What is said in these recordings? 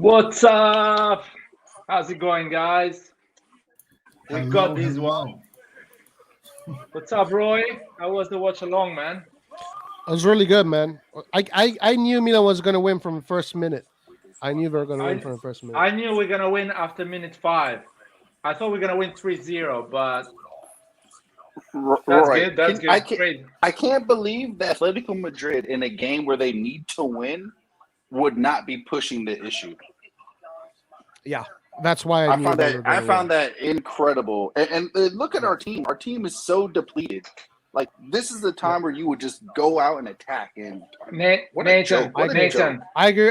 What's up? How's it going, guys? We got this hello. one. What's up, Roy? How was the watch along, man? It was really good, man. I knew Milan was going to win from the first minute. I knew they were going to win from the first minute. I knew we were gonna win after minute 5. I thought we were gonna win 3-0, but that's Roy, good. That's good. Great. I can't believe that Atletico Madrid in a game where they need to win would not be pushing the issue. Yeah, that's why I knew they were I gonna found win. that incredible. And look at our team. Our team is so depleted. Like, this is the time where you would just go out and attack. And what a joke. What a joke. I agree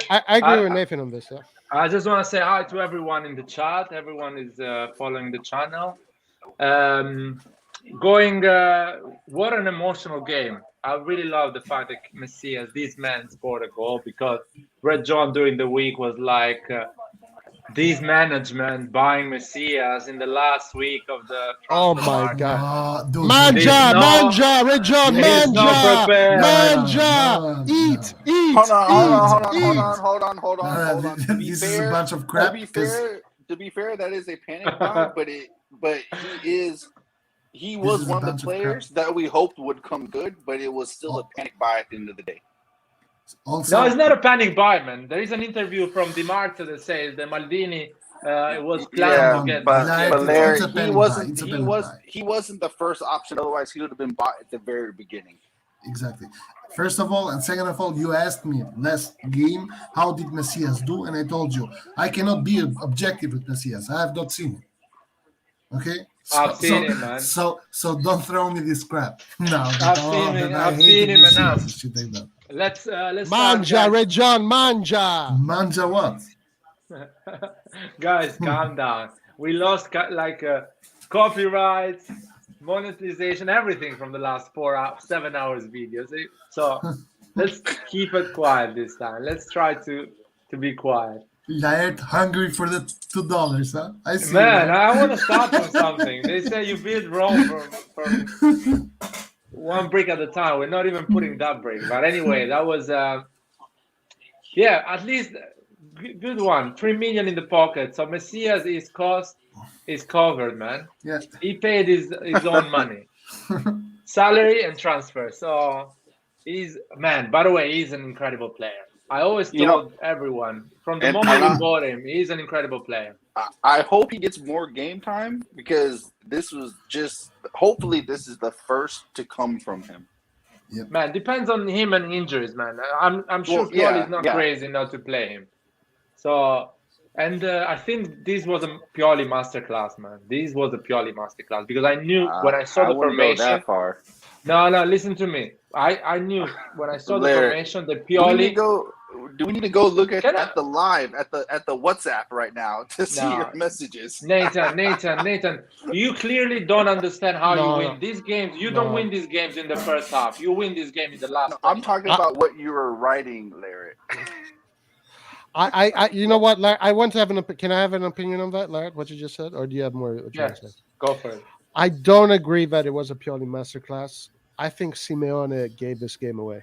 with Nathan on this. Yeah. I just want to say hi to everyone in the chat. Everyone is following the channel. What an emotional game. I really love the fact that Messias, this man, scored a goal, because Red John during the week was like, this management buying Messias in the last week of the Oh transfer my market. God! There's Manja, Red John, he's not prepared. manja, eat. Hold on. This is a bunch of crap. To be fair, that is a panic buy, but he was one of the players that we hoped would come good, but it was still a panic buy at the end of the day. Also, No, it's not a panic buy, man. There is an interview from Di Marzio that says that Maldini it was planned to get. But Larry, it's a penalty. he wasn't the first option. Otherwise, he would have been bought at the very beginning. Exactly. First of all, and second of all, you asked me last game, how did Messias do? And I told you, I cannot be objective with Messias. I have not seen him. Okay? I've seen him, man. So don't throw me this crap. No, I've seen him enough. Let's Manja, Red John, manja. Manja what? Guys, calm down. We lost copyrights, monetization, everything from the last 7 hours videos. So let's keep it quiet this time. Let's try to be quiet. Laird hungry for the $2, huh? I see. Man, I want to start from something. They say you build Rome from one brick at a time. We're not even putting that brick. But anyway, that was, at least good one. 3 million in the pocket. So Messias' cost is covered, man. Yeah. He paid his own money. Salary and transfer. So by the way, he's an incredible player. I always told everyone from the moment we bought him, he's an incredible player. I hope he gets more game time, because hopefully this is the first to come from him. Yep. Man, depends on him and injuries, man. I'm sure Pioli is not crazy not to play him. So, and I think this was a Pioli masterclass, man. This was a Pioli masterclass, because I knew when I saw the formation. Go that far. No, listen to me. I knew when I saw the formation that Pioli. Do we need to go look at the live at the WhatsApp right now to see your messages? Nathan, you clearly don't understand how you win these games. You don't win these games in the first half. You win this game in the last. I'm talking about what you were writing, Larry. I you know what, Larry? I want to have can I have an opinion on that, Larry? What you just said, or do you have more? Yes, go for it. I don't agree that it was a Pioli masterclass. I think Simeone gave this game away.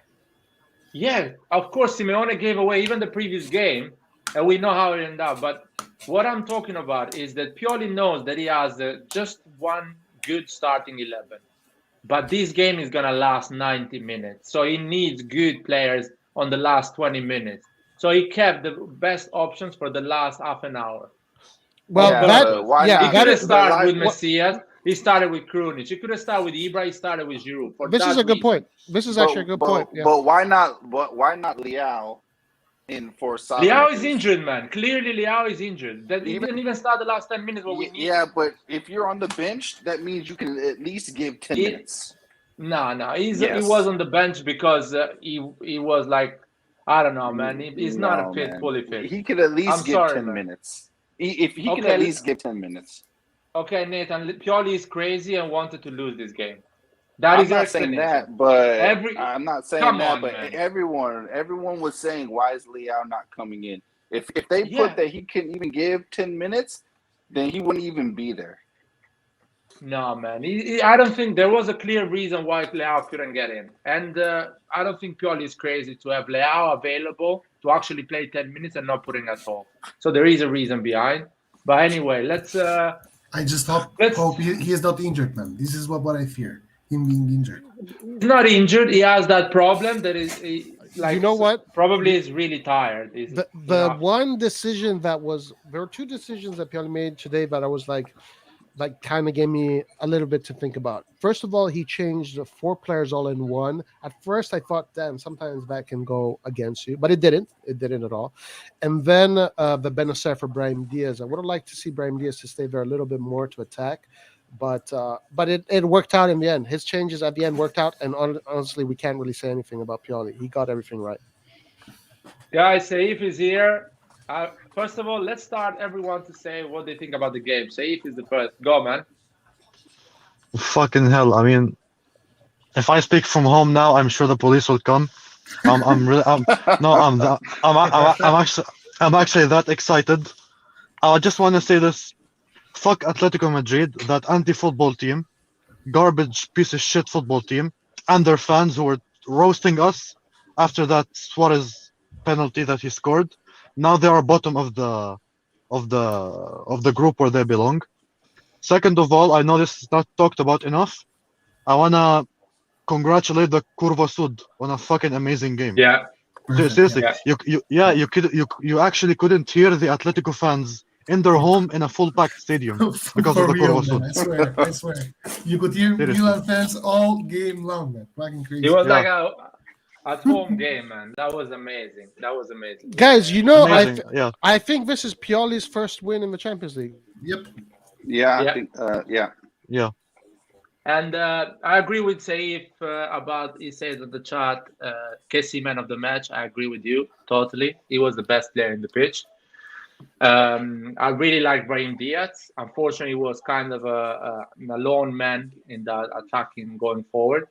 Yeah, of course, Simeone gave away even the previous game, and we know how it ended up. But what I'm talking about is that Pioli knows that he has just one good starting 11. But this game is going to last 90 minutes. So he needs good players on the last 20 minutes. So he kept the best options for the last half an hour. Well, he could have started with Messias. He started with Krunic. He could have started with Ibra. He started with Giroud. This is a good point. This is actually a good point. Yeah. But why not Leao in for Saelemaekers? Leao is injured, man. Clearly, Leao is injured. He didn't even start the last 10 minutes. Yeah, but if you're on the bench, that means you can at least give 10 minutes. No. He was on the bench because he was like, I don't know, man. He's not fully fit. He could at least give 10 minutes. If he can at least give 10 minutes. Okay, Nathan, Pioli is crazy and wanted to lose this game. I'm not saying that, but everyone was saying, why is Leao not coming in? If they put that he couldn't even give 10 minutes, then he wouldn't even be there. No, man. I don't think there was a clear reason why Leao couldn't get in. And I don't think Pioli is crazy to have Leao available to actually play 10 minutes and not putting us off. So there is a reason behind. But anyway, let's. I just hope he is not injured, man. This is what I fear. Him being injured. He's not injured. He has that problem that is like, you know what? Probably is really tired. The one decision there were two decisions that Pioli made today that I was like kind of gave me a little bit to think about. First of all, he changed the 4 players all in one. At first, I thought, damn, sometimes that can go against you, but it didn't. It didn't at all. And then the Benacer for Brahim Diaz. I would have liked to see Brahim Diaz to stay there a little bit more to attack, but it worked out in the end. His changes at the end worked out, and honestly, we can't really say anything about Pioli. He got everything right. Guys, Saif is here. First of all, let's start everyone to say what they think about the game. Saif is the first. Go, man. Fucking hell! I mean, if I speak from home now, I'm sure the police will come. I'm actually that excited. I just want to say this: fuck Atletico Madrid, that anti-football team, garbage piece of shit football team, and their fans who were roasting us after that Suarez penalty that he scored. Now they are bottom of the group where they belong. Second of all, I know this is not talked about enough. I wanna congratulate the Curva Sud on a fucking amazing game. Yeah. Seriously, you actually couldn't hear the Atletico fans in their home in a full packed stadium because of the Curva Sud. I swear. You could hear Milan fans all game long, man. Fucking crazy. It was like a at-home game, man. That was amazing. Guys, Amazing, I think this is Pioli's first win in the Champions League. Yep. Yeah, I think. Yeah. And I agree with Saif about, he said in the chat, Kessie man of the match. I agree with you totally. He was the best player in the pitch. I really like Brahim Diaz. Unfortunately, he was kind of a lone man in the attacking going forward.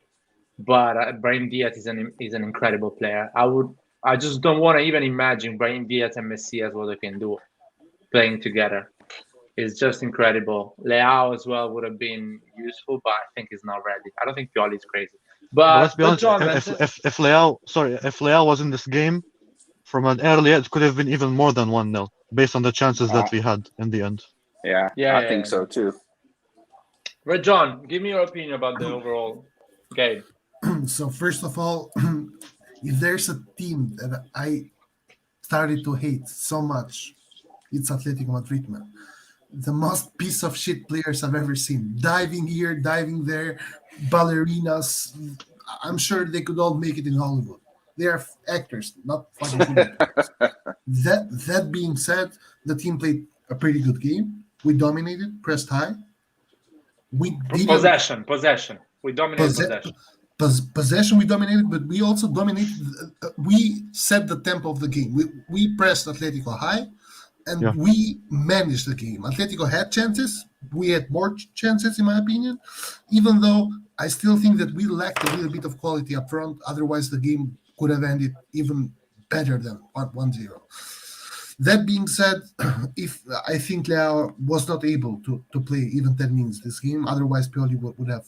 But Brahim Diaz is an incredible player. I just don't want to even imagine Brahim Diaz and Messias what they can do playing together. It's just incredible. Leao as well would have been useful, but I think he's not ready. I don't think Pioli's crazy. But let's be honest. John, If Leao was in this game from an earlier, it could have been even more than 1-0 based on the chances that we had in the end. Yeah, I think so too. But John, give me your opinion about the overall game. So first of all, if there's a team that I started to hate so much, it's Atletico Madrid, man. The most piece of shit players I've ever seen. Diving here, diving there, ballerinas. I'm sure they could all make it in Hollywood. They are actors, not fucking good actors. That being said, the team played a pretty good game. We dominated, pressed high. Possession. We dominated possession. Possession we dominated, but we also dominated. We set the tempo of the game. We pressed Atletico high, and we managed the game. Atletico had chances. We had more chances, in my opinion, even though I still think that we lacked a little bit of quality up front. Otherwise, the game could have ended even better than 1-0. That being said, if I think Leao was not able to play even 10 minutes this game, otherwise Pioli would have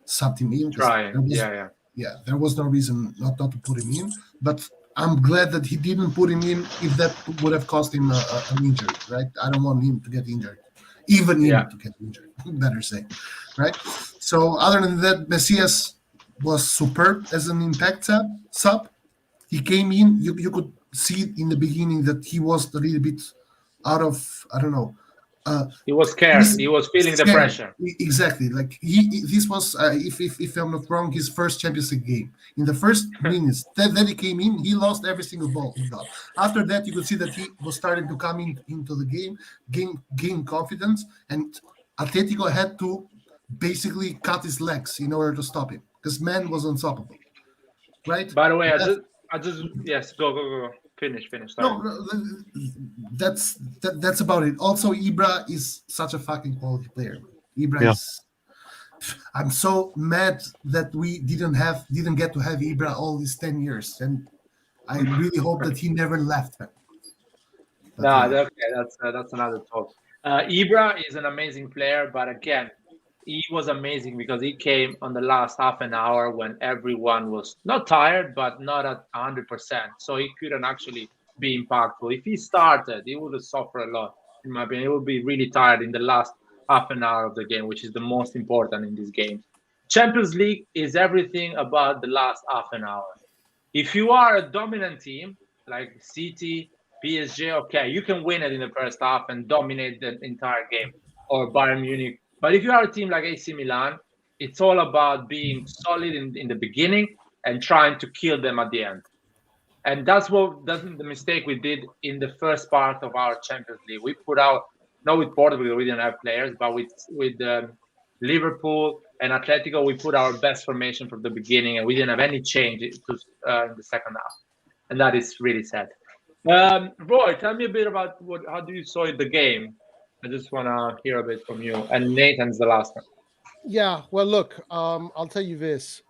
subbed him in. There was no reason not to put him in, but I'm glad that he didn't put him in if that would have cost him an injury, right? I don't want him to get injured, even him to get injured, better say, right? So other than that, Messias was superb as an impact sub. He came in, you could see in the beginning that he was a little bit out of, I don't know. He was scared. He was feeling the pressure. Exactly. Like this was, if I'm not wrong, his first Champions League game. In the first minutes that he came in, he lost every single ball he got. After that, you could see that he was starting to come into the game, gain confidence, and Atletico had to basically cut his legs in order to stop him because man was unstoppable. Right. By the way, yes, go. Finish. Sorry. No, that's about it. Also, Ibra is such a fucking quality player. Ibra is. I'm so mad that we didn't get to have Ibra all these 10 years, and I really hope that he never left. Okay, that's another talk. Ibra is an amazing player, but again, he was amazing because he came on the last half an hour when everyone was not tired, but not at 100%. So he couldn't actually be impactful. If he started, he would have suffered a lot. In my opinion, he would be really tired in the last half an hour of the game, which is the most important in this game. Champions League is everything about the last half an hour. If you are a dominant team like City, PSG, okay, you can win it in the first half and dominate the entire game, or Bayern Munich. But if you are a team like AC Milan, it's all about being solid in the beginning and trying to kill them at the end. And that's the mistake we did in the first part of our Champions League. We put out, not with Portugal, we didn't have players, but with Liverpool and Atletico, we put our best formation from the beginning, and we didn't have any change in the second half. And that is really sad. Roy, tell me a bit about how do you saw the game? I just want to hear a bit from you. And Nathan's the last one. Yeah, well, look, I'll tell you this.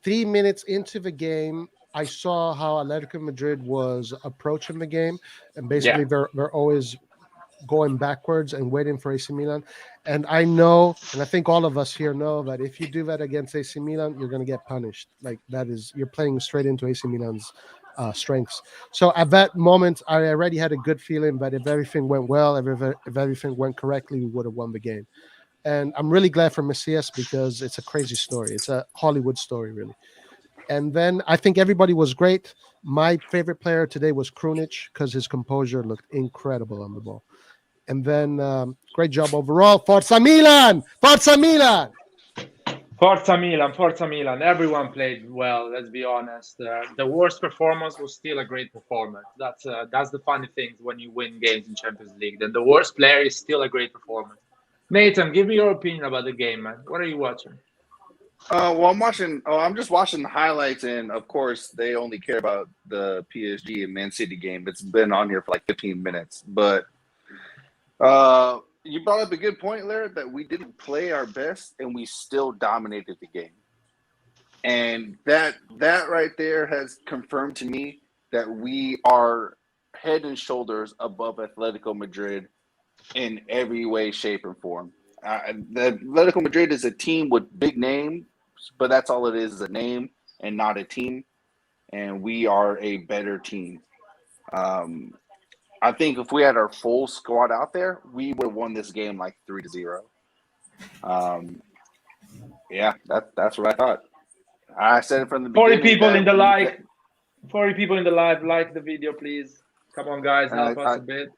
3 minutes into the game, I saw how Atletico Madrid was approaching the game, and basically they're always going backwards and waiting for AC Milan. And I know, and I think all of us here know, that if you do that against AC Milan, you're going to get punished. Like, that is, you're playing straight into AC Milan's strengths. So at that moment, I already had a good feeling that if everything went well, if everything went correctly, we would have won the game. And I'm really glad for Messias because it's a crazy story. It's a Hollywood story, really. And then I think everybody was great. My favorite player today was Krunic because his composure looked incredible on the ball. And then great job overall. Forza Milan! Forza Milan! Forza Milan, Forza Milan. Everyone played well, let's be honest. The worst performance was still a great performance. That's the funny thing when you win games in Champions League. Then the worst player is still a great performance. Nathan, give me your opinion about the game, man. What are you watching? Well, I'm just watching the highlights, and of course, they only care about the PSG and Man City game. It's been on here for like 15 minutes. But you brought up a good point, Larry, that we didn't play our best, and we still dominated the game. And that right there has confirmed to me that we are head and shoulders above Atletico Madrid in every way, shape, and form. The Atletico Madrid is a team with big names, but that's all it is a name and not a team. And we are a better team. I think if we had our full squad out there, we would have won this game like 3-0. Yeah, that's what I thought. I said it from the beginning. 40 people in the live. 40 people in the live. Like the video, please. Come on, guys, help us a bit.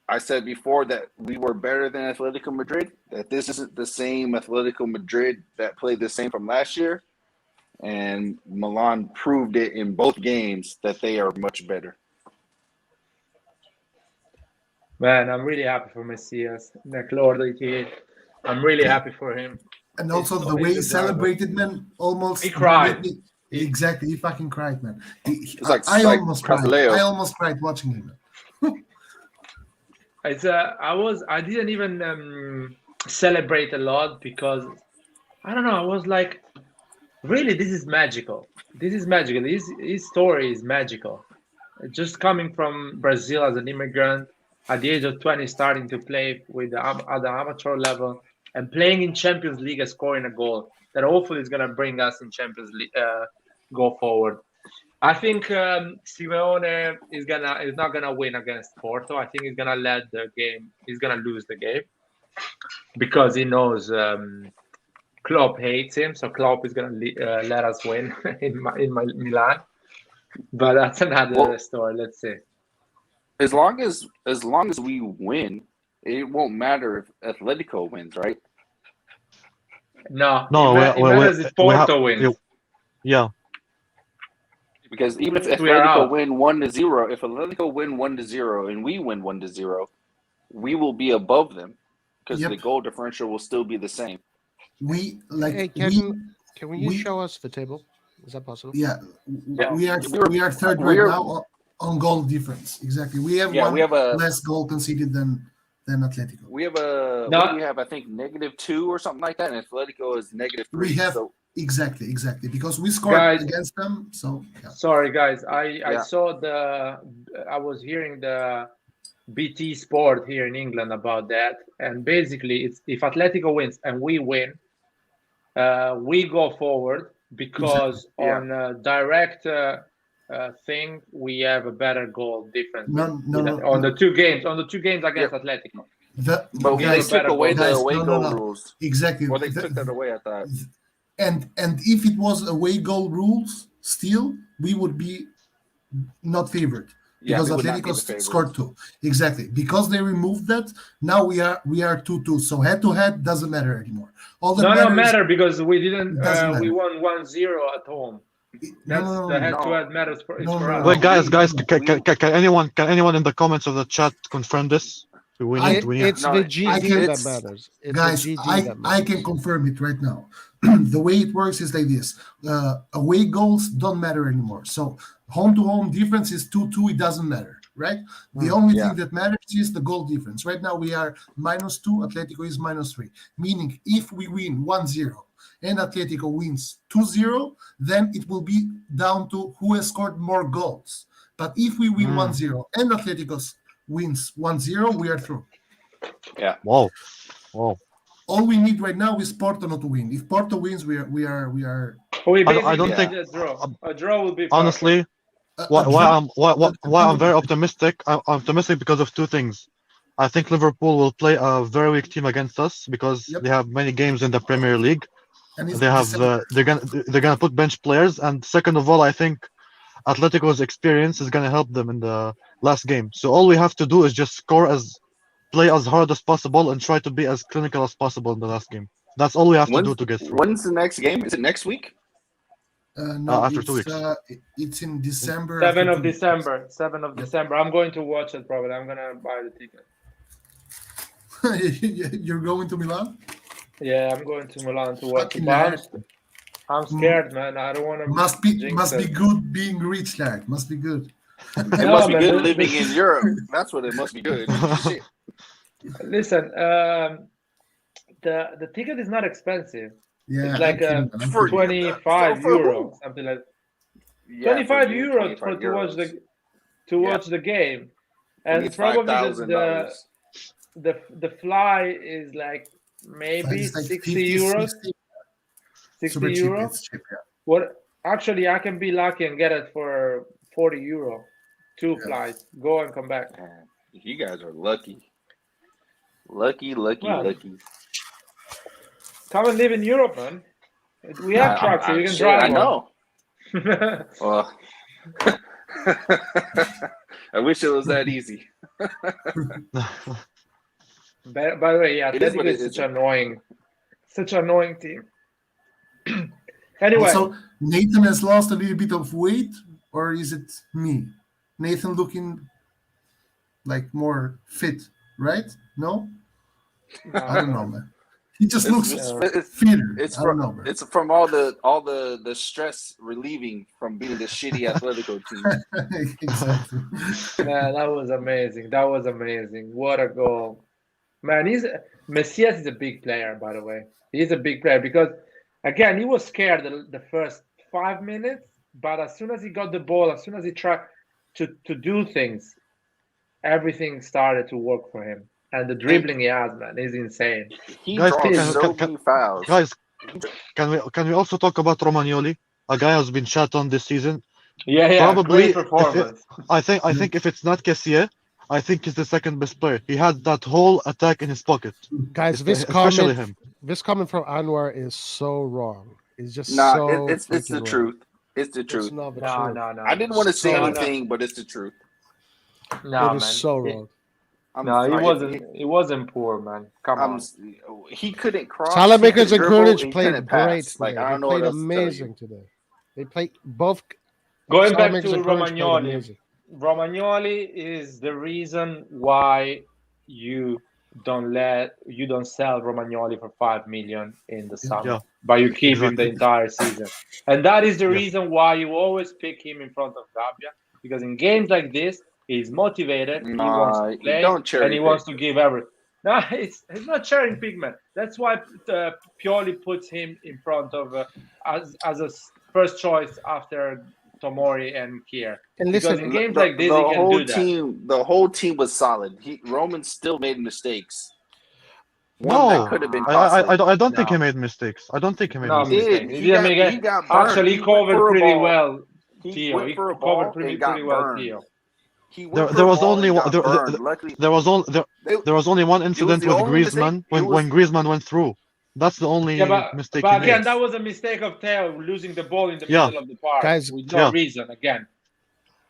I said before that we were better than Atletico Madrid, that this isn't the same Atletico Madrid that played the same from last year. And Milan proved it in both games that they are much better. Man, I'm really happy for Messias. I'm really happy for him. And also the way he celebrated, man, almost. He cried. Exactly, he fucking cried, man. I almost cried. I almost cried watching him. I didn't even celebrate a lot because I don't know. I was like, really, this is magical. This is magical. His story is magical. Just coming from Brazil as an immigrant at the age of 20, starting to play at the amateur level and playing in Champions League and scoring a goal that hopefully is going to bring us in Champions League go forward. I think Simeone is not gonna win against Porto. I think he's gonna He's gonna lose the game because he knows Klopp hates him. So Klopp is gonna let us win in Milan. But that's another story. Let's see. As long as we win, it won't matter if Atletico wins, right? No. It matters if Porto wins. Yeah. Because even if Atletico win 1-0, if Atletico win 1-0 and we win 1-0, we will be above them because the goal differential will still be the same. Can you show us the table? Is that possible? Yeah. We are third right now on goal difference. Exactly. We have less goal conceded than Atletico. We have what do we have? I think -2 or something like that, and Atletico is -3. We have. Exactly, because we scored against them. So sorry, guys. I saw I was hearing the BT Sport here in England about that, and basically, it's if Atletico wins and we win, we go forward because Yeah. on a direct thing we have a better goal difference on the two games against Atletico. But We they have a took better away goal. the Guys, away no, goal no, no. rules. Exactly. Or they took that away, I thought. And if it was away goal rules, still we would be not favored Yeah, because we would not be Atletico the favorites. scored 2. Exactly, because they removed that. Now we are 2-2. So head to head doesn't matter anymore. All that No, matters, matter because we didn't. Doesn't matter. We won 1-0 at home. That's the head-to-head matters for us. Wait, guys, can anyone in the comments of the chat confirm this? We need. It's No, the GG can- that matters. It's guys, the GG I that matters. can confirm it right now. The way it works is like this: away goals don't matter anymore. So home to home difference is 2-2. It doesn't matter, right? The only thing that matters is the goal difference. Right now we are -2. Atletico is -3. Meaning, if we win 1-0 and Atletico wins 2-0, then it will be down to who has scored more goals. But if we win 1-0 and Atletico wins 1-0, we are through. Yeah. Wow. All we need right now is Porto not to win. If Porto wins, we are. We I don't basically think- need a draw. A draw will be Honestly, why I'm very optimistic. I'm optimistic because of two things. I think Liverpool will play a very weak team against us because they have many games in the Premier League. And it's They have they're gonna put bench players, and second of all, I think Atletico's experience is gonna help them in the last game. So all we have to do is just play as hard as possible, and try to be as clinical as possible in the last game. That's all we have to do to get through. When's the next game? Is it next week? No, after 2 weeks. It's in December. 7 after of 2 weeks. December. 7 of December. I'm going to watch it probably. I'm gonna buy the ticket. You're going to Milan? Yeah, I'm going to Milan to watch it. Fucking But nice. I'm scared, man. I don't want to. Must be good being rich, lad. Must be good. It No, must be man, good living in Europe. That's what it must be good. Shit. Listen, the ticket is not expensive. Yeah, It's like I'm kidding, man. 25 For euro, who? something like Yeah, 25 for you, euro 25 to watch euros. watch the game, and It's probably $5,000. the fly is like maybe It's like 60 50, euros. 60. 60 Super cheap. euro. It's cheap, yeah. What? Actually, I can be lucky and get it for 40 euro. Two flights, go and come back. Man, you guys are lucky. Lucky. Well, Come and live in Europe, man. We have trucks, so you can drive. I know. Well, I wish it was that easy. By the way, yeah, It is what Atletico it is is. such an annoying team. Anyway, Also, Nathan has lost a little bit of weight, or is it me? Nathan looking like more fit, right? No? I don't know, man. He just looks fitter. It's I don't know, from bro. it's from all the stress relieving from being the shitty Atletico team. Exactly. man, that was amazing. That was amazing. What a goal, man! Messias is a big player, by the way. He's a big player because, again, he was scared the first 5 minutes, but as soon as he got the ball, as soon as he tried to do things, everything started to work for him. And the dribbling he has, man, is insane. He Guys, draws so many fouls. Guys, can we also talk about Romagnoli, a guy who's been shot on this season? Yeah, Probably, great performance. I think if it's not Kessie, I think he's the second best player. He had that whole attack in his pocket. Guys, this Especially comment, him. this comment from Anwar is so wrong. It's just Nah, so it's the freaking wrong. truth. It's the It's truth. not the No, truth. no. I didn't want to say So- anything, but it's the truth. No, It is man. so wrong. No, he wasn't poor, man. Come on. He couldn't cross. Saelemaekers he and couldn't dribble, Krunic he played couldn't great pass. today. Like I They don't know what played else to tell you. amazing today. They played both. Going back Saelemaekers to and Krunic played Romagnoli. amazing. Romagnoli is the reason why you don't sell Romagnoli for 5 million in the summer, Yeah. but you keep him the Exactly. entire season. And that is the Yeah. reason why you always pick him in front of Gabbia, because in games like this, he's motivated, he wants to play, don't cherry and he pick. wants to give everything. No, it's not cherry pigment. That's why Pioli puts him in front of as a first choice after Tomori and Kier. And Because listen, in games like this, the he can whole do that. the whole team was solid. Roman still made mistakes. One No, that could have been I costly. don't think No. he made mistakes. I don't think he made No mistakes. mistake. He didn't make it. got burned. Actually, he He went covered for a pretty ball. well, He Theo. went He for a covered ball pretty and got well, burned. Theo. He went There, for there a was ball only and one. got There, burned. Luckily, there was only there was only one incident the with only mistake. Griezmann It was- when Griezmann went through. That's the only Yeah, mistake but he made. again, that was a mistake of Theo losing the ball in the Yeah. middle of the park Guys, with no yeah. reason. Again,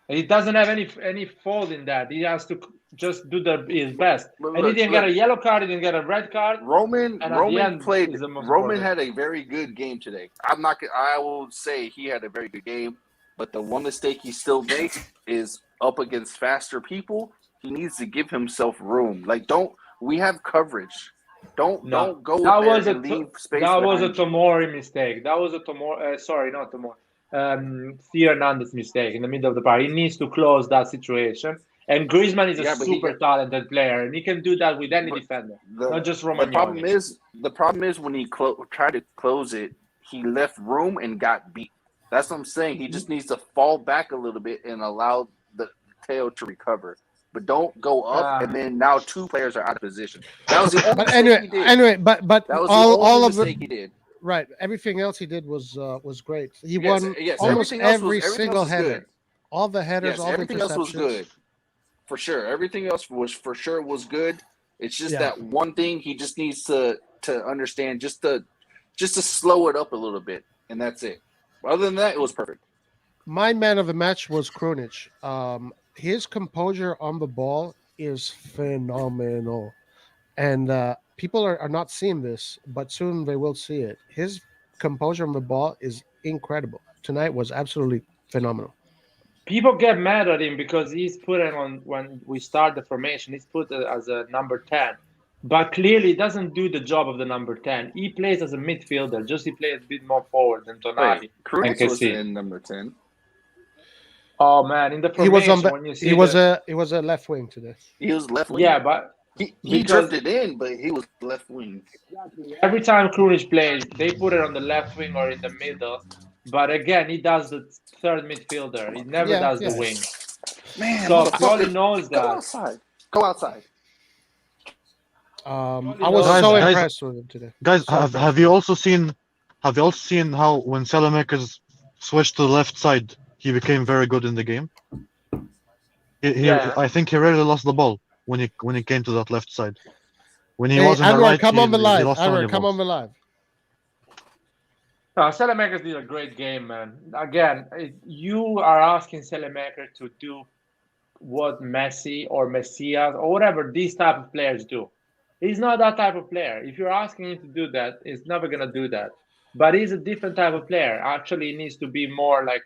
he doesn't have any fault in that. He has to just do his best. Look, And he didn't get a look. yellow card. He didn't get a red card. Roman And at the end, played. is the most Roman important. had a very good game today. I will say he had a very good game, but the one mistake he still makes is up against faster people. He needs to give himself room. Like, we have coverage. Don't go That there was and leave space. That was a behind you. Tomori mistake. That was a Tomori. Sorry, not Tomori. Theo Hernandez mistake in the middle of the park. He needs to close that situation. And Griezmann is a Yeah, but super talented player, and he can do that with any But defender, The, not just the Romagnoli. problem is when he tried to close it, he left room and got beat. That's what I'm saying. He just needs to fall back a little bit and allow the tail to recover. But don't go up, and then now two players are out of position. That was the only but mistake he did. anyway, but That was all the only of mistake it, he did. right? Everything else he did was great. He Yes, won yes, almost everything else was- every everything single else was header, good. all the headers, Yes, all the everything else was interceptions. good. For sure. Everything else was for sure was good. It's just Yeah. that one thing he just needs to understand, just to slow it up a little bit, and that's it. Other than that, it was perfect. My man of the match was Krunic. His composure on the ball is phenomenal, and people are not seeing this, but soon they will see it. His composure on the ball is incredible. Tonight was absolutely phenomenal. People get mad at him because he's put it on when we start the formation. He's put it as a number 10, but clearly doesn't do the job of the number 10. He plays as a midfielder. Just he plays a bit more forward than Tonali and Krunic was Kessie. in number 10. Oh man, in the He was formation on when you the, see he was a left wing today. He was left wing. yeah, but he because- drifted in, but he was left wing. every time Krunic plays, they put it on the left wing or in the middle. But again, he does the third midfielder. He never Yeah, does yeah. the wing. Man, So motherfucker, Pioli knows go that. outside. Go outside. I was so Guys, impressed with him today. Guys, So impressed. have you also seen how when Saelemaekers switched to the left side, he became very good in the game? Yeah. I think he rarely lost the ball when he came to that left side. When he Hey, was on the Anwar, right, come he on the live. lost so many Anwar, come balls. on the live. No, Saelemaekers did a great game, man. Again, you are asking Saelemaekers to do what Messi or Messias or whatever these type of players do. He's not that type of player. If you're asking him to do that, he's never gonna do that. But he's a different type of player. Actually, he needs to be more like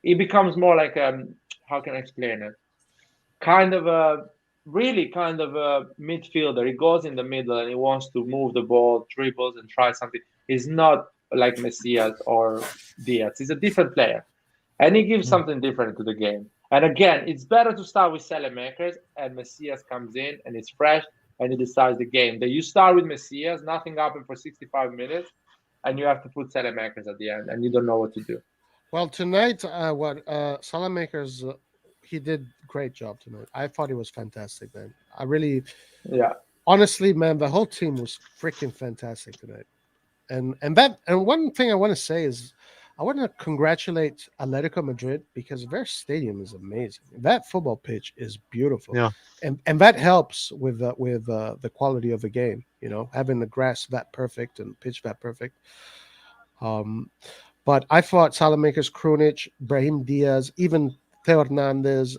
he becomes more like how can I explain it? Kind of a midfielder. He goes in the middle and he wants to move the ball, dribbles and try something. He's not like Messias or Diaz. He's a different player. And he gives something different to the game. And again, it's better to start with Saelemaekers and Messias comes in and it's fresh and he decides the game. That you start with Messias, nothing happened for 65 minutes, and you have to put Saelemaekers at the end and you don't know what to do. Well, tonight, Saelemaekers, he did great job tonight. I thought he was fantastic, man. I really, Yeah. honestly, man, the whole team was freaking fantastic tonight. And one thing I want to say is, I want to congratulate Atletico Madrid because their stadium is amazing. That football pitch is beautiful. Yeah. And that helps with the quality of the game. You know, having the grass that perfect and pitch that perfect. But I thought Saelemaekers, Krunic, Brahim Diaz, even Theo Hernandez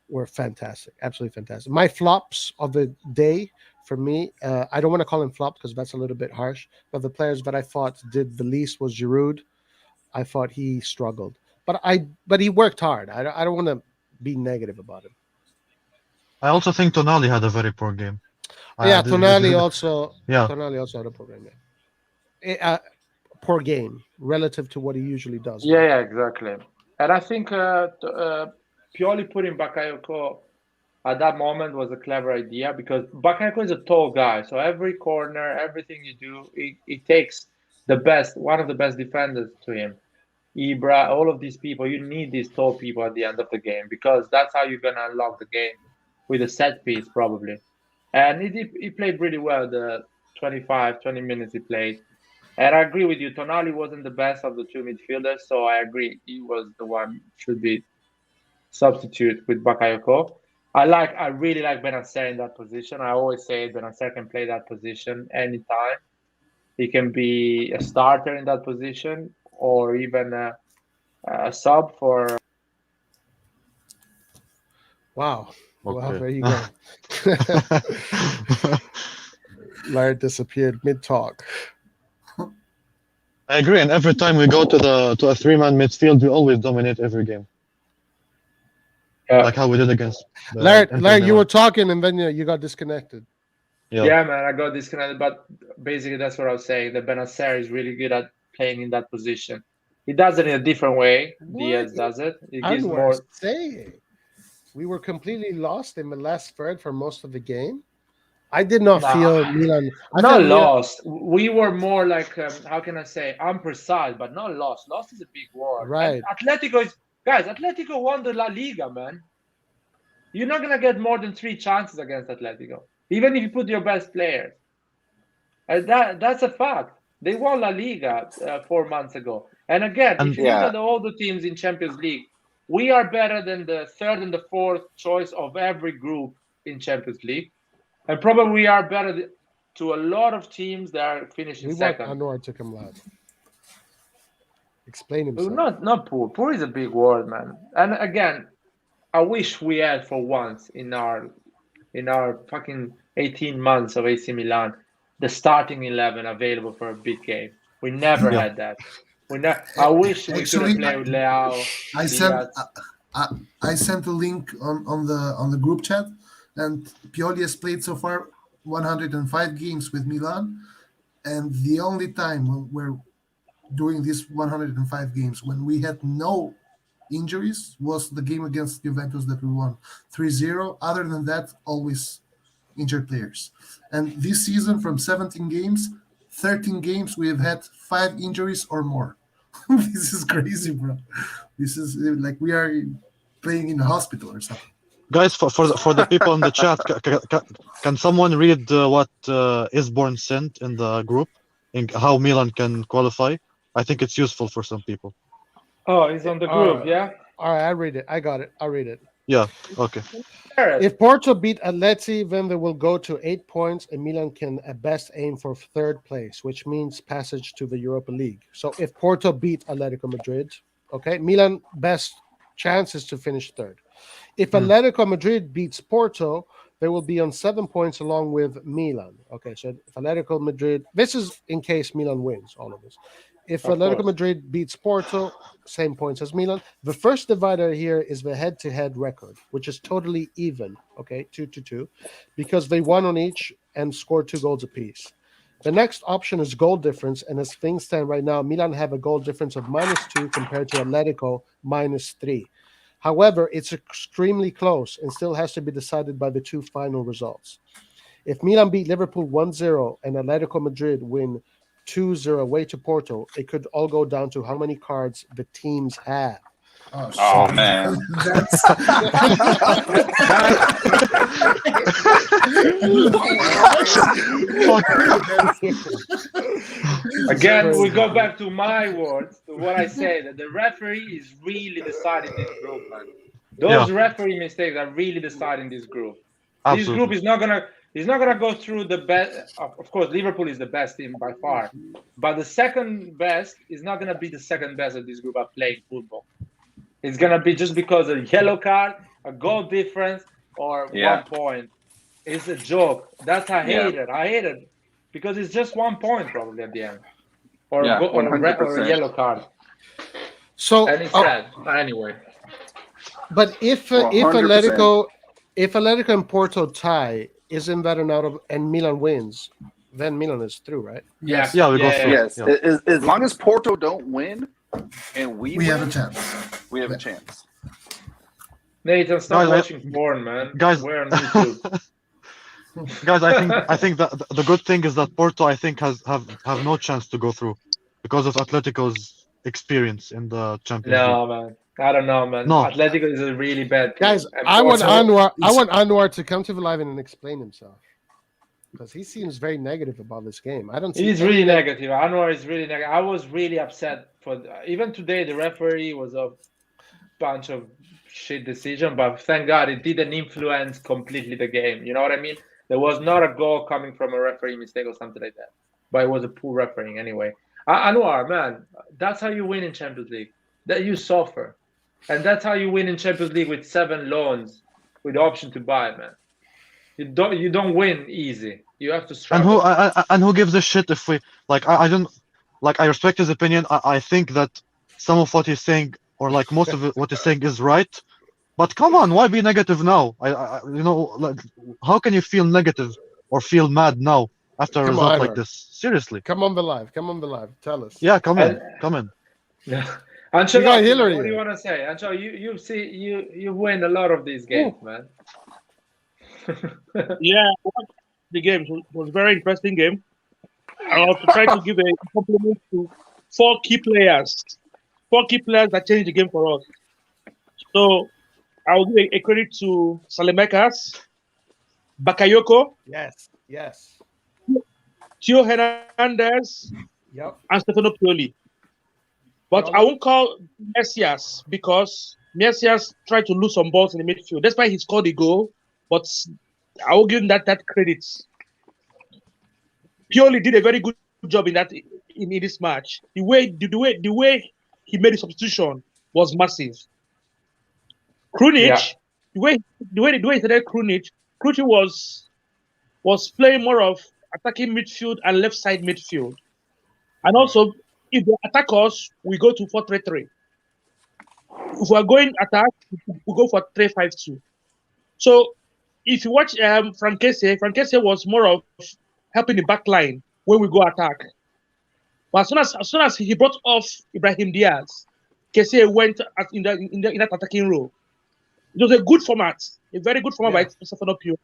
were fantastic, absolutely fantastic. My flops of the day for me, I don't want to call him flop because that's a little bit harsh, but the players that I thought did the least was Giroud. I thought he struggled, but he worked hard. I don't want to be negative about him. I also think Tonali had a very poor game. Tonali also. Yeah. Tonali also had a poor game. Poor game relative to what he usually does. Yeah, exactly. And I think Pioli putting Bakayoko at that moment was a clever idea because Bakayoko is a tall guy. So every corner, everything you do, it takes one of the best defenders to him. Ibra, all of these people. You need these tall people at the end of the game because that's how you're gonna unlock the game with a set piece probably. And he played really well the 25, 20 minutes he played. And I agree with you. Tonali wasn't the best of the two midfielders, so I agree he was the one should be substitute with Bakayoko. I really like Benacer in that position. I always say Benacer can play that position anytime. He can be a starter in that position or even a sub for. Wow. Well, Okay. there you go. Larry disappeared mid-talk. I agree, and every time we go to a 3-man midfield, we always dominate every game, like how we did against. Larry, Inter you Milan. were talking and then you got disconnected. Yeah, man, I got disconnected. But basically, that's what I was saying. That Benacer is really good at playing in that position. He does it in a different way. What? Diaz does it. He I gives don't more. say we were completely lost in the last third for most of the game. I did not feel Milan. Not lost. We were more like, how can I say, imprecise, but not lost. Lost is a big word. Right. And Atletico won the La Liga, man. You're not going to get more than 3 chances against Atletico, even if you put your best players. That's a fact. They won La Liga 4 months ago. And again, if you look at all the teams in Champions League, we are better than the 3rd and the 4th choice of every group in Champions League. And probably we are better to a lot of teams that are finishing second. I know I took him last. Explain himself. Not poor. Poor is a big word, man. And again, I wish we had for once in our fucking 18 months of AC Milan the starting 11 available for a big game. We never had that. I wish we could have played with Leao. I sent a link on the group chat. And Pioli has played so far 105 games with Milan. And the only time we're doing these 105 games when we had no injuries was the game against Juventus that we won 3-0. Other than that, always injured players. And this season, from 17 games, 13 games, we have had 5 injuries or more. This is crazy, bro. This is like we are playing in a hospital or something. Guys, for the people in the chat, can someone read what Isborn sent in the group, in how Milan can qualify? I think it's useful for some people. Oh, he's on the group, yeah? All right, I read it. I got it. I'll read it. Yeah, okay. If Porto beat Atleti, then they will go to 8 points, and Milan can at best aim for 3rd place, which means passage to the Europa League. So if Porto beat Atletico Madrid, okay, Milan best chance is to finish 3rd. If Atletico Madrid beats Porto, they will be on 7 points along with Milan. Okay, so if Atletico Madrid, this is in case Milan wins all of this. If Atletico Madrid beats Porto, same points as Milan. The first divider here is the head-to-head record, which is totally even, okay, 2-2, because they won on each and scored 2 goals apiece. The next option is goal difference, and as things stand right now, Milan have a goal difference of -2 compared to Atletico -3. However, it's extremely close and still has to be decided by the 2 final results. If Milan beat Liverpool 1-0 and Atletico Madrid win 2-0 away to Porto, it could all go down to how many cards the teams have. Oh man. Again, we go back to my words, to what I say, that the referee is really deciding this group, man. Those referee mistakes are really deciding this group. Absolutely. This group is not gonna go through the best. Of course, Liverpool is the best team by far, but the second best is not gonna be the second best of this group at playing football. It's gonna be just because of a yellow card, a goal difference, or 1 point. It's a joke. That's I hate it. I hate it because it's just 1 point probably at the end, or a yellow card. So and it's sad anyway. But if Atletico and Porto tie, isn't that an out of and Milan wins, then Milan is through, right? Yes. Yeah, we go through. Yes. Yeah. As long as Porto don't win, and we have a chance. We have a chance. Nathan, stop watching porn, man. Guys, we're on YouTube. Guys, I think that the good thing is that Porto, I think, have no chance to go through because of Atletico's experience in the Champions League. No, man. I don't know, man. No. Atletico is a really bad team. Guys, And I want Porto- Anwar to come to the live and explain himself because he seems very negative about this game. I don't see. He's any really neg- negative. Anwar is really negative. I was really upset even today. The referee was a bunch of shit decision, but thank God it didn't influence completely the game. You know what I mean? There was not a goal coming from a referee mistake or something like that, but it was a poor refereeing anyway. Anwar, man, that's how you win in Champions League. That you suffer, and that's how you win in Champions League with 7 loans with the option to buy, man. You don't win easy. You have to struggle. And who gives a shit if we like? I don't like. I respect his opinion. I think that some of what he's saying, or like most of what he's saying, is right. But come on, why be negative now? You know, like, how can you feel negative or feel mad now after a Come result on, like Ivar. this? Seriously. Come on the live. Tell us. Yeah, come in. Yeah. You Ancelotti, got Hillary what do you here. want to say? Ancelotti, you win a lot of these games, man. Yeah, I watched the game. It was a very interesting game. I also try to give a compliment to 4 key players. 4 key players that changed the game for us. So I will give a credit to Saelemaekers, Bakayoko, Yes. Theo Hernandez, Yep. and Stefano Pioli. But I won't call Messias because Messias tried to lose some balls in the midfield. That's why he scored the goal. But I will give him that credit. Pioli did a very good job in this match. The way he made the substitution was massive. Krunic, the way he started Krunic was playing more of attacking midfield and left side midfield. And also, if they attack us, we go to 4-3-3. If we are going attack, we go for 3-5-2. So if you watch Frank Kessie was more of helping the back line when we go attack. But as soon as he brought off Ibrahim Diaz, Kessie went in that attacking role. It was a good format, a very good format by Stefano Pioli.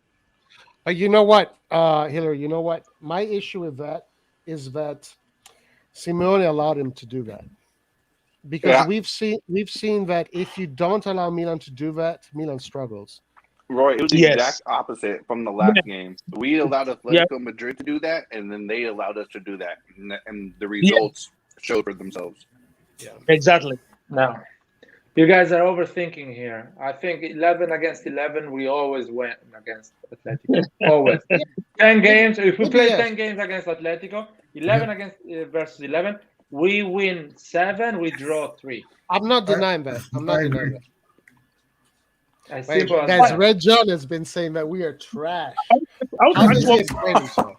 You know what, Hillary? You know what? My issue with that is that Simeone allowed him to do that because we've seen that if you don't allow Milan to do that, Milan struggles. Roy, it was the exact opposite from the last game. We allowed Atletico Madrid to do that, and then they allowed us to do that, and the results showed for themselves. Yeah, exactly. No, you guys are overthinking here. I think 11 against 11, we always win against Atletico. Always. 10 games. If we play 10 games against Atletico, 11 against versus 11, we win 7, we draw 3. I'm not denying that. I'm not denying that. As Wait, simple as guys, that. Red John has been saying that we are trash. I How does he explain himself?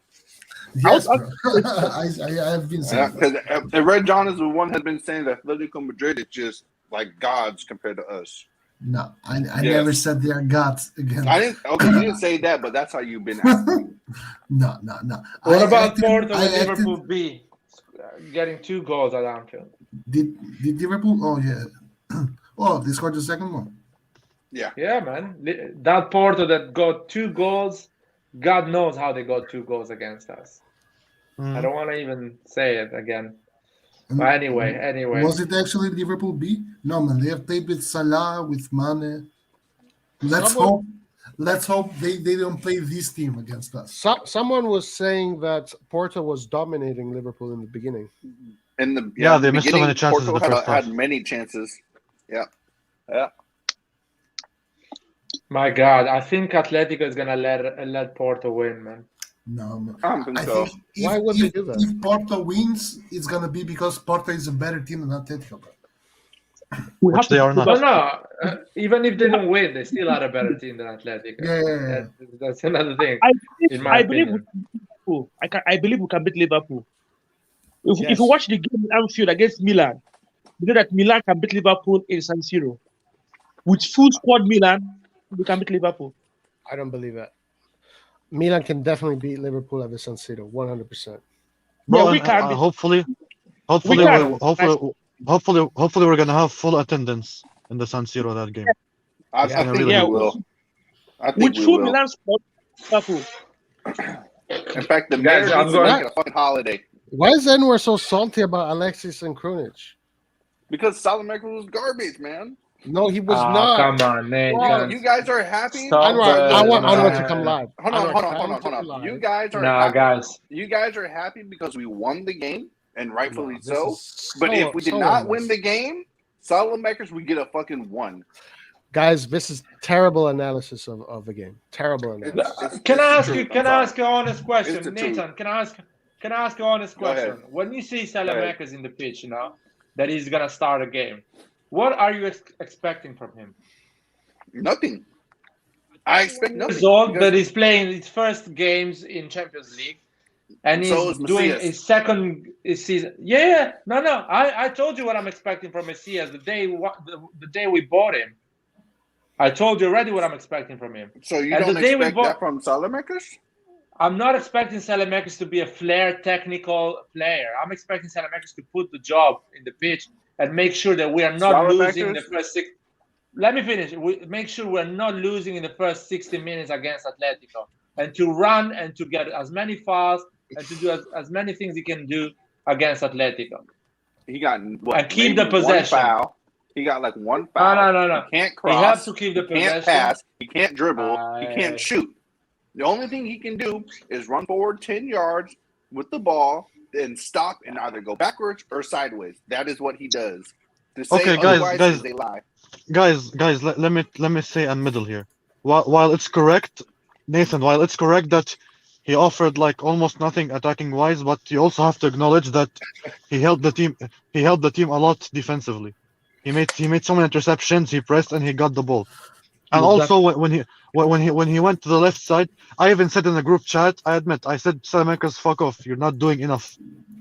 Yes, bro. I have been saying that. Because Red John is the one has been saying that Atletico Madrid is just like gods compared to us. No, I never said they are gods again. I didn't. Okay, you didn't say that, but that's how you've been acting. No. What about Porto and Liverpool B getting 2 goals at Anfield? Did Liverpool? Oh yeah. Oh, they scored the second one. Yeah, man. That Porto that got 2 goals, God knows how they got 2 goals against us. I don't want to even say it again. But anyway. Was it actually Liverpool B? No, man. They have played with Salah, with Mane. Let's hope they don't play this team against us. Someone was saying that Porto was dominating Liverpool in the beginning. They missed so many chances in the first half. Had many chances. Yeah. My God, I think Atletico is gonna let Porto win, man. No, man. I don't think so. Why would they do that? If Porto wins, it's gonna be because Porto is a better team than Atletico. Which they are not. No. Even if they don't win, they still are a better team than Atletico. Yeah. That's another thing. I believe we can beat Liverpool. If you watch the game in Anfield against Milan, you know that Milan can beat Liverpool in San Siro. With full squad Milan, we can beat Liverpool. I don't believe that. Milan can definitely beat Liverpool at the San Siro, 100%. Bro, we can. Hopefully we're gonna have full attendance in the San Siro that game. I think we will. I think with we full will. Milan squad, Liverpool. In fact, the Guys, mayor I'm needs to going- make it a fucking holiday. Why is Anwar so salty about Alexis and Krunic? Because Saelemaekers was garbage, man. No, he was not. Come on, Nathan. You guys are happy. Stop Anwar, I it, want Anwar man. to come live. Hold Anwar, on. come live. You guys are Nah, happy. guys. You guys are happy because we won the game, and rightfully No, this so. is But if we did so not unless- win the game, Saelemaekers would get a fucking 1. Guys, this is terrible analysis of the game. Terrible analysis. Can I ask the you? truth. Can I'm I sorry. ask you an honest question, It's the Nathan? truth. Can I ask you an honest Go ahead. question? When you see Saelemaekers in the pitch, you know that he's gonna start a game, what are you expecting from him? Nothing. I expect nothing. Result because- that he's playing his first games in Champions League, and So he's is doing Messias. his second season. Yeah, no. I told you what I'm expecting from Messias the day we bought him. I told you already what I'm expecting from him. So you And don't the day we expect bought- that from Saelemaekers? I'm not expecting Saelemaekers to be a flair technical player. I'm expecting Saelemaekers to put the job in the pitch and make sure that we are not losing in the first 6. Let me finish. We make sure we're not losing in the first 60 minutes against Atletico, and to run and to get as many fouls and to do as many things he can do against Atletico. He got what, And keep maybe the possession. One foul. He got like one foul. No. He can't He cross. has to keep the He can't possession. pass. He can't dribble. He Aye. can't shoot. The only thing he can do is run forward 10 yards with the ball, then stop and either go backwards or sideways. That is what he does. To say Okay, guys, otherwise guys. is they lie. Guys, let me say a middle here. While it's correct, Nathan, while it's correct that he offered like almost nothing attacking wise, but you also have to acknowledge that he helped the team. He helped the team a lot defensively. He made so many interceptions. He pressed and he got the ball. And also when he went to the left side, I even said in the group chat, I admit, I said, Saelemaekers, fuck off. You're not doing enough.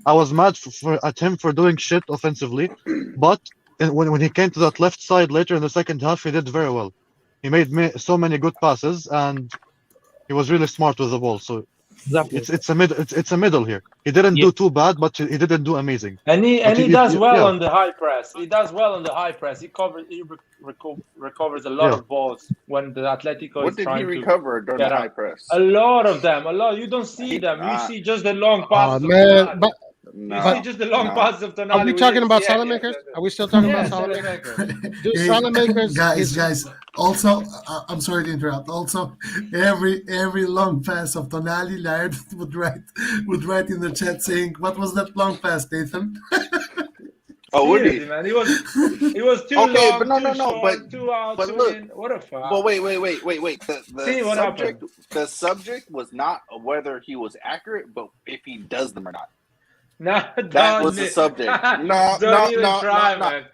I was mad at him for doing shit offensively, but when he came to that left side later in the second half, he did very well. He made so many good passes, and he was really smart with the ball. So Exactly. it's a middle here. He didn't do too bad, but he didn't do amazing. And he But does well yeah. on the high press. He does well on the high press. He recovers a lot Yeah. of balls when the Atletico What is did he trying to recover during get the up. high press? A lot of them. A lot. You don't see them. You see just the long Oh passes. of man, Tonali. but You see just the long no. passes of Tonali. are we talking about Saelemaekers? Are we still talking Yeah, about Saelemaekers? Saelemaekers. Dude, Hey, Saelemaekers guys, is- Also, I'm sorry to interrupt. Also, every long pass of Tonali, Laird would write in the chat saying, "What was that long pass, Nathan?" Oh, would Seriously, he? man. He was too Okay, long, but no, too no, no, short, but- too out, but too look, in. What a fuck. But wait. See what The subject was not whether he was accurate, but if he does them or not. No, That was the subject. No, don't even no, try, no. man.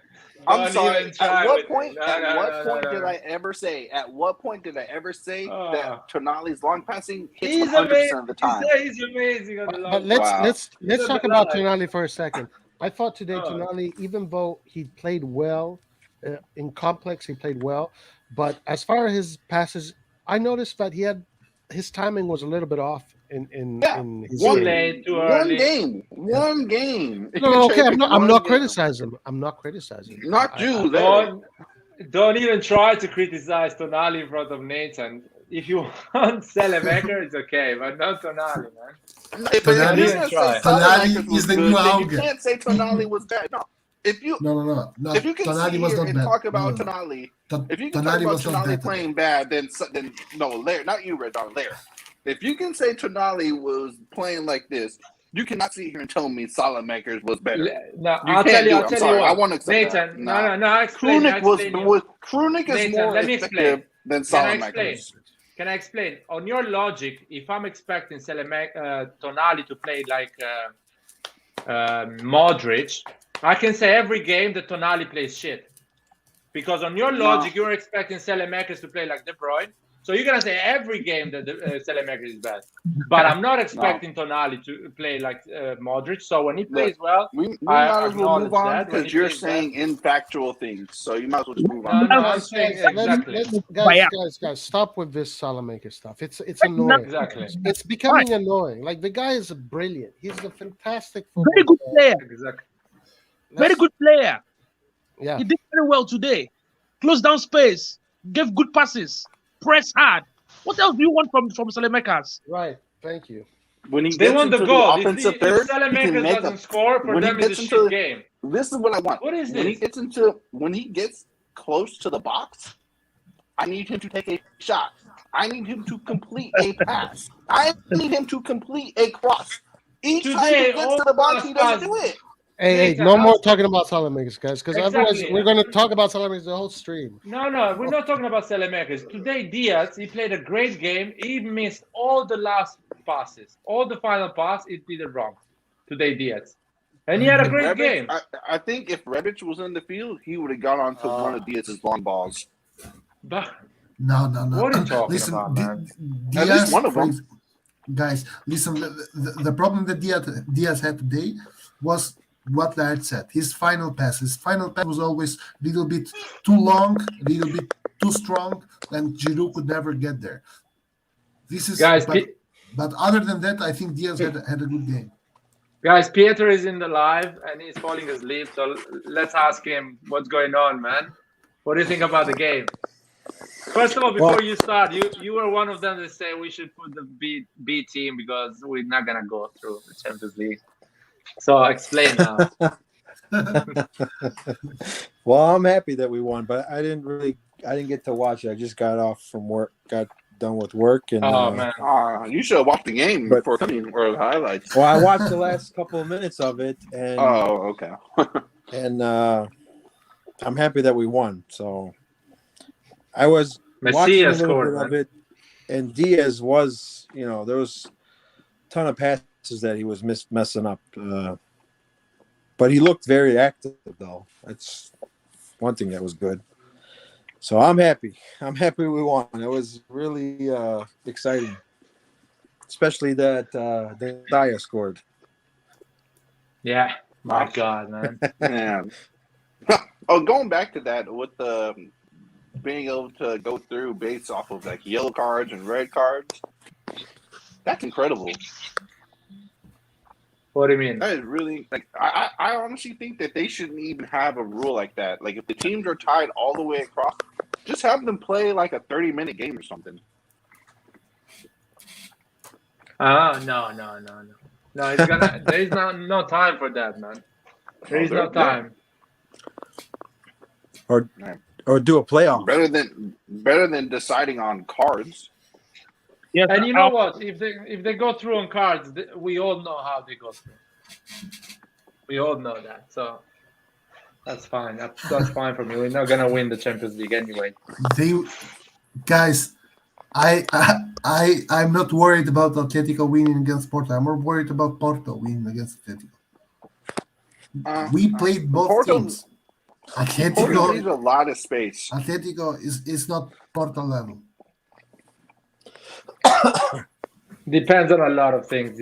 I'm Don't sorry. even try At what with point? it. No, At no, what no, point no, did no. I ever say? At what point did I ever say Oh. that Tonali's long passing hits He's 100% amazing. of the time? He's amazing on the long But let's Wow. let's He's talk on the about line. Tonali for a second. I thought today Oh. Tonali, even though he played well in complex, he played well. But as far as his passes, I noticed that his timing was a little bit off in his Too game. late, too One early. game. One game. No, okay, I'm One not game. criticizing. I'm not criticizing. Not I- you. There. Don't even try to criticize Tonali in front of Nathan. If you want Saelemaekers, it's okay, but not Tonali, man. If Tonali- you're gonna say Tonali Saelemaekers was is the good, new then you Auge. can't say Tonali was bad. No. If you No. if you can Tonali sit was here not and bad. talk about No. Tonali, Ton- if you can talk Tonali about was not Tonali bad. playing bad, then no, Lair, not you, Red Dog, Lair. If you can say Tonali was playing like this, you cannot sit here and tell me Saelemaekers was better. No, You I'll can't tell do you. it. I'll I'm tell sorry. you what. I won't accept Nathan, that. no. I explain. Krunic you. Krunic is Nathan, more let me effective than Can I explain? Saelemaekers. Can I explain? On your logic, if I'm expecting Tonali to play like Modric, I can say every game that Tonali plays shit. Because on your logic, you're expecting Saelemaekers to play like De Bruyne. So you're going to say every game that Saelemaekers is bad. But I'm not expecting Tonali to play like Modric. So when he plays well, We I might as well move acknowledge on that when because he you're plays saying infactual things. So you might as well just move on. No, I'm saying exactly. Guys, stop with this Saelemaekers stuff. It's annoying. Exactly. It's becoming annoying. Like the guy is brilliant. He's a fantastic Very good player. Exactly. Very good player. Yeah. He did very well today. Close down space. Gave good passes. Press hard. What else do you want from Saelemaekers? Right. Thank you. When he They gets won the into goal. offensive If third, he can Saelemaekers make doesn't a. score, for When he them it's a gets shit into, game. this is what I want. What is When he this? gets close to the box, I need him to take a shot. I need him to complete a pass. I need him to complete a cross. Each time Today, he gets all to the box, the he doesn't pass- do it. Hey, Nathan, no more I'll- talking about Saelemaekers, guys, because otherwise Exactly. we're going to talk about Saelemaekers the whole stream. No, we're not talking about Saelemaekers. Today, Diaz, he played a great game. He missed all the last passes. All the final pass, he did it wrong. Today, Diaz. And he had a If great Rebic, game. I think if Rebic was in the field, he would have gone on to one of Diaz's long balls. But No. what are you talking Listen, about, man? At Diaz, least one of them. Guys, listen. The problem that Diaz had today was what Laird said. His final pass was always a little bit too long, a little bit too strong, and Giroud could never get there. This is Guys, but other than that, I think Diaz had a good game. Guys, Pieter is in the live and he's falling asleep. So let's ask him what's going on, man. What do you think about the game? First of all, before you start, you were one of them that say we should put the B team because we're not gonna go through the Champions League. So explain now. Well, I'm happy that we won, but I didn't get to watch it. I just got done with work, and Oh man, You should have watched the game But- before coming, or the highlights. well, I watched the last couple of minutes of it, and Oh, okay. I'm happy that we won. So I was watching a Messias little scored, bit of man. it, and Diaz was, there was a ton of passes that he was messing up, but he looked very active though. That's one thing that was good. So I'm happy. I'm happy we won. It was really exciting, especially that Daya scored. Yeah, my God, man. Yeah. Oh, going back to that with the being able to go through based off of like yellow cards and red cards, that's incredible. What do you mean? That is really like I honestly think that they shouldn't even have a rule like that. Like if the teams are tied all the way across, just have them play like a 30-minute game or something. No. No, it's gonna. There is no time for that, man. There is no time. Or do a playoff. Better than deciding on cards. Yes, And you know what? If they go through on cards, we all know how they go through. We all know that, so that's fine. That's fine for me. We're not gonna win the Champions League anyway. Guys, I'm not worried about Atletico winning against Porto. I'm more worried about Porto winning against Atletico. We played both teams. Porto needs a lot of space. Atletico is not Porto level. Depends on a lot of things.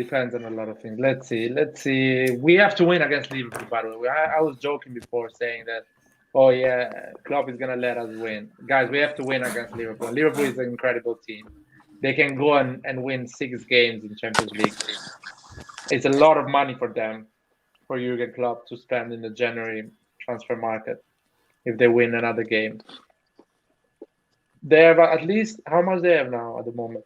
Let's see. We have to win against Liverpool, by the way. I was joking before saying that, oh yeah, Klopp is going to let us win. Guys, we have to win against Liverpool. Liverpool is an incredible team. They can go and win 6 games in Champions League. It's a lot of money for them, for Jurgen Klopp to spend in the January transfer market if they win another game. They have at least, how much they have now at the moment?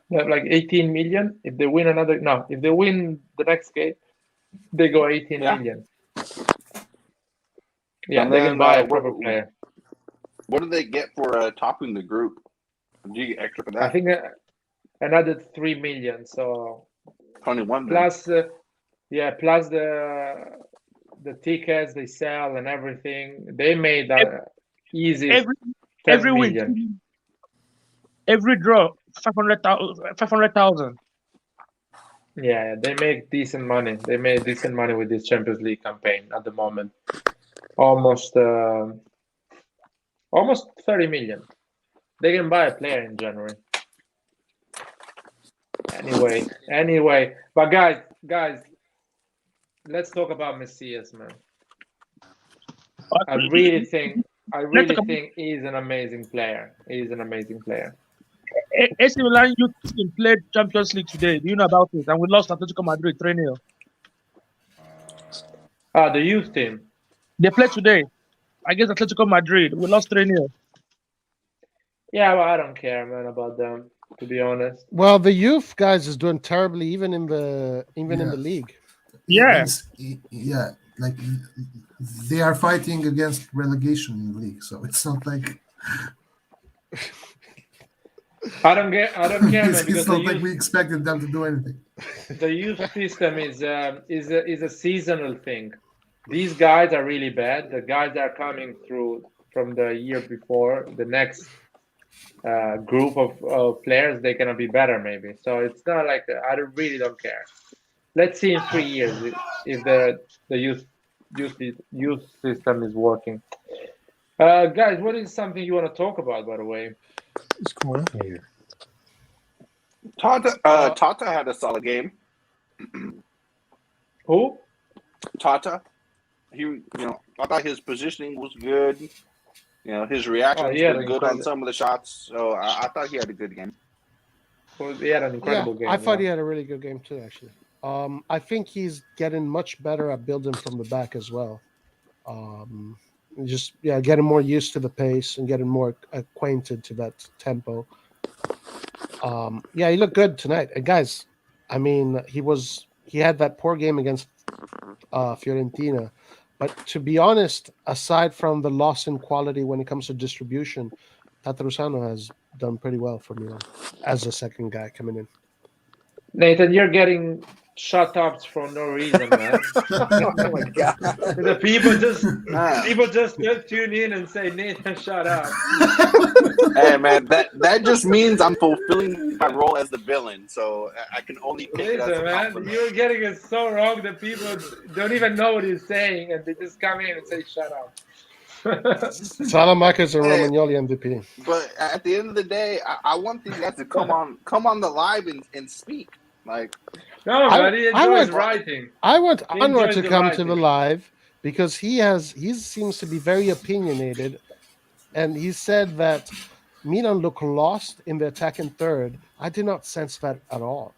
They have like 18 million. If they win if they win the next game, they go 18 million. Yeah, And they then, can buy a proper player. What do they get for topping the group? Do you get extra for that? I think another 3 million. So 21. plus the tickets they sell and everything. They made that easy. every 10 week, million. every draw 500,000. Yeah, they make decent money. They made decent money with this Champions League campaign at the moment. Almost 30 million. They can buy a player in January. Anyway. But guys, let's talk about Messias, man. I really think he's an amazing player. He's an amazing player. AC Milan youth team played Champions League today. Do you know about it? And we lost Atletico Madrid 3-0. The youth team. They played today against Atletico Madrid. We lost 3-0. Yeah, well, I don't care, man, about them. to be honest. Well, the youth guys is doing terribly, even in the league. Yeah. Yeah, like they are fighting against relegation in the league, so it's not like I don't care, man, it's because not like we expected them to do anything. the youth system is a seasonal thing. These guys are really bad. The guys that are coming through from the year before, the next group of players, they gonna be better maybe. So it's not like I really don't care. Let's see in 3 years if the youth system is working. Guys, what is something you want to talk about, by the way? What's going on here? Tata had a solid game. Who? Tata, I thought his positioning was good. His reactions were good on some of the shots. So I thought he had a good game. He had an incredible game. I thought he had a really good game too, actually. I think he's getting much better at building from the back as well. Getting more used to the pace and getting more acquainted to that tempo. He looked good tonight. And guys, I mean, he had that poor game against Fiorentina, but to be honest, aside from the loss in quality when it comes to distribution, Tatarusanu has done pretty well for Milan as a second guy coming in. Nathan, you're getting shut ups for no reason, man. Oh my god! The people just tune in and say, Nathan, shut up. Hey man, that just means I'm fulfilling my role as the villain, so I can only take it as a compliment. You're getting it so wrong that people don't even know what he's saying, and they just come in and say, shut up. Saelemaekers and Romagnoli MVP. But at the end of the day, I want these guys to come on the live and speak. Like, no, man, he enjoys writing. I want Anwar to come to the live because he seems to be very opinionated, and he said that Milan looked lost in the attacking third. I did not sense that at all.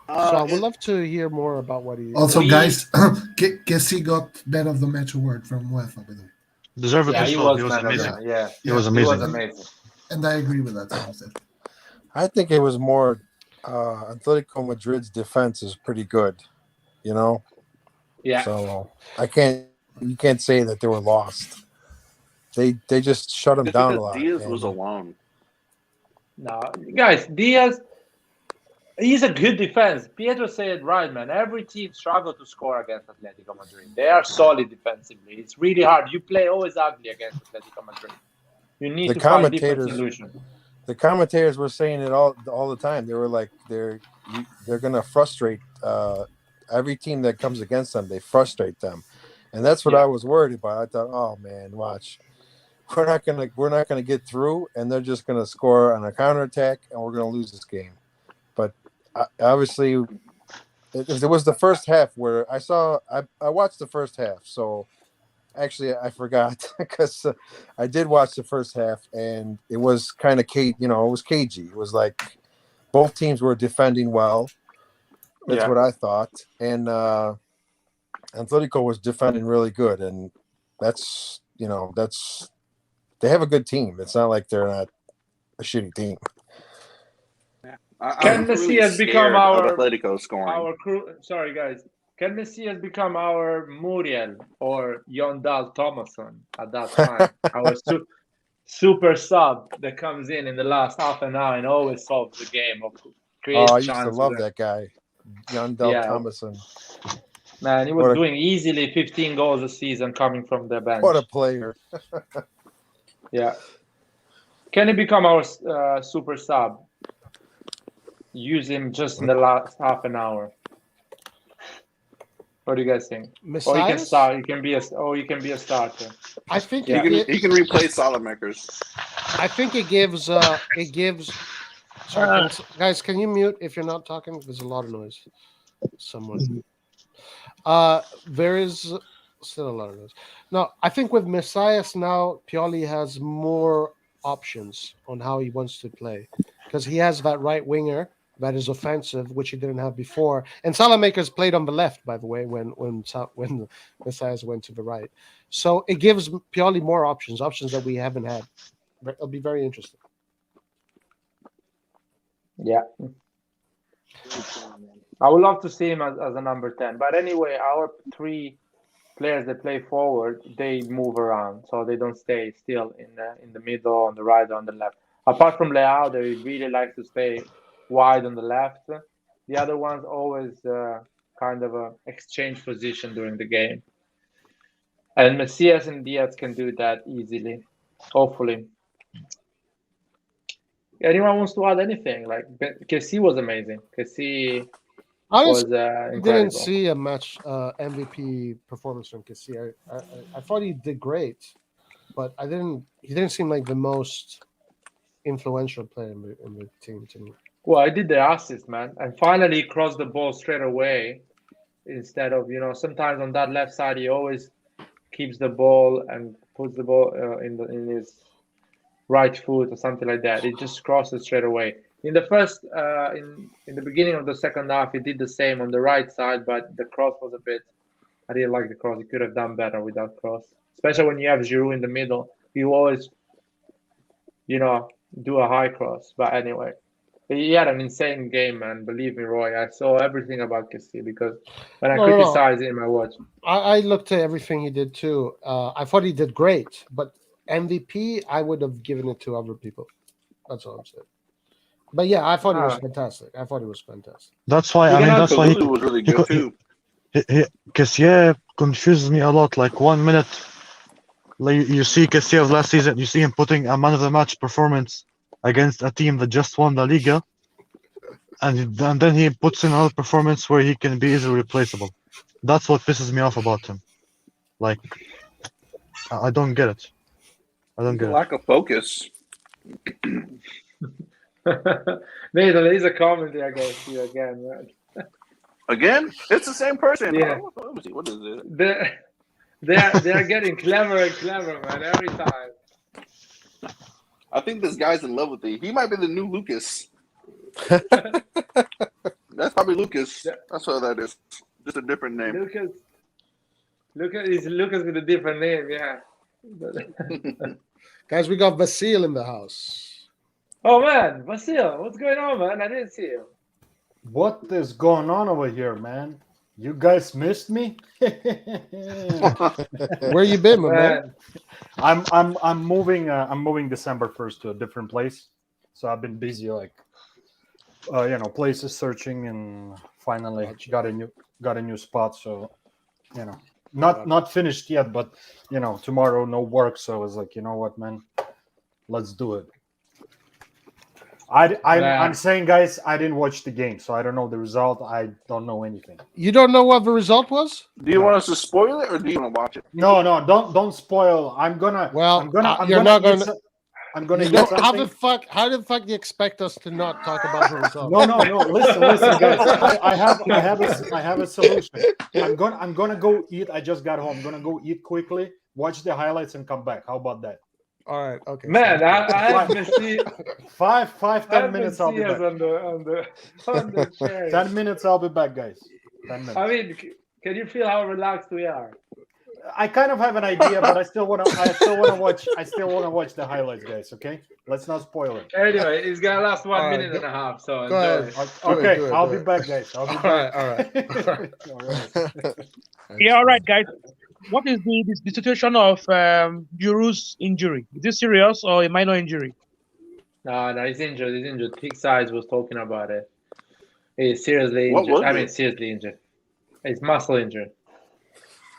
So I would love to hear more about what he. Also, guys, Kessie got Man of the Match award from UEFA, by the way. Deserved it. He was amazing. He was amazing. And I agree with that. I think it was more. Atletico Madrid's defense is pretty good, Yeah. So you can't say that they were lost. They just shut him down a lot. Diaz was alone. No, guys, Diaz, he's a good defense. Pietro said it right, man. Every team struggles to score against Atletico Madrid. They are solid defensively. It's really hard. You play always ugly against Atletico Madrid. You need to find different solutions. The commentators were saying it all the time. They were like, they're going to frustrate every team that comes against them. They frustrate them, and that's what I was worried about. I thought, oh man, watch, we're not gonna get through, and they're just gonna score on a counterattack, and we're gonna lose this game. But obviously, it was the first half where I watched the first half, so. Actually, I forgot because I did watch the first half, and it was kind of it was cagey. It was like both teams were defending well. That's what I thought, and Atletico was defending really good, and that's they have a good team. It's not like they're not a shitty team. Can Messias become our Atletico scoring? Our crew? Sorry, guys. Can Messias become our Muriel or Yondal Thomason at that time? Our super sub that comes in the last half an hour and always solves the game. I used to love that guy, Yondal Thomason. Man, he was doing easily 15 goals a season coming from the bench. What a player. Yeah. Can he become our super sub? Use him just in the last half an hour. What do you guys think? Messias? Or you can start. You can be a starter. I think he can replace Saelemaekers. I think it gives. Sorry, guys, can you mute if you're not talking? There's a lot of noise. Someone. There is still a lot of noise. No, I think with Messias now, Pioli has more options on how he wants to play because he has that right winger that is offensive, which he didn't have before. And Saelemaekers played on the left, by the way, when Messias went to the right. So it gives Pioli more options that we haven't had. It'll be very interesting. Yeah. I would love to see him as a number 10. But anyway, our three players that play forward, they move around, so they don't stay still in the middle, on the right, or on the left. Apart from Leao, they really like to stay wide on the left. The other ones always kind of exchange position during the game. And Messias and Diaz can do that easily, hopefully. Anyone wants to add anything? Like Kessie was amazing. Kessie was Honestly, I didn't incredible. see a match MVP performance from Kessie. I thought he did great, but he didn't seem like the most influential player in the team to me. Well, I did the assist, man, and finally crossed the ball straight away instead of sometimes on that left side he always keeps the ball and puts the ball in his right foot or something like that. He just crosses straight away. In the first in the beginning of the second half, he did the same on the right side, but the cross was a bit. I didn't like the cross. He could have done better without cross, especially when you have Giroud in the middle. You always, do a high cross. But anyway, he had an insane game, man. Believe me, Roy. I saw everything about Kessie because when I criticized him, I watched. I looked at everything he did too. I thought he did great, but MVP, I would have given it to other people. That's all I'm saying. But yeah, I thought he was fantastic. That's why. That's why he was really good too. Kessie confuses me a lot. Like 1 minute, like you see Kessie of last season, you see him putting a man of the match performance against a team that just won La Liga, and then he puts in another performance where he can be easily replaceable. That's what pisses me off about him. Like, I don't get it. Lack of focus. There's a comment there against you again, man. Again? It's the same person. Yeah. What is it? They're getting clever and clever, man, every time. I think this guy's in love with me. He might be the new Lucas. That's probably Lucas. That's what that is. Just a different name. Lucas is Lucas with a different name, yeah. Guys, we got Vasil in the house. Oh man, Vasil, what's going on, man? I didn't see you. What is going on over here, man? You guys missed me? Where you been, my man? I'm moving December 1st to a different place. So I've been busy places searching, and finally got a new spot. So, not finished yet, but tomorrow no work, so I was like, you know what, man, let's do it. I'm saying, guys, I didn't watch the game, so I don't know the result. I don't know anything. You don't know what the result was? Do you want us to spoil it, or do you want to watch it? No, don't spoil. I'm gonna How the fuck do you expect us to not talk about the result? No. Listen, guys. I have a solution. I'm gonna go eat. I just got home. I'm gonna go eat quickly, watch the highlights, and come back. How about that? All right, okay. Man, I have Messi. 10 minutes. I'll be back. On the chair. 10 minutes. I'll be back, guys. 10 minutes. I mean, can you feel how relaxed we are? I kind of have an idea, but I still want to watch the highlights, guys. Okay, let's not spoil it. Anyway, it's gonna last 1 minute and a half. So enjoy. Okay, I'll be back, guys. I'll be back. All right. Yeah, all right, guys. What is the situation of Giroud's injury? Is it serious or a minor injury? No, he's injured. Big Size was talking about it. He's seriously injured. Seriously injured. He's muscle injured.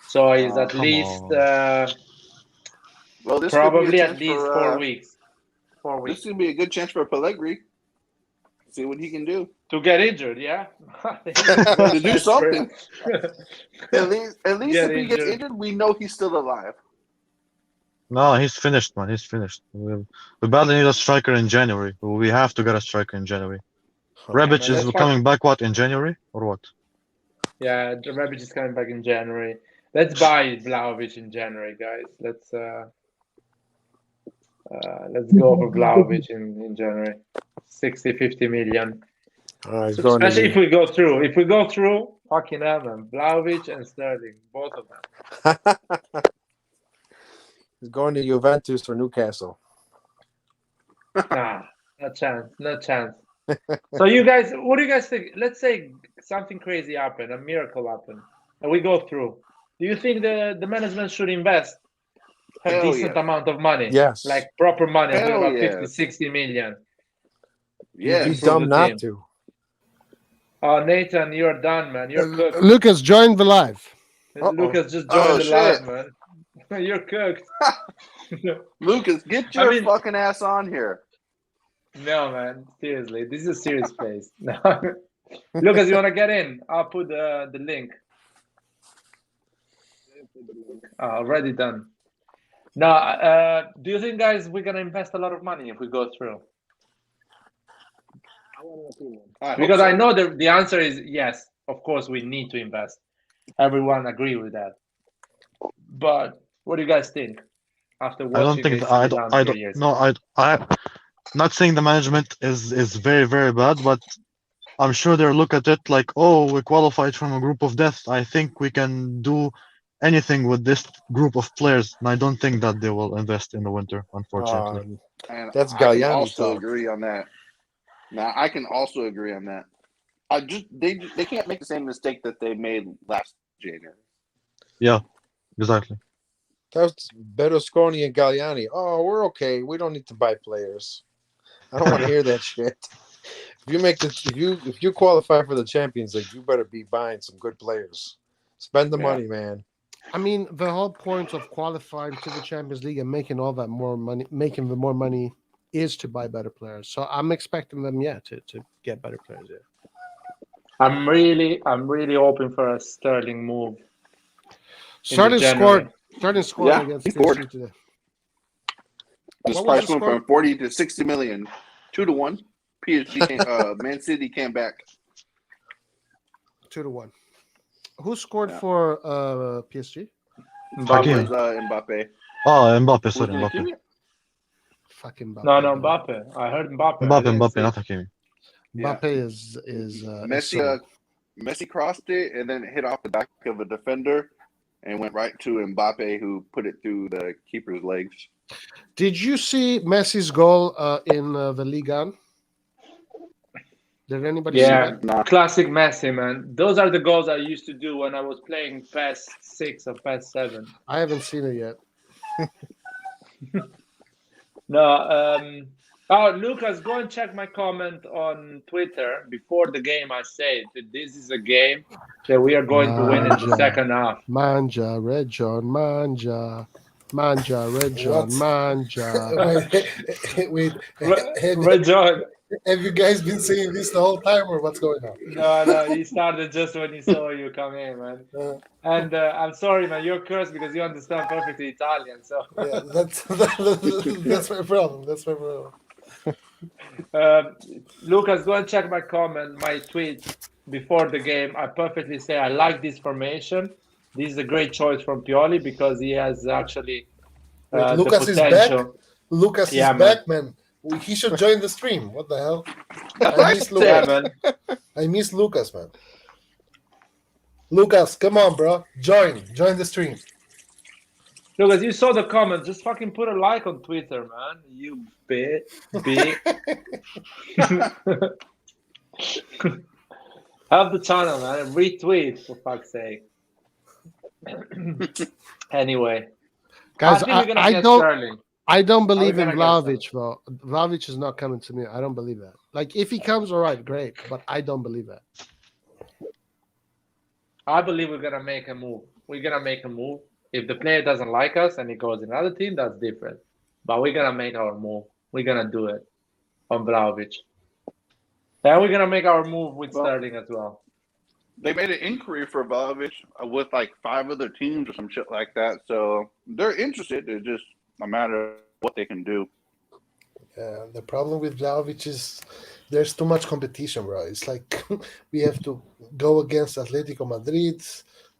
So he's at least probably at least 4 weeks. 4 weeks. This is gonna be a good chance for Pellegrini. See what he can do. To get injured, yeah. To do something. At least if he gets injured, we know he's still alive. No, he's finished, man. He's finished. We badly need a striker in January. We have to get a striker in January. Rebic is coming back, in January or what? Yeah, Rebic is coming back in January. Let's buy Vlahovic in January, guys. Let's go for Vlahovic in January. 60-50 million. Especially if we go through. If we go through, fucking hell, man. Vlahovic and Sterling, both of them. He's going to Juventus or Newcastle. Nah, no chance. So you guys, what do you guys think? Let's say something crazy happened, a miracle happened, and we go through. Do you think the management should invest a Hell decent yeah. amount of money? Yes. Like proper money. I'm talking Hell about yes. 50, 60 million. Yes. Be Improve dumb the not team. to. Oh, Nathan, you're done, man. You're cooked. Lucas, join the live. Lucas just joined Oh, the shit. live, man. You're cooked. Lucas, get I your mean- fucking ass on here. No, man. Seriously, this is a serious place. No. Lucas, you want to get in? I'll put the link. Already done. Now, do you think, guys, we're gonna invest a lot of money if we go through? Because I know the answer is yes. Of course, we need to invest. Everyone agree with that. But what do you guys think after I don't watching think this I Milan don't 3 years? no I not saying the management is very very bad, but I'm sure they'll look at it like, oh, we qualified from a group of death. I think we can do anything with this group of players, and I don't think that they will invest in the winter, unfortunately. And That's I can Galliani also talk. agree on that. Now I can also agree on that. They can't make the same mistake that they made last January. Yeah, exactly. That's Berlusconi and Galliani. Oh, we're okay. We don't need to buy players. I don't want to hear that shit. If you qualify for the Champions League, you better be buying some good players. Spend the Yeah. money, man. I mean, the whole point of qualifying to the Champions League and making all that more money, making the more money, is to buy better players. So I'm expecting them, to get better players. Yeah. I'm really hoping for a Sterling move. Sterling January. scored Yeah, against he scored. PSG today. This What was price the went score? from 40 to 60 million, 2-1. PSG, Man City came back. 2-1. Who scored for PSG? Hakimi. Was Mbappe. Oh, Mbappe, Was sorry, it Mbappe. Hakimi? Fucking Mbappe. No, bro. Mbappe. I heard Mbappe. I Mbappe, didn't Mbappe, see. not Hakimi. Mbappe is Messi, sold. Messi crossed it and then hit off the back of a defender and went right to Mbappe, who put it through the keeper's legs. Did you see Messi's goal in the Liga? Did anybody see Yeah, that? Nah. classic Messi, man. Those are the goals I used to do when I was playing PES 6 or PES 7. I haven't seen it yet. No, Lucas, go and check my comment on Twitter. Before the game, I said that this is a game that we are going to win in the Manja. second half. Manja, Red John, Manja. Manja, Red John, What? Manja. Wait. Red John. Have you guys been saying this the whole time, or what's going on? No, he started just when he saw you come in, man. And I'm sorry, man, you're cursed because you understand perfectly Italian. So Yeah, that's my problem. That's my problem. Lucas, go and check my comment, my tweet before the game. I perfectly say I like this formation. This is a great choice from Pioli because he has actually Wait, the Lucas is potential. back. Lucas Yeah, is back, man. He should join the stream. What the hell? I miss Yeah, Lucas. man. I miss Lucas, man. Lucas, come on, bro. Join the stream. Lucas, you saw the comment. Just fucking put a like on Twitter, man. You big. Help the channel, man. Retweet, for fuck's sake. Anyway, Guys, I think we're gonna get don't Sterling. I don't believe in gonna get Vlahovic, though. Vlahovic is not coming to me. I don't believe that. Like, if he comes, all right, great. But I don't believe that. I believe we're gonna make a move. We're gonna make a move. If the player doesn't like us and he goes in another team, that's different. But we're gonna make our move. We're gonna do it on Vlahovic. And we're gonna make our move with Sterling as well. They made an inquiry for Vlahovic with like 5 other teams or some shit like that. So they're interested. It's just a matter of what they can do. Yeah, the problem with Vlahovic is there's too much competition, bro. It's like we have to go against Atletico Madrid,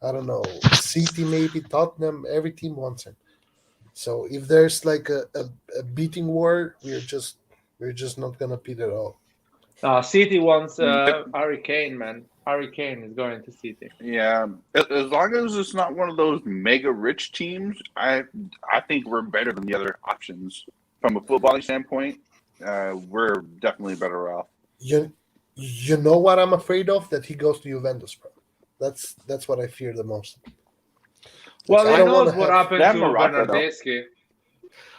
I don't know, City maybe, Tottenham. Every team wants him. So if there's like a beating war, we're just not gonna beat at all. City wants Harry Kane, man. Harry Kane is going to City. Yeah, as long as it's not one of those mega rich teams, I think we're better than the other options from a footballing standpoint. We're definitely better off. You know what I'm afraid of? That he goes to Juventus, bro. That's what I fear the most. Well, I he don't knows wanna what have- happened That to Morata, though. Bernardeschi.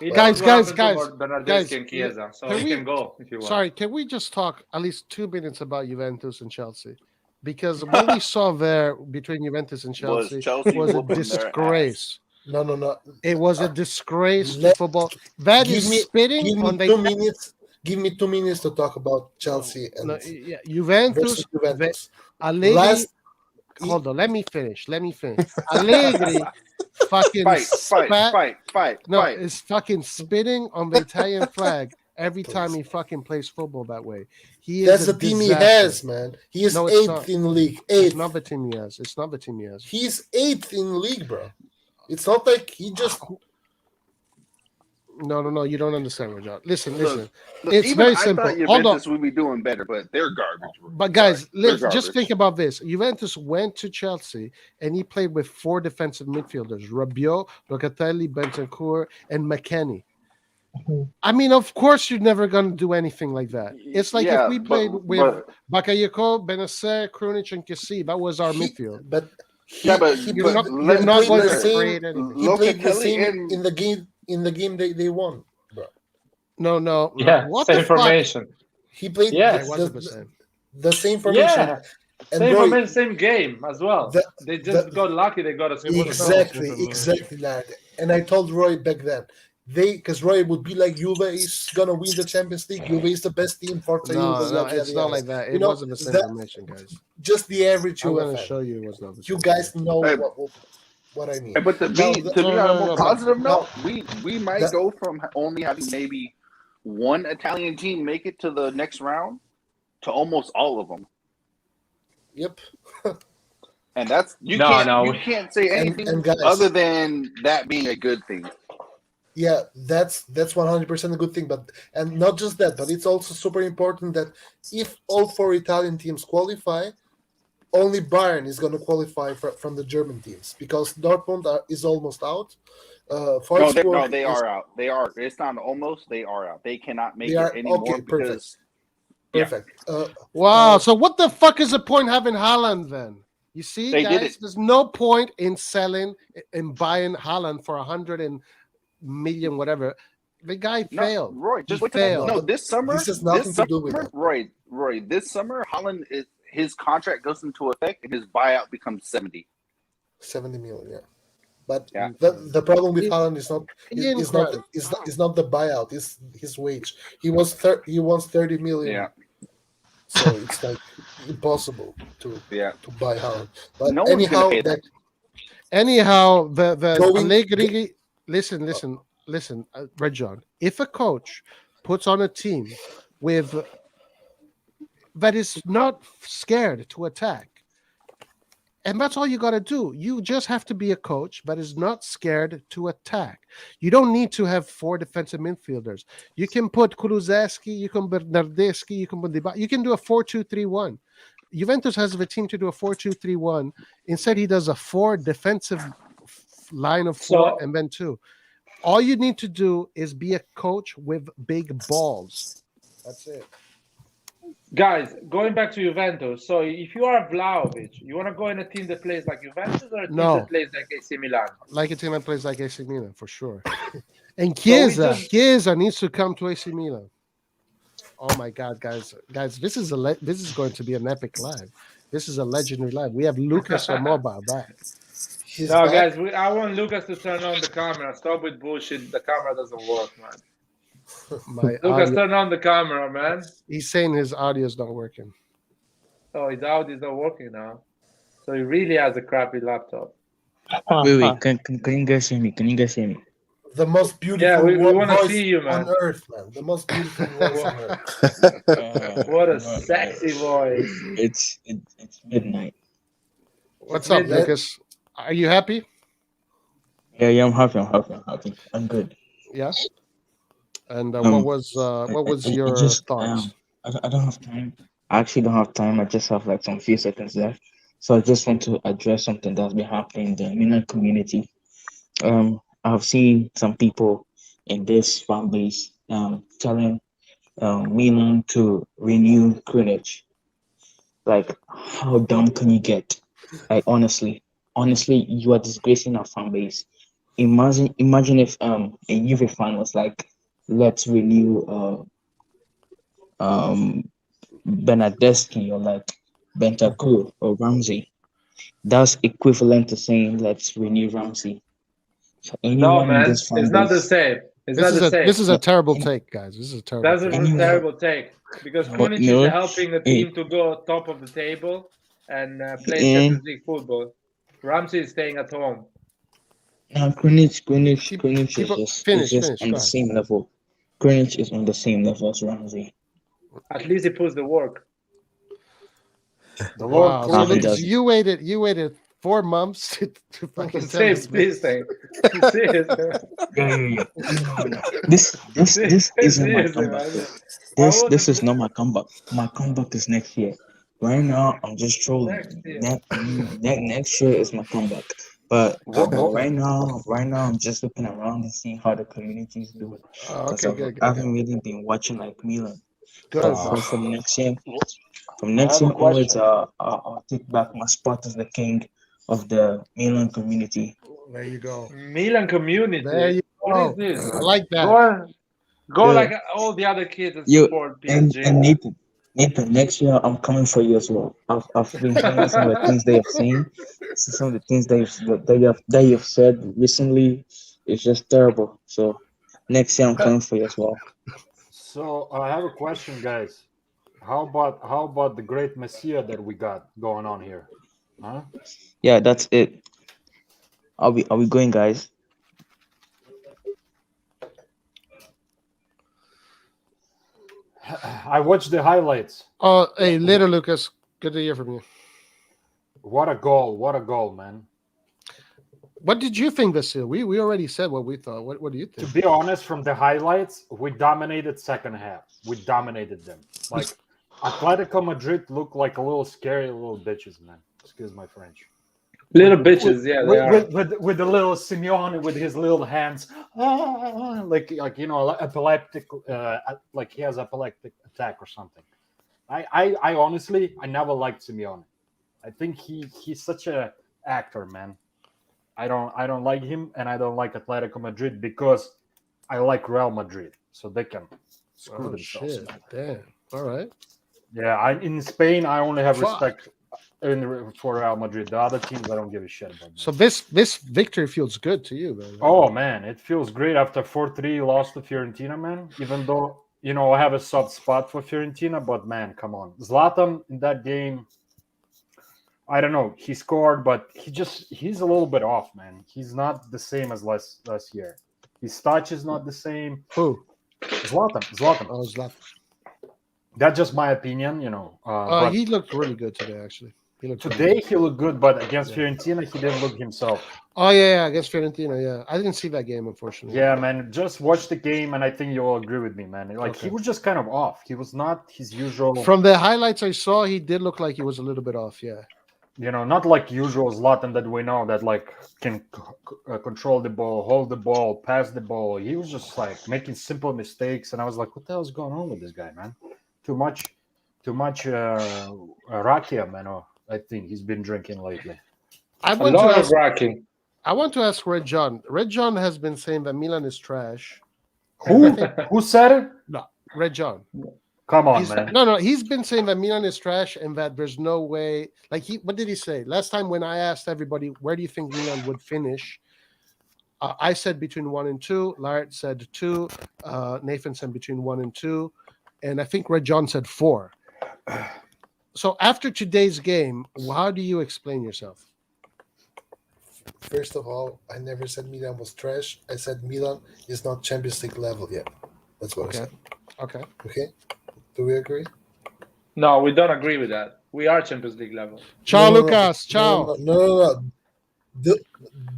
He Guys, knows what happened guys, to Bernardeschi guys, and Chiesa, so can he we- can go if you want. Sorry, can we just talk at least 2 minutes about Juventus and Chelsea? Because what we saw there between Juventus and Was Chelsea Chelsea was a whooping their disgrace. No. It was a disgrace to Let- football. That Give is me spitting give me on the 2 minutes. Give me 2 minutes to talk about Chelsea and no, yeah, Juventus. versus Juventus. Allegri. Last Hold on, let me finish. Allegri fucking Fight. is fucking spitting on the Italian flag every time he fucking plays football that way. He is That's a the team he disaster. has, man. He is No, it's eighth not. in the league. It's Eighth. not the team he has. It's not the team he has. He's eighth in the league, bro. It's not like he just. No. You don't understand, Roger. Listen. Look, It's even very I simple. thought Hold on. Juventus would be doing better, but they're garbage. But guys, Sorry, they're just garbage. think about this. Juventus went to Chelsea and he played with 4 defensive midfielders: Rabiot, Locatelli, Bentancur, and McKennie. I mean, of course, you're never going to do anything like that. It's like Yeah, if we played but- with Bakayoko, Benacer, Krunic, and Kessie. That was our midfield. But Yeah, but he You're played- not, he you're not played going the to same- create anything. He played the Locatelli same and- in the game they won, bro. No. Yeah, What same the fuck? formation. He played Yeah, It wasn't the same. the same formation. Yeah, And same Roy, formation, same game as well. They just got lucky. They got a score. exactly, lad. And I told Roy back then, because Roy would be like, Juve is gonna win the Champions League. Juve is the best team. Forza Juve, No, yada, it's yada, not yada. like that. It You know, wasn't the same that- formation, guys. Just the average I'm Juve going to fan. show you it was not the same. You guys know Hey. what I mean. But to Now, me, the- on a no, more no. positive Now- note, we might that- go from only having maybe one Italian team make it to the next round to almost all of them, Yep. and that's you No, can't no. you can't say anything and guys- other than that being a good thing. Yeah, that's 100% a good thing, and not just that, but it's also super important that if all 4 Italian teams qualify, only Bayern is going to qualify from the German teams because Dortmund is almost out. No, Wolfsburg they is- are out. They are. It's not almost. They are out. They cannot make They are- it anymore okay, perfect. because yeah. perfect. Wow. Uh, So what the fuck is the point having Haaland then? You see, They did guys, it. there's no point in selling and buying Haaland for 100 million, whatever. The guy No, failed. Roy, just He wait. failed. No, this summer. This has nothing this to do with summer, that. Roy. This summer, Holland his contract goes into effect and his buyout becomes 70. 70 million, yeah. But Yeah. the problem with Haaland is not He is not the buyout. It's his wage. He wants 30 million. Yeah. So it's like impossible to Yeah. buy Haaland. But No one's gonna anyhow, pay that Anyhow, the Going- Allegri. Listen, Red John. If a coach puts on a team with that is not scared to attack, and that's all you got to do. You just have to be a coach that is not scared to attack. You don't need to have 4 defensive midfielders. You can put Kulusevski, you can put Bernardeschi, you can put you can do a 4-2-3-1. Juventus has the team to do a 4-2-3-1. Instead, he does a 4 defensive line of 4 So- and then 2. All you need to do is be a coach with big balls. That's it. Guys, going back to Juventus. So if you are Vlahovic, you want to go in a team that plays like Juventus or a team No. that plays like AC Milan? Like a team that plays like AC Milan, for sure. And So we Chiesa needs to come to AC Milan. Oh my God, guys, this is going to be an epic live. This is a legendary live. We have Lucas Omoba back. he's No, back. guys, I want Lucas to turn on the camera. Stop with bullshit. The camera doesn't work, man. My Lucas, audio, turn on the camera, man. he's saying his audio is not working. Oh, his audio is not working now. So he really has a crappy laptop. Wait, can you guys hear me? Can you guys hear me? The most beautiful Yeah, we want to voice see you, man. on earth, man. The most beautiful voice on earth. What a sexy voice. It's midnight. What's up, Midnight. Lucas? Are you happy? Yeah, I'm happy. I'm good. Yeah. And Um, what was I your just, thoughts? I don't have time. I actually don't have time. I just have like some few seconds left. So I just want to address something that's been happening in the Milan community. I've seen some people in this fan base telling Milan to renew Krunic. Like, how dumb can you get? Like, honestly, you are disgracing our fan base. Imagine if a Juve fan was like, let's renew Bernardeschi or like Bentancur or Ramsey. That's equivalent to saying let's renew Ramsey. So No, anyone in man, this fan it's not the base, same. It's not the same. This is a no, terrible any, take, guys. This is a terrible That's a take. anyone, terrible take because no, Krunic is no, helping the eh, team to go top of the table and play eh, Champions League football. Ramsey is staying at home. no, Keep Krunic keep is finish. just on Go the ahead. same level. Krunic is on the same level as Ramsey. At least he puts the work. The Lord Wow. So Nah, he Lucas, doesn't. you waited 4 months to fucking tell Same us this this. thing. Seriously, Yeah. No. This isn't my seriously, comeback. man. I wasn't This is not my comeback. My comeback is next year. Right now, I'm just trolling. next year. Next year is my comeback. But What, right now, I'm just looking around and seeing how the community is doing. Because Okay, good. I haven't really been watching like Milan. Good. But from next year have a onwards, question. I'll take back my spot as the king of the Milan community. There you go. Milan community. There you What go. is this? I like that. Go Yeah. like all the other kids and You support and PSG. Nathan, next year I'm coming for you as well. I've been hearing some of the things they have seen, some of the things that you've said recently. It's just terrible. So next year I'm coming for you as well. So I have a question, guys. How about the great Messias that we got going on here? Huh? Yeah, that's it. Are we going, guys? I watched the highlights. Oh, hey, later, Lucas. Good to hear from you. What a goal, man. What did you think, Vasil? We already said what we thought. What do you To think? be honest, from the highlights, we dominated second half. We dominated them. Like Atletico Madrid looked like a little scary little bitches, man. Excuse my French. Little bitches, yeah, they are. With the little Simeone with his little hands, like you know, epileptic, like he has epileptic attack or something. I honestly, I never liked Simeone. I think he's such a actor, man. I don't like him, and I don't like Atletico Madrid because I like Real Madrid, so they can screw Oh themselves. shit! Man. Damn. All right. Yeah, in Spain, I only have Fuck. respect for Real Madrid. The other teams, I don't give a shit about them. So this victory feels good to you, man. Oh man, it feels great after 4-3 lost to Fiorentina, man. Even though you know I have a soft spot for Fiorentina, but man, come on, Zlatan in that game. I don't know. He scored, but he's a little bit off, man. He's not the same as last year. His touch is not the same. Who? Zlatan. Oh, Zlatan. That's just my opinion, you know. But He looked really good today, actually. He looked really today good. he looked good, but against Fiorentina, he didn't look himself. Oh yeah, against Fiorentina. Yeah, I didn't see that game, unfortunately. Yeah, man. Just watch the game, and I think you'll agree with me, man. Like Okay. he was just kind of off. He was not his usual. From the highlights I saw, he did look like he was a little bit off. Yeah. You know, not like usual Zlatan that we know that like can control the ball, hold the ball, pass the ball. He was just like making simple mistakes, and I was like, "What the hell's going on with this guy, man? Too much rakia, man. Oh, I think he's been drinking lately." I A want to lot of ask. racking. I want to ask Red John. Red John has been saying that Milan is trash. Who said it? Red John. Come on, man. No. He's been saying that Milan is trash and that there's no way. Like what did he say last time when I asked everybody where do you think Milan would finish? I said between 1 and 2. Lart said 2. Nathan said between 1 and 2, and I think Red John said 4. So after today's game, how do you explain yourself? First of all, I never said Milan was trash. I said Milan is not Champions League level yet. That's what I said. Okay. Okay? Do we agree? No, we don't agree with that. We are Champions League level. Ciao, No. Lucas. Ciao. No.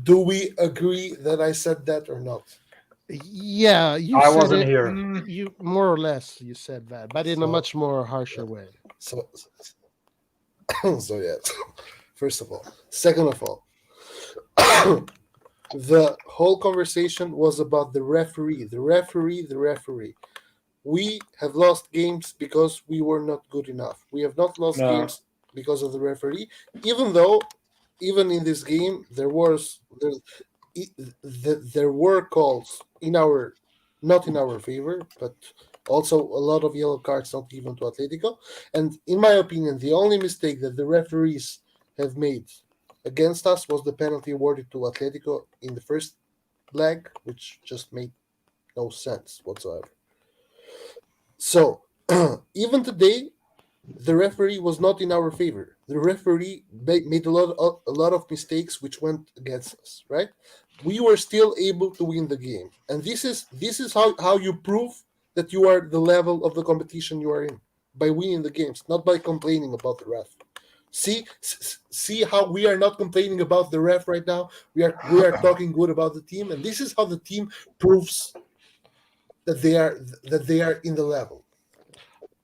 Do we agree that I said that or not? Yeah, you I said wasn't it. here. You more or less you said that, but in a much more harsher way. So yeah. First of all. Second of all, the whole conversation was about the referee. we have lost games because we were not good enough. We have not lost No. games because of the referee, even though, even in this game, there were calls not in our favor, but also a lot of yellow cards not given to Atletico. And in my opinion, the only mistake that the referees have made against us was the penalty awarded to Atletico in the first leg, which just made no sense whatsoever. So even today, the referee was not in our favor. The referee made a lot of mistakes which went against us. Right? We were still able to win the game, and this is how you prove that you are the level of the competition you are in, by winning the games, not by complaining about the ref. See how we are not complaining about the ref right now. We are talking good about the team, and this is how the team proves that they are in the level.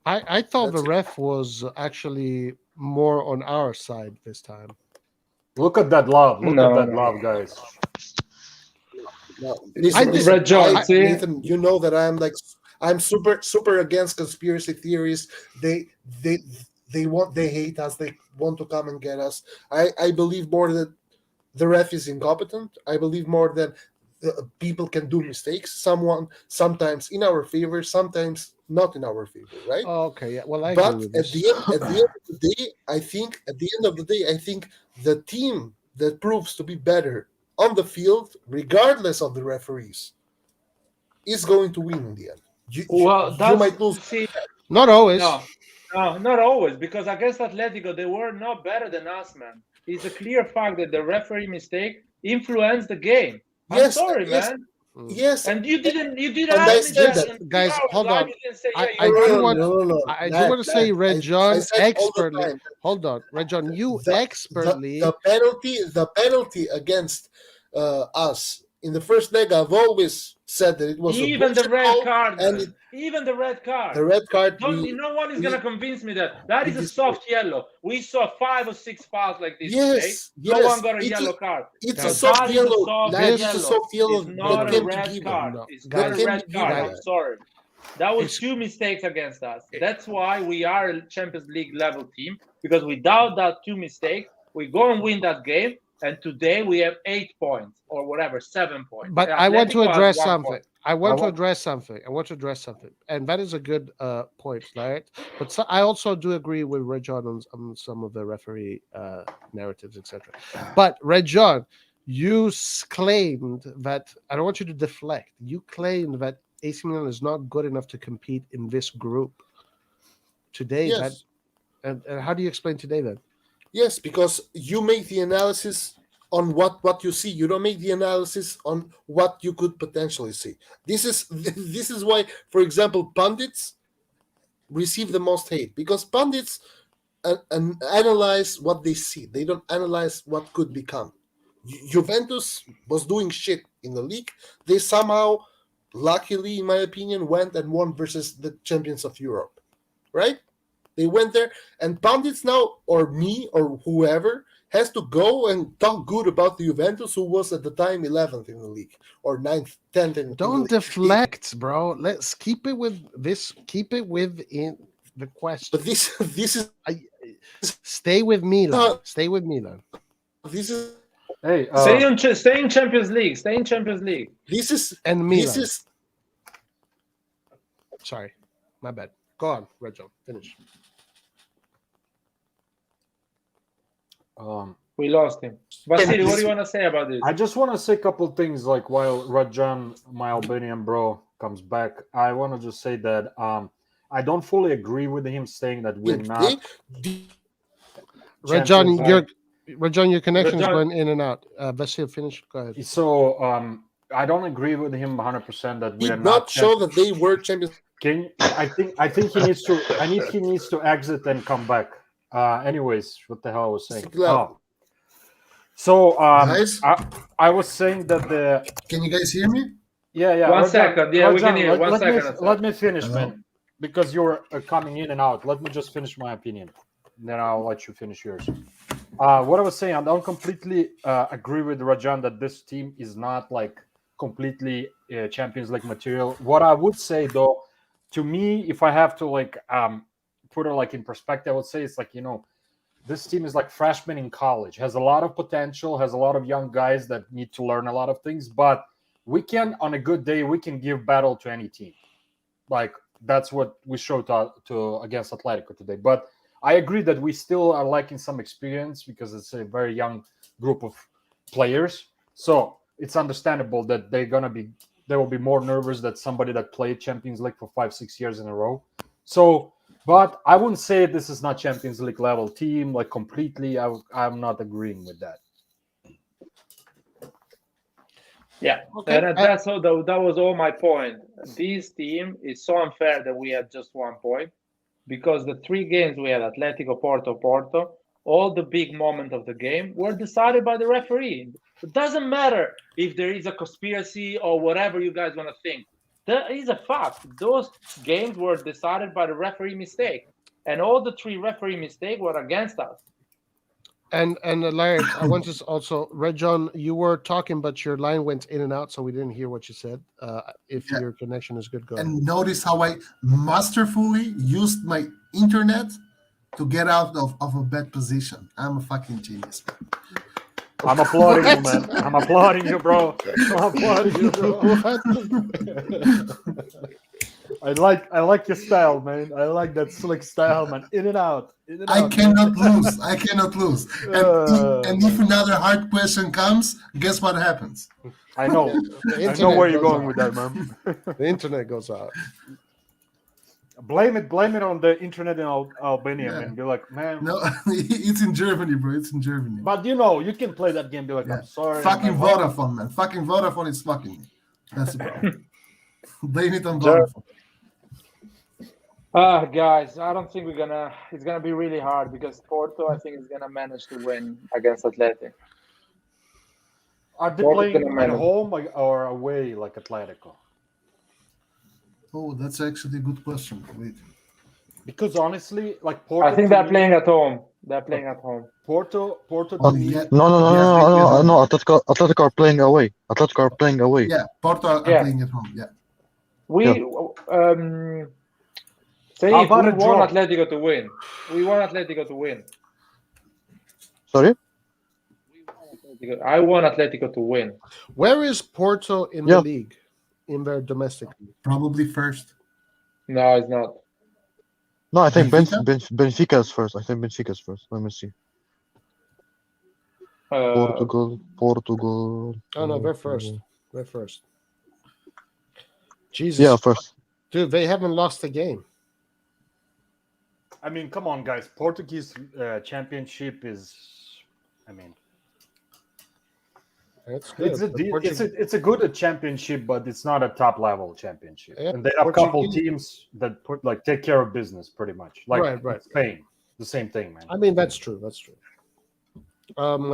I thought That's the ref was actually more on our side this time. Look at that love. Look No, at that no. love, guys. No, Red John, see? Nathan, you know that I'm super against conspiracy theories. They hate us. They want to come and get us. I believe more that the ref is incompetent. I believe more that people can do mistakes. Sometimes in our favor, sometimes not in our favor. Right? Oh, okay, yeah. Well, I But agree with at this. the end of the day, I think the team that proves to be better on the field, regardless of the referees, is going to win in the end. Well, You might lose. see, Not always. no, not always, because against Atletico, they were not better than us, man. It's a clear fact that the referee mistake influenced the game. I'm Yes, sorry, yes, man. yes. And you didn't And ask I me said that that. in Guys, 3 hours hold live. on. You didn't say, I you're do right. want. I do want to say, Red John I said all the expertly. time. Hold on, Red John, you the, expertly. the penalty against us in the first leg, I've always said that it was Even the red call, card, and man. Even the red card. the red card. No one is gonna convince me that is a disagree. soft yellow. We saw 5 or 6 fouls like this Yes, today. No one got a it's yellow card. It's But a soft that is yellow. a soft That is yellow. a soft yellow It's not that a can be red given. card. No, It's that not a can red be card. given. I'm sorry. That was It's- 2 mistakes against us. That's why we are a Champions League level team, because without that 2 mistakes, we go and win that game. And today we have 8 points or whatever, 7 points. But I want to Atletico has address 1 something. point. I want to address something, and that is a good point, right? But I also do agree with Red John on some of the referee narratives, etc. But Red John, you claimed that I don't want you to deflect. You claimed that AC Milan is not good enough to compete in this group today. Yes. And how do you explain today then? Yes, because you make the analysis on what you see. You don't make the analysis on what you could potentially see. This is why, for example, pundits receive the most hate, because pundits analyze what they see. They don't analyze what could become. Juventus was doing shit in the league. They somehow, luckily, in my opinion, went and won versus the champions of Europe, right? They went there, and pundits now, or me, or whoever, has to go and talk good about the Juventus, who was at the time 11th in the league, or 9th, 10th in the Don't league. deflect, bro. Let's keep it with this. Keep it within the question. But this is Stay with Milan. Stay with Milan. this is Hey, Stay in Champions League. Stay in Champions League. this is And Milan. this is Sorry, my bad. Go on, Red John. Finish. We lost him. Vasily, what do you want to say about this? I just want to say a couple things, like while Rajan, my Albanian bro, comes back. I want to just say that I don't fully agree with him saying that we're not. Red John, Champions your connection is Red John. going in and out. Vasily, finish. Go ahead. So I don't agree with him 100% that we are did not not show that they were champions. I think he needs to. He needs to exit and come back. Anyways, what the hell I was saying? Oh. So Guys? I was saying that the. Can you guys hear me? Yeah. One second. Yeah, we can hear. One second. Let me finish, Hello? man. Because you're coming in and out. Let me just finish my opinion. Then I'll let you finish yours. What I was saying, I don't completely agree with Rajan that this team is not like completely Champions League material. What I would say, though, to me, if I have to like put it like in perspective, I would say it's like, this team is like freshmen in college, has a lot of potential, has a lot of young guys that need to learn a lot of things, but we can, on a good day, we can give battle to any team. Like that's what we showed to against Atletico today. But I agree that we still are lacking some experience because it's a very young group of players. So it's understandable that they will be more nervous than somebody that played Champions League for 5-6 years in a row. So, but I wouldn't say this is not Champions League level team, like completely. I'm not agreeing with that. Yeah, Okay. and that's all. That was all my point. This team is so unfair that we had just 1 point, because the 3 games we had, Atletico, Porto, all the big moments of the game were decided by the referee. It doesn't matter if there is a conspiracy or whatever you guys want to think. That is a fact. Those games were decided by the referee mistake, and all the 3 referee mistakes were against us. And Larry, I want to also, Red John, you were talking, but your line went in and out, so we didn't hear what you said. If your connection is good, go ahead. And notice how I masterfully used my internet to get out of a bad position. I'm a fucking genius. I'm applauding you, man. I'm applauding you, bro. I'm applauding you, bro. I like your style, man. I like that slick style, man. In and out. I cannot lose. I cannot lose. And if another hard question comes, guess what happens? I know. I know where you're going with that, man. The internet goes out. Blame it on the internet in Albania, man. Be like, man. No, it's in Germany, bro. It's in Germany. But you can play that game. Be like, I'm sorry. Fucking Vodafone, man. Fucking Vodafone is fucking me. That's the problem. Blame it on Vodafone. Guys, I don't think it's gonna be really hard, because Porto, I think, is gonna manage to win against Atletico. Are they playing at home or away like Atletico? Oh, that's actually a good question. Wait. Because honestly, like Porto, I think they're playing at home. They're playing at home. Porto. Yeah. No. Atletico are playing away. Yeah, Porto are playing at home. Yeah. We want Atletico to win. We want Atletico to win. Sorry? I want Atletico to win. Where is Porto in the league? In their domestic league? Probably first. No, it's not. No, I think Benfica is first. Let me see. Portugal. Oh no, they're first. Jesus. Yeah, first. Dude, they haven't lost a game. I mean, come on, guys. Portuguese championship is, that's good. It's a good championship, but it's not a top level championship. Yeah, and they have a couple teams that take care of business pretty much. Like right. Spain, the same thing, man. I mean, that's true. And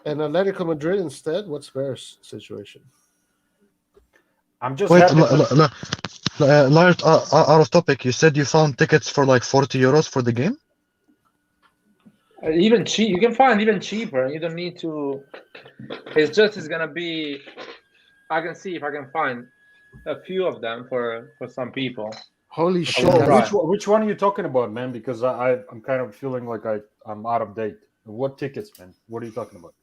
Atletico Madrid instead, what's their situation? I'm just Lars, out of topic. You said you found tickets for like 40 euros for the game. Even cheap, you can find even cheaper. You don't need to. It's gonna be. I can see if I can find a few of them for some people. Holy shit! Which one are you talking about, man? Because I'm kind of feeling like I'm out of date. What tickets, man? What are you talking about?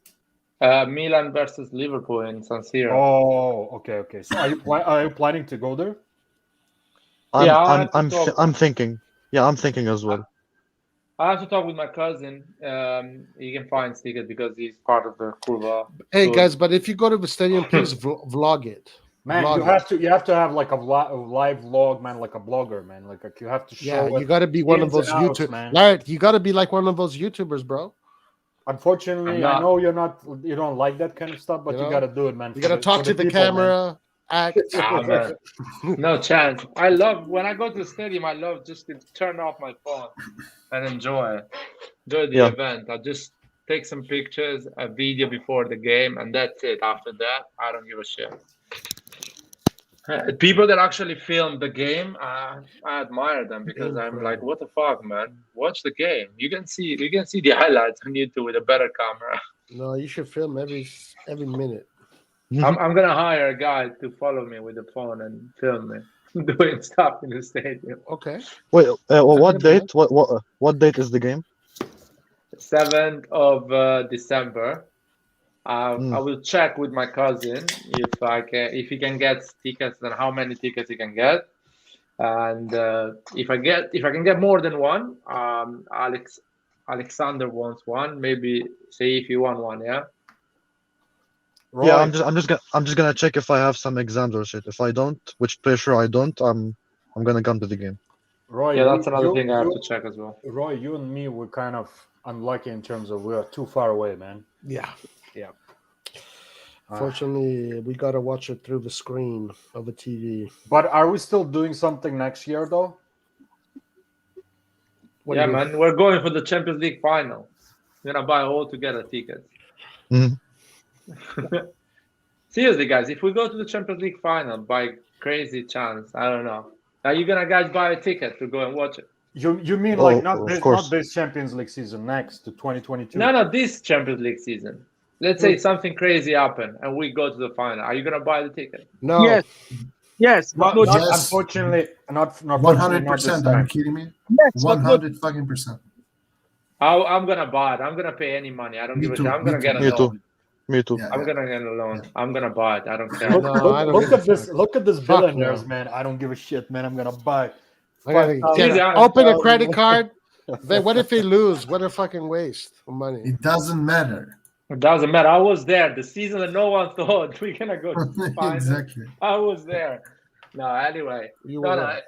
Milan versus Liverpool in San Siro. Oh, okay. So are you planning to go there? I'm thinking. Yeah, I'm thinking as well. I have to talk with my cousin. He can find tickets because he's part of the Curva. Hey guys, but if you go to the stadium, please vlog it. Man, you have to have like a live vlog, man, like a blogger, man. Like you have to show. Yeah, you got to be one of those YouTubers. Larry, you got to be like one of those YouTubers, bro. Unfortunately, I know you don't like that kind of stuff, but you got to do it, man. You got to talk to the camera. Man. Act. No chance. I love when I go to the stadium. I love just to turn off my phone and enjoy the event. I just take some pictures, a video before the game, and that's it. After that, I don't give a shit. People that actually film the game, I admire them because I'm like, what the fuck, man? Watch the game. You can see the highlights on YouTube with a better camera. No, you should film every minute. I'm gonna hire a guy to follow me with the phone and film me. doing stuff in the stadium. Okay. Wait, what good date? What date is the game? 7th of December. I Mm. will check with my cousin if he can get tickets and how many tickets he can get. And if I can get more than one, Alexander wants one. Maybe say if you want one, yeah. Roy, Yeah, I'm just gonna check if I have some exams or shit. If I don't, which pretty sure I don't, I'm gonna come to the game. Roy, Yeah, that's another thing I have to check as well. Roy, you and me were kind of unlucky in terms of we are too far away, man. Yeah. Yeah. Fortunately, we gotta watch it through the screen of a TV. But are we still doing something next year, though? What do Yeah, you mean? man, we're going for the Champions League final. We're gonna buy all together tickets. Mhm. Seriously, guys, if we go to the Champions League final by crazy chance, I don't know. Are you gonna guys buy a ticket to go and watch it? You mean Oh, like of course. not this Champions League season, next to 2022? No, this Champions League season. Let's say something crazy happen and we go to the final. Are you gonna buy the ticket? No. Yes. Yes, but no, Yes. Unfortunately, not 100%. Are you kidding me? yes, but no, 100 fucking percent. I'm gonna buy it. I'm gonna pay any money. I don't Me give a too, shit. I'm me gonna too. get a Me too. loan. Me too. Yeah, I'm yeah. gonna get a loan. I'm gonna buy it. I don't care. Look, No, I don't look give at a this! fuck. Look at this Fuck billionaires, no. man! I don't give a shit, man. I'm gonna buy. I gotta Easy, get huh? open a credit card. Then what if they lose? What a fucking waste of money. It doesn't matter. It doesn't matter. I was there. The season that no one thought we're gonna go to the final. Exactly. I was there. No, anyway. You No, were no, right.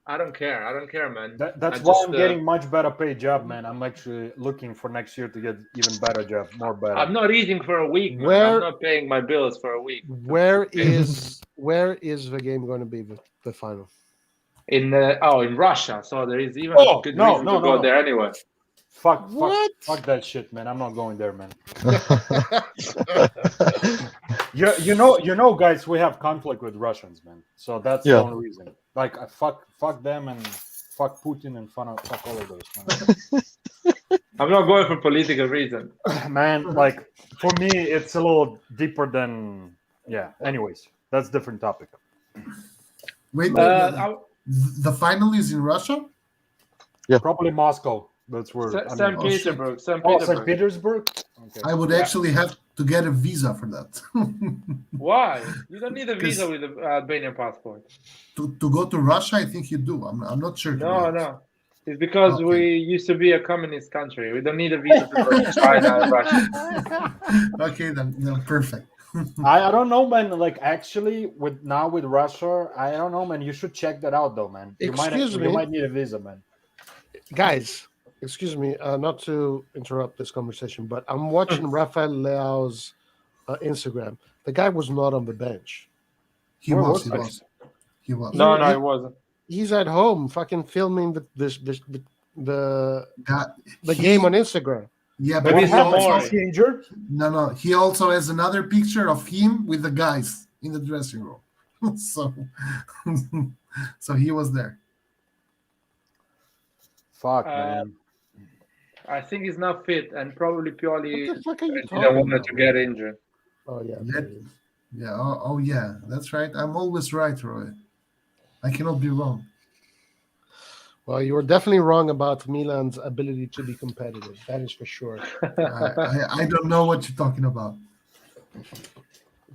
I don't care. I don't care, man. That's I why just, I'm getting much better paid job, man. I'm actually looking for next year to get even better job, more better. I'm not eating for a week, man. Where- I'm not paying my bills for a week. Where is the game going to be? The final? In Russia. So there is even Oh, a good no, reason no, to go no. there anyway. Fuck that shit, man. I'm not going there, man. You know, guys, we have conflict with Russians, man. So that's the Yeah. only reason. Like, I fuck them and fuck Putin and fuck all of those, man. I'm not going for political reasons. Man, like, for me, it's a little deeper than. Yeah. Anyways, that's a different topic. Wait, the final is in Russia? Probably Moscow. That's where. I St. mean- Petersburg. St. Oh, Petersburg. St. Petersburg. Okay. I would actually have to get a visa for that. Why? You don't need a visa 'Cause- with the Albanian passport. to go to Russia, I think you do. I'm not sure. to be No, honest. no. It's because Okay. we used to be a communist country. We don't need a visa to go to China and Russia. Okay, then perfect. I don't know, man. Like, actually, with Russia, I don't know, man. You should check that out, though, man. You Excuse me? might need a visa, man. Guys, excuse me, not to interrupt this conversation, but I'm watching Rafael Leao's Instagram. The guy was not on the bench. He Where was. was He I? was. He was. No, it wasn't. He's at home, fucking filming the He- game on Instagram. Yeah, But but he's he not also, boring. Is he injured? no. He also has another picture of him with the guys in the dressing room. so, so he was there. Fuck, Uh, man. I think he's not fit, and probably purely What the fuck are you didn't talking want about? to get injured. Oh yeah. Let- Yeah. Oh, yeah. That's right. I'm always right, Roy. I cannot be wrong. Well, you were definitely wrong about Milan's ability to be competitive. That is for sure. I don't know what you're talking about.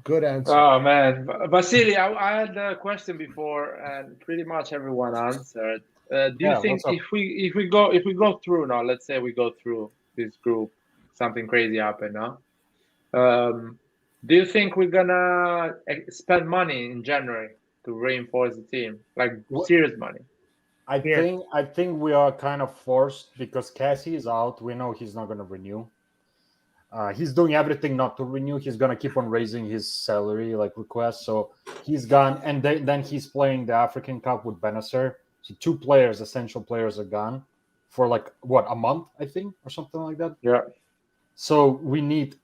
Good answer. Oh man, Vasily, I had a question before, and pretty much everyone answered. Do you Yeah, think what's up? if we go through now, let's say we go through this group, something crazy happened now. Do you think we're gonna spend money in January to reinforce the team, like serious money? I think we are kind of forced because Kessie is out. We know he's not going to renew. He's doing everything not to renew. He's going to keep on raising his salary like request. So he's gone, and then he's playing the African Cup with Benacer. So 2 players, essential players, are gone for like what, a month, I think, or something like that. Yeah. So we need.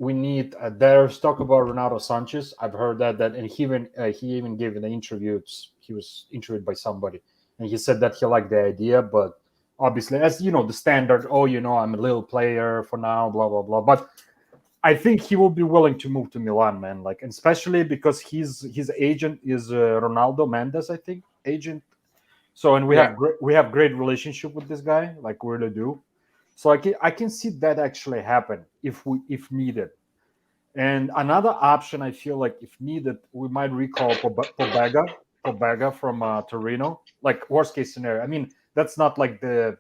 There's talk about Renato Sanchez. I've heard that, and he even gave an interview. He was interviewed by somebody, and he said that he liked the idea, but obviously, as you know, the standard. Oh, I'm a little player for now, blah blah blah. But I think he will be willing to move to Milan, man. Like, especially because his agent is Ronaldo Mendes, I think. agent. So and we have great relationship with this guy, like we really do. So I can see that actually happen if needed. And another option, I feel like if needed, we might recall Pobega from Torino. Like worst case scenario. I mean, that's not like the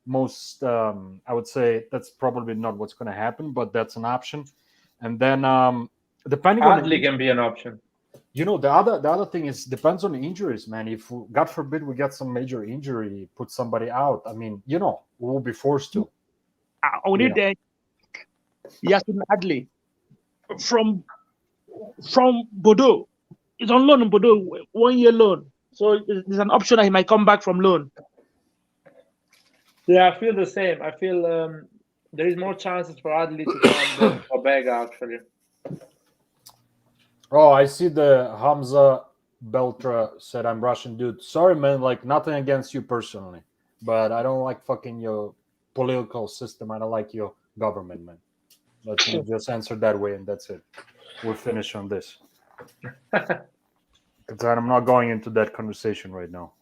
most. I would say that's probably not what's going to happen, but that's an option. And then depending on Adli can be an option. You know, the other thing is depends on the injuries, man. If God forbid we get some major injury, put somebody out. I mean, you know, we will be forced to. We need Yasin Adli from Bordeaux. He's on loan in Bordeaux, 1 year loan. So there's an option that he might come back from loan. Yeah, I feel the same. I feel there is more chances for Adli to come than for Bega, actually. Oh, I see the Hamza Beltra said I'm Russian, dude. Sorry, man. Like nothing against you personally, but I don't like fucking your political system. I don't like your government, man. Let's just answer that way, and that's it. We'll finish on this. Because I'm not going into that conversation right now.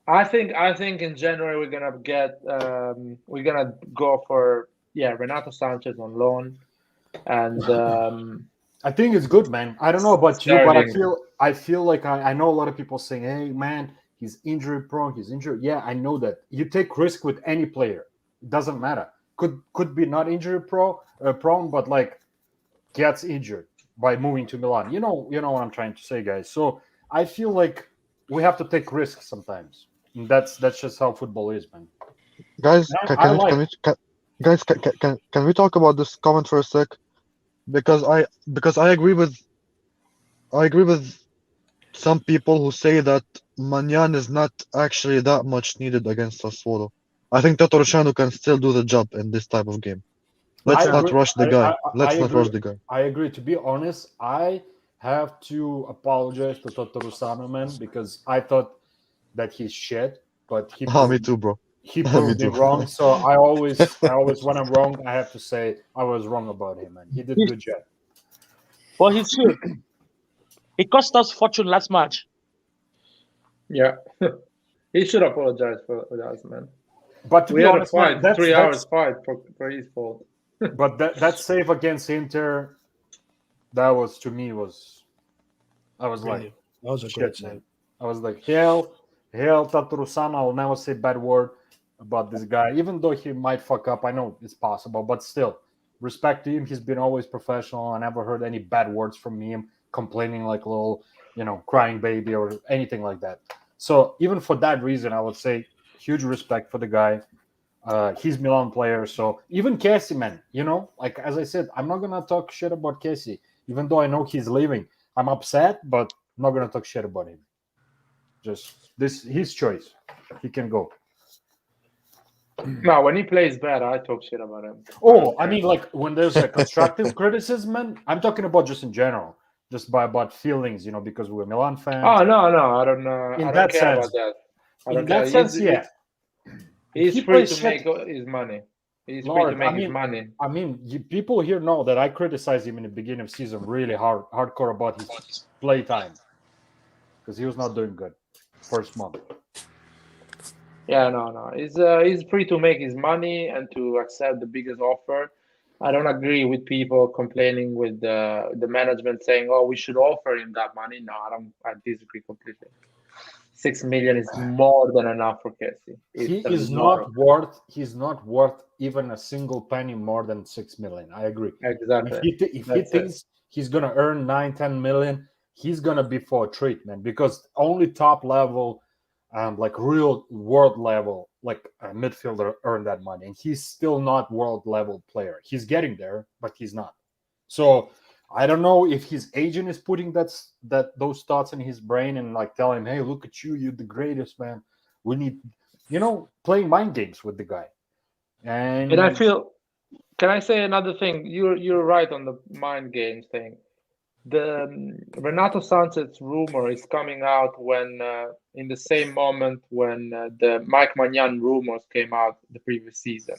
I think in January we're gonna go for Renato Sanchez on loan, and I think it's good, man. I don't know about you, but I feel like I know a lot of people saying, "Hey, man, he's injury prone. He's injured." Yeah, I know that. You take risk with any player. It doesn't matter. Could be not injury prone, but like gets injured by moving to Milan. You know what I'm trying to say, guys. So I feel like we have to take risks sometimes. And that's just how football is, man. Guys, can we talk about this comment for a sec? Because I agree with some people who say that Manyan is not actually that much needed against Sassuolo. I think Tatarusanu can still do the job in this type of game. Let's not rush the guy. Let's not rush the guy. I agree. To be honest, I have to apologize to Tatarusanu, man, because I thought that he's shit, but me too, bro. He proved me wrong. So I always when I'm wrong, I have to say I was wrong about him, man. He did a good job. Well, he's good. It cost us fortune last match. Yeah, he should apologize for us, man. But to we be had honest, a fight, man, 3 hours fight for his fault. But that save against Inter, that was to me was, I was like, that was a great save. I was like, hell, Tatarusanu. I'll never say bad word about this guy, even though he might fuck up. I know it's possible, but still, respect to him. He's been always professional. I never heard any bad words from him, complaining like a little, crying baby or anything like that. So even for that reason, I would say huge respect for the guy. He's Milan player, so even Kessie, man, like as I said, I'm not gonna talk shit about Kessie, even though I know he's leaving. I'm upset, but I'm not gonna talk shit about him. Just his choice. He can go. No, when he plays bad, I talk shit about him. Oh, I mean, like when there's a constructive criticism, man. I'm talking about just in general, just about feelings, because we're Milan fans. Oh no, I don't know. In I that don't care sense, about that. In that sense, yeah. He's free to make his money. He's free to make his money. I mean, people here know that I criticized him in the beginning of season really hardcore about his play time because he was not doing good first month. Yeah, no. He's free to make his money and to accept the biggest offer. I don't agree with people complaining with the management saying, "Oh, we should offer him that money." No, I disagree completely. 6 million is more than enough for Kessie. He's not worth even a single penny more than 6 million. I agree. Exactly. If he thinks he's gonna earn 9-10 million, he's gonna be for a treat, man. Because only top level, like real world level, like a midfielder earn that money, and he's still not world level player. He's getting there, but he's not. So I don't know if his agent is putting those thoughts in his brain and like telling him, "Hey, look at you, you're the greatest, man. We need," playing mind games with the guy. And I feel, can I say another thing? You're right on the mind games thing. The Renato Sanchez rumor is coming out when in the same moment when the Mike Maignan rumors came out the previous season.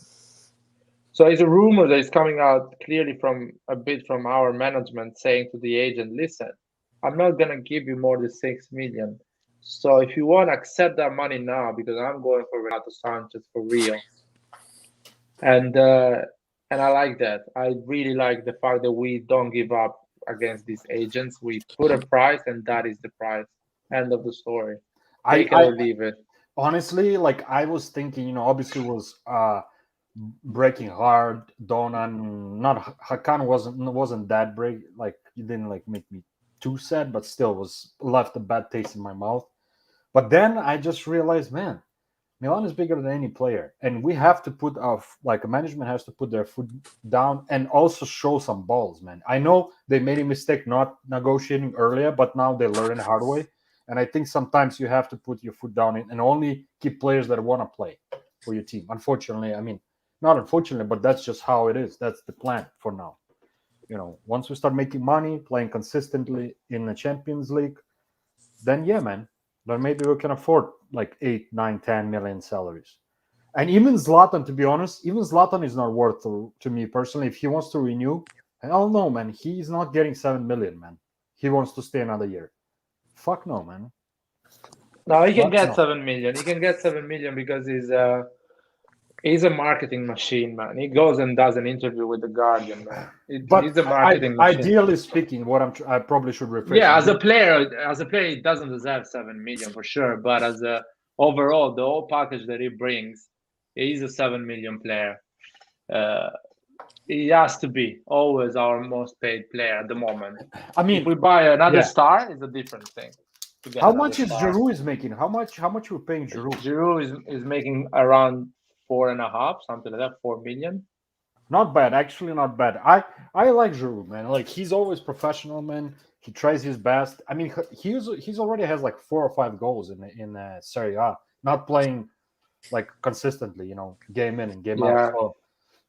So it's a rumor that is coming out clearly from our management saying to the agent, "Listen, I'm not gonna give you more than 6 million. So if you want to accept that money now, because I'm going for Renato Sanchez for real, and I like that. I really like the fact that we don't give up against these agents. We put a price, and that is the price. End of the story. Take it I or leave it. honestly, like I was thinking, obviously was breaking hard. Donan, not Hakan wasn't that break. Like it didn't like make me too sad, but still was left a bad taste in my mouth. But then I just realized, man, Milan is bigger than any player, and we have to put our like management has to put their foot down and also show some balls, man. I know they made a mistake not negotiating earlier, but now they learn the hard way. And I think sometimes you have to put your foot down and only keep players that want to play for your team. Unfortunately, I mean, not unfortunately, but that's just how it is. That's the plan for now. Once we start making money, playing consistently in the Champions League, then yeah, man, then maybe we can afford like 8, 9, 10 million salaries. And even Zlatan, to be honest, even Zlatan is not worth to me personally. If he wants to renew, hell no, man, he's not getting 7 million, man. He wants to stay another year. Fuck no, man. No, he can Fuck get no. 7 million. He can get 7 million because he's a marketing machine, man. He goes and does an interview with the Guardian, man. But He's a marketing machine. ideally speaking, I probably should rephrase. Yeah, as a player, he doesn't deserve 7 million for sure. But as a overall, the whole package that he brings, he's a 7 million player. He has to be always our most paid player at the moment. I mean, if we buy another star, it's a different thing. How much is Giroud is making? How much we're paying Giroud? Giroud is making around 4.5, something like that, 4 million. Not bad, actually, not bad. I like Giroud, man. Like he's always professional, man. He tries his best. I mean, he's already has like 4 or 5 goals in Serie A. Not playing like consistently, game in and game out.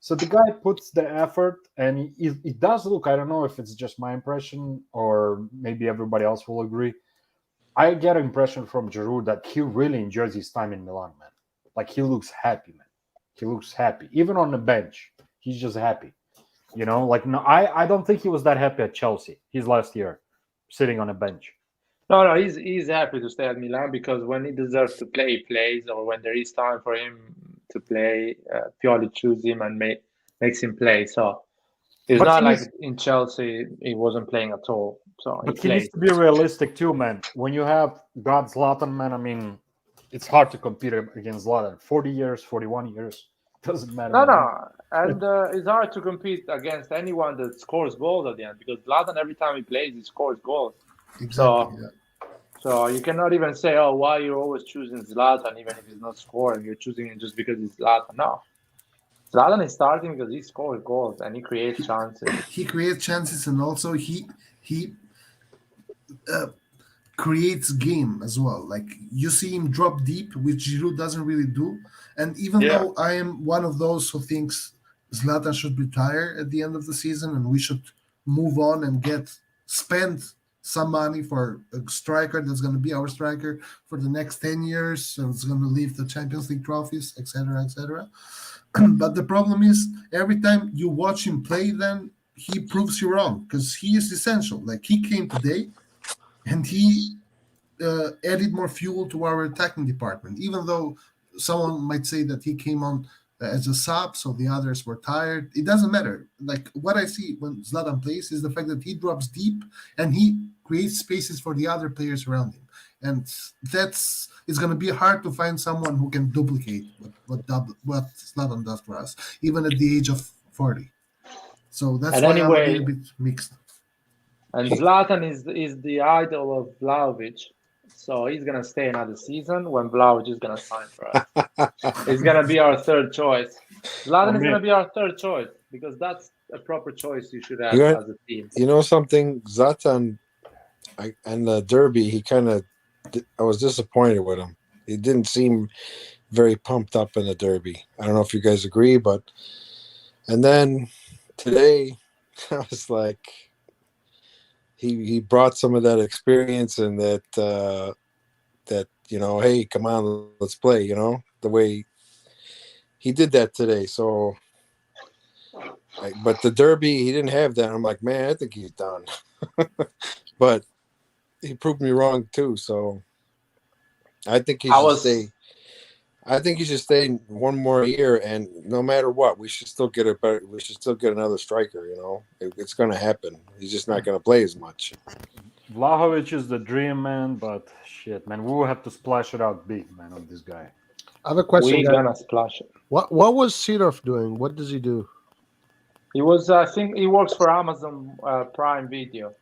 So the guy puts the effort, and it does look. I don't know if it's just my impression or maybe everybody else will agree. I get an impression from Giroud that he really enjoys his time in Milan, man. Like he looks happy, man. He looks happy, even on the bench. He's just happy, Like no, I don't think he was that happy at Chelsea his last year, sitting on a bench. No, he's happy to stay at Milan because when he deserves to play, he plays, or when there is time for him to play, Pioli chooses him and makes him play. So it's not like in Chelsea he wasn't playing at all. So but he needs to be realistic too, man. When you have Zlatan, man, I mean, it's hard to compete against Zlatan. 40 years, 41 years, doesn't matter. No, and it's hard to compete against anyone that scores goals at the end because Zlatan every time he plays, he scores goals. Exactly. So you cannot even say, "Oh, why you're always choosing Zlatan even if he's not scoring? You're choosing him just because he's Zlatan." No, Zlatan is starting because he scores goals and he creates chances. He creates chances, and also he creates game as well. Like you see him drop deep, which Giroud doesn't really do. And even though I am one of those who thinks Zlatan should retire at the end of the season and we should move on and spend some money for a striker that's going to be our striker for the next 10 years and it's going to leave the Champions League trophies, etc., etc. But the problem is every time you watch him play, then he proves you wrong because he is essential. Like he came today and he added more fuel to our attacking department, even though someone might say that he came on as a sub, so the others were tired. It doesn't matter. Like what I see when Zlatan plays is the fact that he drops deep and he creates spaces for the other players around him. And it's going to be hard to find someone who can duplicate what Zlatan does for us, even at the age of 40. So that's why I'm a little bit mixed. And Zlatan is the idol of Vlahovic. So he's going to stay another season when Vlahovic is going to sign for us. He's going to be our third choice. Zlatan is going to be our third choice because that's a proper choice you should have as a team. You know something? Zlatan and the Derby, I was disappointed with him. He didn't seem very pumped up in the Derby. I don't know if you guys agree, and then today I was like, he brought some of that experience and that hey, come on, let's play, the way he did that today. So but the Derby, he didn't have that. I'm like, man, I think he's done. But he proved me wrong too. So I think he I should was stay. I think he should stay one more year, and no matter what, we should still get a better. We should still get another striker. You know, it's going to happen. He's just not going to play as much. Vlahovic is the dream, man, but shit, man, we will have to splash it out big, man, on this guy. I have a question, we guys. gonna splash it. What was Seedorf doing? What does he do? He was, I think, he works for Amazon Prime Video.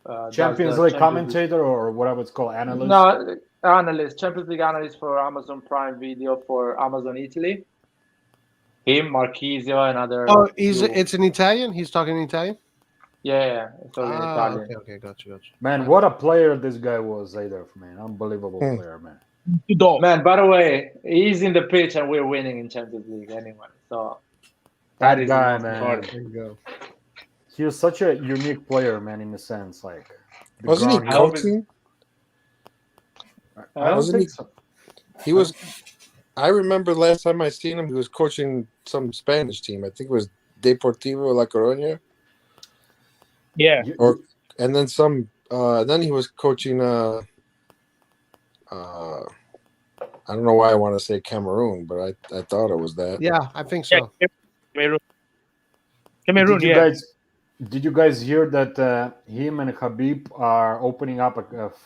Does Champions the League Champions commentator or whatever it's called, analyst. No, analyst, Champions League analyst for Amazon Prime Video for Amazon Italy. Him, Marchisio, and other. Oh, it's in Italian. He's talking in Italian. Yeah, it's all in Italian. Okay, gotcha. Man, what a player this guy was, Zadorf, man. Unbelievable player, man. Man, by the way, he's in the pitch and we're winning in Champions League anyway. So That is guy, the most man. important. There you go. He was such a unique player, man, in a sense. Like, the Wasn't he ground- coaching? I don't Wasn't think he? so. He was. I remember last time I seen him, he was coaching some Spanish team. I think it was Deportivo La Coruña, Yeah. and then some. Then he was coaching. I don't know why I want to say Cameroon, but I thought it was that. Yeah, I think so. Cameroon. Cameroon, Did you guys Did you guys hear that him and Habib are opening up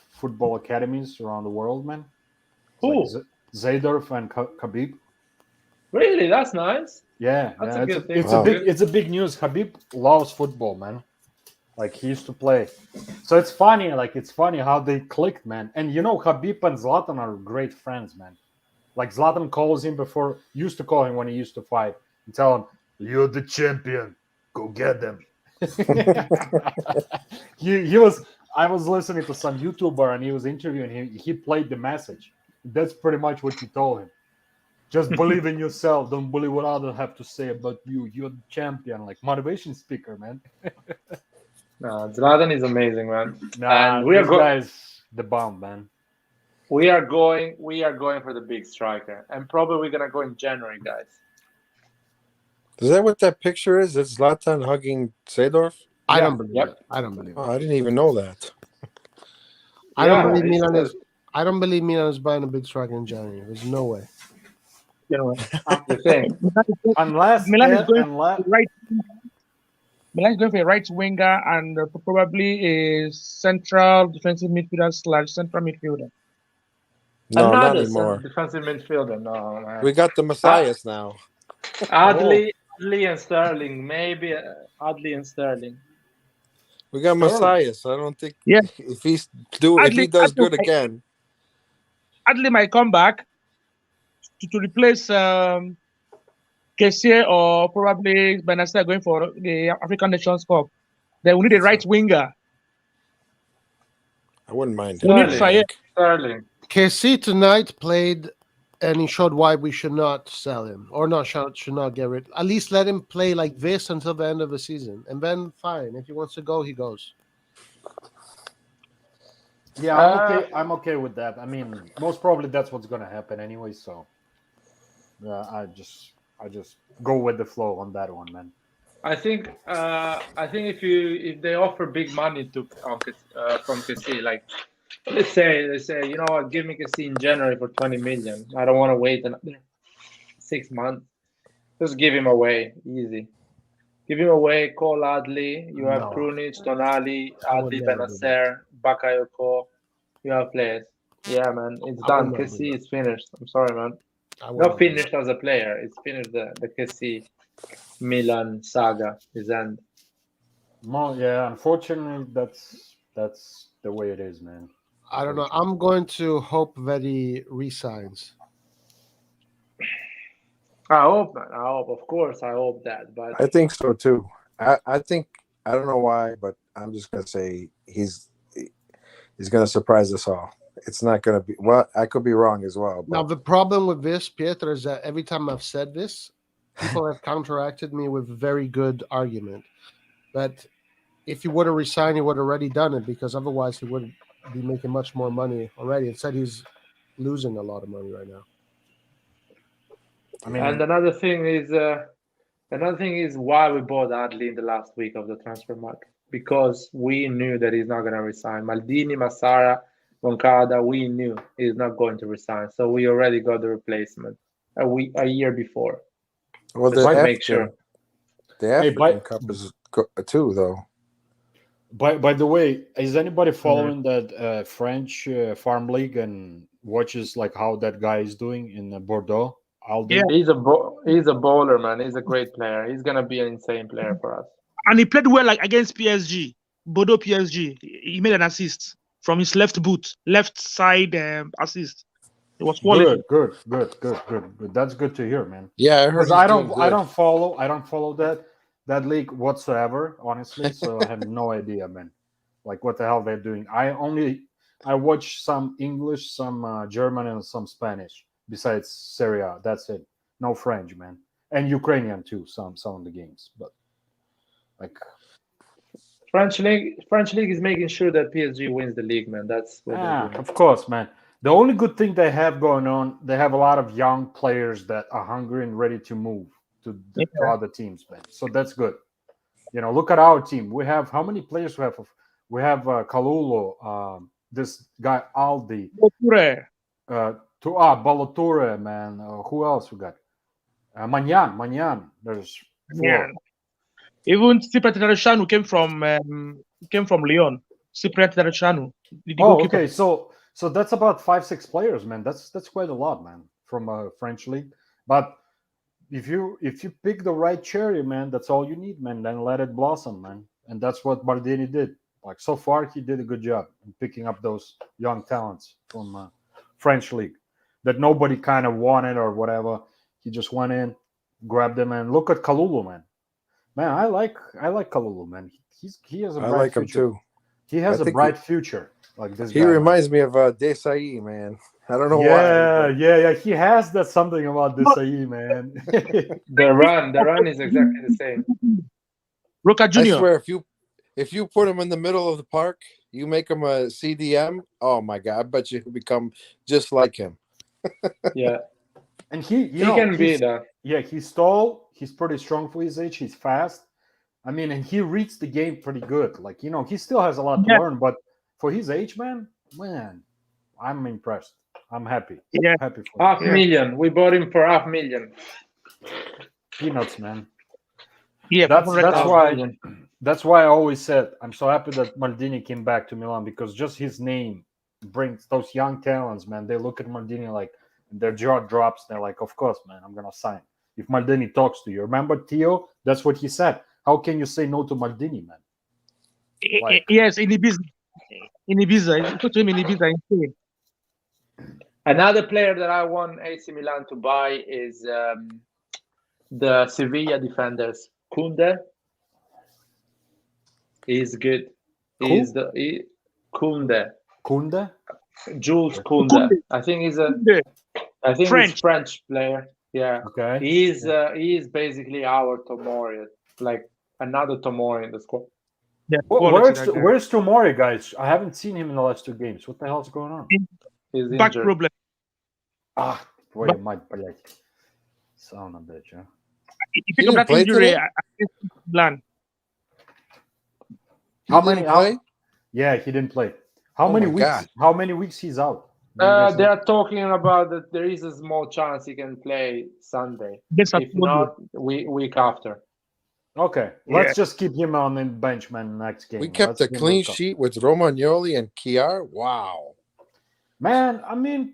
football academies around the world, man? Who? Like Zadorf and Habib. Really? That's nice. Yeah, That's yeah, a good thing. it's a big news. Habib loves football, man. Like he used to play. So it's funny, it's funny how they clicked, man. And you know, Habib and Zlatan are great friends, man. Like Zlatan used to call him when he used to fight and tell him, "You're the champion. Go get them." I was listening to some YouTuber and he was interviewing him. He played the message. That's pretty much what he told him. Just believe in yourself. Don't believe what others have to say about you. You're the champion. Like motivation speaker, man. No, Zlatan is amazing, man. Nah, and we are guys the bomb, man. We are going for the big striker, and probably we're gonna go in January, guys. Is that what that picture is? It's Zlatan hugging Seedorf? I don't believe Yep. it. I don't believe it. Oh, I didn't even know that. I don't believe it's, Milan is. I don't believe Milan is buying a big striker in January. There's no way. You know, the thing. Unless Milan is going unless right. Milan is going for a right winger and probably a central defensive midfielder / central midfielder. No, not Another anymore. defensive midfielder. No, man. We got the Messias now. Adley and Sterling, maybe Adley and Sterling. We got Messias. I don't think. Yeah. If he does good again. Adley might come back to replace Kessie or probably Benasser going for the African Nations Cup. Then we need a right winger. I wouldn't mind. We need Sterling. Kessie tonight played, and he showed why we should not sell him or should not get rid. At least let him play like this until the end of the season, and then fine. If he wants to go, he goes. Yeah, I'm okay with that. I mean, most probably that's what's gonna happen anyway. So, I just go with the flow on that one, man. I think if they offer big money from Kessie, like let's say you know what, give me Kessie in January for 20 million. I don't want to wait another 6 months. Just give him away, easy. Give him away. Call Adley. You have Krunic, Tonali, Adley, Benasser, Bakayoko. You have players. Yeah, man, it's done. Kessie is finished. I'm sorry, man. Not finished as a player. It's finished. The Kessie Milan saga is end. Well, yeah, unfortunately, that's the way it is, man. I don't know. I'm going to hope that he resigns. I hope, man. Of course, I hope that. But I think so too. I think I don't know why, but I'm just gonna say he's gonna surprise us all. It's not gonna be well. I could be wrong as well. But Now the problem with this, Pietro, is that every time I've said this, people have counteracted me with a very good argument. But if he would have resigned, he would have already done it, because otherwise he would be making much more money already. Instead, he's losing a lot of money right now. I mean, and another thing is why we bought Adley in the last week of the transfer market. because we knew that he's not going to resign. Maldini, Massara, Moncada, we knew he's not going to resign. So we already got the replacement a year before. Well, Just the to African, make sure. the Hey, African Cup is too, though. By the way, is anybody following that French farm league and watches like how that guy is doing in Bordeaux? Aldi? Yeah. He's a bowler, man. He's a great player. He's gonna be an insane player for us. And he played well like against PSG, Bordeaux PSG. He made an assist from his left boot, left side assist. It was quality. Good. That's good to hear, man. Yeah, I heard. Because I don't follow that league whatsoever, honestly. So I have no idea, man. Like what the hell they're doing. I watch some English, some German, and some Spanish. Besides Serie A, that's it. No French, man, and Ukrainian too. Some of the games, but like French league is making sure that PSG wins the league, man. That's what they're doing. of course, man. The only good thing they have going on, they have a lot of young players that are hungry and ready to move to other teams, man. So that's good. You know, look at our team. We have how many players we have? We have Kalulu, this guy Aldi, Baloture, man. Who else we got? Manyan. There's four. Even Cyprian Tatarusanu came from Lyon. Cyprian Tatarusanu. Okay. So that's about 5-6 players, man. That's quite a lot, man, from a French league. But if you pick the right cherry, man, that's all you need, man. Then let it blossom, man. And that's what Maldini did. Like so far, he did a good job in picking up those young talents from French league that nobody kind of wanted or whatever. He just went in, grabbed them, and look at Kalulu, man. Man, I like Kalulu, man. He has a bright I like future. him too. He has a bright future. Like this. He guy, reminds me of Desai, man. I don't know why. why. Yeah. He has that something about Desai, man. The run is exactly the same. Roca Jr. I swear, if you put him in the middle of the park, you make him a CDM. Oh my God, I bet you he'll become just like him. Yeah, and he can be that. Yeah, he's tall. He's pretty strong for his age. He's fast. I mean, and he reads the game pretty good. Like he still has a lot to learn, but for his age, man, I'm impressed. I'm happy. Yeah, happy for him. $500,000. We bought him for $500,000. Peanuts, man. Yeah, that's why I always said I'm so happy that Maldini came back to Milan, because just his name brings those young talents, man. They look at Maldini like their jaw drops. They're like, of course, man, I'm gonna sign. If Maldini talks to you, remember Theo? That's what he said. How can you say no to Maldini, man? Yes, in Ibiza. He put him in Ibiza in Spain. Another player that I want AC Milan to buy is the Sevilla defenders. Kunde. He's good. He's Kunde. Kunde? Jules Kunde. I think he's he's French player. Yeah. Okay. He is basically our Tomori, like another Tomori in the squad. Yeah. Where's Tomori, guys? I haven't seen him in the last 2 games. What the hell's going on? He's Back injured. problem. Wait, my блядь. Son of a bitch, huh? He picked up that injury against Milan. How many? Yeah, he didn't play. How many weeks? God. How many weeks he's out? They are talking about that there is a small chance he can play Sunday. If not, week after. Okay, let's just keep him on the bench, man. Next game, we kept a clean sheet with Romagnoli and Kiar. Wow, man. I mean,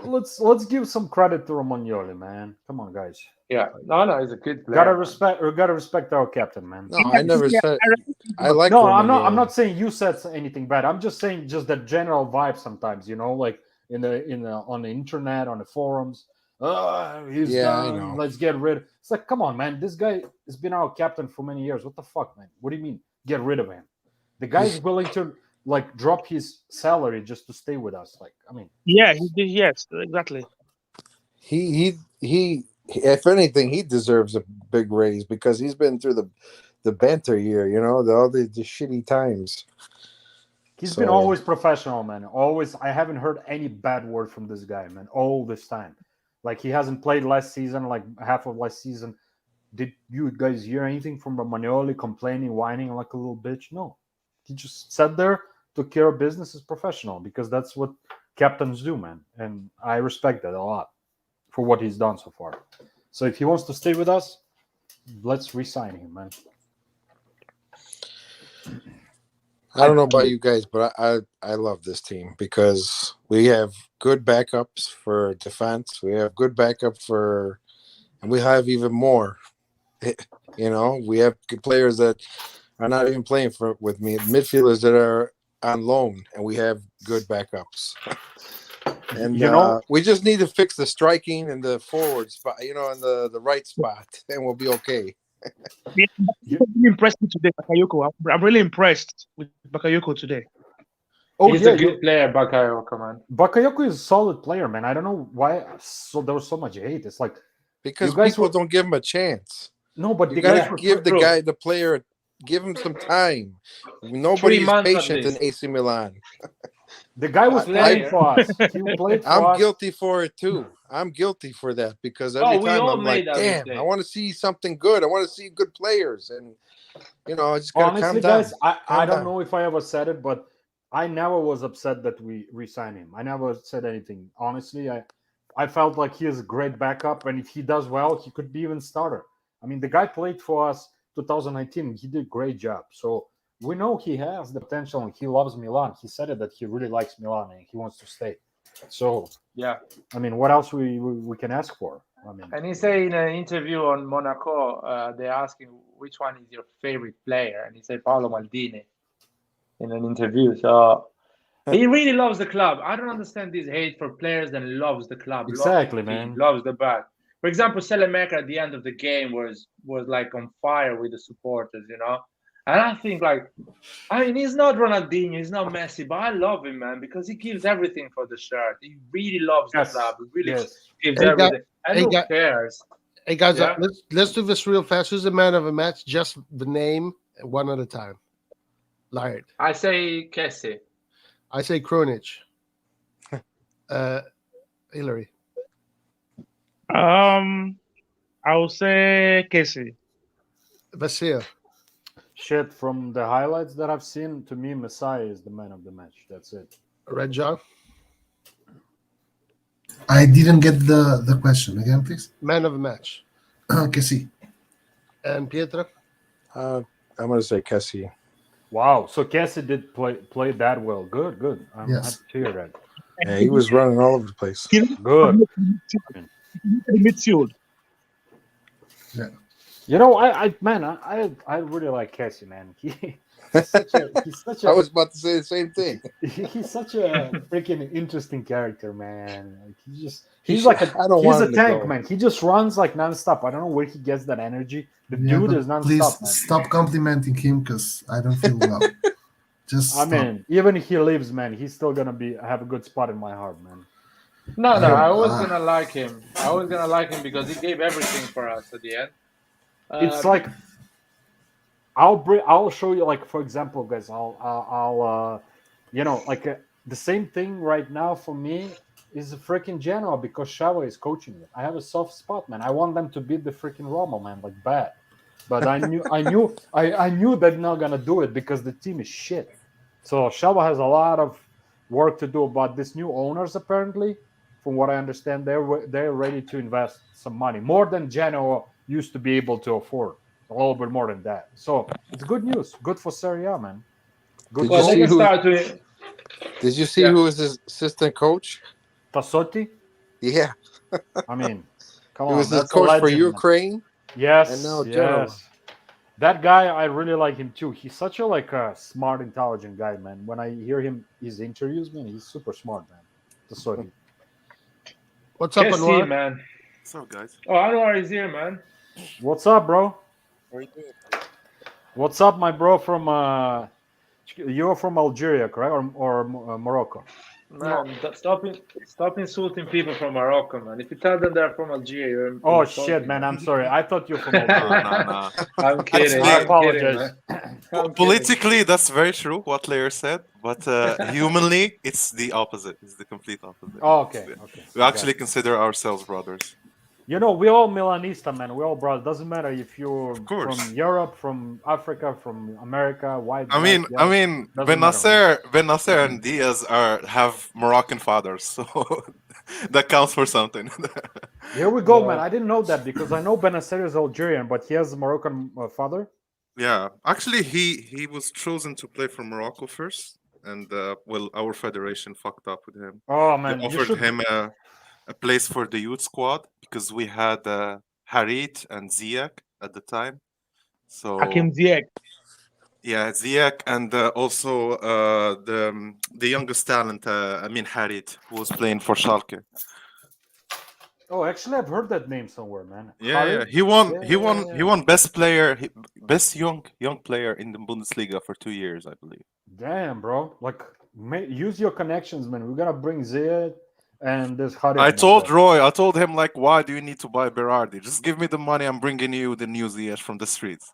let's give some credit to Romagnoli, man. Come on, guys. Yeah, no, he's a good player. Gotta respect our captain, man. No, I never said. I like. No, Romagnoli. I'm not saying you said anything bad. I'm just saying just the general vibe. Sometimes, like on the internet, on the forums. He's done. I know. Let's get rid. It's like, come on, man. This guy has been our captain for many years. What the fuck, man? What do you mean get rid of him? The guy's willing to like drop his salary just to stay with us. Like, I mean, yeah, yes, exactly. He if anything, he deserves a big raise because he's been through the banter year, all the shitty times. He's been always professional, man. Always. I haven't heard any bad word from this guy, man, all this time. Like, he hasn't played last season, like half of last season. Did you guys hear anything from Romagnoli complaining, whining like a little bitch? No. He just sat there, took care of business as professional, because that's what captains do, man. And I respect that a lot for what he's done so far. So if he wants to stay with us, let's re-sign him, man. I don't know about you guys, but I love this team because we have good backups for defense. We have good backup for, and we have even more. You know, we have good players that are not even playing with me, midfielders that are on loan, and we have good backups. And we just need to fix the striking and the forward spot, and the right spot, and we'll be okay. You impressed me today, Bakayoko. I'm really impressed with Bakayoko today. Oh, He's a good player, Bakayoko, man. Bakayoko is a solid player, man. I don't know why there was so much hate. It's like because people don't give him a chance. No, but you gotta give the player, give him some time. Nobody is patient in AC Milan. The guy was playing for us. He played for us. I'm guilty for it too. I'm guilty for that because every time I'm like, damn, I want to see something good. I want to see good players, and I just gotta honestly, calm down. guys, I don't know if I ever said it, but I never was upset that we re-signed him. I never said anything. Honestly, I felt like he is a great backup, and if he does well, he could be even starter. I mean, the guy played for us 2019. He did a great job. So we know he has the potential, and he loves Milan. He said it that he really likes Milan and he wants to stay. So yeah, I mean, what else we can ask for? I mean, and he said in an interview on Monaco, they asked him which one is your favorite player, and he said Paolo Maldini in an interview. So he really loves the club. I don't understand this hate for players that loves the club. Exactly, loves the team, man. loves the bag. For example, Saelemaekers at the end of the game was like on fire with the supporters, And I think he's not Ronaldinho, he's not Messi, but I love him, man, because he gives everything for the shirt. He really loves the club. He really gives everything. And who cares? Hey guys, let's do this real fast. Who's the man of a match? Just the name, one at a time. Laird. I say Kessie. I say Krunic. Hillary. I will say Kessie. Vasil. Shit, from the highlights that I've seen, to me, Messias is the man of the match. That's it. Red John. I didn't get the question again, please. Man of the match. Kessie. And Pietra. I'm gonna say Kessie. Wow, so Kessie did play that well. Good. I'm happy to hear that. Yeah, he was running all over the place. Good. Midfield. Yeah. I really like Kessie, man. He's such a I was about to say the same thing. He's such a freaking interesting character, man. Like he's like he's a tank, man. He just runs like nonstop. I don't know where he gets that energy. The dude is nonstop, please man. Stop complimenting him because I don't feel well. Just I mean, even if he leaves, man, he's still gonna have a good spot in my heart, man. No, I was gonna like him. I was gonna like him because he gave everything for us at the end. It's like I'll show you, like, for example, guys, I'll the same thing right now for me is a freaking Genoa because Shava is coaching it. I have a soft spot, man. I want them to beat the freaking Roma, man, like bad. But I knew they're not gonna do it because the team is shit. So Shava has a lot of work to do. But these new owners, apparently, from what I understand, they're ready to invest some money, more than Genoa used to be able to afford. A little bit more than that. So it's good news. Good for Serie A, man. Did you see who was his assistant coach? Tassotti? Yeah. I mean, come on. He was his that's coach legend, for Ukraine. Man. Yes. And now yes. That guy, I really like him too. He's such a smart, intelligent guy, man. When I hear his interviews, man, he's super smart, man. Tassotti. What's up, Anwar? Man? What's up, guys? Oh, Anwar is here, man. What's up, bro? How are you doing? What's up, my bro? From you're from Algeria, correct, or Morocco? Man, stop insulting people from Morocco, man. If you tell them they're from Algeria, oh shit, man! I'm sorry. I thought you're from Algeria. No. I'm kidding. I apologize. Politically, that's very true what Lair said, but humanly, it's the opposite. It's the complete opposite. Oh, okay. We actually consider ourselves brothers. You know, we're all Milanista, man. We're all brothers. Doesn't matter if you're Of course. from Europe, from Africa, from America, white. I black, mean, yellow. Doesn't matter, man. Ben Nasser and Diaz have Moroccan fathers, so that counts for something. Here we go, man. I didn't know that because I know Benacer is Algerian, but he has a Moroccan father. Yeah, actually, he was chosen to play for Morocco first, and well, our federation fucked up with him. Oh They man, you offered should. him a place for the youth squad because we had Harit and Ziyech at the time. So Hakim Ziyech. yeah, Ziyech and also the youngest talent, I mean Harit, who was playing for Schalke. Oh, actually, I've heard that name somewhere, man. Yeah, yeah, Harit? he won. Yeah, He yeah, won. yeah. He won best player, best young player in the Bundesliga for 2 years, I believe. Damn, bro. Like, use your connections, man. We're gonna bring Ziyad and this Harit. I man, told bro. Roy, I told him like, why do you need to buy Berardi? Just give me the money. I'm bringing you the new Ziyech from the streets.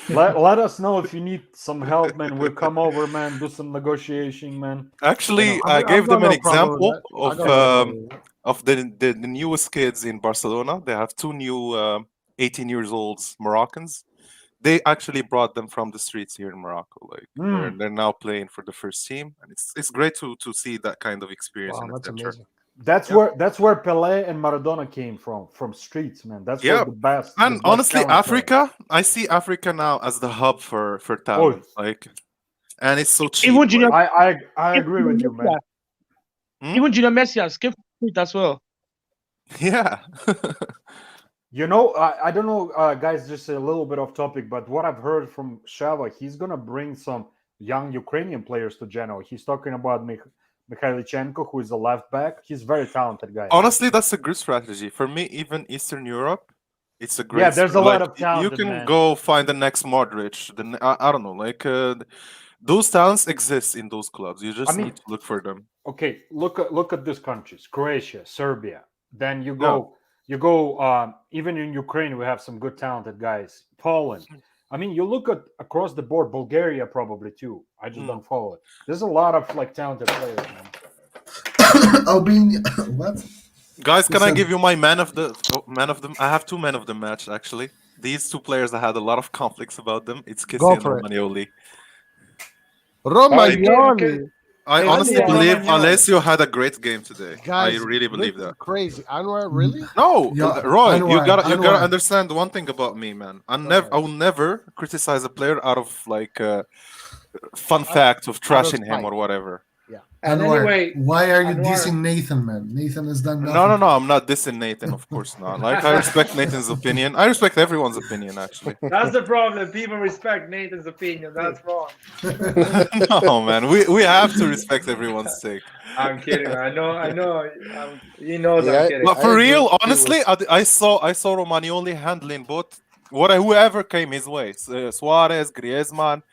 Let us know if you need some help, man. We'll come over, man. Do some negotiation, man. Actually, I I gave got them an no problem with example that. I of got no problem with that. the newest kids in Barcelona. They have two new 18 years olds Moroccans. They actually brought them from the streets here in Morocco. Like they're now playing for the first team, and it's great to see that kind of experience Wow, in a that's center. amazing. That's where Pelé and Maradona came from streets, man. That's where Yeah, the best. and the best honestly, talent came. Africa, I see Africa now as the hub for Oh, talent. Like, and it's so cheap. Even Junior, Like, I agree with you, man. even Junior Messias came from street as well. yeah. You know, I don't know, guys. Just a little bit off topic, but what I've heard from Shava, he's gonna bring some young Ukrainian players to Genoa. He's talking about Mikhailichenko, who is a left back. He's a very talented guy. Honestly, that's a good strategy. For me, even Eastern Europe, it's a great. Yeah, there's a lot of you talented, can man. go find the next Modric. I don't know, like those talents exist in those clubs. You just need to look for them. Okay, look at these countries: Croatia, Serbia. Then you Yeah. go. Even in Ukraine, we have some good talented guys. Poland. I mean, you look at across the board. Bulgaria probably too. I just don't follow it. There's a lot of like talented players, man. Albania. What? Guys, can I Listen. give you my man of the? I have two men of the match actually. These two players, I had a lot of conflicts about them. It's Kessie Go and for it. Romagnoli. Romagnoli. I Hey, honestly Anwar, believe Romagnoli. Alessio had a great game today. Guys, I really believe this is that. crazy. Anwar, really? No, Yeah, Roy, you Anwar, gotta Anwar. understand one thing about me, man. I ahead. will never criticize a player out of like fun fact of trashing him spite. or whatever. Yeah. And Anwar, anyway, why are you Anwar- dissing Nathan, man? Nathan has done nothing. No, I'm not dissing Nathan, of course not. Like I respect Nathan's opinion. I respect everyone's opinion, actually. That's the problem. People respect Nathan's opinion. That's wrong. No, man, we have to respect everyone's take. I'm kidding. I know. He knows Yeah, I'm kidding. But for I agree real, with you honestly, I saw Romagnoli handling both whoever came his way. Suarez, Griezmann.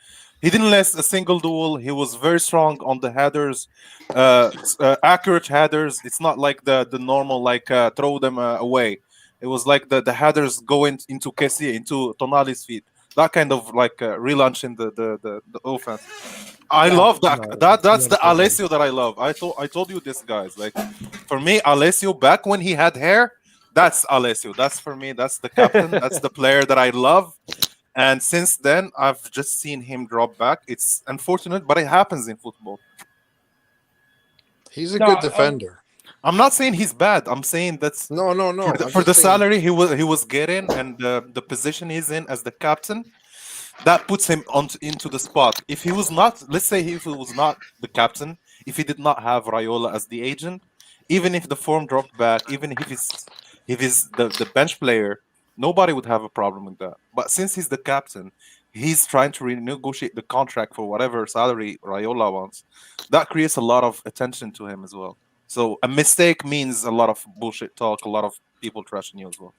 He didn't lose a single duel. He was very strong on the headers, accurate headers. It's not like the normal like throw them away. It was like the headers going into Kessie, into Tonali's feet. That kind of like relaunching the offense. I love that. That's the Alessio that I love. I told you this, guys. Like for me, Alessio back when he had hair, that's Alessio. That's for me. That's the captain. That's the player that I love. And since then, I've just seen him drop back. It's unfortunate, but it happens in football. He's a good defender. I'm not saying he's bad. I'm saying that's No. for the salary he was getting and the position he's in as the captain. That puts him into the spot. If he was not, let's say, if he was not the captain, if he did not have Raiola as the agent, even if the form dropped back, even if he's the bench player, nobody would have a problem with that. But since he's the captain, he's trying to renegotiate the contract for whatever salary Raiola wants. That creates a lot of attention to him as well. So a mistake means a lot of bullshit talk, a lot of people trashing you as well.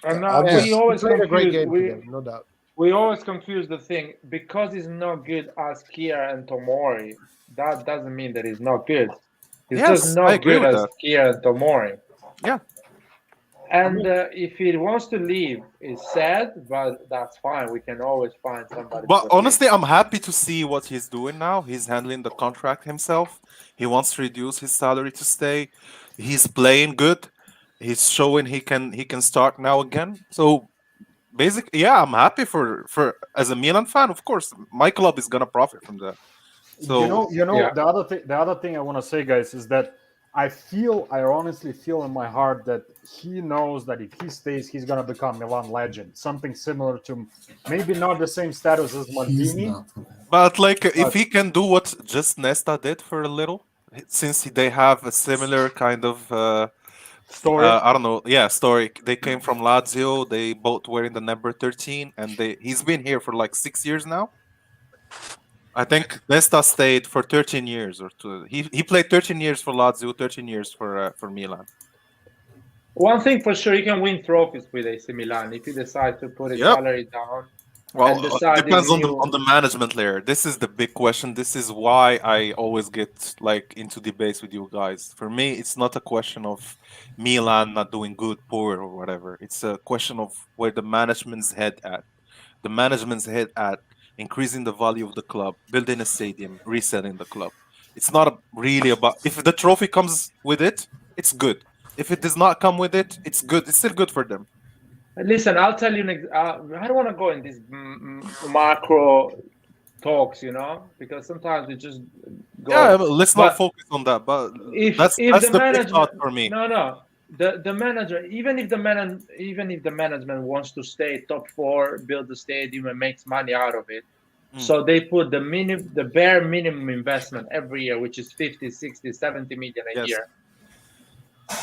And Yes, we always played a great game confuse. today, no doubt. We always confuse the thing because he's not good as Kier and Tomori. That doesn't mean that he's not good. He's Yes, just I not agree good with as that. Kier and Tomori. Yeah. And if he wants to leave, it's sad, but that's fine. We can always find somebody. But to honestly, I'm happy to see what he's doing now. He's handling the contract himself. He wants to reduce his salary to stay. He's playing good. He's showing he can start now again. So basically, yeah, I'm happy for as a Milan fan. Of course, my club is gonna profit from that. So Yeah. the other thing I want to say, guys, is that I honestly feel in my heart that he knows that if he stays, he's gonna become Milan legend. Something similar to maybe not the same status as He's Maldini. not. but like if he can do what just Nesta did for a little, since they have a similar kind of Story. I don't know, yeah, story. They came from Lazio. They both wearing the number 13, and he's been here for like 6 years now. I think Nesta stayed for 13 years or two. He played 13 years for Lazio, 13 years for Milan. One thing for sure, he can win trophies with AC Milan if he decides to put his Yep. salary down. Well, And decide depends if on the you- management layer. This is the big question. This is why I always get like into debates with you guys. For me, it's not a question of Milan not doing good, poor, or whatever. It's a question of where the management's head at. The management's head at increasing the value of the club, building a stadium, reselling the club. It's not really about if the trophy comes with it, it's good. If it does not come with it, it's good. It's still good for them. Listen, I'll tell you. I don't want to go in these macro talks, because sometimes we just go. Yeah, but let's not But focus on that. But if that's the the big management, thought for me. no, the manager, even if the management wants to stay top four, build the stadium and makes money out of it, so they put the bare minimum investment every year, which is 50, 60, 70 million a Yes. year.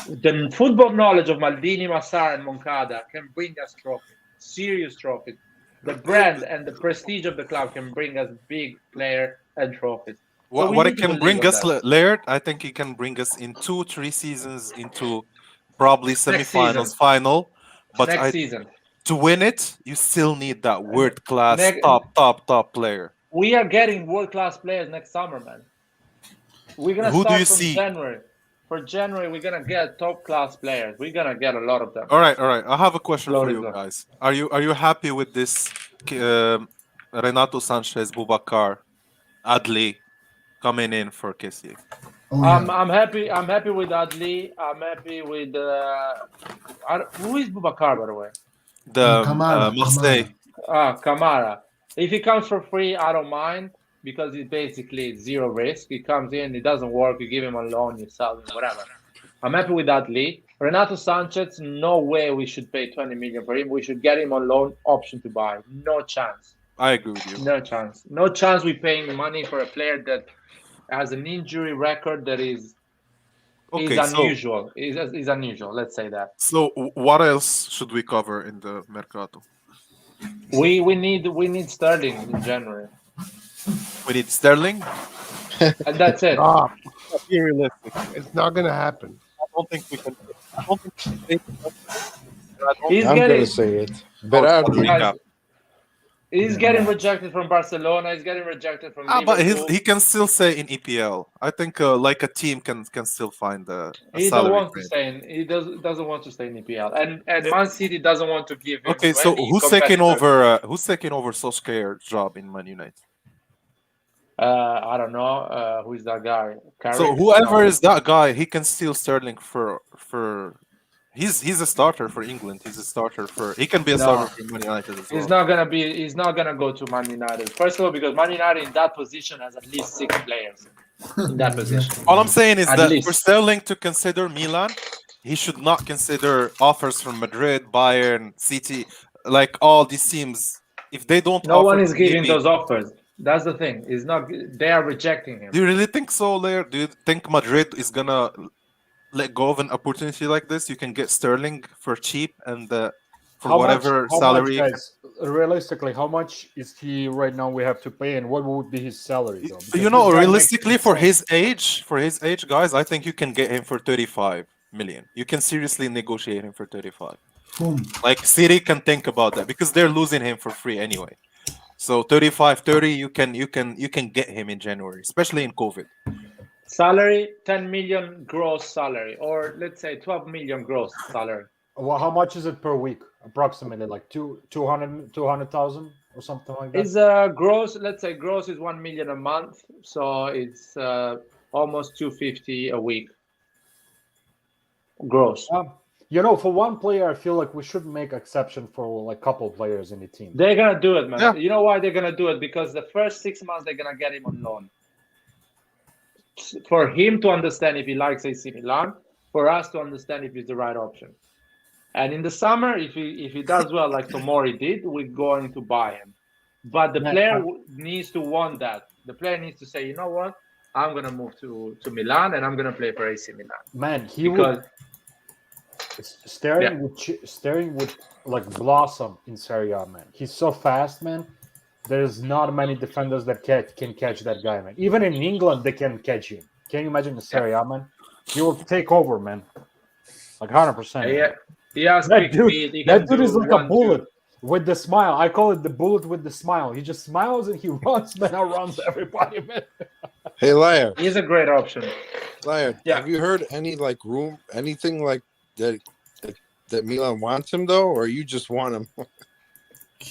The football knowledge of Maldini, Massara, and Moncada can bring us trophies, serious trophies. The brand and the prestige of the club can bring us big player and trophies. So we What need it to can believe bring on us, that. Laird, I think it can bring us in 2-3 seasons into probably Next semifinals, season. final. But Next season. to win it, you still need that world class, Next- top player. We are getting world-class players next summer, man. We're gonna Who do start you from see? January. For January, we're gonna get top-class players. We're gonna get a lot of them. All right. I have a question for you Florizo. guys. Are you happy with this Renato Sanchez, Boubacar, Adli coming in for Kessie? Oh yeah. I'm happy. I'm happy with Adli. I'm happy with who is Boubacar, by the way? The Kamara, Marseille. Kamara. If he comes for free, I don't mind because it's basically zero risk. He comes in, it doesn't work, you give him a loan, you sell him, whatever. I'm happy with that league. Renato Sanchez, no way we should pay 20 million for him. We should get him on loan, option to buy. No chance. I agree with you. No chance. No chance we paying money for a player that has an injury record that is unusual. Is unusual. Let's say that. So what else should we cover in the Mercato? We need Sterling in January. We need Sterling. And that's it. Be realistic. It's not gonna happen. I don't think we can. I don't think He's I'm getting gonna say it. Berardi. guys, he's getting rejected from Barcelona. He's getting rejected from but Liverpool. he can still stay in EPL. I think like a team can still find a He salary don't want to grade. stay in. He doesn't want to stay in EPL, and Man City doesn't want to give him. Okay, to so any who's taking competitor. over? Who's taking over Solskjaer's job in Man United? I don't know. Who is that guy? So Carrick? whoever No. is that guy, he can steal Sterling for. He's a starter for England. He's a starter for. He can be a No. starter for Man United as well. He's not gonna be. He's not gonna go to Man United. First of all, because Man United in that position has at least 6 players in that position. All I'm saying is At that least. for Sterling to consider Milan, he should not consider offers from Madrid, Bayern, City, like all these teams. If they don't, No offer one is him, giving maybe- those offers. That's the thing. It's not. They are rejecting him. Do you really think so, Lair? Do you think Madrid is gonna let go of an opportunity like this? You can get Sterling for cheap and for whatever salary. guys, realistically, how much is he right now? We have to pay, and what would be his salary? Though? Because You know, this guy realistically, makes for sense. his age, guys, I think you can get him for 35 million. You can seriously negotiate him for 35. Boom. Like City can think about that because they're losing him for free anyway. So 35, 30, you can get him in January, especially in COVID. Salary 10 million gross salary, or let's say 12 million gross salary. Well, how much is it per week? Approximately, like 200,000 or something like that. Is gross. Let's say gross is 1 million a month, so it's almost 250 a week. Gross. You know, for one player, I feel like we should make exception for like couple players in the team. They're gonna do it, man. Yeah. You know why they're gonna do it? Because the first 6 months they're gonna get him on loan. For him to understand if he likes AC Milan, for us to understand if it's the right option. And in the summer, if he does well like Tomori did, we're going to buy him. But the player needs to want that. The player needs to say, you know what, I'm gonna move to Milan and I'm gonna play for AC Milan. Man, he Because Sterling would like blossom in Serie A, man. He's so fast, man. There's not many defenders that can catch that guy, man. Even in England, they can catch him. Can you imagine the Serie A, man? He will take over, man. Like 100%. yeah, he has That quick dude, feet. He that can dude is do like a 1-2. bullet with the smile. I call it the bullet with the smile. He just smiles and he runs, man. Outruns everybody, man. Hey, Liar, He's a great option. Liar, Yeah. have you heard anything like that Milan wants him though, or you just want him?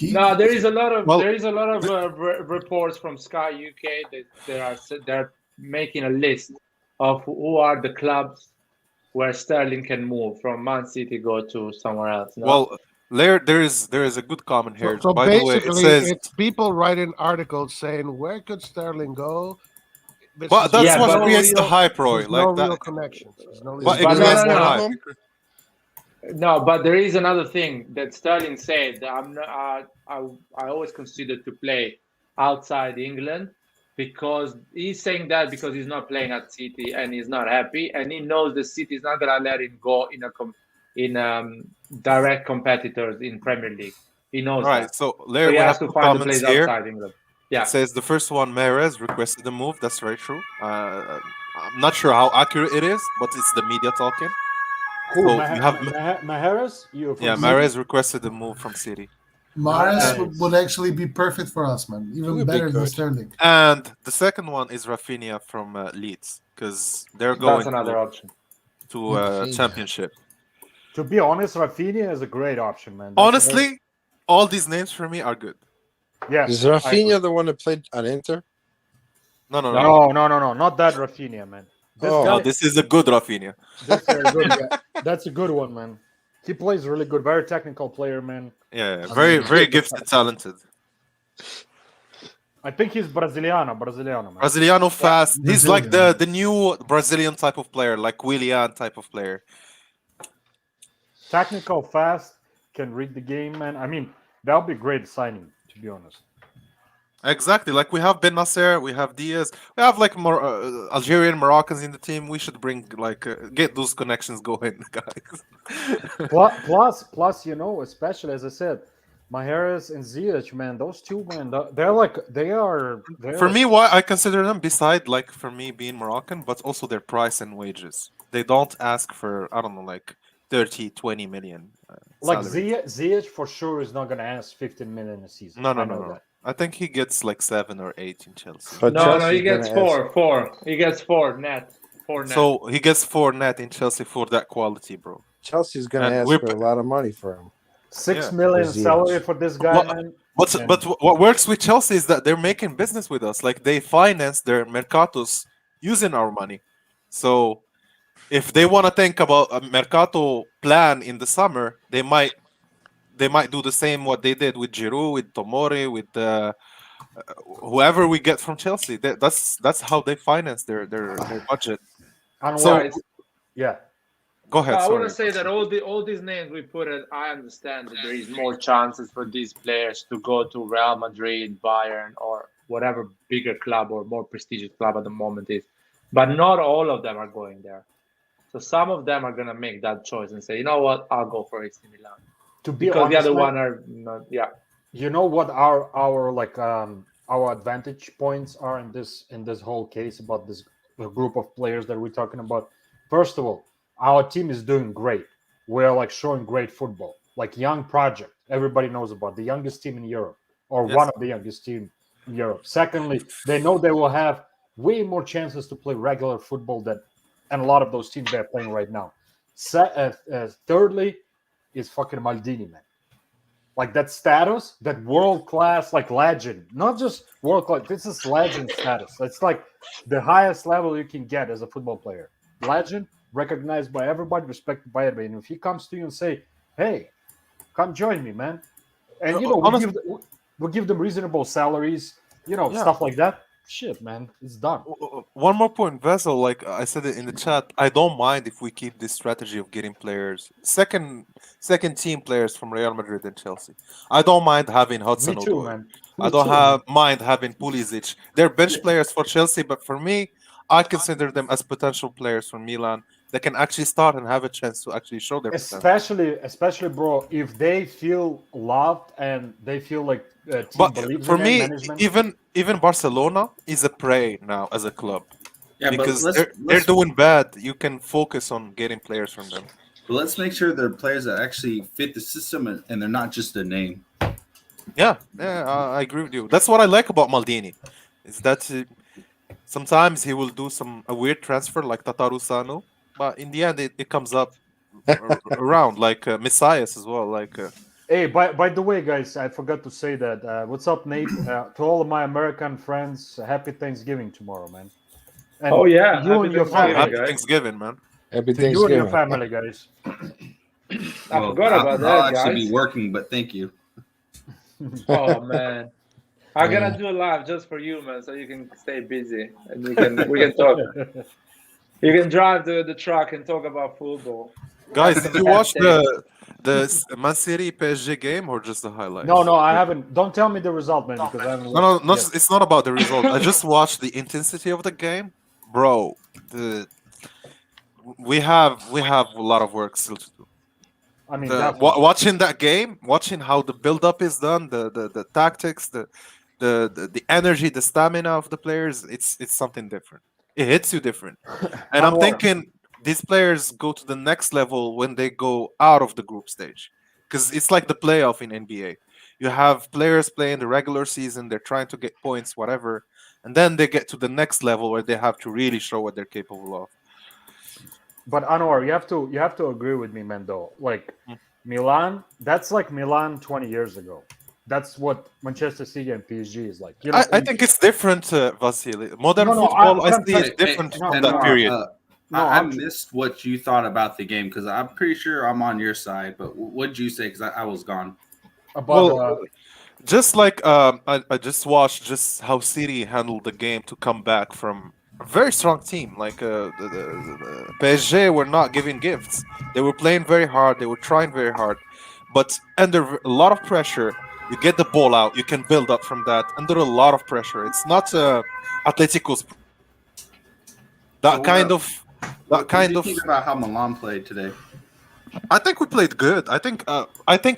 No, there is a lot of Well, reports from Sky UK that they're making a list of who are the clubs where Sterling can move from Man City go to somewhere else. No? Well, there is a good comment here. So By the way, it basically, says, it's people writing articles saying where could Sterling go. but that's Yeah, what but- creates the hype, Roy. There's Like no that. real connections. There's no real But it But no, creates no, more no. hype. No, but there is another thing that Sterling said. That I always consider to play outside England because he's saying that because he's not playing at City and he's not happy, and he knows the City is not gonna let him go in direct competitors in Premier League. He knows All right, that. so So Larry, he we has have to two find a comments place here. outside England. Yeah. It says the first one, Mahrez requested the move. That's very true. I'm not sure how accurate it is, but it's the media talking. Who? So you have Mahrez? You from yeah, City? Mahrez requested the move from City, Mahrez Nice. would actually be perfect for us, man. Even would be better than good. Sterling. and the second one is Rafinha from Leeds because they're That's going another option. to Rafinha. Championship. To be honest, Rafinha is a great option, man. Honestly, all these names for me are good. yes. Is Rafinha the one that played on Inter? No, No, not that Rafinha, man. This Oh. No, guy, this is a good Rafinha. this very good. Yeah. That's a good one, man. He plays really good, very technical player, man. Yeah, very gifted, talented. I think he's Brasiliano, man. Brasiliano fast. He's like Brazilian. the new Brazilian type of player, like Willian type of player. Technical, fast, can read the game, man. I mean, that'll be great signing, to be honest. Exactly. Like we have Ben Nasser, we have Diaz, we have like more Algerian Moroccans in the team. We should bring like get those connections going, guys. Plus, you know, especially as I said, Mahrez and Ziyech, man, those two, man, they're For me, why I consider them beside like for me being Moroccan, but also their price and wages. They don't ask for I don't know like 30, 20 million. like salary. Ziyech for sure is not gonna ask 15 million a season. No, I no, know no. that. I think he gets like 7 or 8 in Chelsea. But No, Chelsea's he gets gonna ask- four. He gets four net. So he gets 4 net in Chelsea for that quality, bro. Chelsea's going to And ask we're- for a lot of money for him. 6 Yeah. million For Ziyech. salary for this guy, What- man. But And- what works with Chelsea is that they're making business with us. Like they finance their mercatos using our money. So if they want to think about a mercato plan in the summer, they might do the same what they did with Giroud, with Tomori, with whoever we get from Chelsea. That's how they finance their budget. And So- what- yeah. Go ahead. I want to sorry. say that all these names we put in, I understand that there is more chances for these players to go to Real Madrid, Bayern, or whatever bigger club or more prestigious club at the moment is. But not all of them are going there. So some of them are going to make that choice and say, you know what, I'll go for AC Milan. To be Because the honest, other man, one are not, yeah. you know what our like our advantage points are in this whole case about this group of players that we're talking about. First of all, our team is doing great. We're like showing great football, like young project. Everybody knows about the youngest team in Europe, or Yes. one of the youngest team in Europe. Secondly, they know they will have way more chances to play regular football and a lot of those teams they're playing right now. Thirdly, is fucking Maldini, man. Like that status, that world class, like legend, not just world class. This is legend status. It's like the highest level you can get as a football player. Legend, recognized by everybody, respected by everybody. And if he comes to you and say, "Hey, come join me, man," and we give them reasonable salaries, stuff like that. Shit, man, it's done. One more point, Vessel. Like I said it in the chat, I don't mind if we keep this strategy of getting players, second team players from Real Madrid and Chelsea. I don't mind having Hudson Me too, Odoi. man. I don't mind having Pulisic. They're bench players for Chelsea, but for me, I consider them as potential players from Milan that can actually start and have a chance to actually show their potential. Especially, bro, if they feel loved and they feel like team But believes for in me, management. even Barcelona is a prey now as a club. Yeah, because but they're doing bad. You can focus on getting players from them. But let's make sure they're players that actually fit the system and they're not just a name. Yeah, I agree with you. That's what I like about Maldini, is that sometimes he will do a weird transfer like Tatarusanu, but in the end it comes up around like Messias as well. Like, hey, by the way, guys, I forgot to say that. What's up, Nate? To all of my American friends, happy Thanksgiving tomorrow, man. And you and your family. Happy Thanksgiving, man. Happy To you and your family, guys. I forgot about that, I'll guys. actually be working, but thank you. Oh man, I'm gonna do a live just for you, man, so you can stay busy and we can talk. You can drive the truck and talk about football. Guys, did you watch the Man City PSG game or just the highlights? No, I haven't. Don't tell me the result, man, because I haven't. No, it's not about the result. I just watched the intensity of the game, bro. We have a lot of work still to do. I mean, watching that game, watching how the build-up is done, the tactics, the energy, the stamina of the players, it's something different. It hits you different. And I'm thinking these players go to the next level when they go out of the group stage, because it's like the playoff in NBA. You have players playing the regular season, they're trying to get points, whatever, and then they get to the next level where they have to really show what they're capable of. But Anwar, you have to agree with me, man. Though, like Milan, that's like Milan 20 years ago. That's what Manchester City and PSG is like. I think it's different, Vasily. Modern football, I see it's different from that period. I missed what you thought about the game because I'm pretty sure I'm on your side. But what did you say? Because I was gone. Just like I just watched just how City handled the game to come back from a very strong team. Like the PSG were not giving gifts. They were playing very hard. They were trying very hard. But under a lot of pressure, you get the ball out. You can build up from that. Under a lot of pressure. It's not Atletico's. What do you think about how Milan played today? I think we played good. I think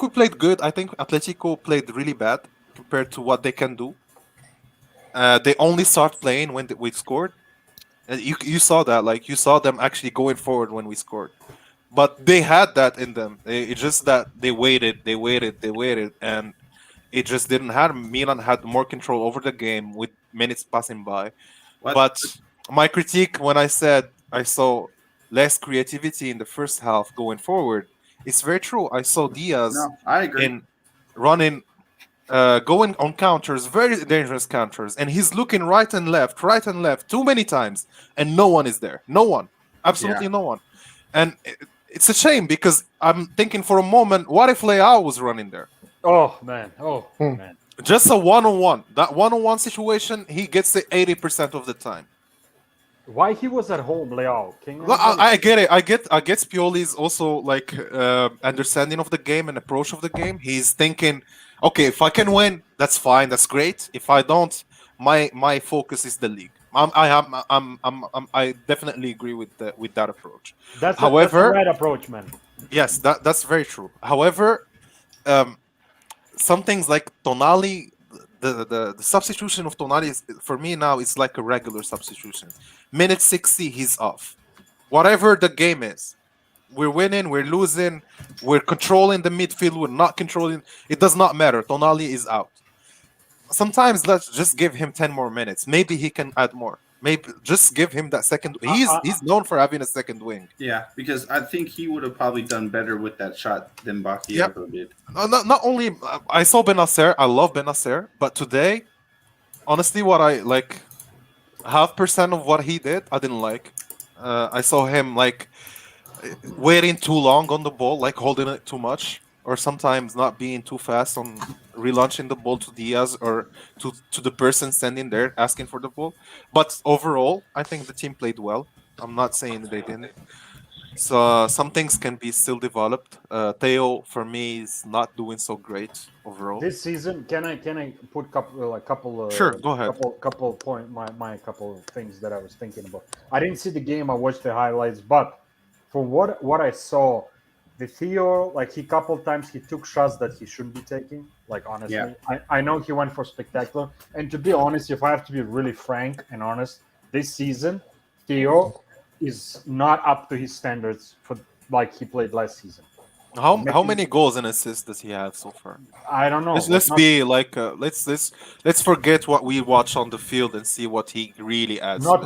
we played good. I think Atletico played really bad compared to what they can do. They only start playing when we scored. You saw that. Like, you saw them actually going forward when we scored. But they had that in them. It's just that they waited, and it just didn't happen. Milan had more control over the game with minutes passing by. But my critique when I said I saw less creativity in the first half going forward, it's very true. I saw Diaz running, going on counters, very dangerous counters, and he's looking right and left too many times, and no one is there. No one. Absolutely no one. And it's a shame because I'm thinking for a moment, what if Leao was running there? Oh, man. Man. Just a one-on-one. That one-on-one situation, he gets it 80% of the time. Why he was at home, Leao? I get it. I get Pioli's also like understanding of the game and approach of the game. He's thinking, okay, if I can win, that's fine, that's great. If I don't, my focus is the league. I definitely agree with that approach. That's the right approach, man. Yes, that's very true. However, some things like Tonali, the substitution of Tonali is, for me now, is like a regular substitution. Minute 60, he's off. Whatever the game is, we're winning, we're losing, we're controlling the midfield, we're not controlling. It does not matter. Tonali is out. Sometimes let's just give him 10 more minutes. Maybe he can add more. Maybe just give him that second. He's known for having a second wing. Yeah, because I think he would have probably done better with that shot than Bakayoko did. Not only I saw Benacer, I love Benacer, but today, honestly, what I like, 0.5% of what he did, I didn't like. I saw him like waiting too long on the ball, like holding it too much, or sometimes not being too fast on relaunching the ball to Diaz or to the person standing there asking for the ball. But overall, I think the team played well. I'm not saying they didn't. So some things can be still developed. Theo, for me, is not doing so great overall. This season, can I put Sure, go ahead. couple point my couple of things that I was thinking about. I didn't see the game. I watched the highlights, but from what I saw, the Theo, like, he couple times he took shots that he shouldn't be taking. Like, honestly, Yeah. I know he went for spectacular. And to be honest, if I have to be really frank and honest, this season Theo is not up to his standards for like he played last season. How many goals and assists does he have so far? I don't know. Let's be like let's forget what we watch on the field and see what he really adds. Not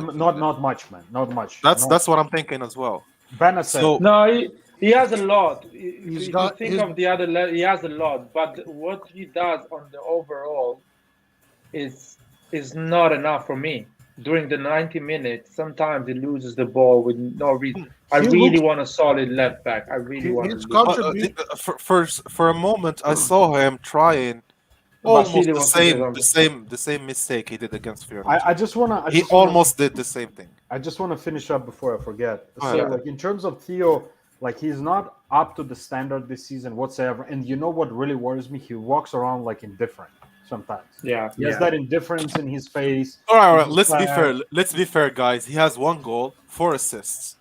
much, man. Not much. That's what I'm thinking as well. Benacer. No, he has a lot. He's If got- you think he's- of the other, he has a lot. But what he does on the overall is not enough for me. During the 90 minutes, sometimes he loses the ball with no reason. I He really looks- want a solid left back. I really want. His to contribution. For a moment, I saw him trying almost Vasily the wants to say same the same mistake he did against Fiorentina. I just wanna. He almost did the same thing. I just want to finish up before I forget. Go So, ahead. like, in terms of Theo, like, he's not up to the standard this season whatsoever. And you know what really worries me? He walks around like indifferent sometimes. Yeah. He has that indifference in his face. All right. He's Let's be like, fair. Let's be fair, guys. He has 1 goal, 4 assists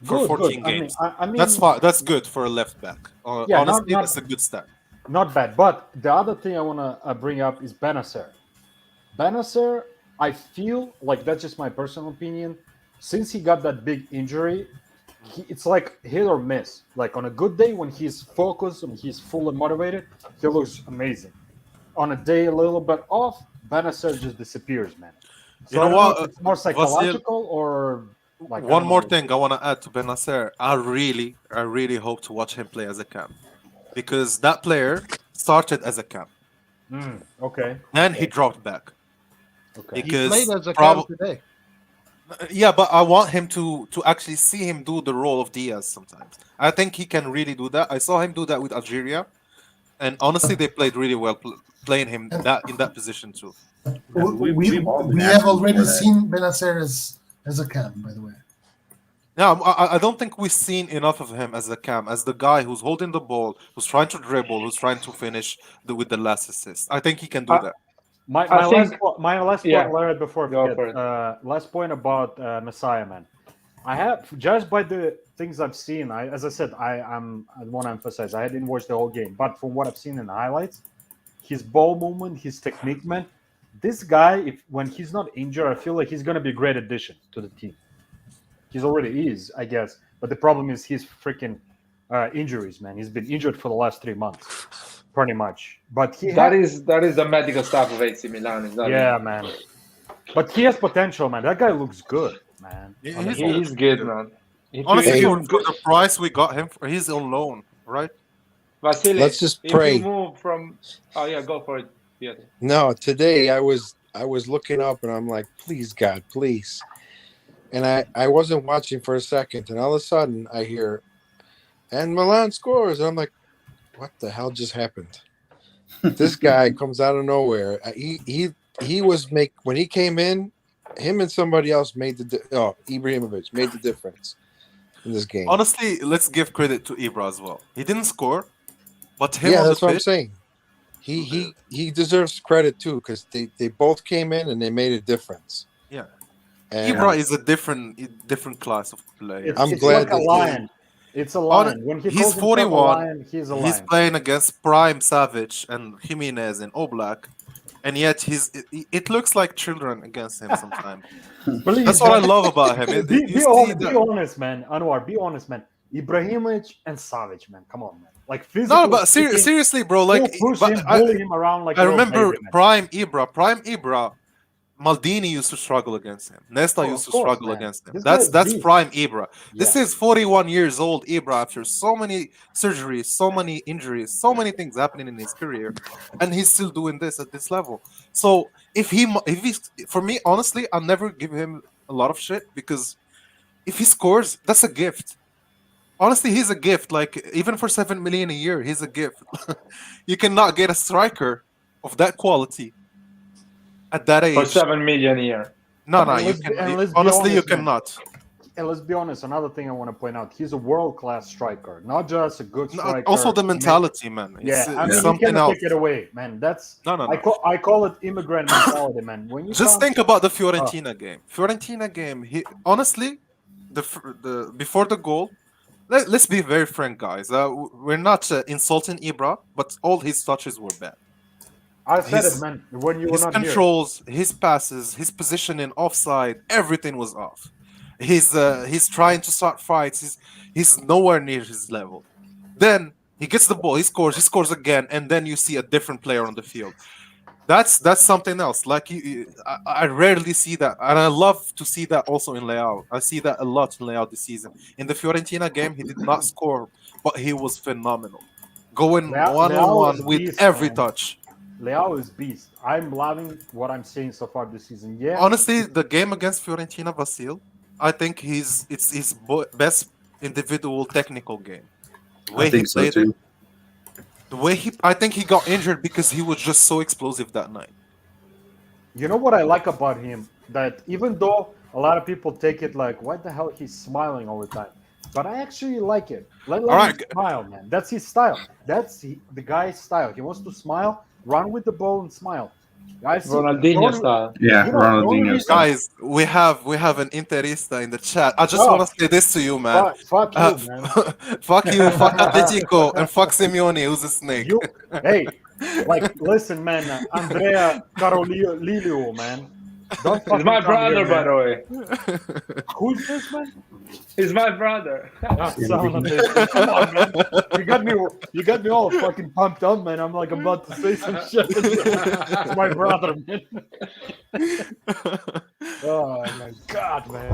for Good, 14 good. games. I mean, That's fine. That's good for a left back. Yeah, Honestly, not- that's a good stat. Not bad. But the other thing I want to bring up is Benacer. Benacer, I feel like that's just my personal opinion. Since he got that big injury, it's like hit or miss. Like, on a good day when he's focused and he's fully motivated, he looks amazing. On a day a little bit off, Benacer just disappears, man. So You know I don't what, if it's more psychological or like I One don't more know. thing I want to add to Benacer. I really hope to watch him play as a cam, because that player started as a cam Okay. and he dropped back. Okay. He Because played as a prob- cam today. Yeah, but I want him to actually see him do the role of Diaz sometimes. I think he can really do that. I saw him do that with Algeria, and honestly, they played really well playing him in that position too. We have already seen Benacer as a cam, by the way. Yeah, I don't think we've seen enough of him as a cam, as the guy who's holding the ball, who's trying to dribble, who's trying to finish with the last assist. I think he can do that. My I last think- point, yeah. Larry, before I Go forget, for it. last point about Messiah, man. I have, judged by the things I've seen, as I said, I want to emphasize, I didn't watch the whole game, but from what I've seen in the highlights, his ball movement, his technique, man, this guy, when he's not injured, I feel like he's going to be a great addition to the team. He's already is, I guess, but the problem is his freaking injuries, man. He's been injured for the last 3 months, pretty much. But That is the medical staff of AC Milan. Is that yeah, man. But he has potential, man. That guy looks good, man. He's good, man. If Honestly, you- for the price we got him for, he's on loan, right? Vasily, Let's just if pray. you move from, oh yeah, go for it. Yeah. No, today I was looking up and I'm like, please God, please. And I wasn't watching for a second, and all of a sudden I hear, and Milan scores, and I'm like, what the hell just happened? This guy comes out of nowhere. He was when he came in, him and somebody else made Ibrahimovic made the difference in this game. Honestly, let's give credit to Ibra as well. He didn't score, but him Yeah, on that's the what I'm pitch, saying. He deserves credit too, because they both came in and they made a difference. Yeah. And Ibra is a different class of player. It's, I'm it's glad like a that lion. It's a lion. When he he's calls himself a 41. lion, he's a lion. He's playing against Prime Savage and Jimenez and Oblak, and yet it looks like children against him sometimes. Believe That's what I me. love about him. Be, You be, see honest, that- be honest, man. Anwar, be honest, man. Ibrahimovic and Savage, man. Come on, man. Like, physically No, but speaking, seriously, bro. Like, he'll push but him, bully him around like I a little remember baby, man. Prime Ibra. Maldini used to struggle against him. Nesta Oh, used of to course, struggle man. against him. This guy's That's beast. Prime Ibra. This Yeah. is 41 years old Ibra after so many surgeries, so many injuries, so many things happening in his career, and he's still doing this at this level. So if he's for me, honestly, I'll never give him a lot of shit because if he scores, that's a gift. Honestly, he's a gift. Like even for 7 million a year, he's a gift. You cannot get a striker of that quality at that age. For 7 million a year. No, And you let's be- can. and let's be Honestly, you honest, man. cannot. And let's be honest, another thing I want to point out, he's a world-class striker, not just a good No, striker. also the He may- mentality, man. Yeah, I mean, you something cannot else. take it away, man. That's No. I call it immigrant mentality, man. When you Just come- think about the Fiorentina game. Fiorentina game. He honestly, the before the goal. Let's be very frank, guys. We're not insulting Ibra, but all his touches were bad. I said his- it, man. When you were His not here. controls, his passes, his positioning offside, everything was off. He's trying to start fights. He's nowhere near his level. Then he gets the ball, he scores again, and then you see a different player on the field. That's something else. Like I rarely see that, and I love to see that also in Leao. I see that a lot in Leao this season. In the Fiorentina game, he did not score, but he was phenomenal, going Leao one-on-one is with beast, every man. touch. Leao is beast. I'm loving what I'm seeing so far this season. Yeah, Honestly, the game against Fiorentina, Vasil, I think it's his best individual technical game. The way I think he so played too. it, I think he got injured because he was just so explosive that night. you know what I like about him? That even though a lot of people take it like, why the hell he's smiling all the time? But I actually like it. Let All right. him smile, man. That's his style. The guy's style. He wants to smile, run with the ball, and smile. Guys, Ronaldinho style. Yeah, You know, the only Ronaldinho. reason- Guys, we have an Interista in the chat. I just Oh. want to say this to you, man. fuck you, man. Fuck you, fuck Atletico, and fuck Simeone, who's a snake. You, hey, like, listen, man. Andrea Carolilio, man. Don't He's fucking my come brother, here, by man. the way. Who's this, man? He's my brother. Ah, son of a- Come on, man. You got me all fucking pumped up, man. I'm like about to say some shit. It's my brother, man. Oh my god, man.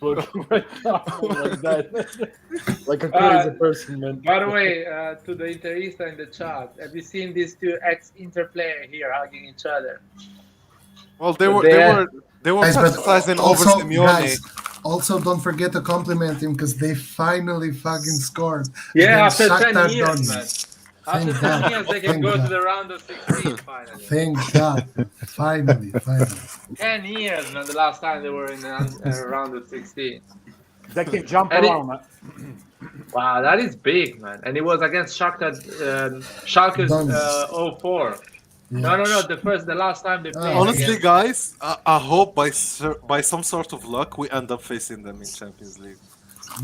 Looking right now like that, like a crazy person, man. By the way, to the Interista in the chat, have you seen these two ex-Inter players here hugging each other? Well, They- they were Guys, but criticizing over also, Simeone. guys, also don't forget to compliment him because they finally fucking scored. Yeah, against after 10 Shakhtar years, Donetsk. man. After Thank 10 God. years, they can Thank go to God. the round of 16 finally. Thank God. Finally. 10 years, man, the last time they were in the round of 16. They can jump And around, man. Wow, that is big, man. And it was against Schalke's 04. No, the last time they played. Honestly, against- guys, I hope by some sort of luck we end up facing them in Champions League.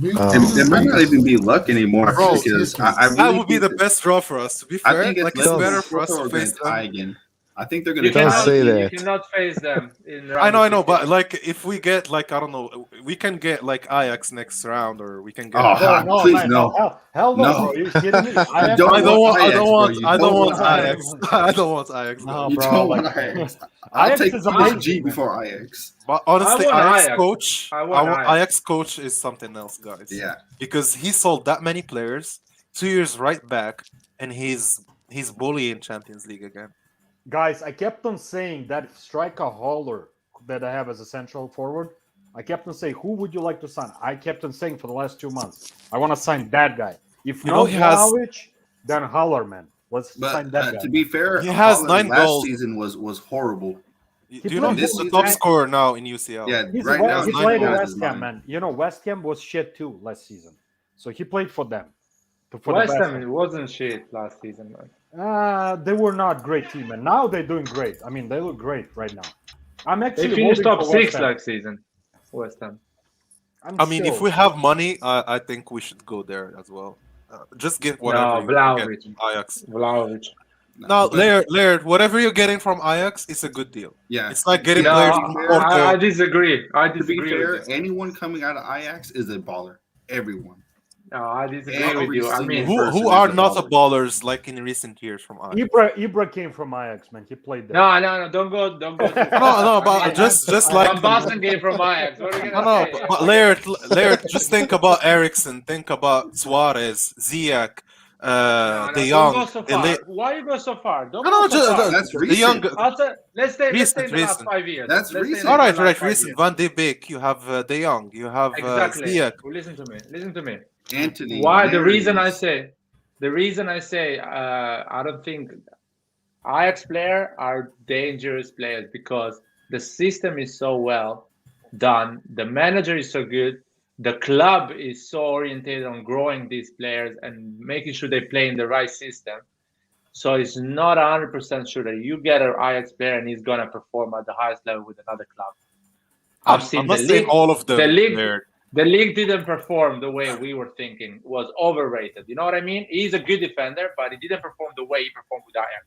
It might not even be luck anymore Bro, because I really that would be think the best draw for us. To be I fair, think like it's it's better for us to face them. tie again. I think they're going You to cannot, say you that. cannot face them in I round know, of but 16. like if we get like I don't know, we can get like Ajax next round, or we can get. Oh, No, no, please man, no. Hell no, No. bro. You kidding me? I don't don't want. I Ajax, don't bro. want. You I don't don't want want Ajax. I don't want Ajax. No, You bro. don't like- want Ajax. I'll Ajax take is amazing, PSG man. before Ajax. But honestly, I want Ajax Ajax. coach, I want Ajax coach is something else, guys. Yeah. Because he sold that many players, 2 years right back, and he's bullying Champions League again. Guys, I kept on saying that striker hauler that I have as a central forward. I kept on saying, who would you like to sign? I kept on saying for the last 2 months, I want to sign that guy. If You know, not he has- Vlahovic, then Haller, man. Let's sign But that guy. to be fair, He has Haaland 9 last goals. season was horrible. Do you know played he's this the top season. scorer now in UCL? Yeah, He's right a, now he he's played at nine West goals Ham, man. You know, West Ham was shit too last season. So he played for them. For West the best. Ham wasn't shit last season, man. They were not great team, and now they're doing great. I mean, they look great right now. I'm actually They finished voting top for 6 West Ham. last season. West Ham. I'm I mean, if still- we have money, I think we should go there as well. Just get whatever No, you can Vlahovic. get from Ajax. Vlahovic. No, but- Laird, whatever you're getting from Ajax, it's a good deal. Yeah. It's like getting No, players from I Porto. disagree. I To be disagree fair, with you. anyone coming out of Ajax is a baller. Everyone. No, I disagree Every with you. I mean, single Who person are is a not a baller. ballers like in recent years from Ajax. Ibra came from Ajax, man. He played there. no, don't go. No, but just like Van Basten came from Ajax. What are you no, gonna but Laird, just think about Ericsson, think about Suarez, Ziyech, No, De don't go Jong, so De far. Ligt. Why you go so far? Don't No, go no, so far. That's De recent. Jong. Let's stay in Recent, the last recent. 5 years. That's Let's stay in recent. the All right, last right, 5 recent. years. Van de Beek. You have De Jong. You have Exactly. Ziyech. Well, listen to me. Anthony. Why? The reason I Marius. say, I don't think Ajax players are dangerous players because the system is so well done. The manager is so good. The club is so oriented on growing these players and making sure they play in the right system. So it's not 100% sure that you get an Ajax player and he's gonna perform at the highest level with another club. I've I'm seen not the saying league. all of them. The league didn't perform the way we were thinking. It was overrated. You know what I mean? He's a good defender, but he didn't perform the way he performed with Ajax.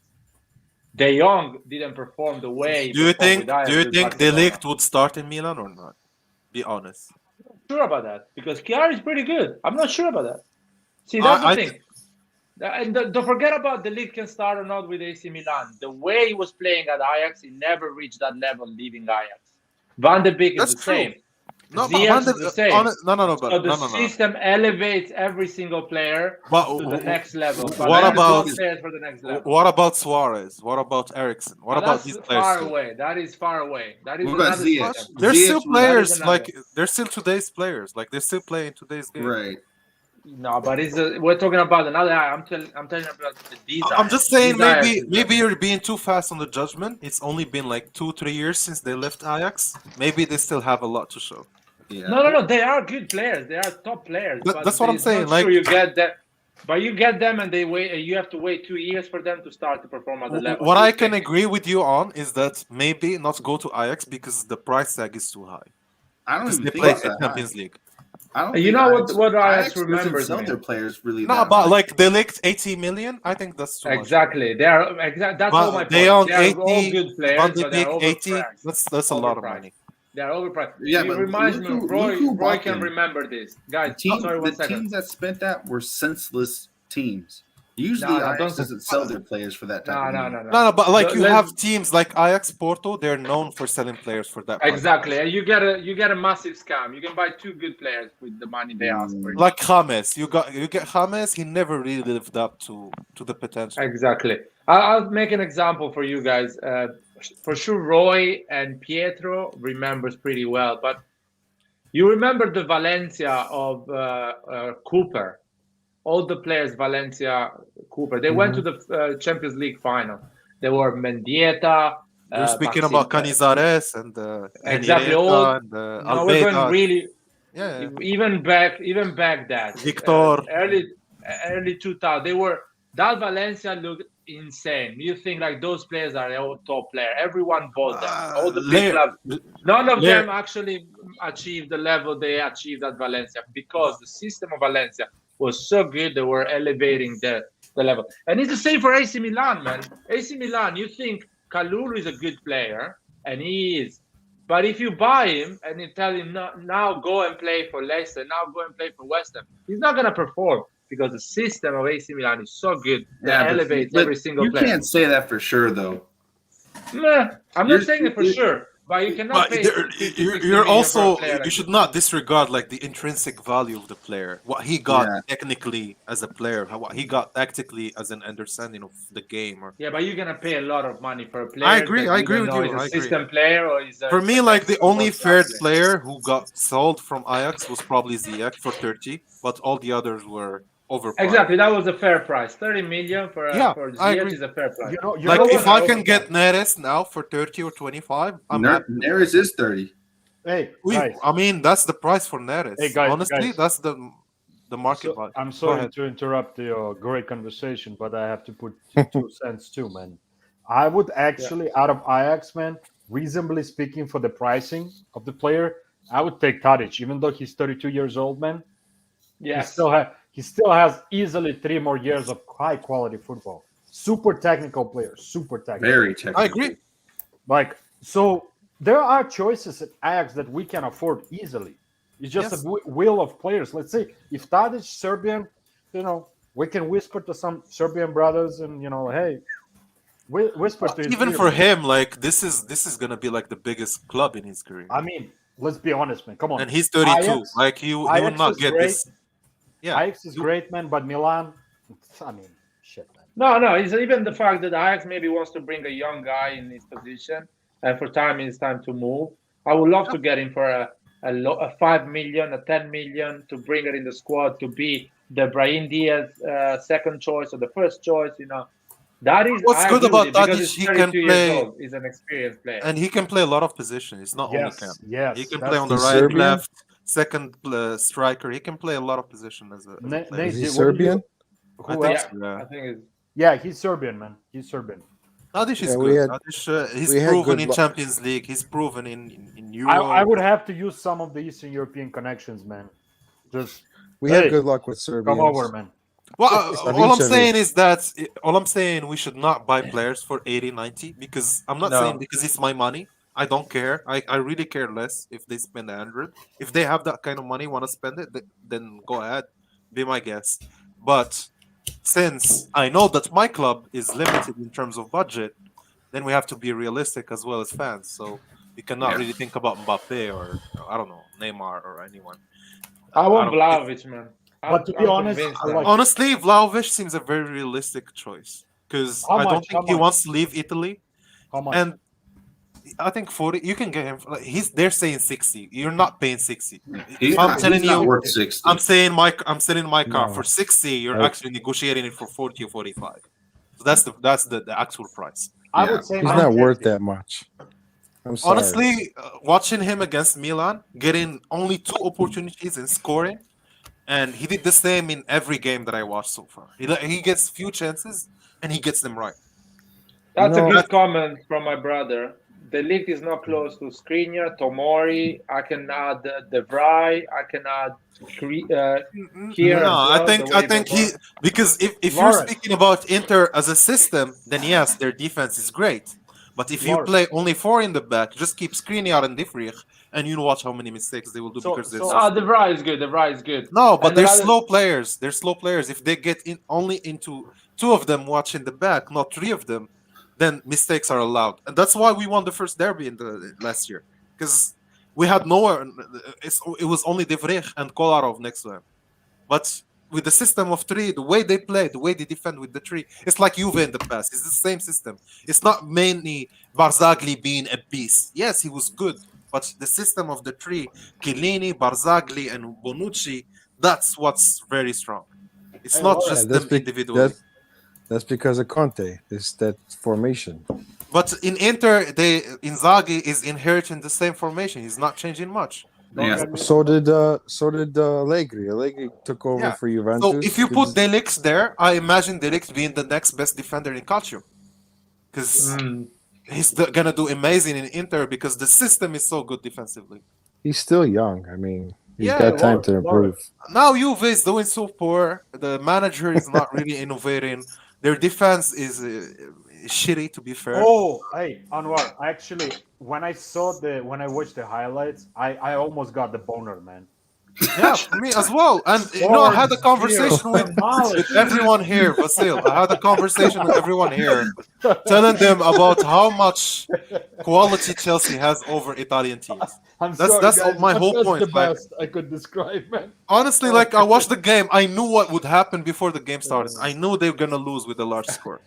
De Jong didn't perform the way he performed with Ajax. Do you with think De Barcelona. Ligt would start in Milan or not? Be honest. I'm not sure about that because Chiari is pretty good. I'm not sure about that. See, that's the thing. And don't forget about the league can start or not with AC Milan. The way he was playing at Ajax, he never reached that level leaving Ajax. Van de Beek is the same. No, Ziyech is the same. But so the system elevates every single player to the next level. What about players for the next level? What about Suarez? What about Ericsson? What about these players? Far away. That is far away. That is What about another Ziyech? system. They're still players. Like They're still today's players. Like they're still playing today's game. Right. No, but we're talking about another. I'm telling you about these. I'm just saying maybe you're being too fast on the judgment. It's only been like 2-3 years since they left Ajax. Maybe they still have a lot to show. Yeah. No. They are good players. They are top players. But that's what I'm saying. Like sure you get that, but you get them and they wait. You have to wait 2 years for them to start to perform at the level. What I can agree with you on is that maybe not go to Ajax because the price tag is too high. I don't even they think play it's that Champions high. League. I don't. You know what Ajax remembers sell me. their players really. No, that but much. like they licked 80 million. I think that's too much. Exactly. They are that's all my point. They are all good players, but they're overpriced. That's a lot of money. They are overpriced. Yeah, it but reminds me. Roy can remember this. Guys, sorry, 1 second. Teams that spent that were senseless teams. Usually, Ajax doesn't sell their players for that type of money. No, but like you have teams like Ajax, Porto, they're known for selling players for that price. Exactly. And you get a massive scam. You can buy 2 good players with the money they ask for. Like James, you get James. He never really lived up to the potential. Exactly. I'll make an example for you guys. For sure, Roy and Pietro remembers pretty well. But you remember the Valencia of Cooper. All the players, Valencia, Cooper, they went to the Champions League final. They were Mendieta. You're speaking about Canizares and exactly all. And, no, we're going really. Yeah. Even back that Victor. Early 2000, they were that Valencia looked insane. You think like those players are all top player. Everyone bought them. All the big clubs. None of them actually achieved the level they achieved at Valencia because the system of Valencia was so good. They were elevating the level. And it's the same for AC Milan, man. AC Milan, you think Kalulu is a good player, and he is. But if you buy him and you tell him now go and play for Leicester, now go and play for West Ham, he's not going to perform because the system of AC Milan is so good that elevates every single player. You can't say that for sure, though. Nah, I'm not saying it for sure. But you cannot pay. You're also you should not disregard like the intrinsic value of the player, what he got technically as a player, what he got tactically as an understanding of the game. Yeah, but you're gonna pay a lot of money for a player. I agree with you. He's a system player or is for me, like the only fair player who got sold from Ajax was probably Ziyech for 30, but all the others were overpriced. Exactly, that was a fair price. 30 million for Ziyech is a fair price. Like if I can get Neres now for 30 or 25, I'm happy. Neres is 30. Hey, I mean that's the price for Neres. Hey, guys, honestly, that's the market. So, I'm sorry to interrupt your great conversation, but I have to put 2 cents too, man. I would actually, out of Ajax, man, reasonably speaking, for the pricing of the player, I would take Tadic, even though he's 32 years old, man. Yes. He still has easily 3 more years of high quality football. Super technical player. Super technical. Very technical. I agree. Like, so there are choices at Ajax that we can afford easily. It's just a will of players. Let's say if Tadic Serbian, we can whisper to some Serbian brothers and hey, whisper to his even ear. for him, like this is gonna be like the biggest club in his career. I mean, let's be honest, man. Come on. And he's 32. Ajax, like he will not get great. this. Yeah, Ajax is great, man, but Milan, I mean, shit, man. No. It's even the fact that Ajax maybe wants to bring a young guy in his position, and for time it's time to move. I would love to get him for a 5 million, a 10 million to bring it in the squad to be the Brahim Diaz second choice or the first choice. That is. What's I good agree with about you that because is he's he can 32 years play, old. He's an experienced player. and he can play a lot of positions. It's not only camp. Yes, He can that's play on the He's right, Serbian? left, second striker. He can play a lot of positions as a player. Nate, Is he what do Serbian? I Who think else? so, yeah. I think it's. Yeah, he's Serbian, man. He's Serbian. Nadish is Yeah, good. Nadish, he's we had proven good in luck. Champions League. He's proven in Euro. I would have to use some of the Eastern European connections, man. Just We hey, had good luck with Serbians. come over, man. Well, all I'm Savicevic. saying is that all I'm saying we should not buy players for 80, 90 because I'm not saying No. because it's my money. I don't care. I really care less if they spend 100. If they have that kind of money, want to spend it, then go ahead, be my guest. But since I know that my club is limited in terms of budget, then we have to be realistic as well as fans. So we cannot really think about Mbappe or I don't know Neymar or anyone. I want don't- Vlahovic, man. But to be honest, convinced I now. like- Honestly, Vlahovic seems a very realistic choice because How I don't much? think How he much? wants to leave Italy. How much? And I think 40. You can get him. Like, they're saying 60. You're not paying 60. He's I'm not, telling he's not you, worth 60. I'm selling my car No. for 60. You're I- actually negotiating it for 40 or 45. So that's the actual price. I Yeah. would say He's man not worth 50. that much. I'm sorry. Honestly, watching him against Milan, getting only 2 opportunities and scoring, and he did the same in every game that I watched so far. He gets few chances and he gets them right. That's You know- a good comment from my brother. The league is not close to Skriniar, Tomori. I can add De Vrij. I can add here. No, as I well, think the way I think he performs. because if you're Lawrence. speaking about Inter as a system, then yes, their defense is great. But if you Lawrence. play only 4 in the back, just keep Skriniar and De Vrij, and you watch how many mistakes they will do So- because they're so- so De Vrij is good. De Vrij is good. no, but And they're another- slow players. They're slow players. If they get in only into 2 of them watching the back, not 3 of them, then mistakes are allowed. And that's why we won the first derby in the last year. Because we had nowhere it was only De Vrij and Kolarov next to him. But with the system of 3, the way they play, the way they defend with the 3, it's like Juve in the past. It's the same system. It's not mainly Barzagli being a beast. Yes, he was good. But the system of the 3, Chiellini, Barzagli, and Bonucci, that's what's very strong. It's Hey, not Lawrence. just that's them be- individually. That's because of Conte. It's that formation. But in Inter, Inzaghi is inheriting the same formation. He's not changing much. Don't Yeah. get me- So did Allegri. Allegri took over Yeah. for Juventus. So if you put Did- Delix there, I imagine Delix being the next best defender in Calcio. Because he's gonna do amazing in Inter because the system is so good defensively. he's still young. I mean, he's Yeah, got time to Lawrence. improve. Now Juve is doing so poor. The manager is not really innovating. Their defense is shitty, to be fair. Oh, hey, Anwar. Actually, when I watched the highlights, I almost got the boner, man. Yeah, for me as well. And I had a conversation with everyone here, Vasil. I had a conversation with everyone here, telling them about how much quality Chelsea has over Italian teams. I'm That's- sorry, that's guys, my but whole that's point, the like- best I could describe, man. Honestly, like I watched the game, I knew what would happen before the game started. I knew they were gonna lose with a large score.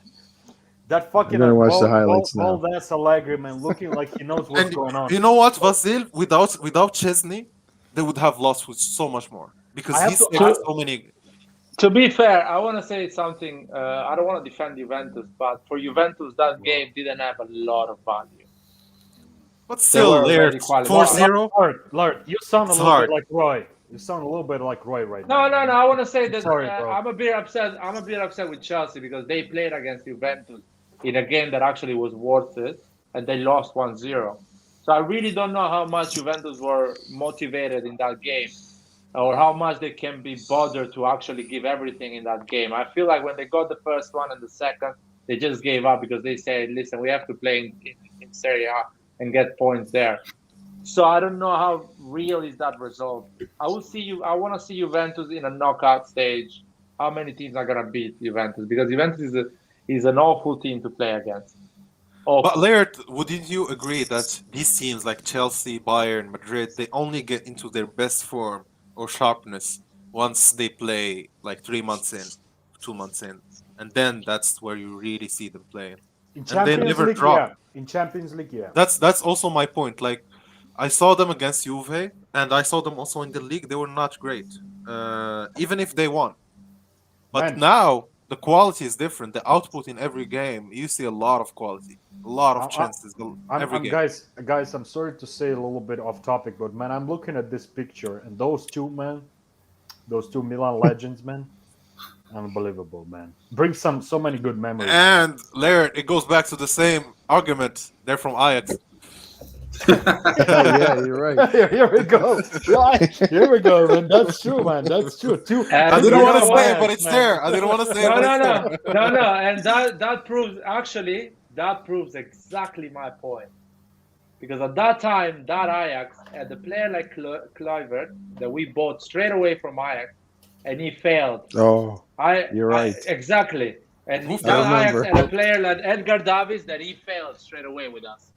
That fucking I'm gonna watch the highlights now. old ass Allegri, man, looking like he knows what's And going on. you know what, Vasil? Without Chesney, they would have lost with so much more because I have he's to- saved so many. To be fair, I want to say something. I don't want to defend Juventus, but for Juventus, that game didn't have a lot of value. But They still, were they're very quality. 4-0. Lard, you sound a It's little hard. bit like Roy. You sound a little bit like Roy right No, now. I want to say that Sorry, bro. I'm a bit upset. I'm a bit upset with Chelsea because they played against Juventus in a game that actually was worth it, and they lost 1-0. So I really don't know how much Juventus were motivated in that game, or how much they can be bothered to actually give everything in that game. I feel like when they got the first one and the second, they just gave up because they said, "Listen, we have to play in Serie A and get points there." So I don't know how real is that result. I want to see Juventus in a knockout stage. How many teams are gonna beat Juventus? Because Juventus is an awful team to play against. Awful. But Laird, wouldn't you agree that these teams like Chelsea, Bayern, Madrid, they only get into their best form or sharpness once they play like 3 months in? 2 months in, and then that's where you really see them playing. In And they Champions never League, drop. yeah. In Champions League, yeah. That's also my point. Like, I saw them against Juve, and I saw them also in the league. They were not great, even if they won. But Man. now the quality is different. The output in every game, you see a lot of quality, a lot of chances every game. Guys, I'm sorry to say a little bit off topic, but man, I'm looking at this picture and those two Milan legends, man, unbelievable, man. Brings so many good memories. And Laird, it goes back to the same argument. They're from Ajax. Yeah, you're right. Here we go. Here we go, man. That's true, man. That's true. I didn't want to say it, but it's there. I didn't want to say it, but it's there. No. And that proves exactly my point. Because at that time, that Ajax had a player like Kluivert that we bought straight away from Ajax, and he failed. Oh, you're right. Exactly. And that remember. Ajax had a player like Edgar Davids that he failed straight away with us.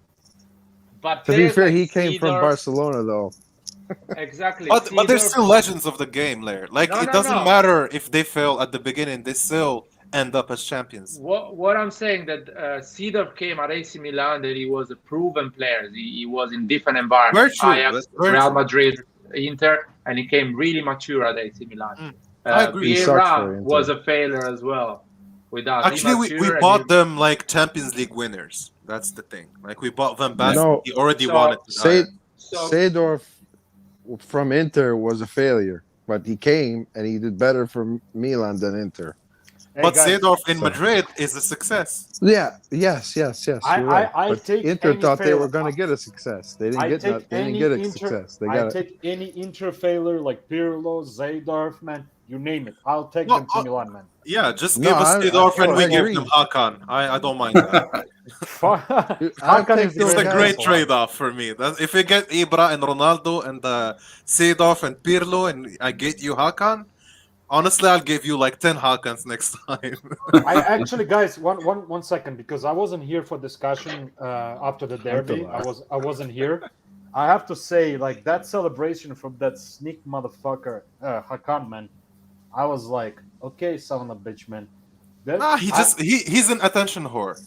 But To be players fair, like he came from Seedorf- Barcelona, though. Exactly. But they're Seedorf- still legends of the game, Laird. Like, No, it no, doesn't no. matter if they fail at the beginning; they still end up as champions. What I'm saying that Seedorf came at AC Milan, that he was a proven player. He was in different environments. Very true. Ajax, That's very Real true. Madrid, Inter, and he came really mature at AC Milan. I agree. He sucks for Vieira Inter. was a failure as well with us. Actually, we bought them like Champions League winners. That's the thing. Like, we bought them back. No. He already So- won it. with Ajax. Seedorf from Inter was a failure, but he came and he did better for Milan than Inter. Hey, But guys, Seedorf in Madrid is a success. Yeah, yes. You're right. I But take Inter any thought they failure. were going to get a success. They didn't I get take that. They didn't any get a Inter- success. They I got it. take any Inter failure like Pirlo, Zaydorf, man. You name it. I'll take No, them to Milan, man. Yeah, just No, give us I- Seedorf and I we give agree. them Hakan. I don't mind that. I'll Hakan take is those It's a doing guys. great well. trade-off for me. If we get Ibra and Ronaldo and Seedorf and Pirlo and I get you Hakan, honestly, I'll give you like 10 Hakans next time. I actually, guys, one second, because I wasn't here for discussion after the derby. I wasn't here. I have to say, like, that celebration from that sneak motherfucker, Hakan, man. I was like, okay, son of a bitch, man. He's an attention whore.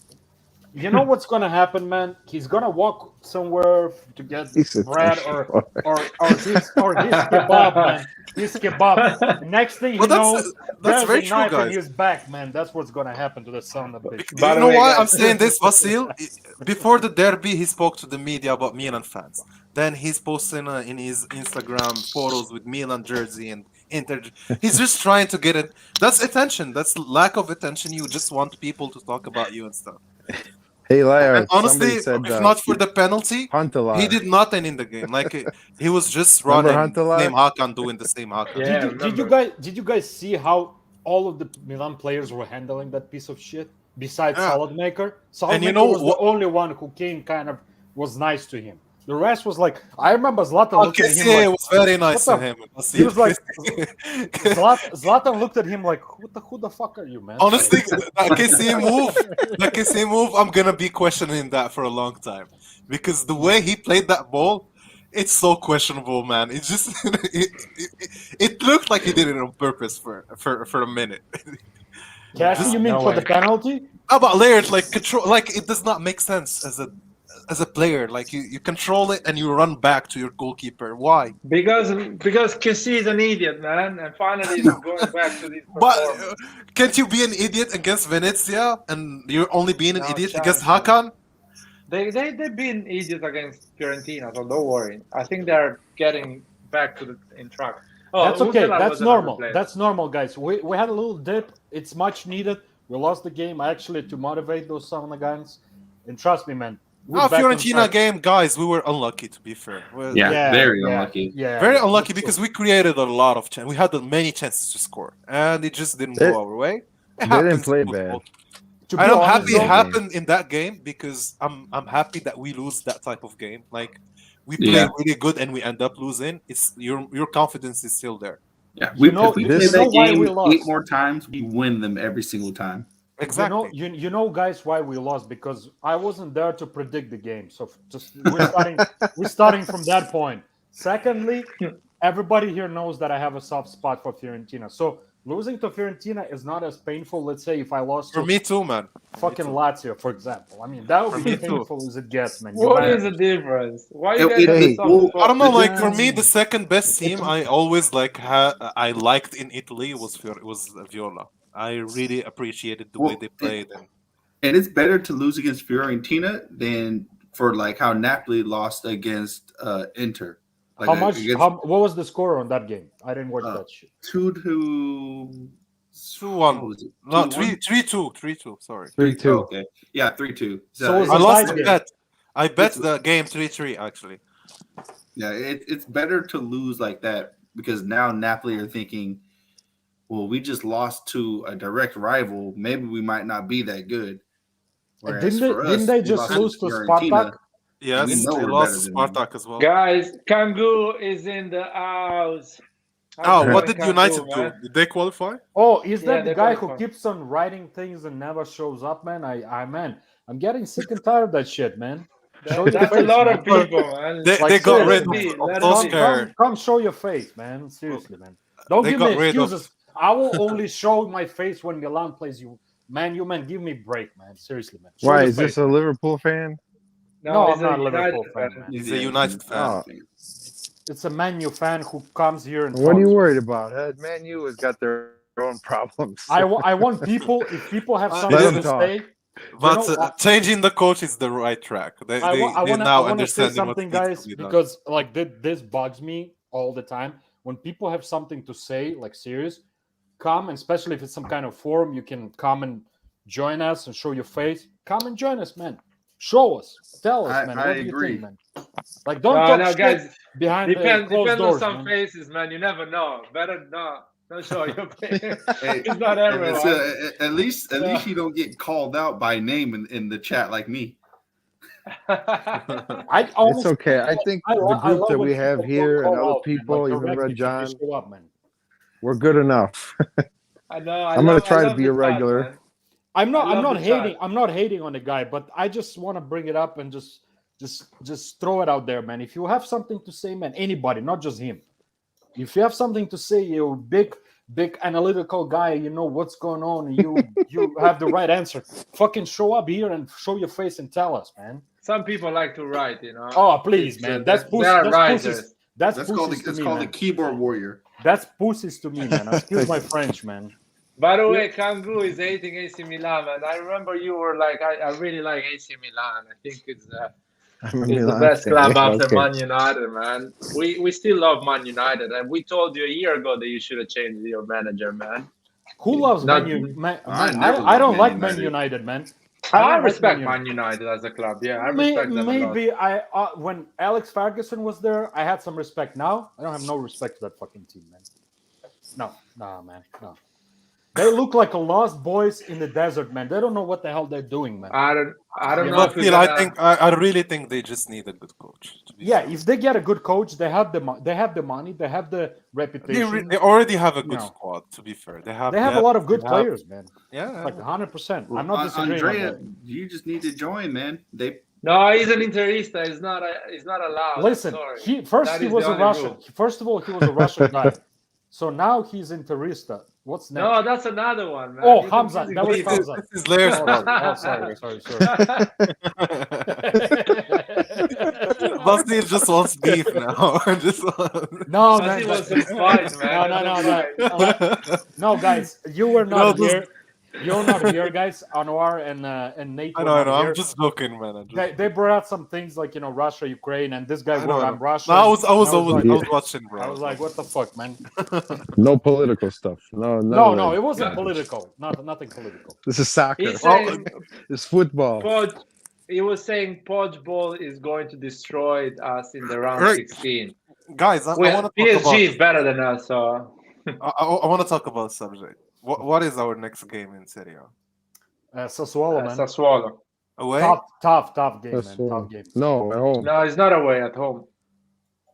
You know what's gonna happen, man? He's gonna walk somewhere to get He's a bread attention or his kebab, man. His kebab. Next thing Well, you know, that's there's very a true, knife in guys. his back, man. That's what's gonna happen to the son of a bitch. You know why I'm saying this, Vasil? Before the derby, he spoke to the media about Milan fans. Then he's posting in his Instagram photos with Milan jersey and Inter. He's just trying to get it. That's attention. That's lack of attention. You just want people to talk about you and stuff. Hey, Laird, And honestly, somebody said if not for the penalty, Huntelaar. he did nothing in the game. Like he was just Remember running the Huntelaar? same Hakan, doing the same Hakan. Yeah. Did you guys see how all of the Milan players were handling that piece of shit? Besides Yeah. Saelemaekers, And you Saelemaekers know was what- the only one who came kind of was nice to him. The rest was like, I remember Zlatan looked at him Kessie like, was very nice what to the- him. he was like, Zlatan looked at him like, who the fuck are you, man? Honestly, that Kessie move, I'm gonna be questioning that for a long time because the way he played that ball, it's so questionable, man. It just it looked like he did it on purpose for a minute. Cassie, you mean No for way. the penalty? How about Laird? Like control, like it does not make sense as a player. Like you control it and you run back to your goalkeeper. Why? Because Kessie is an idiot, man, and finally he's going back to this But performance. can't you be an idiot against Venezia and you're only being an No idiot chance, against man. Hakan? They've been idiots against Fiorentina, so don't worry. I think they're getting back to in track. Oh, That's okay. Ursula That's was another normal. player. That's normal, guys. We had a little dip. It's much needed. We lost the game actually to motivate those Saelemaekers. And trust me, man. we're back on Fiorentina track. game, guys, we were unlucky to be fair. Very unlucky. Yeah, Very yeah, unlucky that's because true. we created a lot of chances. We had many chances to score, and it just didn't They- go our way. It They didn't happens play in bad. football. To be And I'm honest, happy it though, happened in that game because I'm happy that we lose that type of game. Like we play Yeah. really good and we end up losing. It's your confidence is still there. Yeah, You know- if we you play know that why game we lost? 8 more times, we win them every single time. Exactly. You know, guys, why we lost because I wasn't there to predict the game. So just we're starting from that point. Secondly, everybody here knows that I have a soft spot for Fiorentina. So losing to Fiorentina is not as painful. Let's say if I lost For to me too, man. fucking Lazio, for example. I mean, that would For be me too. painful as it gets, man. What is the Juventus. difference? Why you guys Hey, do something? I don't know. This Like for me, the second best team I always I liked in Italy was Viola. I really appreciated the way they played. And it's better to lose against Fiorentina than for like how Napoli lost against Inter. Like How much? against, What was the score on that game? I didn't watch that shit. 2-1. 2-1. No, 2-1? 3-2. 3-2. Sorry. 3-2. Okay. Yeah, 3-2. So it's I a lost tied the game. bet. I bet the game 3-3 actually. Yeah, it's better to lose like that because now Napoli are thinking, well, we just lost to a direct rival. Maybe we might not be that good. Whereas for us, Didn't they we just lost lose to Fiorentina. Spartak? Yes, We they know we're lost better than them. Spartak as well. Guys, Kangu is in the house. Oh, what did Kangu, United do? man? Did they qualify? Oh, is Yeah, that the they guy who qualified. keeps on writing things and never shows up, man? I'm getting sick and tired of that shit, man. Show your That's a face, lot man. of people, man. They got let rid it be, of let it be. Oscar. Come show your face, man. Seriously, man. Don't They give me got rid of- excuses. I will only show my face when Milan plays you. Man, give me a break, man. Seriously, man. Show Why your is this face, a man. Liverpool fan? No, he's I'm not a United Liverpool fan, man. He's a United fan. Oh, It's a Man U fan who comes here and what are you talks. worried about? Man U has got their own problems. I want people, if people have Let something them to talk. say, But know, changing the coach is the right track. They now want to say understand what something, needs guys, to be done. because like this bugs me all the time. When people have something to say, like serious, come, and especially if it's some kind of forum, you can come and join us and show your face. Come and join us, man. Show us, tell us, man. I What do you agree. think, man? Like, don't No, talk no, shit guys. behind Depends closed on doors, some man. faces, man. You never know. Better not. Don't show your face. Hey, It's not everyone. at least you don't get called out by name in the chat like me. I It's honestly, okay. I think I the love group that when we have people here and call other out, man, people, like even directly, Red they John, show up, man. we're good enough. I know. I'm gonna try to be a regular. Man. I'm I love not the hating. chat. I'm not hating on the guy, but I just want to bring it up and just throw it out there, man. If you have something to say, man, anybody, not just him. If you have something to say, you're a big analytical guy, you know what's going on, and you have the right answer. Fucking show up here and show your face and tell us, man. Some people like to write, you know. Oh, please, It's, man. they are writers. That's called pussies to me, the man. keyboard warrior. That's pussies to me, man. Excuse my French, man. By the way, Kangu is hating AC Milan, man. I remember you were like, I really like AC Milan. I think it's I'm a the Milan best fan. club after Okay. Man United, man. We still love Man United, and we told you a year ago that you should have changed your manager, man. Who loves Not- Man U? Man, I man, never I don't loved like Man Man United. United, man. I don't like respect Man Man United as a club. Yeah, I May- respect them a lot. Maybe I when Alex Ferguson was there, I had some respect. Now I don't have no respect for that fucking team, man. No, man, no. They look like a lost boys in the desert, man. They don't know what the hell they're doing, man. I don't know But if we're still, gonna... I really think they just need a good coach. to be Yeah, fair. if they get a good coach, they have the money, they have the reputation. They already have a good No. squad. To be fair, they have They have a lot of good they have- players, man. Yeah, Like 100%. Well, I'm not disagreeing on Andrea, that. you just need to join, man. No, he's an interista. He's not allowed. Listen, Sorry. he That is was the a only Russian. rule. First of all, he was a Russian guy. So now he's interista. What's next? No, that's another one, man. Oh, You're Hamza. confusing That was people. Hamza. This is Laird's Oh, problem. oh, sorry. Basil just wants beef now. Just No, Because man. he was in fight, man. No, guys, you were No, not this- here. You're not here, guys. Anwar and Nate I were know. not I'm here. just joking, man. They brought out some things like Russia, Ukraine, and this guy I know, wrote I I'm know. Russian. No, I was like, watching, bro. I was like, what the fuck, man? No political stuff. No, No, it wasn't political. Nothing political. This is soccer. He's saying, It's football. he was saying Podge Ball is going to destroy us in the round Right. 16. Guys, I Well, want to talk PSG about. is better than us, so... I want to talk about subject. What is our next game in Serie A? Sassuolo, man. Sassuolo. Away. Tough game, man. Sassuolo. Tough game. No, at home. No, it's not away, at home.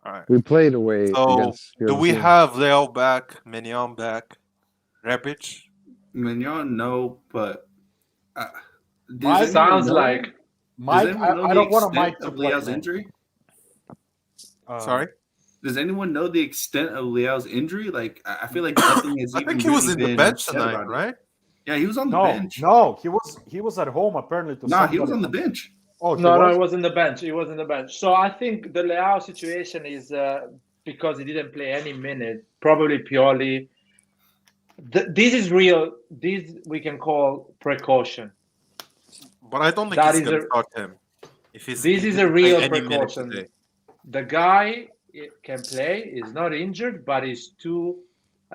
All right. We played away So against. do we Fiorentina. have Leo back, Mignon back, Rebic? Mignon, no, but Mike- Sounds like... Mike, I don't want a Mike to of play, Leo's man. injury. Sorry. Does anyone know the extent of Leao's injury? Like, I feel like nothing has I even think he was really in the been bench said tonight, about it. right? Yeah, he was on the No, bench. no, he was at home apparently to Nah, he was somebody. on the bench. Oh, he No, was? it was in the bench. He was in the bench. So I think the Leao situation is because he didn't play any minute. Probably Pioli. This is real. This we can call precaution. But I don't think That he's is going to a. start him. If he's, This he is a didn't play real any minute precaution. today. The guy can play. He's not injured, but he's too.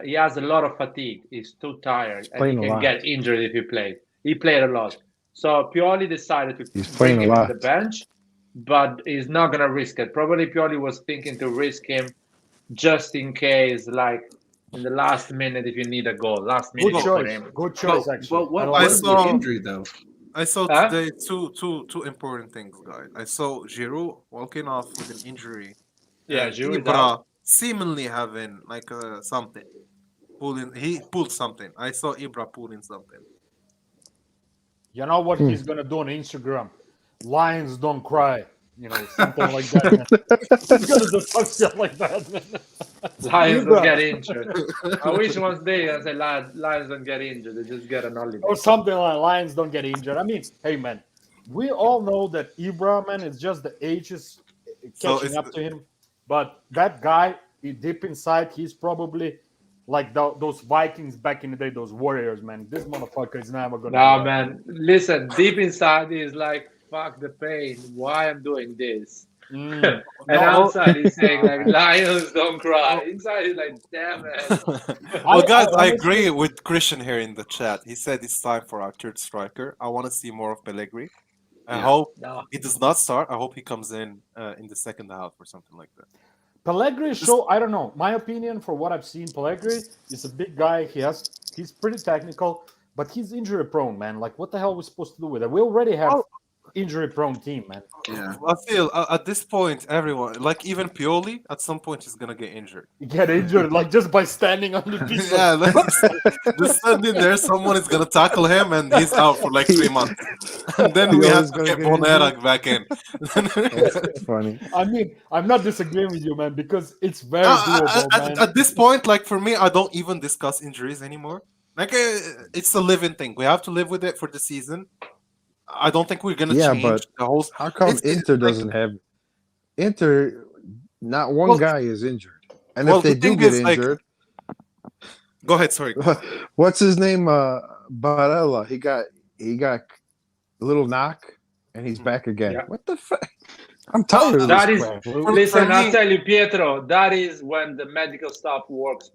He has a lot of fatigue. He's too tired, and he playing a can lot. get injured if he plays. He played a lot. So Pioli decided to He's playing bring a him lot. in the bench, but he's not going to risk it. Probably Pioli was thinking to risk him just in case, like in the last minute, if you need a goal. Last minute, Good you put choice. him. Good choice, actually. But what I like was it. the injury though? I saw Huh? today two important things, guys. I saw Giroud walking off with an injury, Yeah, and Giroud is Ibra out. seemingly having like something. He pulled something. I saw Ibra pulling something. You know what he's gonna do on Instagram? Lions don't cry. You know, something like that. Man. He's gonna do some shit like that, man. Lions Ibra. don't get injured. I wish one day I say Lions don't get injured. They just get an holiday. Or something like Lions don't get injured. I mean, hey man, we all know that Ibra, man, is just the ages So catching it's up to him. But that guy, deep inside, he's probably like those Vikings back in the day, those Warriors, man. This motherfucker is never gonna. No, do that. man. Listen, deep inside he's like, fuck the pain. Why I'm doing this? Mm. And No, outside he's saying like, Lions don't cry. Inside he's like, damn it. Well, guys, I honestly- agree with Christian here in the chat. He said it's time for our third striker. I want to see more of Pellegrini. I Yeah. hope No. he does not start. I hope he comes in the second half or something like that. Pellegrini show, I don't know. My opinion for what I've seen, Pellegrini is a big guy. He's pretty technical, but he's injury prone, man. Like, what the hell are we supposed to do with it? We already have injury prone team, man. Yeah. I feel at this point, everyone, like even Pioli, at some point is gonna get injured. Get injured like just by standing on the piece. Yeah, just standing there, someone is gonna tackle him, and he's out for like 3 months. And then we have Pioli's to gonna get get Bonera back in. That's funny. I mean, I'm not disagreeing with you, man, because it's very doable, man. At this point, like for me, I don't even discuss injuries anymore. Like it's a living thing. We have to live with it for the season. I don't think we're gonna Yeah, change but the whole. How come It's- Inter like- doesn't have Inter? Not one Well- guy is injured, and Well, if they the do thing get is, like- injured, Go ahead, sorry. what's his name? Barella. He got a little knock, and he's back again. Yeah. What the fuck? I'm tired of That this is, crap. listen, for I'll me- tell you, Pietro, that is when the medical stuff works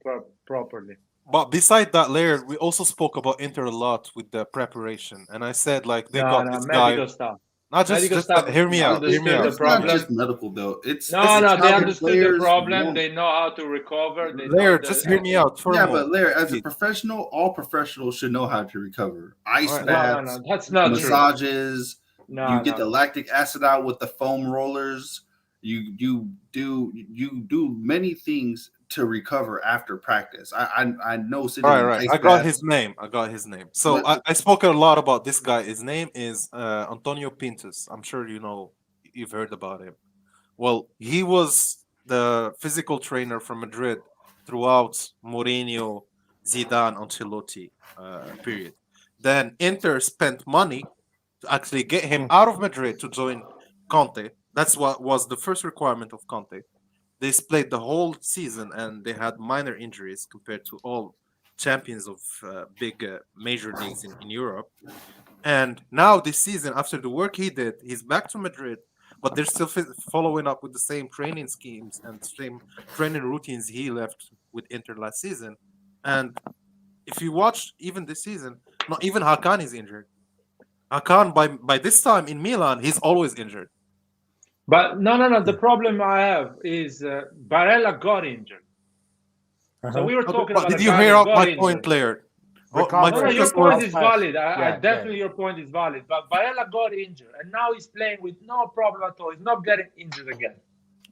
properly. But beside that layer, we also spoke about Inter a lot with the preparation, and I said like they No, got no, this medical guy. stuff. Not just, Medical just staff hear me out. Hear me understood out. the It's not problem. just medical though. It's No, it's no, they how understood the players problem. want. They know how to recover. They Lair, know just hear me out for Yeah, a moment. but Larry, as a please. professional, all professionals should know how to recover. Ice Alright. baths, No, that's not true. massages. No, You get no. the lactic acid out with the foam rollers. You do many things to recover after practice. I know sitting in Right. ice I got baths- his name. I got his name. So But- I spoke a lot about this guy. His name is Antonio Pintus. I'm sure you've heard about him. Well, he was the physical trainer from Madrid throughout Mourinho, Zidane, Ancelotti period. Then Inter spent money to actually get him out of Madrid to join Conte. That's what was the first requirement of Conte. They played the whole season and they had minor injuries compared to all champions of big major leagues in Europe. And now this season, after the work he did, he's back to Madrid, but they're still following up with the same training schemes and same training routines he left with Inter last season. And if you watch even this season, not even Hakan is injured. Hakan, by this time in Milan, he's always injured. But no. The problem I have is Barella got injured. So we were talking But about. did a you guy hear that out got my injured. point, Laird? Recovery. No, your focus point was- is valid. I Yeah, definitely your point is valid. But Barella got injured, and now he's playing with no problem at all. He's not getting injured again.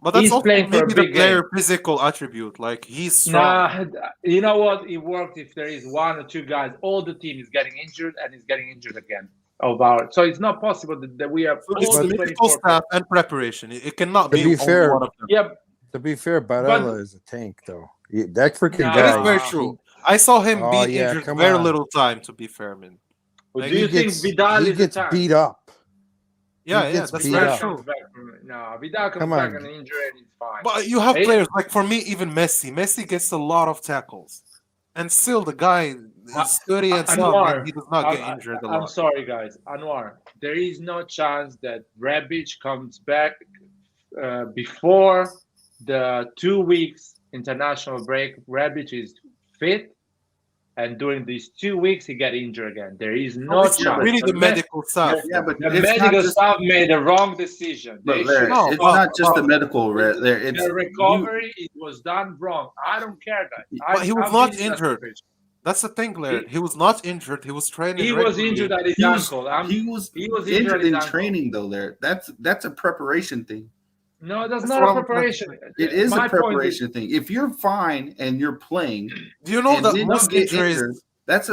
But that's He's also playing for a maybe the big player game. physical attribute. Like he's strong. Nah, you know what? It works if there is one or two guys. All the team is getting injured, and is getting injured again. So it's not possible that we have So it's all the the medical 24. staff and preparation. It cannot To be be only fair- one of them. Yeah, To be fair, Barella is a tank, though. That freaking That is guy. very true. I saw him Oh, be yeah, injured come very on. little time, to be fair, man. Well, Like, do you think gets, Vidal he is gets a tank? beat up. Yeah, He yeah, gets that's beat very up. true. No, Vidal comes Come back on. on injury and he's fine. But you have Hey, players like, for me, even Messi. Messi gets a lot of tackles, and still the guy is 30 and some, Anwar, and he does not get injured a I'm lot. sorry, guys. Anwar, there is no chance that Rebic comes back before the 2 weeks international break. Rebic is fit, and during these 2 weeks he got injured again. There is no It's chance. really the medical staff. Yeah, but The it's not medical just. staff made the wrong decision. But They Larry, should it's stop. not just the medical. There, it's The recovery, it was done wrong. I don't care, guys. But he was I've not been in that injured. situation. That's the thing, Larry. He was not injured. He was training. He was regularly. injured at his He was ankle. he was injured injured at his in ankle. training though. There, that's a preparation thing. No, that's That's not what a I'm- preparation. It is My a point is- preparation thing. If you're fine and you're playing, Do you know and that then most you get injuries? injured, that's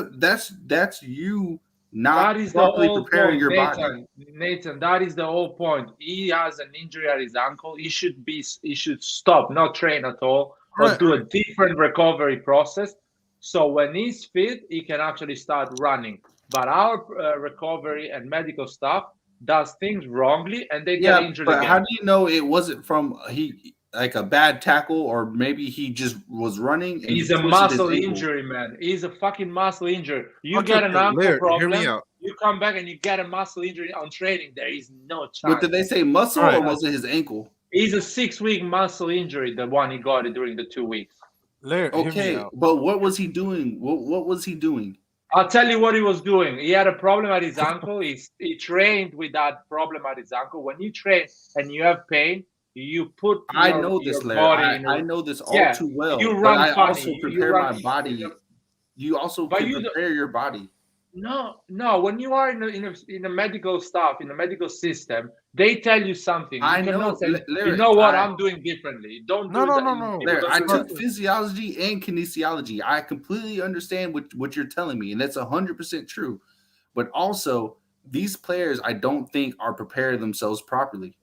you not That is the properly whole preparing point, your Nathan. body. Nathan, that is the whole point. He has an injury at his ankle. He should stop, not train at all, or Right, do a different recovery process. So when he's fit, he can actually start running. But our recovery and medical staff does things wrongly, and they get Yeah, injured but again. how do you know it wasn't from he like a bad tackle, or maybe he just was running and He's he a twisted muscle his ankle? injury, man. He's a fucking muscle injury. You Okay, get an okay, ankle Laird, hear problem, me out. you come back and you get a muscle injury on training. There is no chance. But did they say muscle All right. or was it his ankle? He's a 6-week muscle injury, the one he got during the 2 weeks. Laird, hear me Okay, out. but what was he doing? What was he doing? I'll tell you what he was doing. He had a problem at his ankle. He trained with that problem at his ankle. When you train and you have pain, you put I your- know this, your Larry. body in a- I know this all Yeah, too well. you but run I funny. also You prepare run- my body. You also But can you don't- prepare your body. No. When you are in a medical staff, in a medical system, they tell you something. I You know, cannot say, Larry, you know what, I- I'm doing differently. Don't No, do no, that. no, no. Larry, I Because- took physiology and kinesiology. I completely understand what you're telling me, and that's 100% true. But also, these players, I don't think are preparing themselves properly.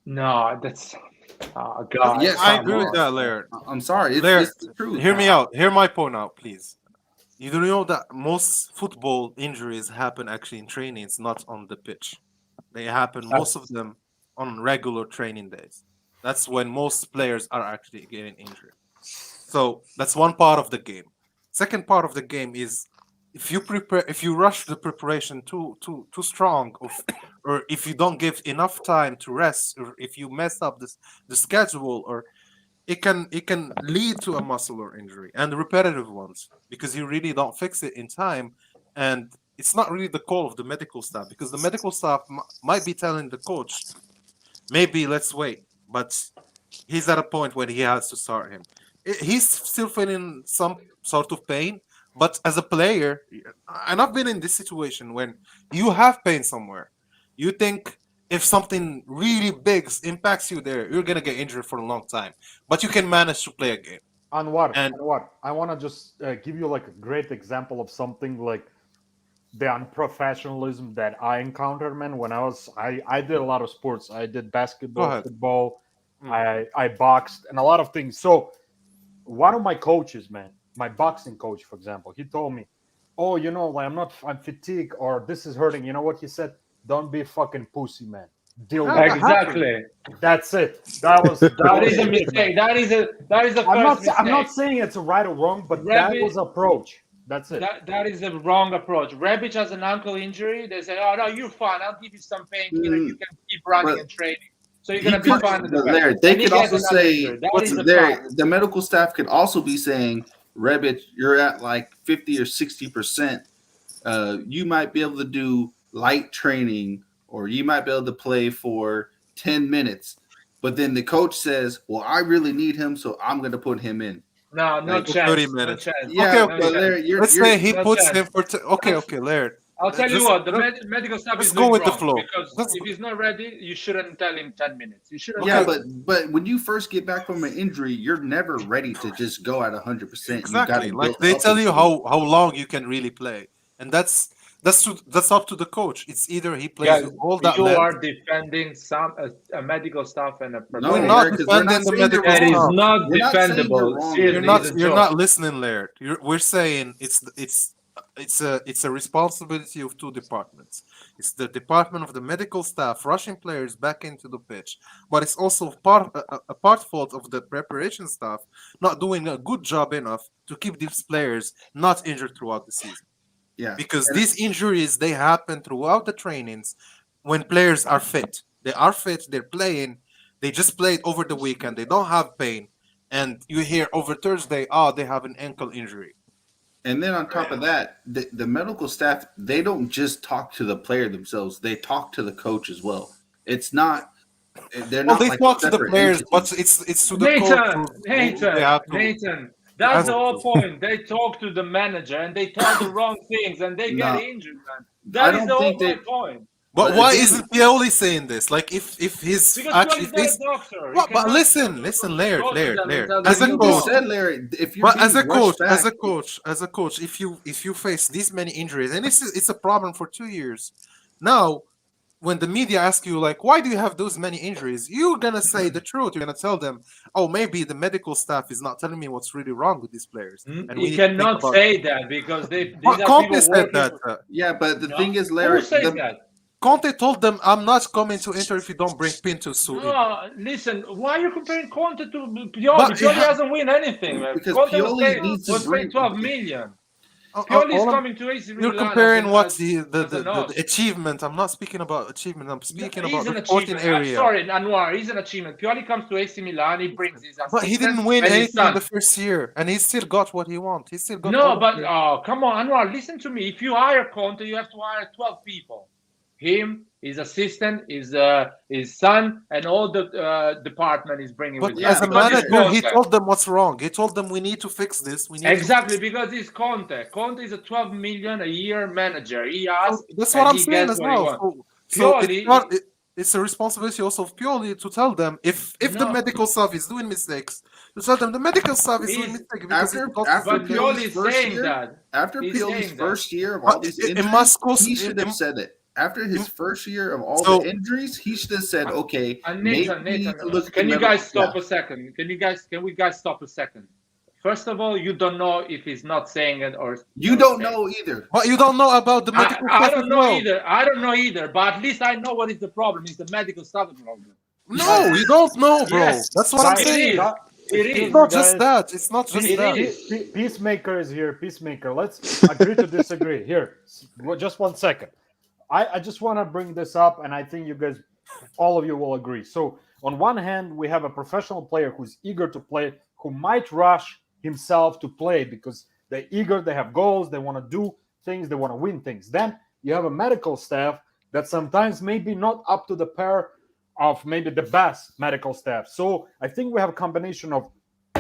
No, that's oh god. Yes, I come agree with on. that, Laird. I'm sorry. Laird, It's the truth. hear me out. Hear my point out, please. You do know that most football injuries happen actually in training. It's not on the pitch. They happen, most of them, on regular training days. That's when most players are actually getting injured. So that's one part of the game. Second part of the game is if you rush the preparation too strong, or if you don't give enough time to rest, or if you mess up the schedule, or it can lead to a muscular injury and repetitive ones because you really don't fix it in time. And it's not really the call of the medical staff, because the medical staff might be telling the coach, maybe let's wait, but he's at a point where he has to start him. He's still feeling some sort of pain, but as a player, and I've been in this situation when you have pain somewhere, you think if something really big impacts you there, you're gonna get injured for a long time, but you can manage to play a game. Anwar, And- Anwar, I want to just give you like a great example of something like the unprofessionalism that I encountered, man. When I did a lot of sports. I did basketball, ahead. football, I boxed, and a lot of things. So one of my coaches, man, my boxing coach, for example, he told me, "Oh, you know, like I'm fatigued, or this is hurting." You know what he said? Don't be a fucking pussy, man. Deal with it. Exactly. That's it. That was That is a mistake. That is the first mistake. I'm not saying it's a right or wrong, but Rabbit- that was approach. That's it. That is the wrong approach. Rebic has an ankle injury. They say, "Oh no, you're fine. I'll give you some painkiller. You can keep running But- and training, so you're He gonna be could- fine." in the but back." Larry, they And he could gets also another say injury. That what's is the there. problem. The medical staff could also be saying, "Rebic, you're at like 50 or 60%. You might be able to do light training, or you might be able to play for 10 minutes." But then the coach says, "Well, I really need him, so I'm going to put him in." No, no Like, chance. 30 No minutes. chance. Yeah, No but chance. Larry, Let's say he no puts chance. him for okay, Laird. I'll tell you Just- what, the medical staff let's is go doing with the wrong, flow. because Let's- if he's not ready, you shouldn't tell him 10 minutes. You shouldn't. Yeah, tell but when you first get back from an injury, you're never ready to just go at 100%. Exactly. Like they tell you how long you can really play, and that's That's up to the coach. It's either he plays Guys, with all that you length. are defending a medical staff and a No, We're preparation. not Larry, 'cause we're defending not the saying you're medical That is staff. wrong. not We're not saying you're defendable. wrong. Seriously, it's a You're joke. not listening, Laird. We're saying it's a responsibility of two departments. It's the department of the medical staff rushing players back into the pitch, but it's also a part fault of the preparation staff not doing a good job enough to keep these players not injured throughout the season. Yeah. Because these injuries, they happen throughout the trainings when players are fit. They are fit, they're playing, they just played over the weekend, they don't have pain, and you hear over Thursday, they have an ankle injury. And then on top of that, the medical staff, they don't just talk to the player themselves, they talk to the coach as well. It's not they're Well, not they like talk to the separate players, entities. but it's to the coach. Nathan, that's the whole point. They talk to the manager and they tell the wrong things and they get No. injured, man. I That is don't the whole think they- point. But But why again- isn't Pioli saying this? Like, if he's Because actually Pioli's not a doctor. He But cannot listen, Laird, go to them and Laird. tell them As a you coach, go. said, Larry, if you're but being as a rushed coach, if you face this many injuries, and it's a problem for 2 years now. When the media ask you, like, why do you have those many injuries? You're gonna say the truth. You're gonna tell them, oh, maybe the medical staff is not telling me what's really wrong with these players. And we You need to think cannot about say that because these But are Conte people said working that. for- Yeah, but the No? thing is, Larry, Who says that? Conte told them, I'm not coming to Inter if you don't bring Pinto in. No, listen. Why are you comparing Conte to Pioli? But Pioli ha- hasn't win anything, man. Because Conte Pioli needs to was bring- paid 12 million. All Pioli is I'm- coming to AC Milan. You're comparing as what as the an off. achievement. I'm not speaking about achievement. I'm speaking about He's the an sporting achievement. area. Sorry, Anwar, he's an achievement. Pioli comes to AC Milan, he brings his assistant. But he didn't win and his anything in son. the first year, and he still got what he wants. He still got No, all but of it. come on, Anwar, listen to me. If you hire Conte, you have to hire 12 people. Him, his assistant, his son, and all the department is bringing But with as a him. Because he's manager, he Conte. told them what's wrong. He told them we need to fix this. We need Exactly, because he's Conte. Conte is a 12 million a year manager. He has, That's and what I'm he saying gets as what he well. wants. So Pioli, it's a responsibility also of Pioli to tell them if the No. medical staff is doing mistakes, to tell them the medical staff is doing He's- mistakes because After it costs after but them. Pioli Pioli's is first saying year, that. after He's Pioli's saying that. first year of But all these it injuries, must cost- he should have said it. After his first year of all So- the injuries, he should have said, "Okay, And maybe Nathan, we need to look at can the you guys medical stop staff." a second? Can we guys stop a second? First of all, you don't know if he's not saying it or You don't know either. But you don't know about the medical I staff don't as know well. either. I don't know either. But at least I know what is the problem. It's the medical staff problem. No, you don't know, bro. Yes. That's what I'm It saying. is. It Excuse is. me, Not just guys. that. It's not just It that. is. Peacemaker is here. Peacemaker. Let's agree to disagree. Here, just 1 second. I just want to bring this up, and I think you guys, all of you, will agree. So, on one hand, we have a professional player who's eager to play, who might rush himself to play because they're eager, they have goals, they want to do things, they want to win things. Then you have a medical staff that sometimes maybe not up to the pair of maybe the best medical staff. So I think we have a combination of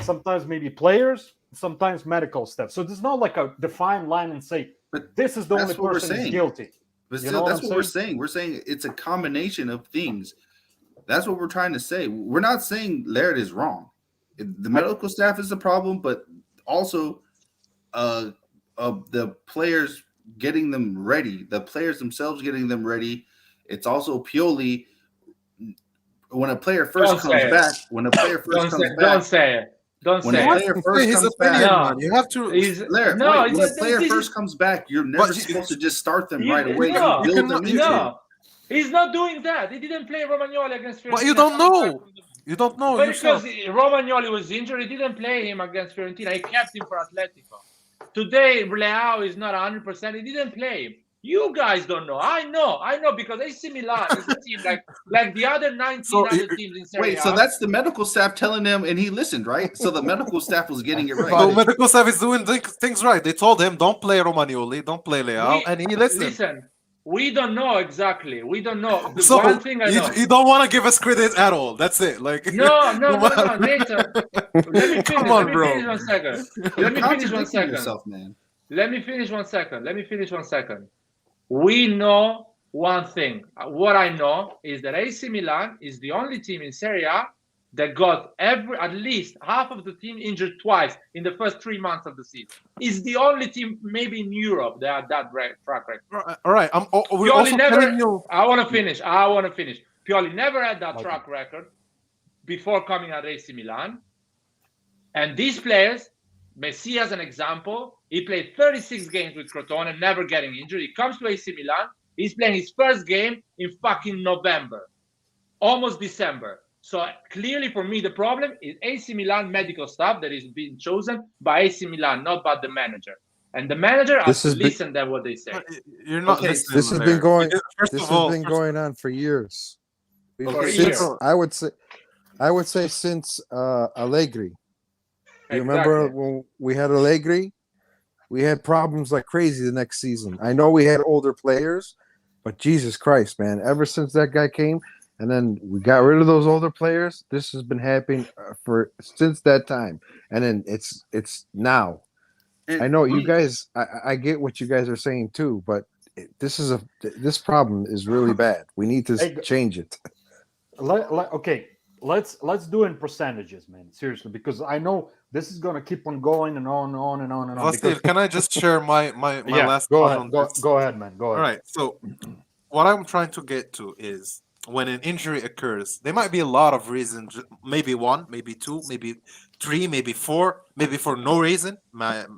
sometimes maybe players, sometimes medical staff. So there's not like a defined line and say, But this is the that's only what we're person who's saying. guilty. But You still, know what that's I'm what we're saying? saying. We're saying it's a combination of things. That's what we're trying to say. We're not saying Laird is wrong. The medical staff is the problem, but also the players getting them ready, the players themselves getting them ready. It's also Pioli. When a player first Don't comes say it. back, when a player first Don't comes say, back, don't say it. Don't when say a it. player first Say his comes opinion, back, man. You have to. Laird, No, wait, when a player this is- first comes back, you're never But supposed to just start them You- right away. no, you build them into it. No, he's not doing that. He didn't play Romagnoli against Fiorentina. But you don't know. You don't know But yourself. because Romagnoli was injured, he didn't play him against Fiorentina. He kept him for Atletico. Today, Leao is not 100%. He didn't play him. You guys don't know. I know because AC Milan is a team like the other 19 So, other teams in Serie A. Wait, so that's the medical staff telling him, and he listened, right? So the medical staff was getting it right. So medical staff is doing things right. They told him, don't play Romagnoli, don't play Leao, and he listened. Listen, we don't know exactly. We don't know. The So one thing I know. you don't want to give us credit at all. That's it. Like No, come on. Nathan. Let me finish. Come on, let me bro. finish 1 second. You're Let me finish 1 contradicting second. yourself, man. Let me finish 1 second. We know one thing. What I know is that AC Milan is the only team in Serie A that got at least half of the team injured twice in the first 3 months of the season. It's the only team maybe in Europe that had that track record. All right. We're Pioli also never. telling you. I want to finish. Pioli never had that track record before coming at AC Milan. And these players, Messias, an example, he played 36 games with Crotone, never getting injured. He comes to AC Milan. He's playing his first game in fucking November, almost December. So clearly for me, the problem is AC Milan medical staff that is being chosen by AC Milan, not by the manager. And the manager has to listen to what they say. You're not listening. This has been going. First This of has all, been going on for years. For Since, years. I would say since Allegri. You remember when we had Allegri? We had problems like crazy the next season. I know we had older players, but Jesus Christ, man! Ever since that guy came, and then we got rid of those older players, this has been happening since that time, and then it's now. I know you guys. I get what you guys are saying too, but this problem is really bad. We need to change it. Okay, let's do in percentages, man. Seriously, because I know this is gonna keep on going and on and on and on and on. Vasil, can I just share my last go thought ahead. on this? Go ahead, man. Go ahead. All right. So what I'm trying to get to is when an injury occurs, there might be a lot of reasons. Maybe one, maybe two, maybe three, maybe four, maybe for no reason.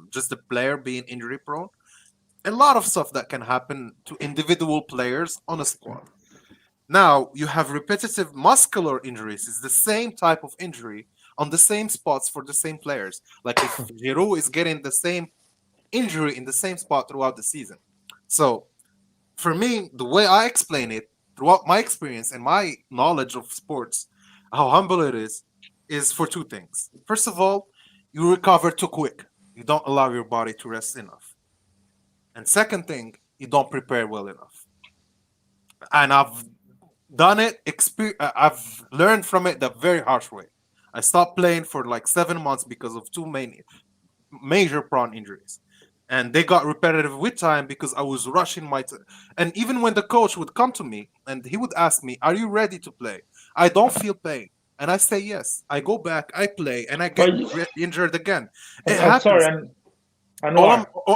Just the player being injury prone. A lot of stuff that can happen to individual players on a squad. Now you have repetitive muscular injuries. It's the same type of injury on the same spots for the same players. Like if Giroud is getting the same injury in the same spot throughout the season. So for me, the way I explain it, throughout my experience and my knowledge of sports, how humble it is for two things. First of all, you recover too quick. You don't allow your body to rest enough. And second thing, you don't prepare well enough. And I've done it. I've learned from it the very harsh way. I stopped playing for like 7 months because of two major prawn injuries. And they got repetitive with time because I was rushing and even when the coach would come to me and he would ask me, "Are you ready to play?" I don't feel pain. And I say yes. I go back, I play, and I get injured again. It happens. Sorry,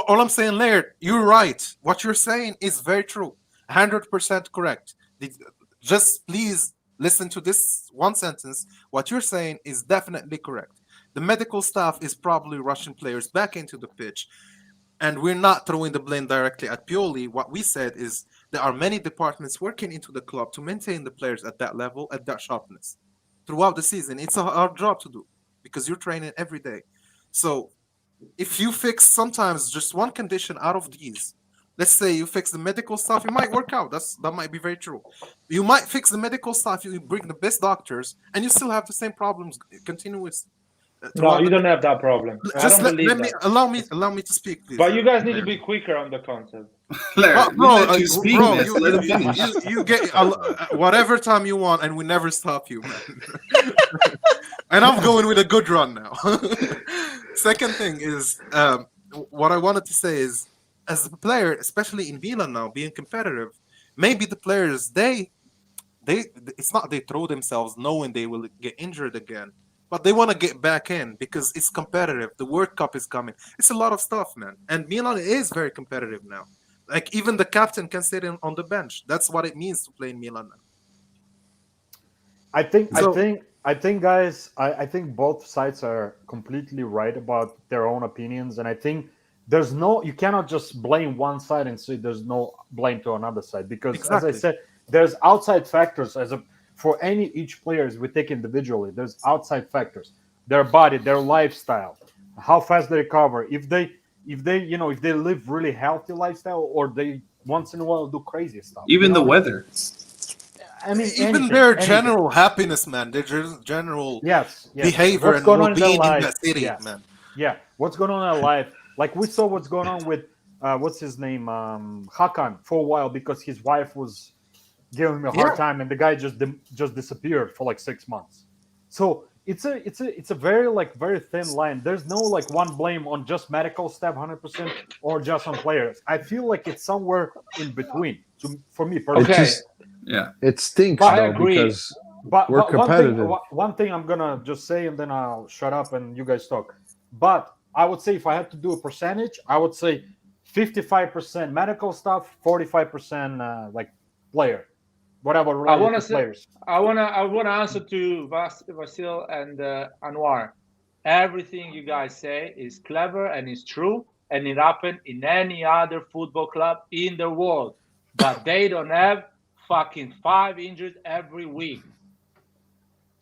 all I'm saying, Laird, you're right. What you're saying is very true. 100% correct. Just please listen to this one sentence. What you're saying is definitely correct. The medical staff is probably rushing players back into the pitch. And we're not throwing the blame directly at Pioli. What we said is there are many departments working into the club to maintain the players at that level, at that sharpness. Throughout the season, it's a hard job to do because you're training every day. So if you fix sometimes just one condition out of these, let's say you fix the medical stuff, it might work out. That might be very true. You might fix the medical stuff, you bring the best doctors, and you still have the same problems continuous. No, you don't have that problem. Just allow me to speak, please. But you guys need to be quicker on the concept. You get whatever time you want, and we never stop you, man. And I'm going with a good run now. Second thing is, what I wanted to say is, as a player, especially in Milan now, being competitive, maybe the players it's not they throw themselves knowing they will get injured again. But they want to get back in because it's competitive. The World Cup is coming. It's a lot of stuff, man. And Milan is very competitive now. Like even the captain can sit on the bench. That's what it means to play in Milan now. I think, guys. I think both sides are completely right about their own opinions, and I think you cannot just blame one side and say there's no blame to another side because, as I said, there's outside factors for each player, as we take individually, there's outside factors: their body, their lifestyle, how fast they recover, if they live really healthy lifestyle, or they once in a while do crazy stuff. Even the weather. I mean, even their general happiness, man. Their general behavior and well-being in that city, man. Yeah, what's going on in their life? Like we saw what's going on with what's his name, Hakan, for a while because his wife was giving him a hard time, and the guy just disappeared for like 6 months. So it's a very thin line. There's no like one blame on just medical staff 100% or just on players. I feel like it's somewhere in between. For me personally, It stinks though because But We're competitive. one thing I'm gonna just say, and then I'll shut up and you guys talk. But I would say if I had to do a percentage, I would say 55% medical stuff, 45% like player, whatever related to players. I wanna answer to Vasil and Anwar. Everything you guys say is clever and is true, and it happened in any other football club in the world, but they don't have fucking 5 injuries every week.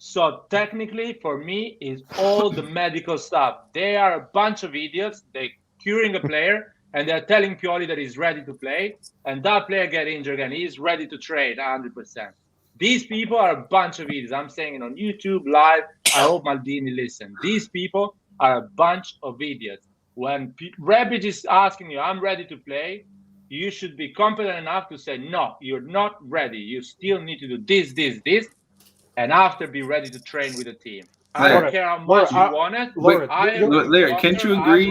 So technically, for me, is all the medical stuff. They are a bunch of idiots. They're curing a player, and they're telling Pioli that he's ready to play, and that player get injured and he's ready to trade 100%. These people are a bunch of idiots. I'm saying it on YouTube live. I hope Maldini listen. These people are a bunch of idiots. When Rebic is asking you, I'm ready to play, you should be confident enough to say, no, you're not ready. You still need to do this, and after be ready to train with the team. I don't care how much you want it. Larry, can't you agree?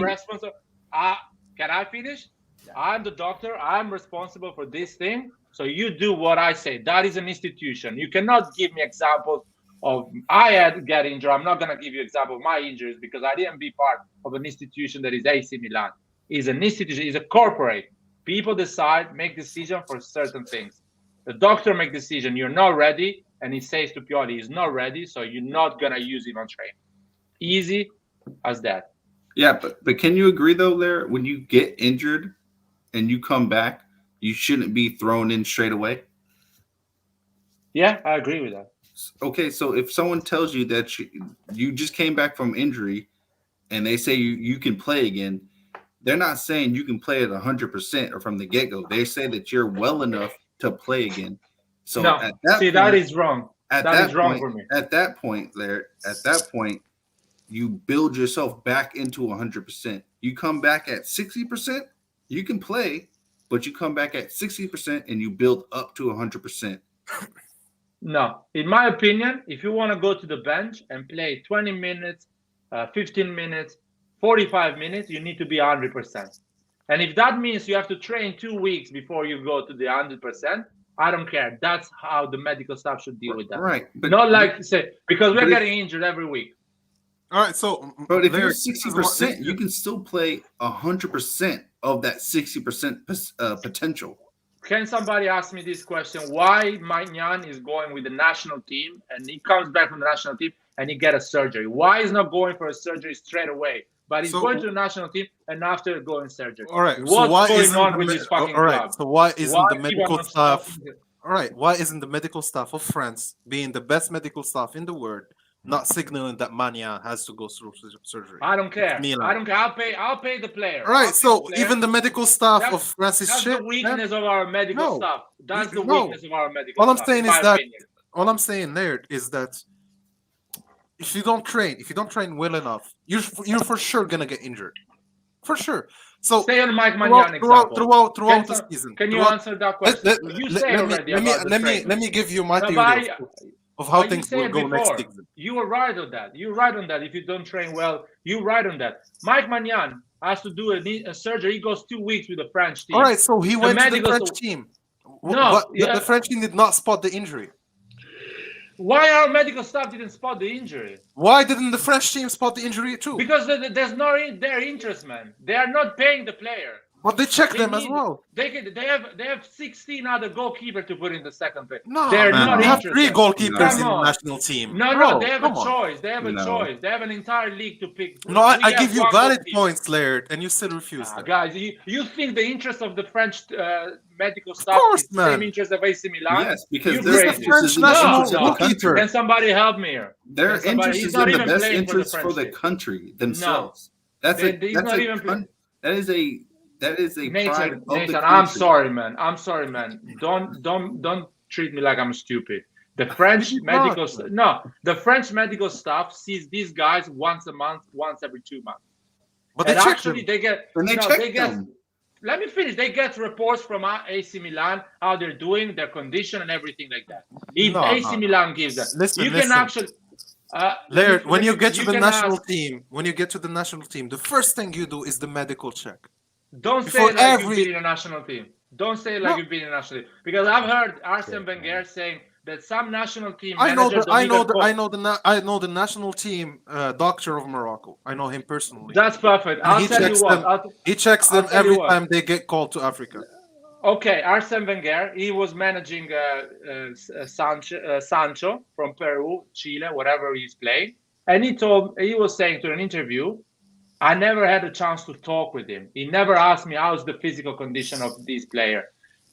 Can I finish? I'm the doctor. I'm responsible for this thing. So you do what I say. That is an institution. You cannot give me examples of I had to get injured. I'm not going to give you example of my injuries because I didn't be part of an institution that is AC Milan. It's an institution. It's a corporate. People decide, make decision for certain things. The doctor make decision. You're not ready, and he says to Pioli, he's not ready, so you're not going to use him on training. Easy as that. Yeah, but can you agree though, Larry? When you get injured and you come back, you shouldn't be thrown in straight away. Yeah, I agree with that. Okay, so if someone tells you that you just came back from injury and they say you can play again, they're not saying you can play at 100% or from the get-go. They say that you're well enough to play again. So no, at that point, that is wrong. That is wrong for me. At that point, Larry, you build yourself back into 100%. You come back at 60%, you can play, but you come back at 60% and you build up to 100%. No, in my opinion, if you want to go to the bench and play 20 minutes, 15 minutes, 45 minutes, you need to be 100%. And if that means you have to train 2 weeks before you go to the 100%, I don't care. That's how the medical staff should deal with that. Right. But not like say, because we're getting injured every week. All right, so but if you're 60%, you can still play 100% of that 60% potential. Can somebody ask me this question? Why Maignan is going with the national team and he comes back from the national team and he get a surgery? Why is not going for a surgery straight away? But he's going to the national team and after going surgery. All right. What's going on with this fucking club? So why isn't the medical staff? All right. Why isn't the medical staff of France, being the best medical staff in the world, not signaling that Maignan has to go through surgery? I don't care. I don't care. I'll pay the player. All right. So even the medical staff of France is that's shit. The weakness of our medical staff. That's the weakness of our medical staff. All I'm saying there is that if you don't train well enough, you're for sure gonna get injured, for sure. So stay on Mike Maignan example. Throughout the season. Can you answer that question? Let me give you my theory of how things will go next season. You were right on that. You're right on that. If you don't train well, you're right on that. Mike Maignan has to do a surgery. He goes 2 weeks with the French team. All right, so he went to the French team. No, the French team did not spot the injury. Why our medical staff didn't spot the injury? Why didn't the French team spot the injury too? Because there's no their interest, man. They are not paying the player. But they check them as well. They have 16 other goalkeepers to put in the second place. No, they're not we have interested. 3 goalkeepers in the national team. No, they have a choice. They have a choice. They have an entire league to pick. No, I give you valid points, Laird, and you still refuse them. Guys, you think the interest of the French medical staff is the same interest of AC Milan? Yes, because they're the French national goalkeeper. Can somebody help me here? Their interest is in the best interest for the country themselves. No, That is a Nathan, pride of the country. I'm sorry, man. Don't treat me like I'm stupid. The French French medical staff sees these guys once a month, once every 2 months. But they check them. Let me finish. They get reports from AC Milan, how they're doing, their condition, and everything like that. If AC Milan gives that, Laird, when you get to the national team, the first thing you do is the medical check. Don't say like you've been in a national team. Don't say like you've been in a national team. Because I've heard Arsene Wenger saying that some national team I know managers the I don't know even the call. I know the national team doctor of Morocco. I know him personally. That's perfect. And I'll tell you what. he checks I'll them tell you every what. time they get called to Africa. Okay, Arsene Wenger, he was managing Sancho from Peru, Chile, whatever he's playing. And he was saying to an interview, I never had a chance to talk with him. He never asked me how's the physical condition of this player.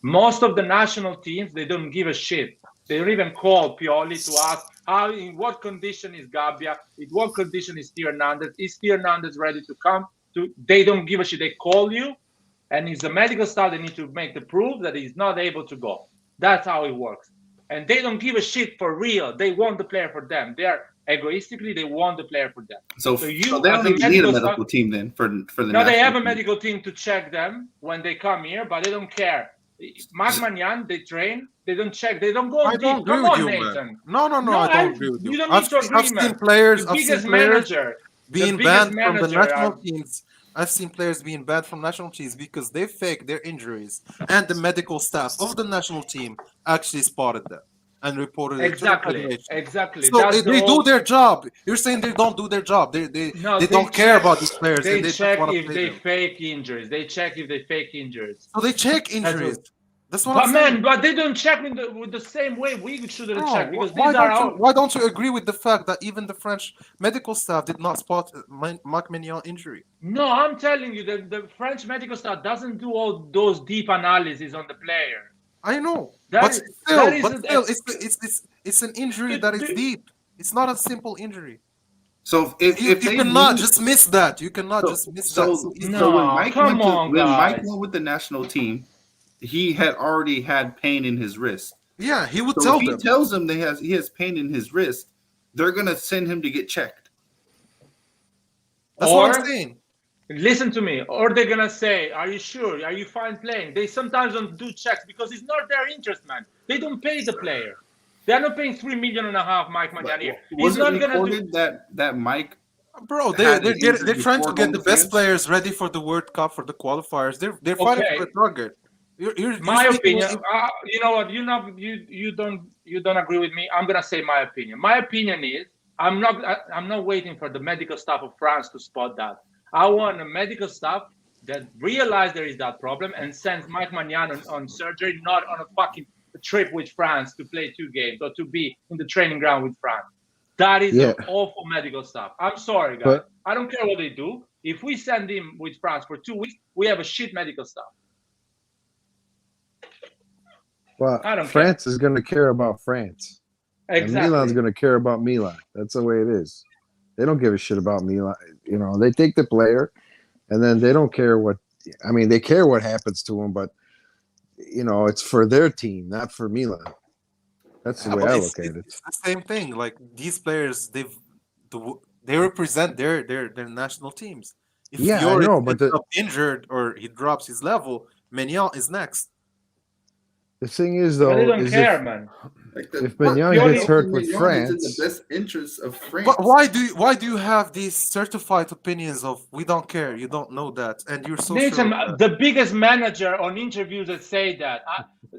Most of the national teams, they don't give a shit. They don't even call Pioli to ask in what condition is Gabbia, in what condition is Theo Hernandez, is Theo Hernandez ready to come? They don't give a shit. They call you, and it's the medical staff they need to make the proof that he's not able to go. That's how it works. And they don't give a shit for real. They want the player for them. They are egoistically, they want the player for them. So you, they as don't a even need a medical medical staff, team then for the. no, they national have a team. medical team to check them when they come here, but they don't care. Mark Magnan, they train, they don't check, they don't go I deep. don't agree Come with on, you, Nathan. man. No, I don't agree with you. You don't I've need to agree, seen man. players. The I've seen biggest players manager, being the biggest banned from the manager national are- teams. I've seen players being banned from national teams because they fake their injuries, and the medical staff of the national team actually spotted them and reported it to the federation. Exactly. So That's they do their job. You're saying they don't do their job. No, they don't care about these players, They and they just check want to if play they them. fake injuries. They check if they fake injuries. So they check injuries. That's what But I'm man, saying. but they don't check with the same way we should have Bro, checked because why these are our. why don't you agree with the fact that even the French medical staff did not spot Marc Mignon injury? No, I'm telling you, the French medical staff doesn't do all those deep analyses on the player. I know, That but is- still, that is it's an injury that is deep. It's not a simple injury. So if you they cannot lose- just miss that, you cannot just miss that. So when Mike went with the national team, he had already had pain in his wrist. Yeah, he would So tell if he them. tells them he has pain in his wrist, they're gonna send him to get checked. That's what I'm saying. Listen to me. Or they're gonna say, "Are you sure? Are you fine playing?" They sometimes don't do checks because it's not their interest, man. They don't pay the player. They are not paying $3.5 million, Mike Magnan here. He's Was it not gonna do. reported that Mike? Bro, had they're an injury trying to before get going the to best France? players ready for the World Cup, for the qualifiers. They're fighting Okay. for a target. You're My speaking- opinion. You know what? You don't agree with me. I'm gonna say my opinion. My opinion is I'm not waiting for the medical staff of France to spot that. I want a medical staff that realize there is that problem and sends Mike Magnan on surgery, not on a fucking trip with France to play 2 games or to be in the training ground with France. That is an awful medical staff. I'm sorry, guys. But- I don't care what they do. If we send him with France for 2 weeks, we have a shit medical staff. Well, I don't France is going to care about France. And Exactly. Milan's going to care about Milan. That's the way it is. They don't give a shit about Milan. You know, they take the player, and then they don't care what. I mean, they care what happens to him, but you know, it's for their team, not for Milan. That's the way but I it's- look at it. It's the same thing. Like these players, they represent their national teams. If Yeah, I Lloris know, but ends up injured or he drops his level, Mignon is next. The thing is, But though, they don't is care, man. if Mignon gets hurt with France, it's in the best interest of France. But why do you have these certified opinions of we don't care, you don't know that, and you're so Nathan, sure of that? the biggest manager on interviews that say that.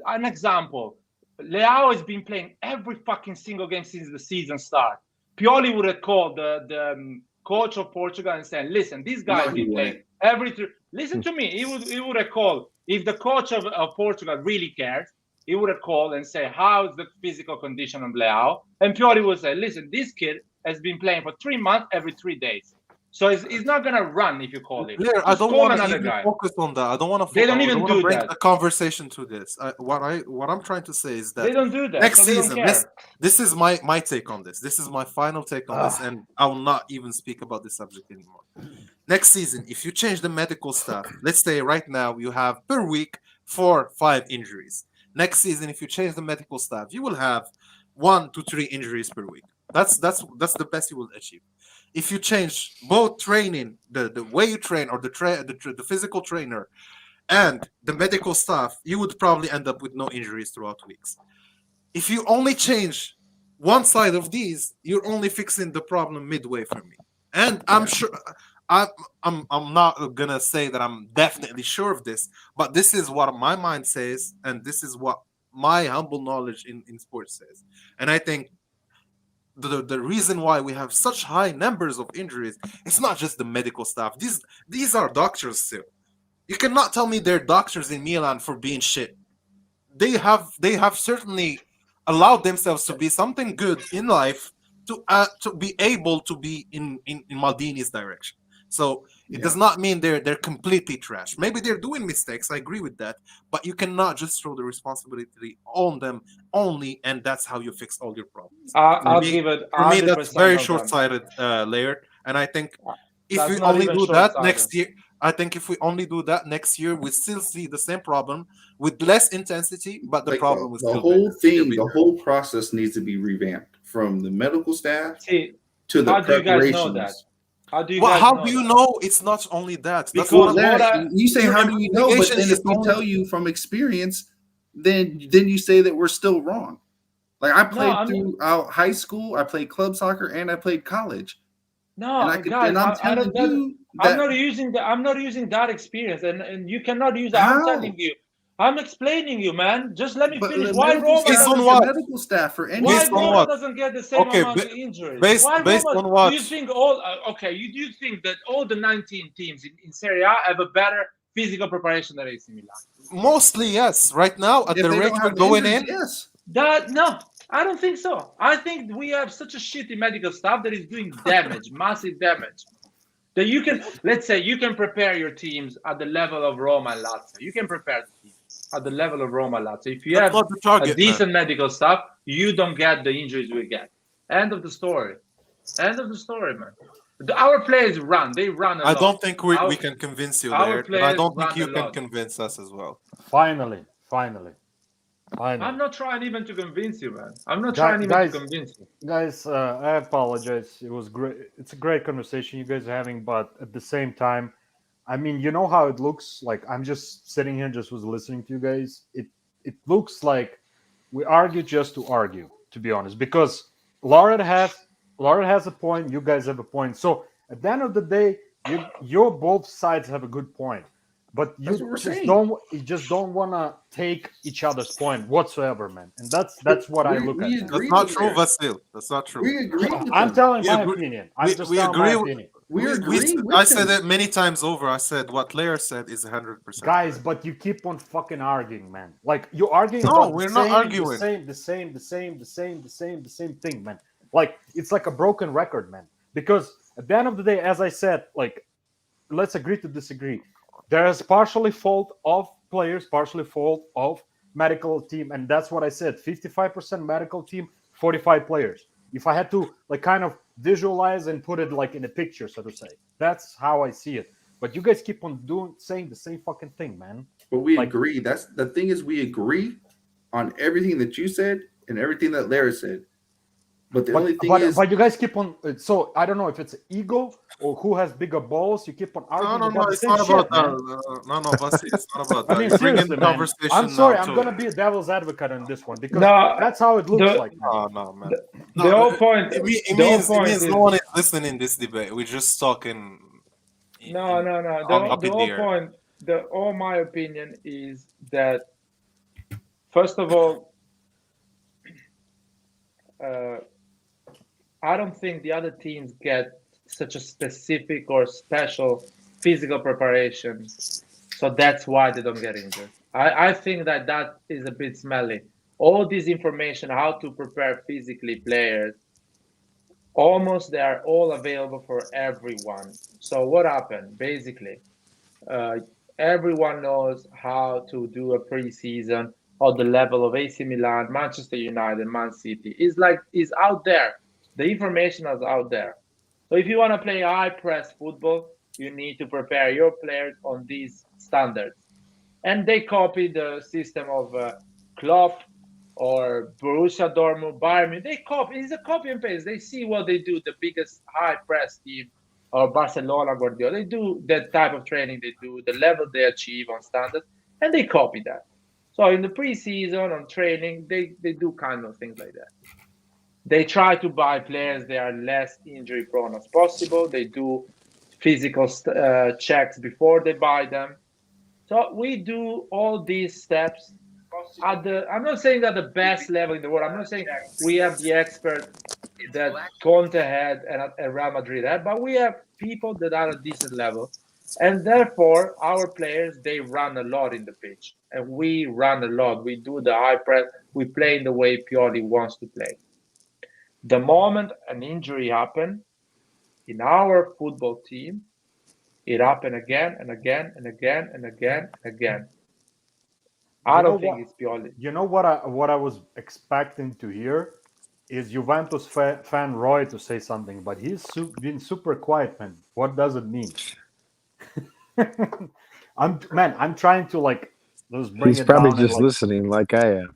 An example, Leao has been playing every fucking single game since the season start. Pioli would have called the coach of Portugal and said, "Listen, this guy No, has he been playing every." Listen to me. He would have called if the coach of Portugal really cares. He would have called and say, "How's the physical condition of Leao?" And Pioli would say, "Listen, this kid has been playing for 3 months every 3 days, so he's not gonna run if you call him." Clear, I Just don't call want to another even guy. focus on that. I don't want to. They don't even do bring that. a conversation to this. What I'm trying to say is that They don't do that. next so they don't season, care. this is my take on this. This is my final take on this, and I will not even speak about this subject anymore. Next season, if you change the medical staff, let's say right now you have per week 4-5 injuries. Next season, if you change the medical staff, you will have 1 to 3 injuries per week. That's the best you will achieve. If you change both training, the way you train, or the physical trainer, and the medical staff, you would probably end up with no injuries throughout weeks. If you only change one side of these, you're only fixing the problem midway for me. And I'm sure I'm not gonna say that I'm definitely sure of this, but this is what my mind says, and this is what my humble knowledge in sports says. And I think the reason why we have such high numbers of injuries, it's not just the medical staff. These are doctors still. You cannot tell me they're doctors in Milan for being shit. They have certainly allowed themselves to be something good in life to be able to be in Maldini's direction. So it does not mean they're completely trash. Maybe they're doing mistakes. I agree with that, but you cannot just throw the responsibility on them only, and that's how you fix all your problems. I'll give it For me, that's 100% very of them. short-sighted, Laird. And I think if That's we not only even do that short-sighted. next year, we still see the same problem with less intensity, but the Like problem was the still whole there. thing, the whole process needs to be revamped from the medical staff See, to the how do you guys preparations. know that? How do you Well, guys how know do you that? know it's not only that? That's Because what what You say, your how do you know? But investigation then if is we only tell you from experience, then you say that we're still wrong. Like I played throughout high school, I played club soccer, and I played college. No, and guys, I'm I telling don't. you I'm that not using that experience, and you cannot use that. I'm telling you. I'm explaining you, man. Just let me but finish. the Why medical Roma staff Based on is doesn't? the what? medical staff for any Why Based on Roma what? doesn't get the same Okay, amount of injuries? based Why based Roma? on what? Do you think all? Okay, you do think that all the 19 teams in Serie A have a better physical preparation than AC Milan? Mostly, yes. Right now, at if the they rate don't we're have going injuries, in, yes. No, I don't think so. I think we have such a shitty medical staff that is doing damage, massive damage. That you can, let's say, you can prepare your teams at the level of Roma and Lazio. You can prepare the teams at the level of Roma and Lazio. If you that's have not the target, a decent medical staff, you don't get the injuries we get. End of the story. End of the story, man. Our players run. They run a I lot. don't think we can convince you, Our Laird, and I players don't think run you a can lot. convince us as well. Finally. I'm not trying even to convince you, man. I'm not trying even to convince you. Guys, I apologize. It was great. It's a great conversation you guys are having, but at the same time, I mean, you know how it looks. Like I'm just sitting here, just was listening to you guys. It looks like we argue just to argue, to be honest, because Laura has a point. You guys have a point. So at the end of the day, you both sides have a good point. But you just don't want to take each other's point whatsoever, man. And that's what I look at. That's not true, Vasil. That's not true. We agree with I'm them. telling my opinion. I'm just telling my opinion. I said it many times over. I said what Lair said is 100%. Guys, but you keep on fucking arguing, man. Like you're arguing No, about we're not arguing. the same thing, man. Like it's like a broken record, man. Because at the end of the day, as I said, like let's agree to disagree. There is partially fault of players, partially fault of medical team, and that's what I said. 55% medical team, 45 players. If I had to like kind of visualize and put it like in a picture, so to say, that's how I see it. But you guys keep on saying the same fucking thing, man. But we agree. That's the thing is we agree on everything that you said and everything that Larry said. But the only thing is, but you guys keep on. So I don't know if it's ego or who has bigger balls. You keep on arguing. No, it's not about that. No, Vasi, it's not about that. I mean, Bring in seriously, the man. conversation. I'm sorry. now I'm to- gonna be a devil's advocate on this one because No, that's how it looks like. No, man. The whole point. It The whole means point is no one is listening this debate. We're just talking. no. Up The in the whole air. point. All my opinion is that first of all, I don't think the other teams get such a specific or special physical preparation, so that's why they don't get injured. I think that is a bit smelly. All this information, how to prepare physically players, almost they are all available for everyone. So what happened? Basically, everyone knows how to do a preseason at the level of AC Milan, Manchester United, Man City. It's out there. The information is out there. So if you want to play high press football, you need to prepare your players on these standards. And they copy the system of Klopp or Borussia Dortmund, Bayern. They copy. It's a copy and paste. They see what they do. The biggest high press team, or Barcelona, Guardiola. They do that type of training. They do the level they achieve on standards, and they copy that. So in the preseason, on training, they do kind of things like that. They try to buy players that are less injury prone as possible. They do physical checks before they buy them. So we do all these steps across I'm not saying at the best level in the world. I'm not saying we have the expert that Conte had and Real Madrid had, but we have people that are at decent level. And therefore, our players, they run a lot in the pitch. And we run a lot. We do the high press. We play in the way Pioli wants to play. The moment an injury happened in our football team, it happened again and again and again and again and again. I don't think it's Pioli. You know what I was expecting to hear is Juventus fan Roy to say something, but he's been super quiet, man. What does it mean? I'm trying to like just bring He's it probably down just and, like, listening like I am.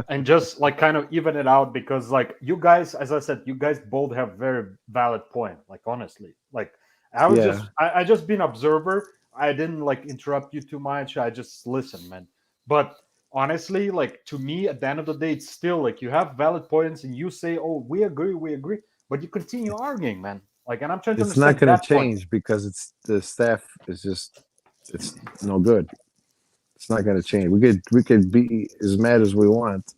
and just like kind of even it out, because like you guys, as I said, you guys both have very valid point. Like honestly, like I was Yeah. I just been observer. I didn't like interrupt you too much. I just listened, man. But honestly, like to me, at the end of the day, it's still like you have valid points, and you say, "Oh, we agree," but you continue arguing, man. Like, and I'm trying to It's not understand going that to point. change because the staff is just it's no good. It's not going to change. We could be as mad as we want.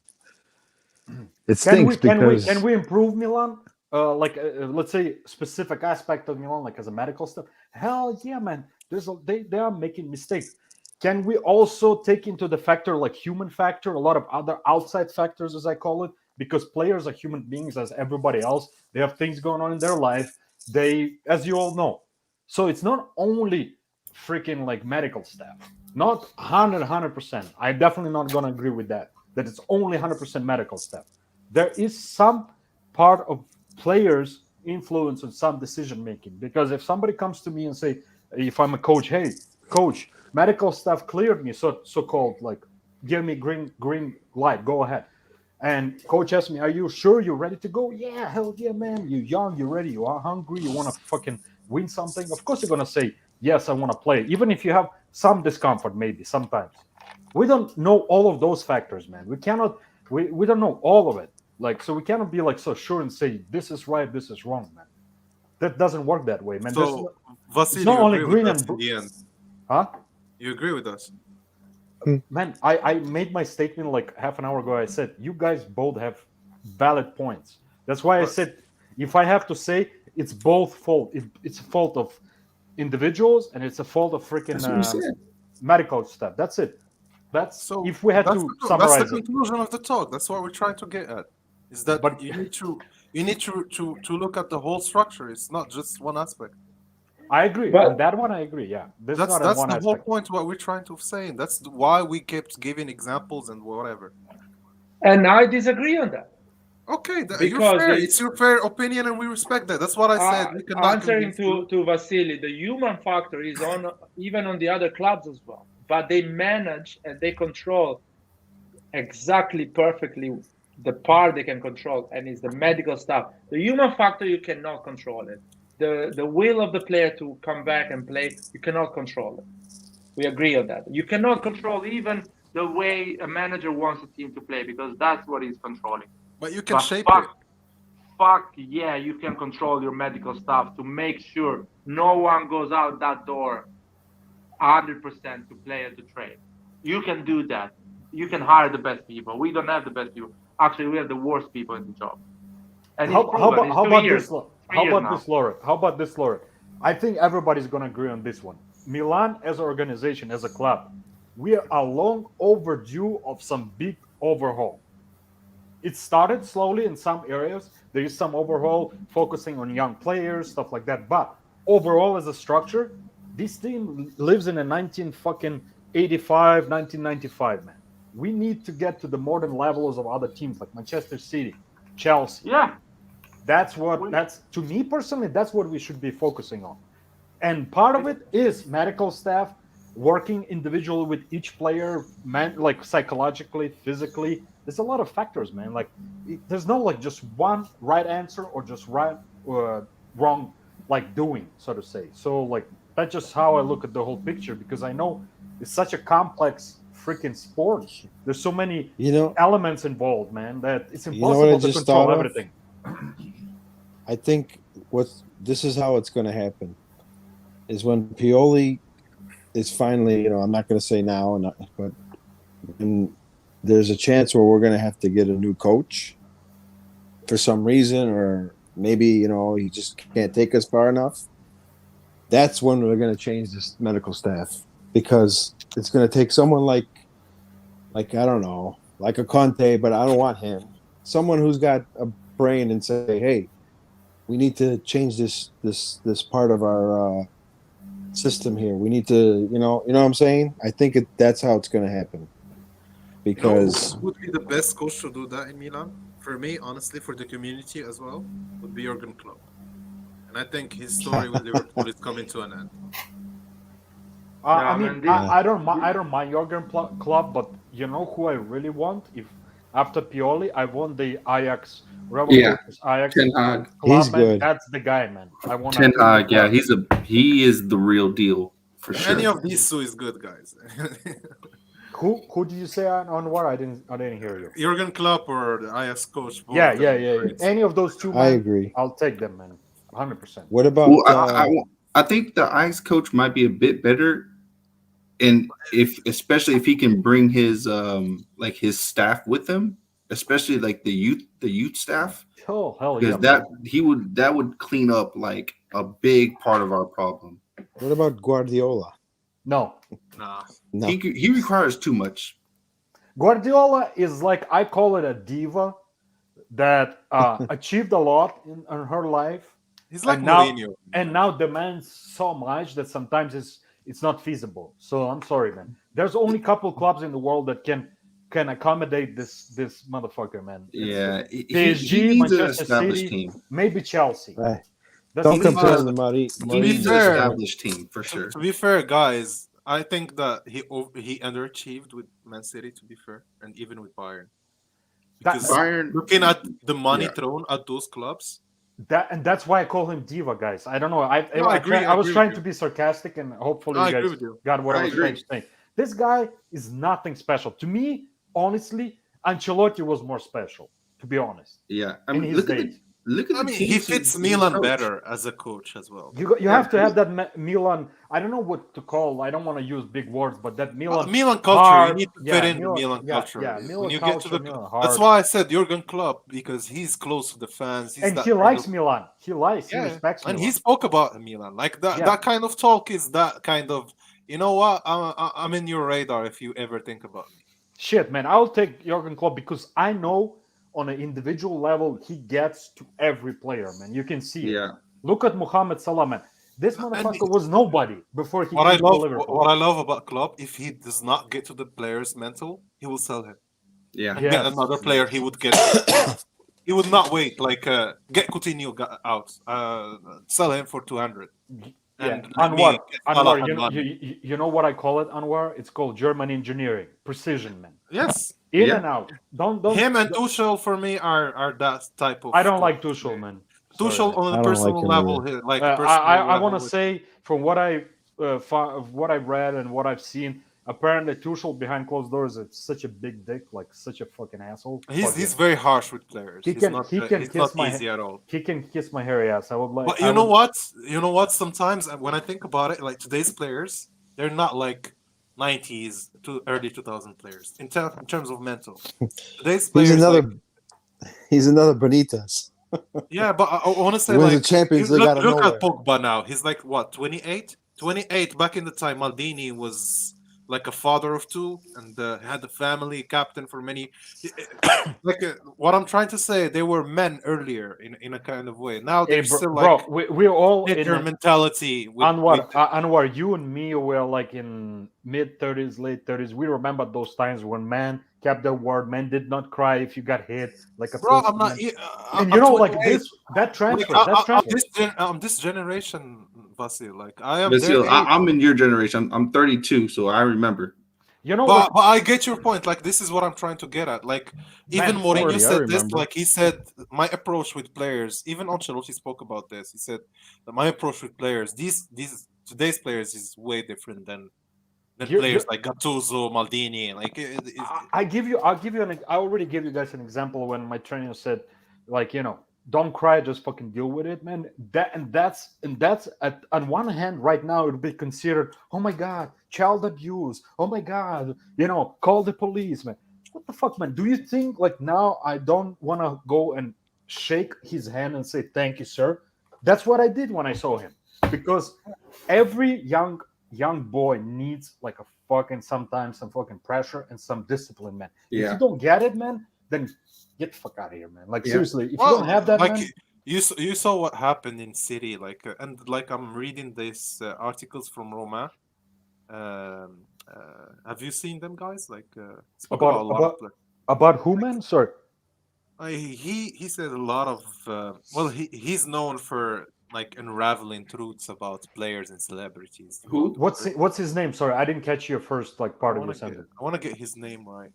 It stinks because Can we improve Milan? Let's say specific aspect of Milan, like as a medical stuff. Hell yeah, man. They are making mistakes. Can we also take into the factor like human factor, a lot of other outside factors, as I call it, because players are human beings as everybody else. They have things going on in their life. They, as you all know, so it's not only freaking like medical staff. Not 100%. I'm definitely not gonna agree with that. That it's only 100% medical staff. There is some part of players' influence on some decision making. Because if somebody comes to me and say, if I'm a coach, hey, coach, medical staff cleared me, so called, like, give me green light, go ahead. And coach asks me, are you sure you're ready to go? Yeah, hell yeah, man. You're young, you're ready, you are hungry, you want to fucking win something. Of course you're gonna say, yes, I want to play, even if you have some discomfort, maybe sometimes. We don't know all of those factors, man. We cannot. We don't know all of it. Like, so we cannot be like so sure and say this is right, this is wrong, man. That doesn't work that way, man. So, It's Vasily, not you only agree green with us and in the end? huh? You agree with us? Man, I made my statement like half an hour ago. I said you guys both have valid points. That's why I said if I have to say it's both fault. It's a fault of individuals and it's a fault of freaking That's what we said. medical stuff. That's it. That's So if we had that's to the summarize it. conclusion of the talk. That's what we're trying to get at. Is that But you need to look at the whole structure. It's not just one aspect. I agree. But- On that one, I agree. Yeah. This is That's not one the whole aspect. point. What we're trying to say. That's why we kept giving examples and whatever. And I disagree on that. Okay, you're Because fair. the- It's your fair opinion, and we respect that. That's what I said. We cannot answering convince you. to Vasily, the human factor is on even on the other clubs as well. But they manage and they control exactly perfectly the part they can control, and it's the medical stuff. The human factor, you cannot control it. The will of the player to come back and play, you cannot control it. We agree on that. You cannot control even the way a manager wants a team to play, because that's what he's controlling. But you can But shape fuck, it. fuck yeah, you can control your medical stuff to make sure no one goes out that door 100% to play at the trade. You can do that. You can hire the best people. We don't have the best people. Actually, we have the worst people in the job. And it's proven. It's 2 years. How about this, Laura? I think everybody's gonna agree on this one. Milan, as an organization, as a club, we are long overdue of some big overhaul. It started slowly in some areas. There is some overhaul focusing on young players, stuff like that. But overall, as a structure, this team lives in a 1995, man. We need to get to the modern levels of other teams like Manchester City, Chelsea. Yeah. That's to me personally, that's what we should be focusing on. And part of it is medical staff working individually with each player, man, like psychologically, physically. There's a lot of factors, man. Like there's no like just one right answer or just right or wrong like doing, so to say. So like that's just how I look at the whole picture, because I know it's such a complex freaking sport. There's so many elements involved, man, that it's impossible to control everything. I think this is how it's going to happen is when Pioli is finally, I'm not going to say now, but when there's a chance where we're going to have to get a new coach for some reason, or maybe he just can't take us far enough, that's when we're going to change this medical staff, because it's going to take someone like I don't know, like a Conte, but I don't want him. Someone who's got a brain and say, hey, we need to change this part of our system here. We need to, you know what I'm saying? I think that's how it's going to happen. Because who would be the best coach to do that in Milan? For me, honestly, for the community as well, would be Jurgen Klopp. And I think his story with Liverpool is coming to an end. I mean, I don't mind Jurgen Klopp, but you know who I really want? If after Pioli, I want the Ajax Revolutions Ajax Ten Hag. Klopp, He's man. good. That's the guy, man. I want Ten Hag, yeah, he is the real deal for sure. Any of these two is good, guys. Who did you say on what? I didn't hear you. Jurgen Klopp or the Ajax coach? Both Yeah. of them. Any of those two, man, I agree. I'll take them, man. 100%. What about? Well, I think the Ajax coach might be a bit better, and especially if he can bring his his staff with him, especially like the youth staff. Oh hell Because yeah! that would clean up like a big part of our problem. What about Guardiola? No. Nah. No. He requires too much. Guardiola is like, I call it a diva that achieved a lot in her life. He's like and now, Mourinho. and now demands so much that sometimes it's not feasible. So I'm sorry, man. There's only a couple clubs in the world that can accommodate this motherfucker, man. Yeah, PSG, Manchester City, team. maybe Chelsea. Right. That's Don't the compare least- the Mari. He needs an established team for sure. To be fair, guys, I think that he underachieved with Man City. To be fair, and even with Bayern, because Bayern, looking at the money thrown at those clubs, that's why I call him diva, guys. I don't know. I agree. I was agree trying with to you. be sarcastic, and hopefully I you agree guys with you. got what I I was agree. trying to say. This guy is nothing special to me. Honestly, Ancelotti was more special. To be honest, yeah. I in mean, his days. look at I the mean, teams he fits he's Milan coached. better as a coach as well. You have to have that Milan. I don't know what to call. I don't want to use big words, but that Milan Milan culture, heart, you need to fit in the Milan culture. Yeah, When Milan you culture, get to the, Milan that's heart. why I said Jurgen Klopp, because he's close to the fans. He's And that he kind likes of- Milan. He likes. He Yeah, respects and Milan. he spoke about Milan. Like that. Yeah. That kind of talk is that kind of. You know what? I'm in your radar if you ever think about me. Shit, man. I'll take Jurgen Klopp because I know on an individual level he gets to every player, man. You can see it. Yeah, Look at Mohamed Salah, man. This motherfucker was nobody before he What I came to love, Liverpool. what I love about Klopp, if he does not get to the player's mental, he will sell him. yeah. And Yes. get another player. He would get. He would not wait. Like get Coutinho out. Sell him for 200. Yeah, And let me Anwar, get Salah Anwar, and you know, Mane. you know what I call it, Anwar? It's called German engineering, precision, man. Yes. In Yeah. and out. Don't. Him and Tuchel for me are that type of. I don't like Tuchel, man. Sorry, Tuchel man. on I a don't personal like him level either. here. Like I personal want to level. say from what I've read and what I've seen, apparently Tuchel behind closed doors is such a big dick, like such a fucking asshole. He's Fuck he's him. very harsh with players. He He's can not he can he's kiss not my easy at all. he can kiss my hairy ass. I would like. But I you know would- what? You know what? Sometimes when I think about it, like today's players, they're not like 90s to early 2000 players in terms of mental. Today's players, He's another Benitez. yeah, but I want to say He wins like the Champions you League out of look at nowhere. Pogba now. He's like what 28? 28 back in the time. Maldini was like a father of two and had a family, captain for many. What I'm trying to say, they were men earlier in a kind of way. Now Hey, they're bro, still bro, like we're all in their a- mentality. Anwar, you and me were like in mid 30s, late 30s. We remember those times when men kept their word. Men did not cry if you got hit like a Bro, pussy, I'm not. man. I'm And you know, like 28. that transfer. Like, That transfer. I'm this generation, Vasil. Like I am. Vasil, their age. I'm in your generation. I'm 32, so I remember. You know, But I get your point. Like this is what I'm trying to get at. Like even Man, Mourinho 40, I said this. remember. Like he said, my approach with players. Even Ancelotti spoke about this. He said that my approach with players. These today's players is way different than players like Gattuso, Maldini. Like I'll give you I already gave you guys an example when my trainer said, like, you know, don't cry, just fucking deal with it, man. That's on one hand right now it would be considered, oh my god, child abuse, oh my god, you know, call the police, man. what the fuck, man? Do you think like now I don't want to go and shake his hand and say thank you, sir? That's what I did when I saw him, because every young boy needs like a fucking sometimes some fucking pressure and some discipline, man. If Yeah. you don't get it, man, then get the fuck out of here, man. Like Yeah. seriously, if Well, you don't have that, like man. you saw what happened in City, like and like I'm reading these articles from Roma. Have you seen them, guys? Like spoke about a lot of About who, man? Sorry. he said a lot of well he's known for like unraveling truths about players and celebrities. Who? What's his name? Sorry, I didn't catch your first like part of your sentence. I want to get his name right.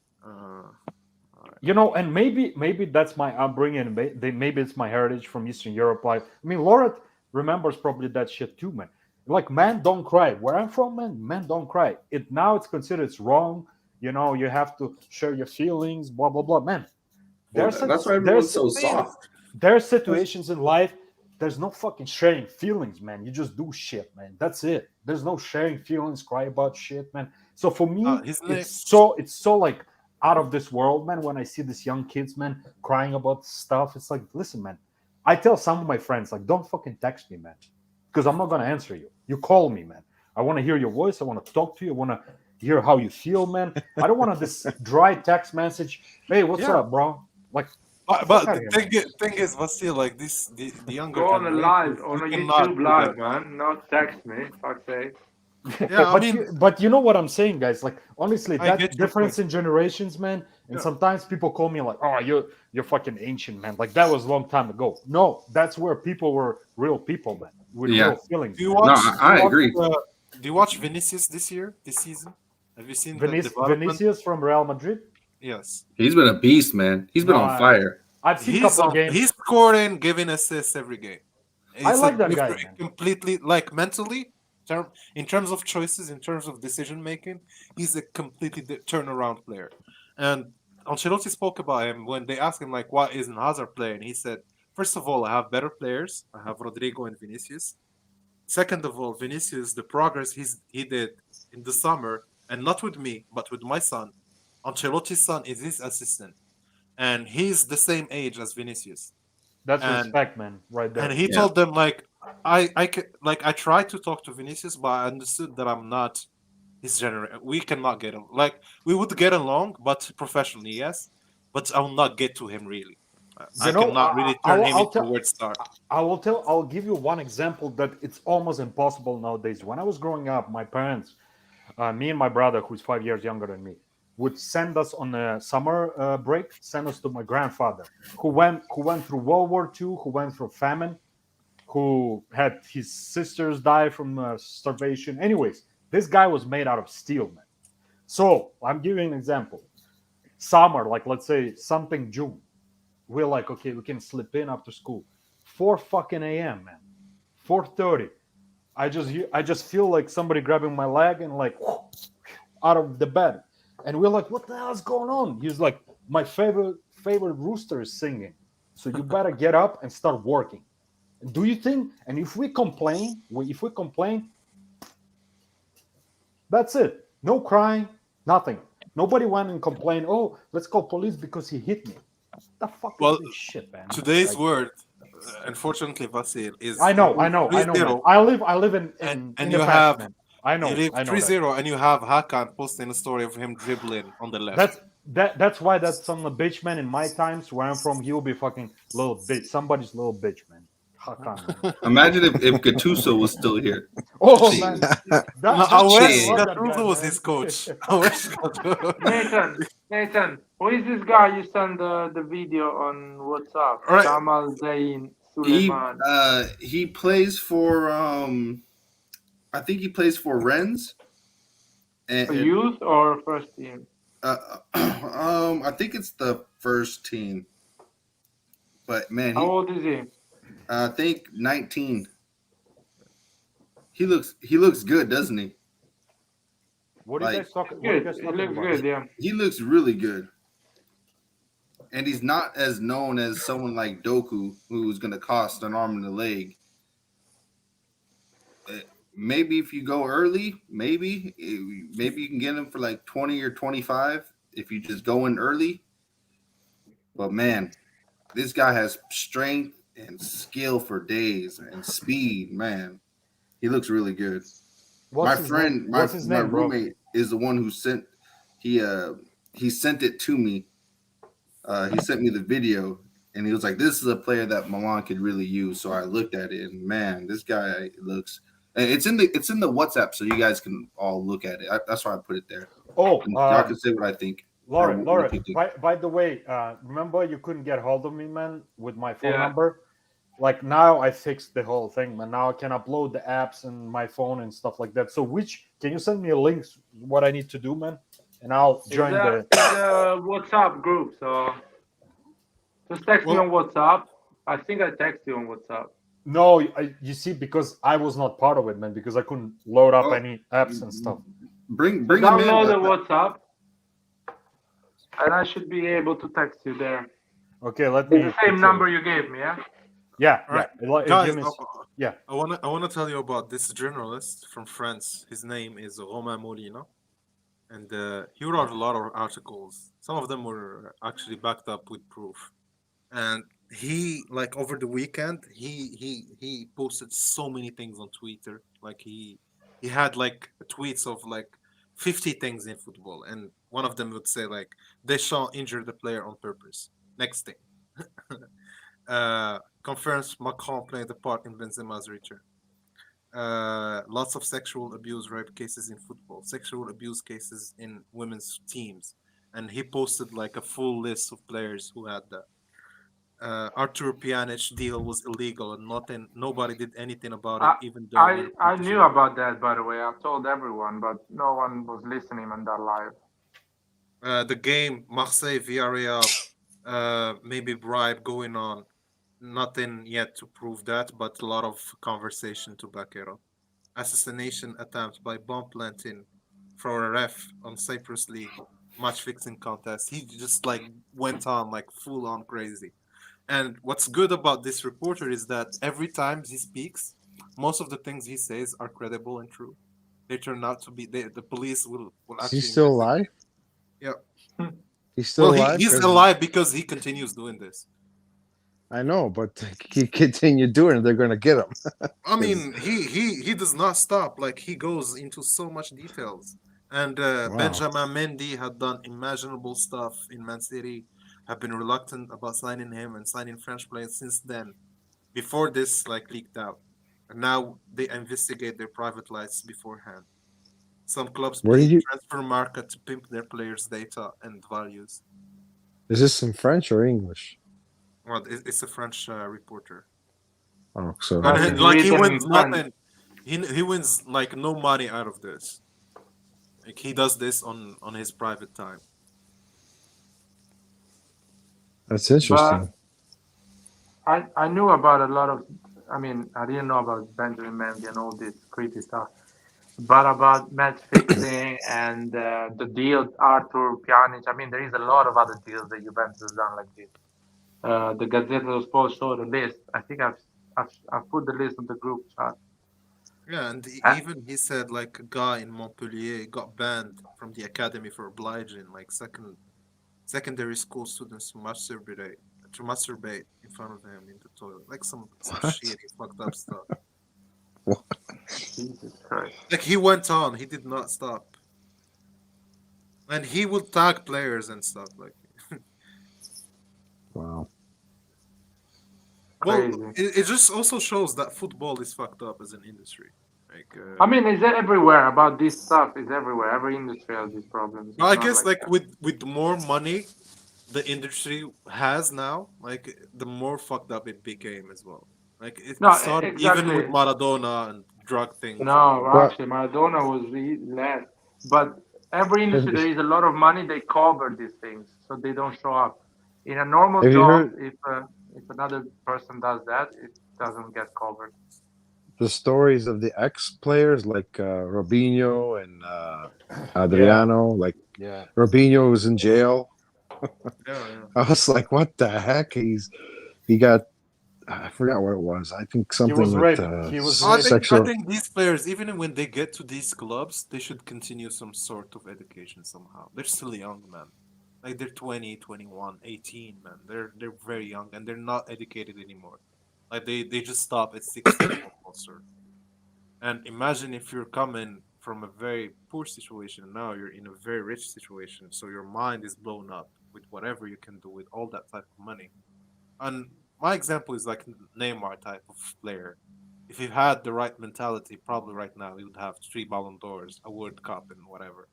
You know, and maybe that's my upbringing. Maybe it's my heritage from Eastern Europe. Like, I mean, Laura remembers probably that shit too, man. Like, man, don't cry. Where I'm from, man, don't cry. Now it's considered it's wrong. You know, you have to share your feelings, blah blah blah. Man, That's why everyone's so soft. There are situations in life. There's no fucking sharing feelings, man. You just do shit, man. That's it. There's no sharing feelings, cry about shit, man. So for me, it's so like out of this world, man. When I see these young kids, man, crying about stuff, it's like, listen, man. I tell some of my friends, like, don't fucking text me, man, because I'm not gonna answer you. You call me, man. I want to hear your voice. I want to talk to you. I want to hear how you feel, man. I don't want this dry text message. Hey, what's up, bro? Like, but the thing is, Vasil, like this, the younger. Go on a live, on a YouTube live, man. Not text me. Fuck's sake. Yeah, but you know what I'm saying, guys. Like, honestly, that difference in generations, man. And sometimes people call me like, "Oh, you're fucking ancient, man." Like that was a long time ago. No, that's where people were real people, man, with real feelings. Do you watch? I agree. Do you watch Vinicius this season? Have you seen Vinicius from Real Madrid? Yes, he's been a beast, man. He's been on fire. I've seen a couple of games. He's scoring, giving assists every game. I like that guy. Completely, like mentally, in terms of choices, in terms of decision making, he's a completely turnaround player. And Ancelotti spoke about him when they asked him like, "Why isn't Hazard playing?" He said, first of all, I have better players. I have Rodrigo and Vinicius. Second of all, Vinicius, the progress he did in the summer, and not with me, but with my son. Ancelotti's son is his assistant, and he's the same age as Vinicius. That's respect, man, right there. And he told them like, I tried to talk to Vinicius, but I understood that I'm not his generation. We cannot get him. Like we would get along, but professionally, yes. But I will not get to him really. I cannot really turn him into a word star. I'll give you one example that it's almost impossible nowadays. When I was growing up, my parents, me and my brother, who's 5 years younger than me, would send us on a summer break, send us to my grandfather, who went through World War II, who went through famine, who had his sisters die from starvation. Anyways, this guy was made out of steel, man. So I'm giving an example. Summer, like let's say something June, we're like, okay, we can slip in after school. 4 fucking a.m., man. 4:30. I just feel like somebody grabbing my leg and like out of the bed. And we're like, what the hell is going on? He's like, my favorite rooster is singing. So you better get up and start working. Do you think? And if we complain, that's it. No crying, nothing. Nobody went and complained, oh, let's call police because he hit me. The fuck is this shit, man? Today's word, unfortunately, Vasil, is I know. Man. I live in and you have man. I know. You live I know 3-0, and you have Hakan posting a story of him dribbling on the left. That's why that son of a bitch, man. In my times, where I'm from, he will be fucking little bitch. Somebody's little bitch, man. Hakan. Man. Imagine if Gattuso was still here. Oh man, I wish Gattuso was his coach. I wish Nathan, who is this guy you sent the video on WhatsApp? Right. Jamal Zain Suleiman. He plays for I think he plays for Rennes. For youth or first team? I think it's the first team. But man, how old is he? I think 19. He looks good, doesn't he? What are you guys talking about? He looks good, yeah. He looks really good. And he's not as known as someone like Doku, who's going to cost an arm and a leg. Maybe if you go early, maybe you can get him for like 20 or 25 if you just go in early. But man, this guy has strength and skill for days and speed. Man, he looks really good. What's his name? What's his my name, bro? roommate is the one who sent he sent it to me. He sent me the video and he was like, "This is a player that Milan could really use." So I looked at it and man, this guy looks. And it's in the WhatsApp, so you guys can all look at it. That's why I put it there. Oh, And y'all can say what I think. Lauren, or what you think. by the way, remember you couldn't get hold of me, man, with my phone Yeah. number? Like now I fixed the whole thing, man. Now I can upload the apps and my phone and stuff like that. So can you send me a link what I need to do, man? And I'll join It's a WhatsApp group, so just text me on WhatsApp. I think I text you on WhatsApp. No, you see, because I was not part of it, man, because I couldn't load up any apps and stuff. Bring Download the WhatsApp, and I should be able to text you there. Okay, let me. It's the same number you gave me, yeah? Yeah, All right. yeah. Guys, yeah. I wanna tell you about this journalist from France. His name is Romagnoli, and he wrote a lot of articles. Some of them were actually backed up with proof. And he, like, over the weekend, he posted so many things on Twitter. Like he had like tweets of like 50 things in football, and one of them would say like Deschamps injured the player on purpose. Next thing. Confirms Macron played a part in Benzema's return. Lots of sexual abuse, rape cases in football, sexual abuse cases in women's teams, and he posted like a full list of players who had that. Artur Pjanic deal was illegal and nobody did anything about it, even though I knew about that, by the way. I told everyone, but no one was listening on that live. the game Marseille Villarreal, maybe bribe going on. Nothing yet to prove that, but a lot of conversation to back it up. Assassination attempt by bomb planting for a ref on Cyprus League match fixing contest. He just like went on like full on crazy. And what's good about this reporter is that every time he speaks, most of the things he says are credible and true. They turn out to be the police will Is actually he still alive? Yeah. He's still Well, alive? he's 'Cause alive because he continues doing this. I know, but he continue doing it, they're gonna get him. I mean, he does not stop. Like he goes into so much details. And Benjamin Mendy had done imaginable stuff in Man City. Have been reluctant about signing him and signing French players since then. Before this like leaked out, and now they investigate their private lives beforehand. Some clubs Where play did you- transfer market to pimp their players' data and values. Is this in French or English? Well, it's a French reporter. Oh, so And like he written wins in French. nothing. He wins like no money out of this. Like he does this on his private time. that's interesting. I knew about a lot of. I mean, I didn't know about Benjamin Mendy and all this creepy stuff, but about match fixing and the deal Artur Pjanic. I mean, there is a lot of other deals that Juventus has done like this. The Gazzetta dello Sport showed a list. I think I've put the list on the group chat. Yeah, and even he said like a guy in Montpellier got banned from the academy for obliging like secondary school students to masturbate in front of him in the toilet, like some shitty fucked up stuff. Jesus Christ! Like he went on, he did not stop, and he would tag players and stuff like. Wow. Well, Crazy. it just also shows that football is fucked up as an industry. Like, I mean, it's everywhere. About this stuff is everywhere. Every industry has these problems. I It's not guess like that. with more money the industry has now, like the more fucked up it became as well. Like it No, started even with exactly. Maradona and drug things. No, But actually, Maradona was really less. But every industry, have, there is a lot of money. They cover these things, so they don't show up. In a normal have you job, heard if another person does that, it doesn't get covered. the stories of the ex-players like Robinho and Adriano? Like Yeah. Robinho was in jail. Yeah. I was like, what the heck? He got I forgot what it was. I think something was with raped. He was I sexual. think these players, even when they get to these clubs, they should continue some sort of education somehow. They're still young, man. Like they're 20, 21, 18, man. They're very young and they're not educated anymore. Like they just stop at 16 almost. And imagine if you're coming from a very poor situation and now you're in a very rich situation. So your mind is blown up with whatever you can do with all that type of money. And my example is like Neymar type of player. If he had the right mentality, probably right now he would have 3 Ballon d'Ors, a World Cup, and whatever.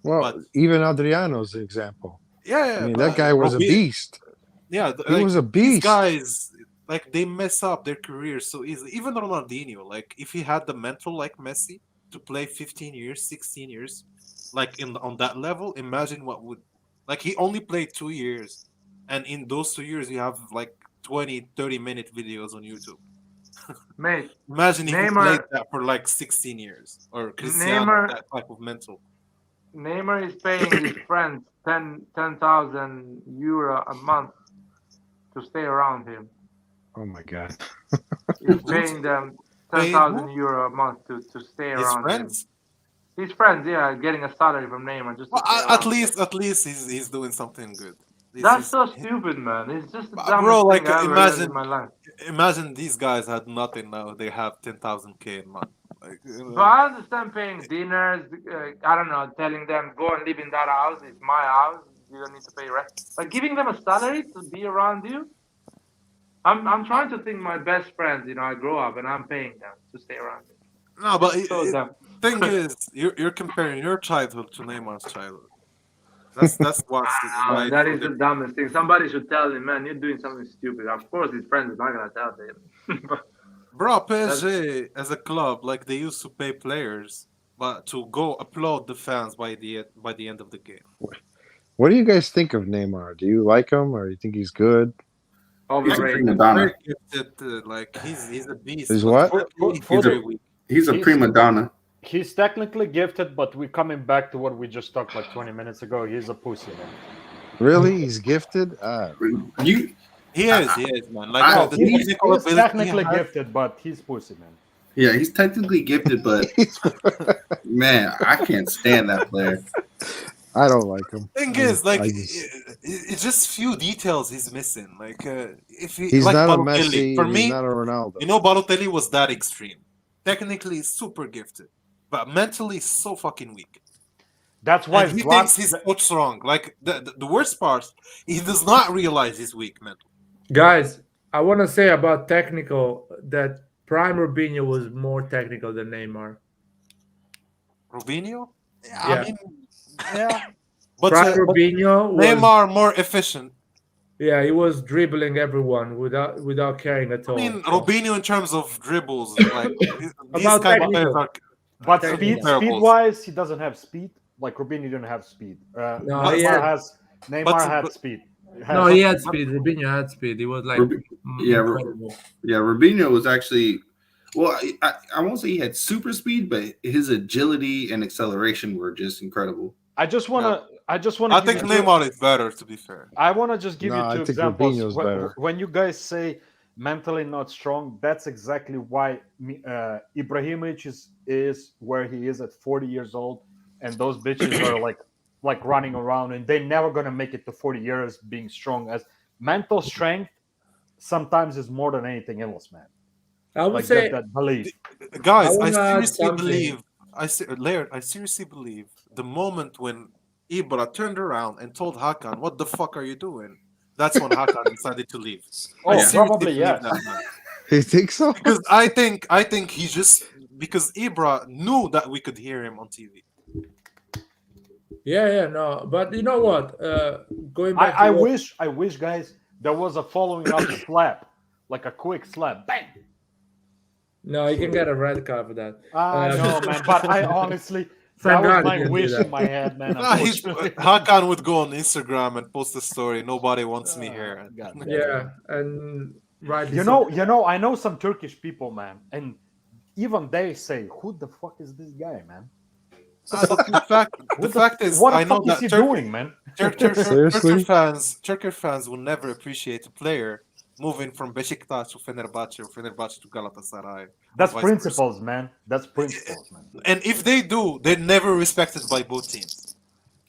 Well, But even Adriano's the example. yeah, I mean, but that guy was a beast. Yeah, He was a these beast. guys, like they mess up their careers so easily. Even Ronaldinho, like if he had the mental like Messi to play 15 years, 16 years, like on that level, imagine what would like he only played 2 years, and in those 2 years you have like 20, 30-minute videos on YouTube. Mate, Imagine if he played Neymar, that for like 16 years, or Cristiano, Neymar, that type of mental. Neymar is paying his friends 10,000 euro a month to stay around him. Oh my god. He's paying them Paying 10,000 who? euro a month to stay His around him. friends. His friends, yeah, getting a salary from Neymar just to Well, stay at around. least he's doing something good. That's so stupid, man. It's just the Bro, dumbest like thing I ever heard in my life. imagine these guys had nothing now. They have 10,000K a month. Like, But I understand paying dinners. I don't know, telling them go and live in that house. It's my house. You don't need to pay rent. But giving them a salary to be around you. I'm trying to think my best friends. You know, I grow up and I'm paying them to stay around me. No, but It's so dumb. thing is, you're comparing your childhood to Neymar's childhood. That's what's why That is the dumbest thing. Somebody should tell him, man, you're doing something stupid. Of course, his friends are not gonna tell him. Bro, PSG as a club, like they used to pay players, but to go applaud the fans by the end of the game. What do you guys think of Neymar? Do you like him, or you think he's good? Overrated. Very gifted, like he's a beast. He's but what? He's very weak. He's a prima donna. He's technically gifted, but we're coming back to what we just talked like 20 minutes ago. He's a pussy, man. Really? He's gifted? You He is, man. Like he's technical ability technically he has- gifted, but he's pussy, man. Yeah, he's technically gifted, but man, I can't stand that player. I don't like him. Thing is, like, I just- it's just few details he's missing. Like, if He's like not a Balotelli, Messi. for He's me, not a Ronaldo. you know, Balotelli was that extreme. Technically, he's super gifted, but mentally, he's so fucking weak. That's why And he thinks he's coach wrong. Like the worst part, he does not realize he's weak mentally. Guys, I want to say about technical that Prime Robinho was more technical than Neymar. Robinho? Yeah. I mean, yeah. But Prime Robinho was, Neymar more efficient. yeah, he was dribbling everyone without caring at all. I mean, Robinho in terms of dribbles, like these About kind of technical. players are. But Technical. speed-wise, he doesn't have speed. Like Robinho didn't have speed. No, he Neymar had- had speed. No, he had speed. Robinho had speed. He was like, incredible. Robinho was actually. Well, I won't say he had super speed, but his agility and acceleration were just incredible. I just want to. I think Neymar is better, to be fair. I want to just give No, I you two think examples. Robinho's better. When you guys say mentally not strong, that's exactly why Ibrahimovic is where he is at 40 years old, and those bitches are like running around, and they're never gonna make it to 40 years being strong. As mental strength, sometimes is more than anything else, man. I would Like say, that belief. Guys, I I wanna add seriously something. believe. Laird, I seriously believe the moment when Ibra turned around and told Hakan, "What the fuck are you doing?" That's when Hakan decided to leave. Oh, I seriously probably, believe yes. that, man. You think so? Because I think he just because Ibra knew that we could hear him on TV. yeah, no, but you know what? Going back, I to what- wish, guys, there was a following up slap, like a quick slap, bang. No, you can get a red card for that. I know, man, but I honestly, Thank that was God he my didn't do wish that. in my head, man. Nah, Unfortunately. Hakan would go on Instagram and post a story. Nobody wants me here. Yeah, and right. You know, I know some Turkish people, man, and even they say, "Who the fuck is this guy, man?" The fact is, what the I know fuck that is he doing, man? Seriously? Turkish fans will never appreciate a player moving from Beşiktaş to Fenerbahçe or Fenerbahçe to Galatasaray. That's vice principles, versa. man. That's principles, man. And if they do, they're never respected by both teams.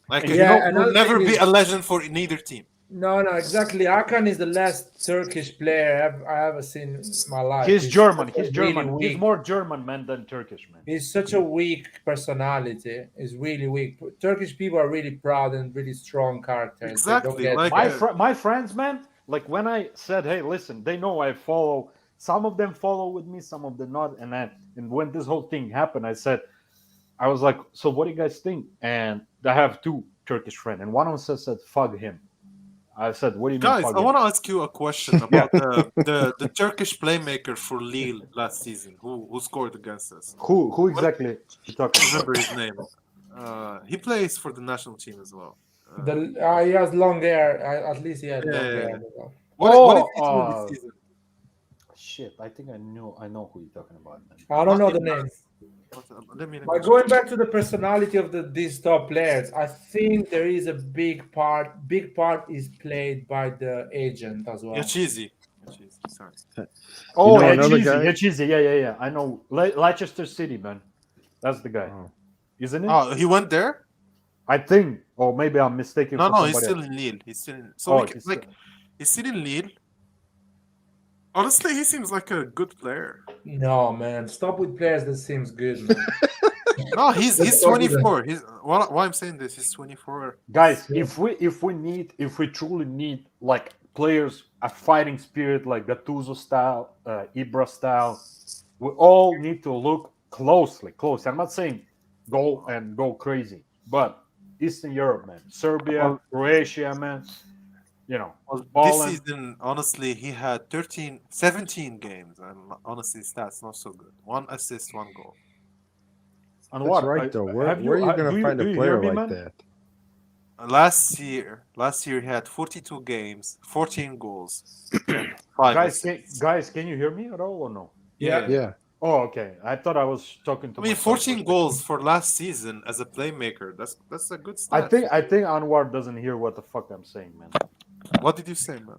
Like And he you know, Yeah, will another never thing be is a legend for neither team. no, exactly. Hakan is the last Turkish player I ever seen in my life. he's German. such a He's really German. He's weak. more German man than Turkish man. He's such a weak personality. He's really weak. Turkish people are really proud and really strong characters. They don't Exactly. get Like My friends, man. Like when I said, "Hey, listen," they know I follow. Some of them follow with me, some of them not. And when this whole thing happened, I was like, "So what do you guys think?" And I have two Turkish friends, and one of them said, "Fuck him." I said, "What do you mean, guys, fuck I him?" want to ask you a question about the Turkish playmaker for Lille last season, who scored against us. Who exactly you talking I about? remember his name. He plays for the national team as well. he has long hair. At least he has long Yeah. hair. What did he do this season? Shit, I think I know who you're talking about. Man. I don't know the names. Let me But going back to the personality of these top players, I think there is a big part. Big part is played by the agent as well. Yeah, cheesy. Sorry. Oh, You know another Hechizi. Yeah. I know. Leicester City, man. That's the guy, isn't it? Oh, he went there? I think. Or maybe I'm mistaken. No, for he's somebody still else. in Lille. He's still in, so he's still in Lille. Honestly, he seems like a good player. No, man, stop with players that seems good. Man. No, he's 24. He's why I'm saying this. He's 24. Guys, if we truly need like players a fighting spirit like Gattuso style, Ibra style, we all need to look closely. I'm not saying go crazy, but Eastern Europe, man, Serbia, Croatia, man. You know, This season, honestly, he had 17 games, and honestly, stats not so good. 1 assist, 1 goal. And That's right, though. Where are you going to find a player like that? Last year, he had 42 games, 14 goals. 5 guys, can you hear me at all or no? Yeah. Oh, okay. I thought I was talking to. I mean, 14 goals for last season as a playmaker. That's a good stat. I think Anwar doesn't hear what the fuck I'm saying, man. What did you say, man?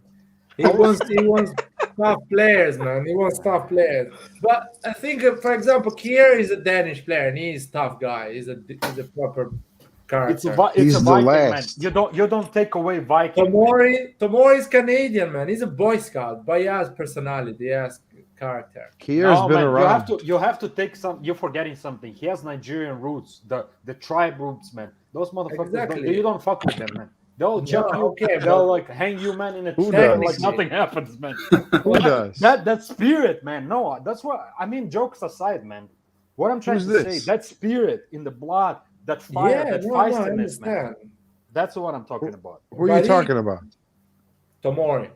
He wants tough players, man. He wants tough players. But I think, for example, Kier is a Danish player, and he's a tough guy. He's a proper character. It's a Viking, man. You don't take away Viking. Tomori is Canadian, man. He's a Boy Scout, but he has personality. He has character. Kier's been around. You have to take some. You're forgetting something. He has Nigerian roots, the tribe roots, man. Those motherfuckers. Exactly. You don't fuck with them, man. They'll jump you. Okay, they'll like hang you, man, in a chair like nothing happens, man. Who does? That spirit, man. No, that's what I mean. Jokes aside, man. What I'm trying to say, that spirit in the blood, that fire, that feistiness, man. That's what I'm talking about. Who are you talking about? Tomori.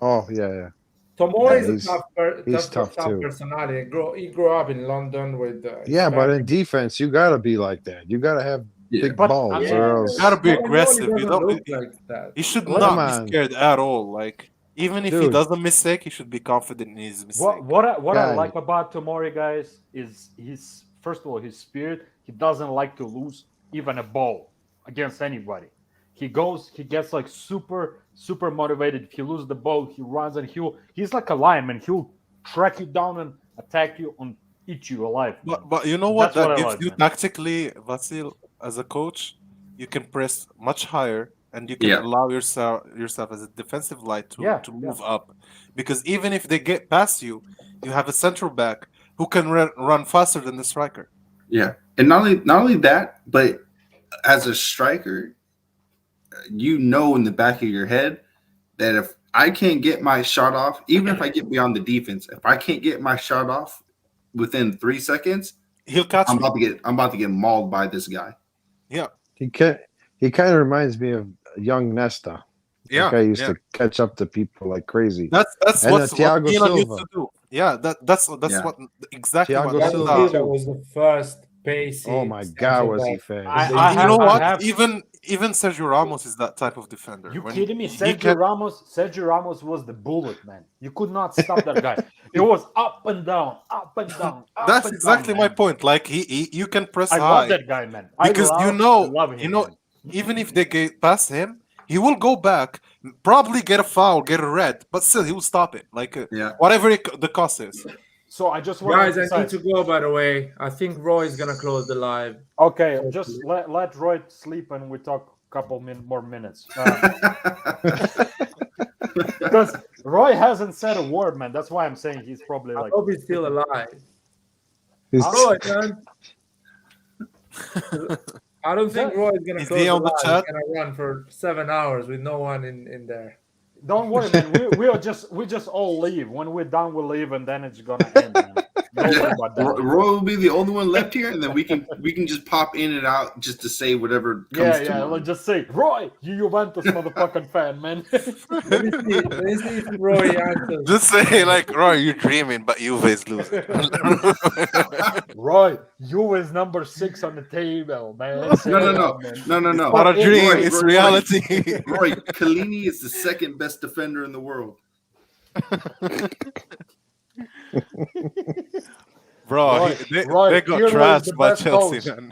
Oh yeah. Tomori is a tough too. personality. He grew up in London with. But in defense, you gotta be like that. You gotta have big balls, or else you gotta be aggressive. You should not man. be scared at all. Like even if he does a mistake, he should be confident in his mistake. What I like about Tomori, guys, is his first of all his spirit. He doesn't like to lose even a ball against anybody. He gets like super motivated. If he loses the ball, he runs and he's like a lion, man. He'll track you down and attack you and eat you alive. But you know what? That gives you man. tactically, Vasil, as a coach, you can press much higher and you can allow yourself as a defensive light to move up. Because even if they get past you, you have a central back who can run faster than the striker. Yeah, and not only that, but as a striker, you know in the back of your head that if I can't get my shot off, even if I get beyond the defense, if I can't get my shot off within 3 seconds, he'll catch I'm about to get mauled by this guy. Yeah, he kind of reminds me of young Nesta. Yeah, like I used to catch up to people like crazy. That's what Thiago Milan Silva used to do. Yeah, that's what exactly Thiago what Silva was the first pacey. Oh my God, was he fast? You know what? Even Sergio Ramos is that type of defender. You kidding me? Sergio Ramos was the bullet, man. You could not stop that guy. It was up and down, up and down. That's exactly my point. Like you can press high. I love that guy, man. Because even if they get past him, he will go back, probably get a foul, get a red, but still he will stop it. Like whatever the cost is. So I just want Guys, to I emphasize. need to go, by the way. I think Roy is going to close the live. Okay, just let Roy sleep and we talk a couple more minutes. Because Roy hasn't said a word, man. That's why I'm saying he's probably I like. hope he's still alive. He's- Roy, man. I don't think Roy is going to Is close he the on the live. chat? He's going to run for 7 hours with no one in there. Don't worry, man. We just all leave. When we're done, we'll leave, and then it's gonna end, man. Don't worry about that. Roy will be the only one left here, and then we can just pop in and out just to say whatever comes to mind. Let's just say, Roy, you Juventus motherfucking fan, man. Let me see if Roy answers. Just say like, Roy, you're dreaming, but Juve is losing. Roy, you is number 6 on the table, man. No. It's not a dream, it's reality. Roy, Chiellini is the second best defender in the world. Bro, they got trashed by Chelsea, man.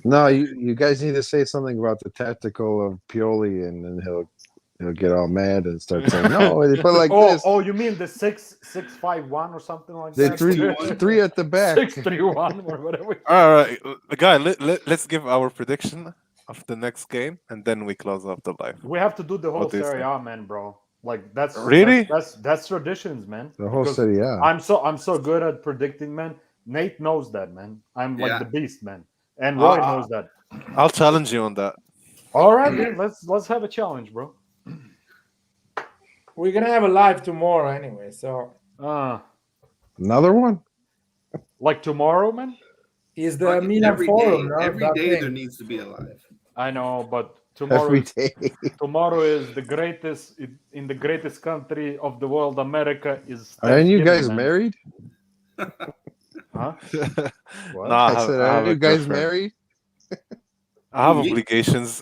No, you guys need to say something about the tactical of Pioli, and then he'll get all mad and start saying, "No, they put like this." Oh, you mean the 6-5-1 or something like They that? three at the back. 6-3-1 or whatever. All right, guy, let's give our prediction of the next game, and then we close off the live. We have to do the whole What do you Serie think? A, man, bro. Like that's Really? that's traditions, man. The whole Because Serie A. I'm so good at predicting, man. Nate knows that, man. I'm like Yeah. the beast, man, and Roy knows that. I'll challenge you on that. All right, man. Let's have a challenge, bro. We're going to have a live tomorrow anyway, so. Another one? Like tomorrow, man. Is the Like, Milan every forum, day, no? every That day thing. there needs to be a live. I know, but tomorrow Every is, day. tomorrow is the greatest in the greatest country of the world. America is. Aren't you Thanksgiving, guys man. married? Huh? What? Nah, I said, have aren't a you guys girlfriend. married? I have Me? obligations.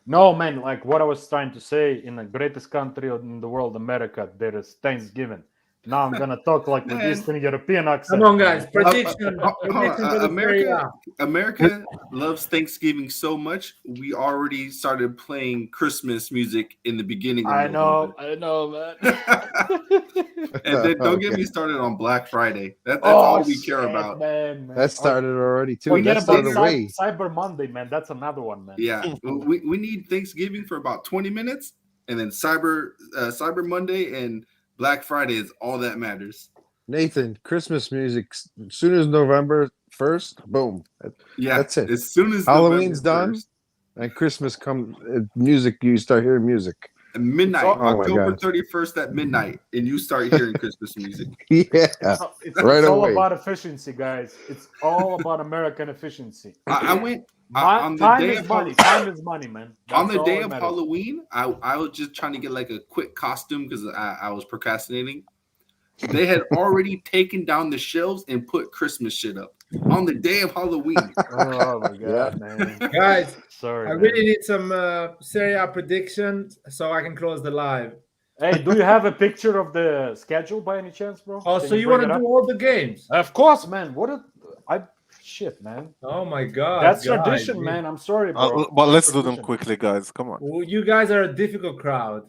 No, man. Like what I was trying to say, in the greatest country in the world, America, there is Thanksgiving. Now I'm gonna talk like with Man. Eastern European accent. Come on, guys. man. Prediction. Prediction for the Serie A. America loves Thanksgiving so much. We already started playing Christmas music in the beginning of I November. know, man. And then don't get Okay. me started on Black Friday. That's Oh, all we care shit, about. man. That started already too. Forget That about started way. Cyber Monday, man. That's another one, man. Yeah, we need Thanksgiving for about 20 minutes, and then Cyber Monday and Black Friday is all that matters. Nathan, Christmas music. As soon as November 1st, boom. Yeah, That's it. As soon as Halloween's November done, 1st, and Christmas comes. Music. You start hearing music. at midnight, Oh my October God. 31st at midnight, and you start hearing Christmas music. Yeah. It's Right all away. about efficiency, guys. It's all about American efficiency. I went on the Time day is of money. Hall- Time is money, man. on That's the all day that of matters. Halloween. I was just trying to get like a quick costume because I was procrastinating. They had already taken down the shelves and put Christmas shit up on the day of Halloween. Oh my god, man. Guys, Sorry. I man. really need some Serie A predictions so I can close the live. Hey, do you have a picture of the schedule by any chance, bro? Oh, Can so you bring want to it do up? all the games? Of course, man. Shit, man. Oh my God. That's guys. tradition, man. I'm sorry, bro. But let's do them Tradition. quickly, guys. Come on. Well, you guys are a difficult crowd.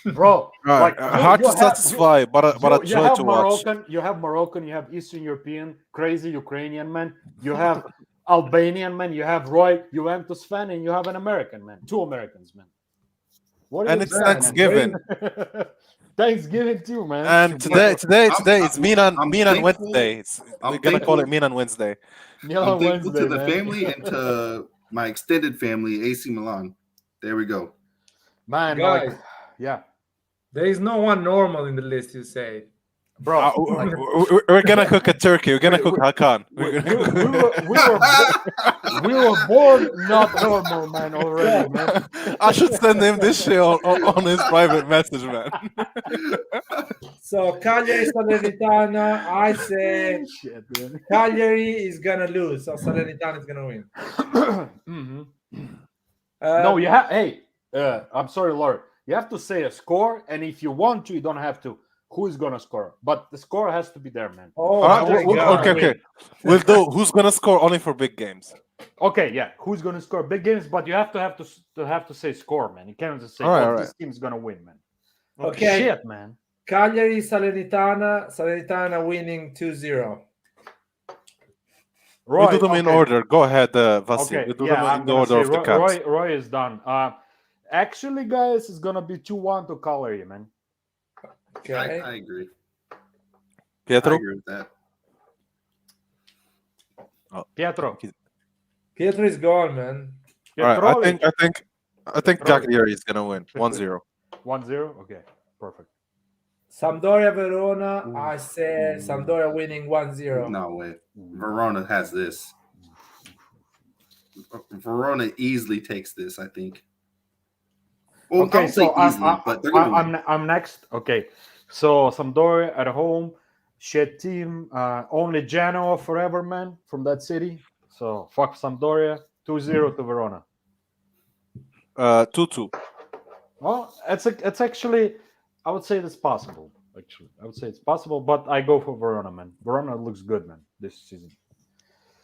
Bro. Right. Like Hard to satisfy, but a you joy have to watch. you have Moroccan, you have Eastern European, crazy Ukrainian man, you have Albanian man, you have Roy, Juventus fan, and you have an American man. 2 Americans, man. What And is it's that, Thanksgiving. man? Thanksgiving too, man. And today it's Milan I'm Milan thankful- Wednesday. I'm We're gonna call it thankful- Milan Wednesday. Milan I'm thankful Wednesday, to the man. family and to my extended family, AC Milan. There we go. Man, Guys, like, yeah, there is no one normal in the list, you say. bro. like, We're gonna cook a turkey. We're gonna cook Hakan. we were born not normal, man. Already, man. I should send him this shit on his private message, man. So Cagliari Salernitana, I say Shit, man. Cagliari is gonna lose, so Salernitana is gonna win. Mhm. Uh, No, you have. Hey, I'm sorry, Laura. You have to say a score, and if you want to, you don't have to. Who is gonna score? But the score has to be there, man. Oh, All right, my God. okay. We'll do. Who's gonna score only for big games? Okay, yeah. Who's gonna score big games? But you have to say score, man. You can't just say, All right, "Oh, all this right. team's gonna win," man. Okay. Shit, man. Cagliari, Salernitana winning 2-0. We do them in order. Go ahead, Vasi. Okay, We do yeah, them I'm in the gonna order say of the caps. Roy is done. Actually, guys, it's gonna be 2-1 to Cagliari, man. Okay. I agree. Pietro? I agree with that. Oh, Pietro. Pietro is gone, man. All right, Pietroli. I think Cagliari is gonna win 1-0. 1-0? Okay, perfect. Sampdoria, Verona. I say Sampdoria winning 1-0. No way. Verona has this. Verona easily takes this, I think. Well, I Okay, won't say so easily, but they're gonna win. I'm next. Okay, so Sampdoria at home, shit team. Only Genoa forever, man, from that city. So fuck Sampdoria. 2-0 to Verona. 2-2. Well, it's actually, I would say it's possible. Actually, I would say it's possible, but I go for Verona, man. Verona looks good, man, this season.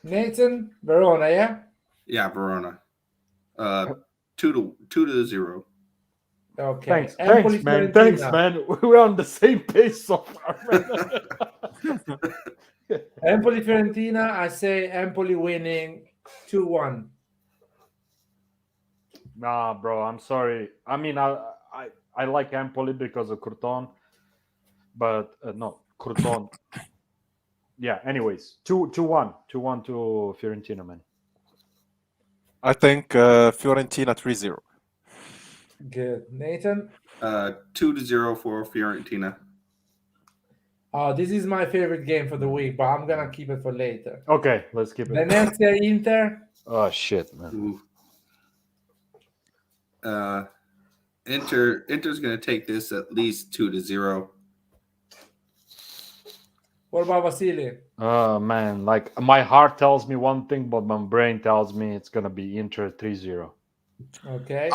Nathan, Verona, yeah? Yeah, Verona. 2-0. Okay. Thanks, Empoli, man. Fiorentina. Thanks, man. We're on the same page so far, man. Empoli, Fiorentina. I say Empoli winning 2-1. Nah, bro, I'm sorry. I mean, I like Empoli because of Courton, but no, Courton. Yeah. Anyways, 2-1 to Fiorentina, man. I think Fiorentina 3-0. Good. Nathan? 2-0 for Fiorentina. Oh, this is my favorite game for the week, but I'm gonna keep it for later. Okay, let's keep it. Venezia, Inter. Oh shit, man. Ooh. Inter's gonna take this at least 2-0. What about Vasily? Oh man, like my heart tells me one thing, but my brain tells me it's gonna be Inter 3-0. Okay.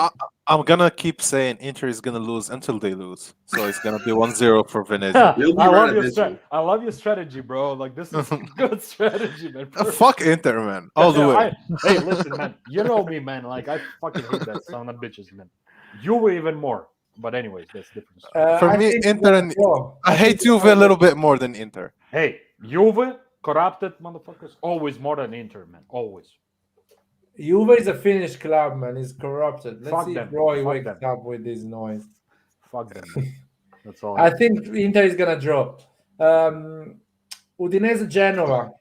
I'm gonna keep saying Inter is gonna lose until they lose. So it's gonna be 1-0 for Venezia. I love your strategy, bro. Like this is good strategy, man. Fuck Inter, man. All the way. Hey, listen, man. You know me, man. Like I fucking hate that son of bitches, man. You were even more. But anyways, that's different. For me, Inter and I hate Juve a little bit more than Inter. Hey, Juve, corrupted motherfuckers, always more than Inter, man. Always. Juve is a Finnish club, man. It's corrupted. Let's Fuck see them. if Roy Fuck wakes them. up with this noise. Fuck them. Man. That's all. I think Inter is gonna draw. Udinese, Genova.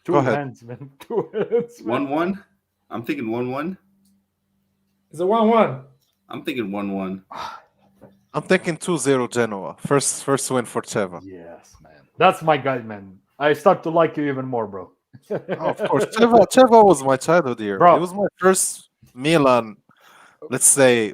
Two hands, man. 2 hands. 1-1. I'm thinking 1-1. It's a 1-1. I'm thinking 1-1. I'm thinking 2-0 Genoa. First win for Cheva. Yes, man. That's my guy, man. I start to like you even more, bro. Oh, of course. Cheva was my childhood hero. Bro. It was my first Milan, let's say,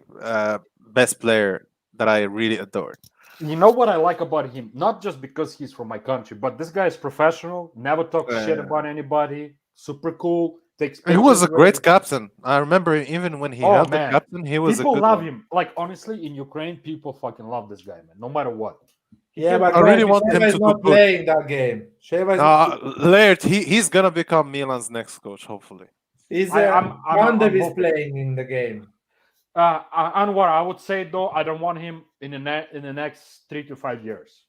best player that I really adored. You know what I like about him? Not just because he's from my country, but this guy is professional, never talks shit about anybody, super cool. He was a great captain. I remember even when he held the captain, he was people a good love one. him. Like honestly, in Ukraine, people fucking love this guy, man. No matter what. Yeah, but I really want him Sheva to is not do good. playing that game. Sheva is Laird, he's gonna become Milan's next coach, hopefully. Pandev is playing in the game. Anwar, I would say though, I don't want him in the next 3 to 5 years.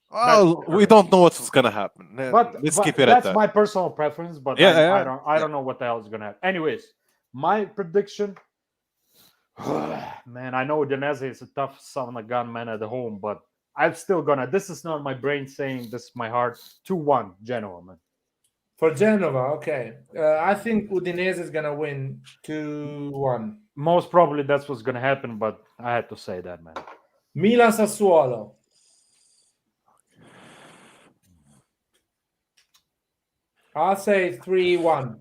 Well, we don't know what's gonna happen. But Let's keep it at that. That's my personal preference, but Yeah, I don't know what the hell is gonna happen. Anyways, my prediction. Man, I know Udinese is a tough son of a gun, man, at home, but I'm still gonna. This is not my brain saying. This is my heart. 2-1 Genoa, man. For Genova, okay. I think Udinese is gonna win 2-1. Most probably that's what's gonna happen, but I had to say that, man. Milan, Sassuolo. I'll say 3-1.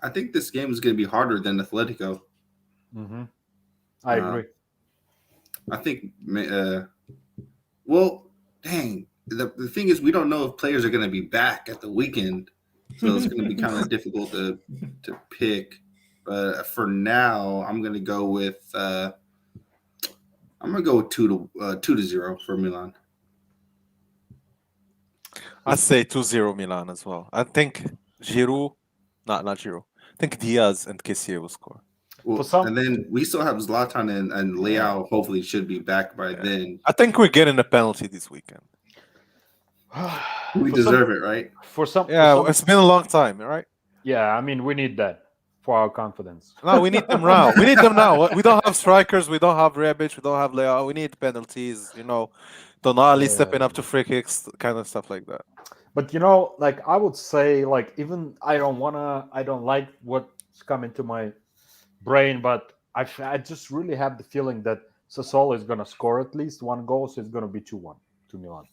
I think this game is going to be harder than Atletico. Mm-hmm. I agree. I think, well, dang. The thing is, we don't know if players are going to be back at the weekend. So it's going to be kind of difficult to pick. But for now, I'm going to go with 2-0 for Milan. I'd say 2-0 Milan as well. I think Giroud, not Giroud. I think Diaz and Kessie will score. Well, For some- and then we still have Zlatan and Leao. Hopefully, should be back by then. I think we're getting a penalty this weekend. We For deserve it, right? For some, Yeah, for some, it's been a long time, right? yeah. I mean, we need that for our confidence. No, we need them now. We need them now. We don't have strikers. We don't have Rebic. We don't have Leao. We need penalties. Tonali stepping up to free kicks, kind of stuff like that. But like I would say, like even I don't like what's coming to my brain, but I just really have the feeling that Sassuolo is going to score at least one goal, so it's going to be 2-1 to Milan.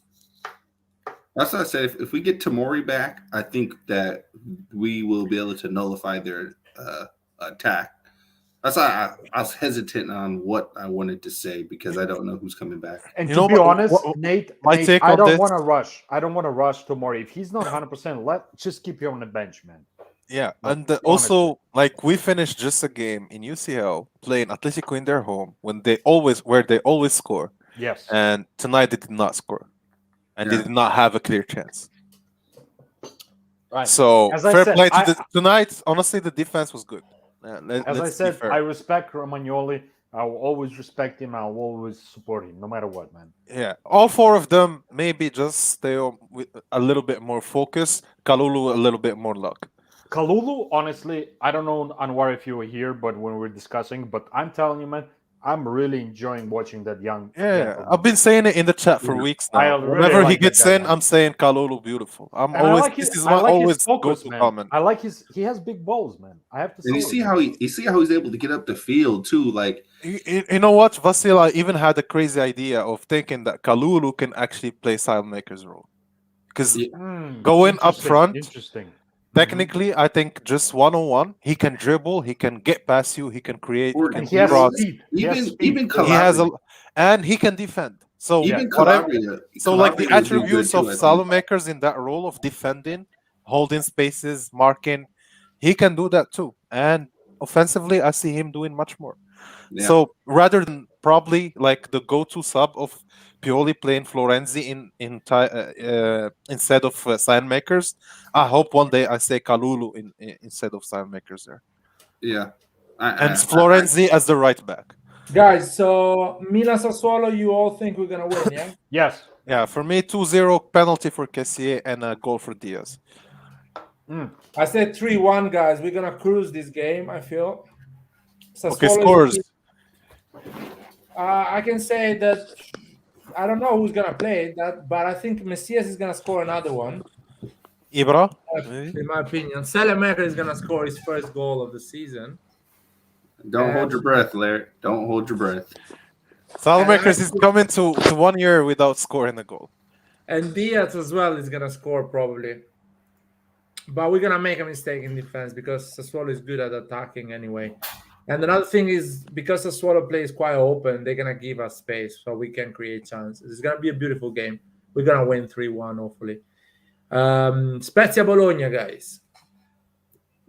That's what I said. If we get Tomori back, I think that we will be able to nullify their attack. That's why I was hesitant on what I wanted to say because I don't know who's coming back. And to be honest, Nate, take I on don't this- want to rush. I don't want to rush Tomori. If he's not 100%, just keep him on the bench, man. Yeah, But and also like we finished just a game in UCL playing Atletico in their home where they always score. Yes. And tonight they did not score, and they did not have a clear chance. Right. So As I fair said, play to tonight. Honestly, the defense was good. As I said, I respect Romagnoli. I will always respect him. I will always support him, no matter what, man. Yeah, all four of them maybe just stay with a little bit more focus. Kalulu a little bit more luck. Kalulu, honestly, I don't know, Anwar, if you were here, but when we were discussing, but I'm telling you, man, I'm really enjoying watching that young. Yeah, gentleman. I've been saying it in the chat for weeks now. really Whenever he like gets that in, guy. I'm saying Kalulu beautiful. And I like This his- is I my like his always focus, go-to man. comment. I like he has big balls, man. I have to say. And you see how he's able to get up the field too. Like You know what, Vasil? I even had a crazy idea of thinking that Kalulu can actually play Saelemaekers' role, because going up front, Interesting. technically, I think just 1-on-1, he can dribble, he can get past you, he can create, he can he has cross. speed. even He has Calabria. and he can defend. So Even whatever. Calabria. So like the Calabria would do good attributes too, of I think. Saelemaekers in that role of defending, holding spaces, marking, he can do that too. And offensively, I see him doing much more. Yeah. So rather than probably like the go-to sub of Pioli playing Florenzi instead of Saelemaekers, I hope one day I say Kalulu instead of Saelemaekers there. Yeah. And Florenzi as the right back. Guys, so Milan Sassuolo, you all think we're gonna win, yeah? Yes. Yeah, for me, 2-0 penalty for Kessie and a goal for Diaz. I said 3-1, guys. We're gonna cruise this game, I feel. Okay, Sassuolo is- scores. I can say that I don't know who's gonna play that, but I think Messias is gonna score another one. Ibra? In my opinion, Saelemaekers is gonna score his first goal of the season. Don't hold your breath, Larry. Don't hold your breath. Saelemaekers is coming to 1 year without scoring a goal. And Diaz as well is gonna score probably. But we're gonna make a mistake in defense because Sassuolo is good at attacking anyway. And another thing is because Sassuolo plays quite open, they're gonna give us space so we can create chances. It's gonna be a beautiful game. We're gonna win 3-1, hopefully. Spezia Bologna, guys.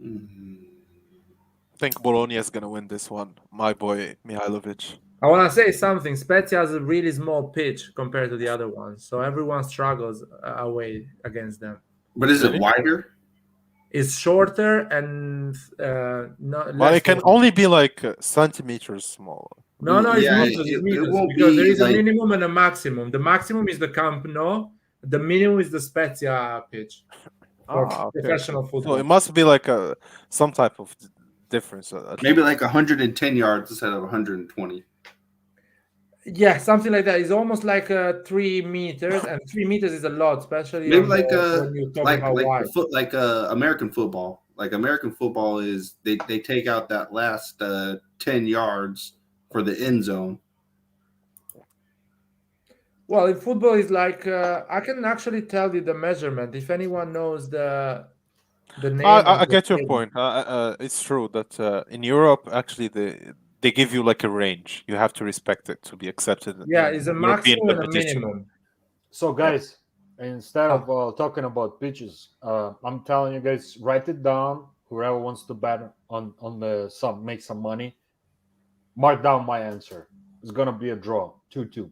I think Bologna is going to win this one. My boy, Mihailovic. I want to say something. Spezia has a really small pitch compared to the other ones, so everyone struggles away against them. But is it wider? It's shorter and not. Well, it can only be like centimeters smaller. No, it's Yeah, meters. It's it meters won't because be there is like- a minimum and a maximum. The maximum is the Camp Nou. The minimum is the Spezia pitch for Okay. professional So football. it must be like some type of difference. Maybe like 110 yards instead of 120. Yeah, something like that. It's almost like 3 meters, and 3 meters is a lot, especially Maybe on like when you talk about wide. American football. Like American football is they take out that last 10 yards for the end zone. Well, in football, is like I can actually tell you the measurement. If anyone knows the name, I of the get your stadium. point. It's true that in Europe, actually, they give you like a range. You have to respect it to be accepted. Yeah, in it's a European maximum and a competition. minimum. So, guys, instead of talking about pitches, I'm telling you guys, write it down. Whoever wants to bet on the make some money, mark down my answer. It's gonna be a draw, 2-2.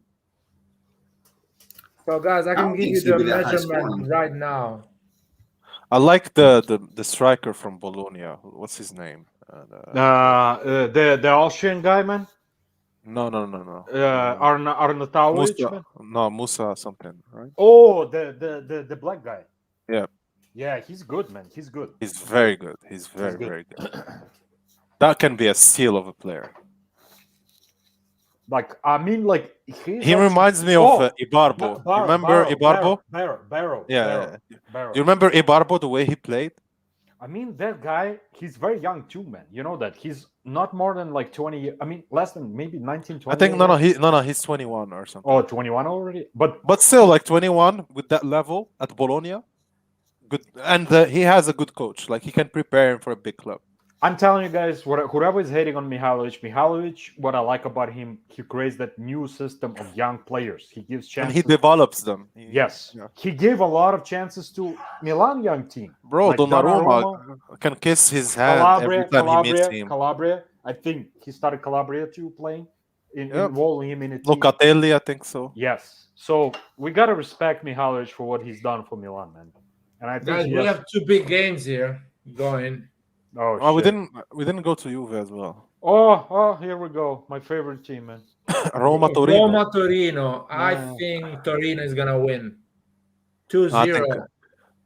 So, guys, I I can don't give think you it's gonna the be that high measurement scoring. right now. I like the striker from Bologna. What's his name? The Austrian guy, man. No. Arnautovic, Musa. man. No, Musa something, right? Oh, the black guy. Yeah. Yeah, he's good, man. He's good. He's very good. He's very good. That can be a steal of a player. Like, I mean, like he reminds me of Ibarbo. Remember Ibarbo? Barrow. Yeah. Barrow. You remember Ibarbo, the way he played? I mean, that guy, he's very young too, man. You know that he's not more than like 20. I mean, less than maybe 19, 20. I think he's 21 or something. Oh, 21 already. But still, like 21 with that level at Bologna, good. And he has a good coach. Like he can prepare him for a big club. I'm telling you guys, whoever is hating on Mihajlovic, what I like about him, he creates that new system of young players. He gives chances. And he develops them. Yes. Yeah. He gave a lot of chances to Milan young team. Bro, like Donnarumma can kiss his hand every time he meets him. Calabria, I think he started Calabria too playing, involving him in a team. Locatelli, I think so. Yes. So we got to respect Mihajlovic for what he's done for Milan, man. And I think guys, we have 2 big games here going. Oh, we didn't go to Juve as well. Oh, here we go. My favorite team, man. Roma Torino. I think Torino is gonna win. 2-0.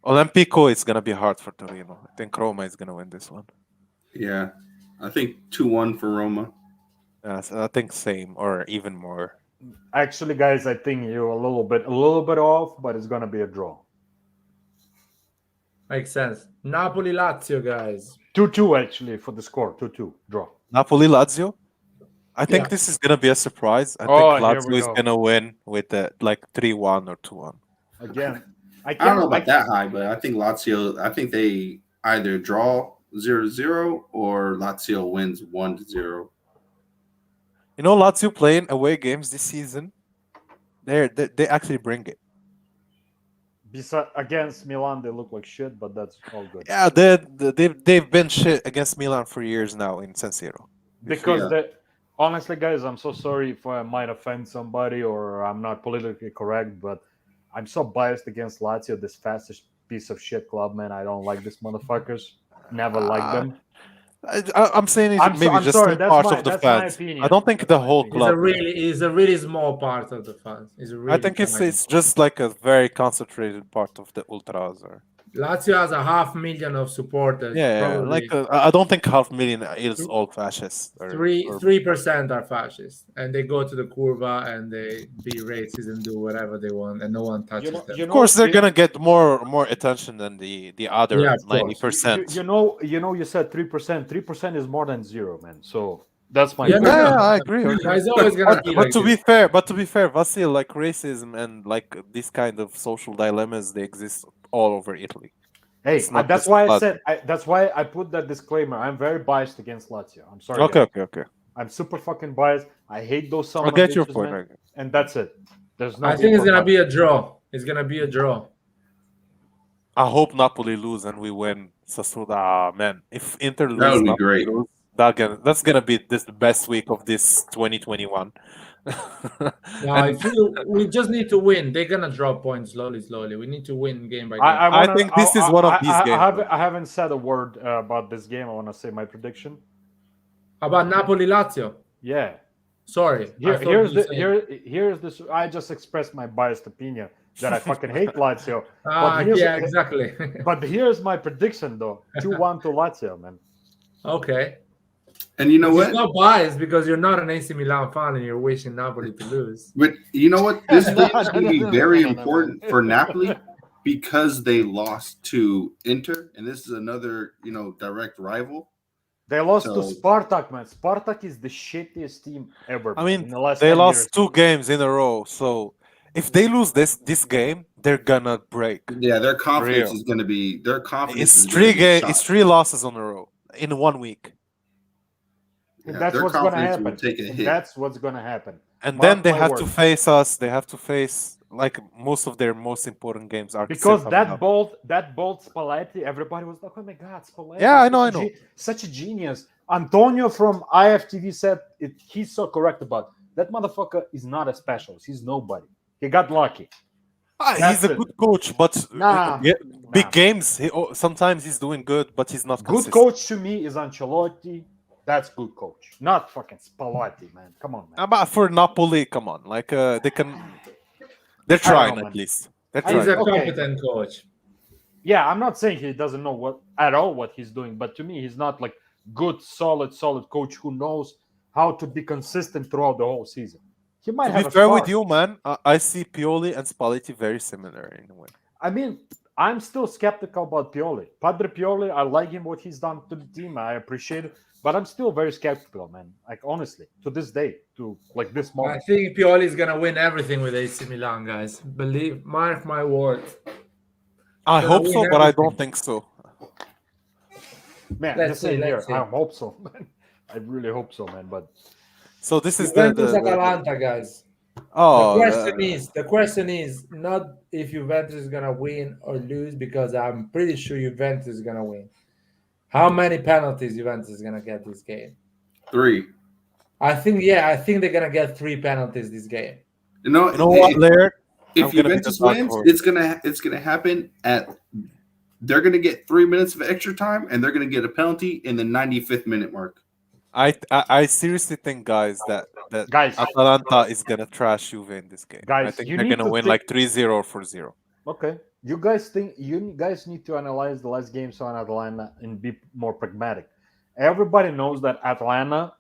Olimpico is gonna be hard for Torino. I think Roma is gonna win this one. Yeah, I think 2-1 for Roma. Yes, I think same or even more. Actually, guys, I think you're a little bit off, but it's gonna be a draw. Makes sense. Napoli-Lazio, guys. 2-2 actually for the score. 2-2 draw. Napoli-Lazio. I think this is gonna be a surprise. I think Lazio is gonna win with like 3-1 or 2-1. Again, I don't know about that high, but I think Lazio. I think they either draw 0-0 or Lazio wins 1-0. You know, Lazio playing away games this season. They actually bring it. Against Milan, they look like shit, but that's all good. Yeah, they've been shit against Milan for years now in San Siro. Because honestly, guys, I'm so sorry if I might offend somebody or I'm not politically correct, but I'm so biased against Lazio, this fastest piece of shit club, man. I don't like these motherfuckers. Never liked them. I'm saying it's just some part of the fans. I don't think the whole club. It's a really small part of the fans. I think it's just like a very concentrated part of the ultras. Lazio has 500,000 of supporters. Yeah, like I don't think 500,000 is all fascists. 3% are fascists, and they go to the curva and they be racist and do whatever they want, and no one touches them. Of course, they're gonna get more attention than the other 90%. You said 3%. 3% is more than 0, man. So that's my. I agree. It's always gonna be but to be fair, Vasil, like racism and like this kind of social dilemmas, they exist all over Italy. Hey, that's why I said. That's why I put that disclaimer. I'm very biased against Lazio. I'm sorry. Okay. I'm super fucking biased. I hate those summer. I get your point. Man, and that's it. There's no. I think it's gonna be a draw. It's gonna be a draw. I hope Napoli lose and we win. Sassuolo, man. If Inter lose, that would be great. That's gonna be the best week of this 2021. We just need to win. They're gonna drop points slowly. We need to win game by game. I think this is one of these games. I haven't said a word about this game. I want to say my prediction about Napoli-Lazio. Yeah. Sorry. Here's this. I just expressed my biased opinion that I fucking hate Lazio. Yeah, exactly. But here's my prediction, though: 2-1 to Lazio, man. Okay. And you know what? It's not biased because you're not an AC Milan fan and you're wishing Napoli to lose. But you know what? This game is going to be very important for Napoli because they lost to Inter, and this is another, direct rival. They lost to Spartak, man. Spartak is the shittiest team ever. I mean, they lost 2 games in a row. So if they lose this game, they're gonna break. Yeah, their confidence is going to be It's 3 losses on a row in 1 week. And that's what's going to happen. That's what's going to happen. And then they have to face us. They have to face like most of their most important games are because that bold Spalletti. Everybody was like, "Oh my God, Spalletti!" Yeah, I know. Such a genius. Antonio from IFTV said it. He's so correct about that. Motherfucker is not a specialist. He's nobody. He got lucky. He's a good coach, but big Nah. games. Sometimes he's doing good, but he's not Good consistent. coach to me is Ancelotti. That's good coach, not fucking Spalletti, man. Come on, man. But for Napoli, come on, like they can. They're trying at least. They're He's trying. a competent coach. Yeah, I'm not saying he doesn't know what he's doing, but to me, he's not like good, solid coach who knows how to be consistent throughout the whole season. He might To have be a fair spark. with you, man, I see Pioli and Spalletti very similar in a way. I mean, I'm still skeptical about Pioli. Padre Pioli, I like him, what he's done to the team. I appreciate it. But I'm still very skeptical, man. Like, honestly, to this day, to like this I moment. think Pioli is gonna win everything with AC Milan, guys. Mark my words. I Gonna hope win so, but I everything. don't think so. Man, Let's the same see, here. let's see. I hope so, man. I really hope so, man. But so this is Juventus Atalanta, guys. Oh, the question is not if Juventus is gonna win or lose, because I'm pretty sure Juventus is gonna win. How many penalties Juventus is gonna get this game? 3. I think they're gonna get 3 penalties this game. You know what, Laird? If Juventus wins, it's gonna happen at. They're gonna get 3 minutes of extra time, and they're gonna get a penalty in the 95th minute mark. I seriously think, guys, that guys, Atalanta is gonna trash Juve in this game. I Guys, think you they're need gonna to win think- like 3-0 or 4-0. okay, you guys need to analyze the last games on Atlanta and be more pragmatic. Everybody knows that Atlanta,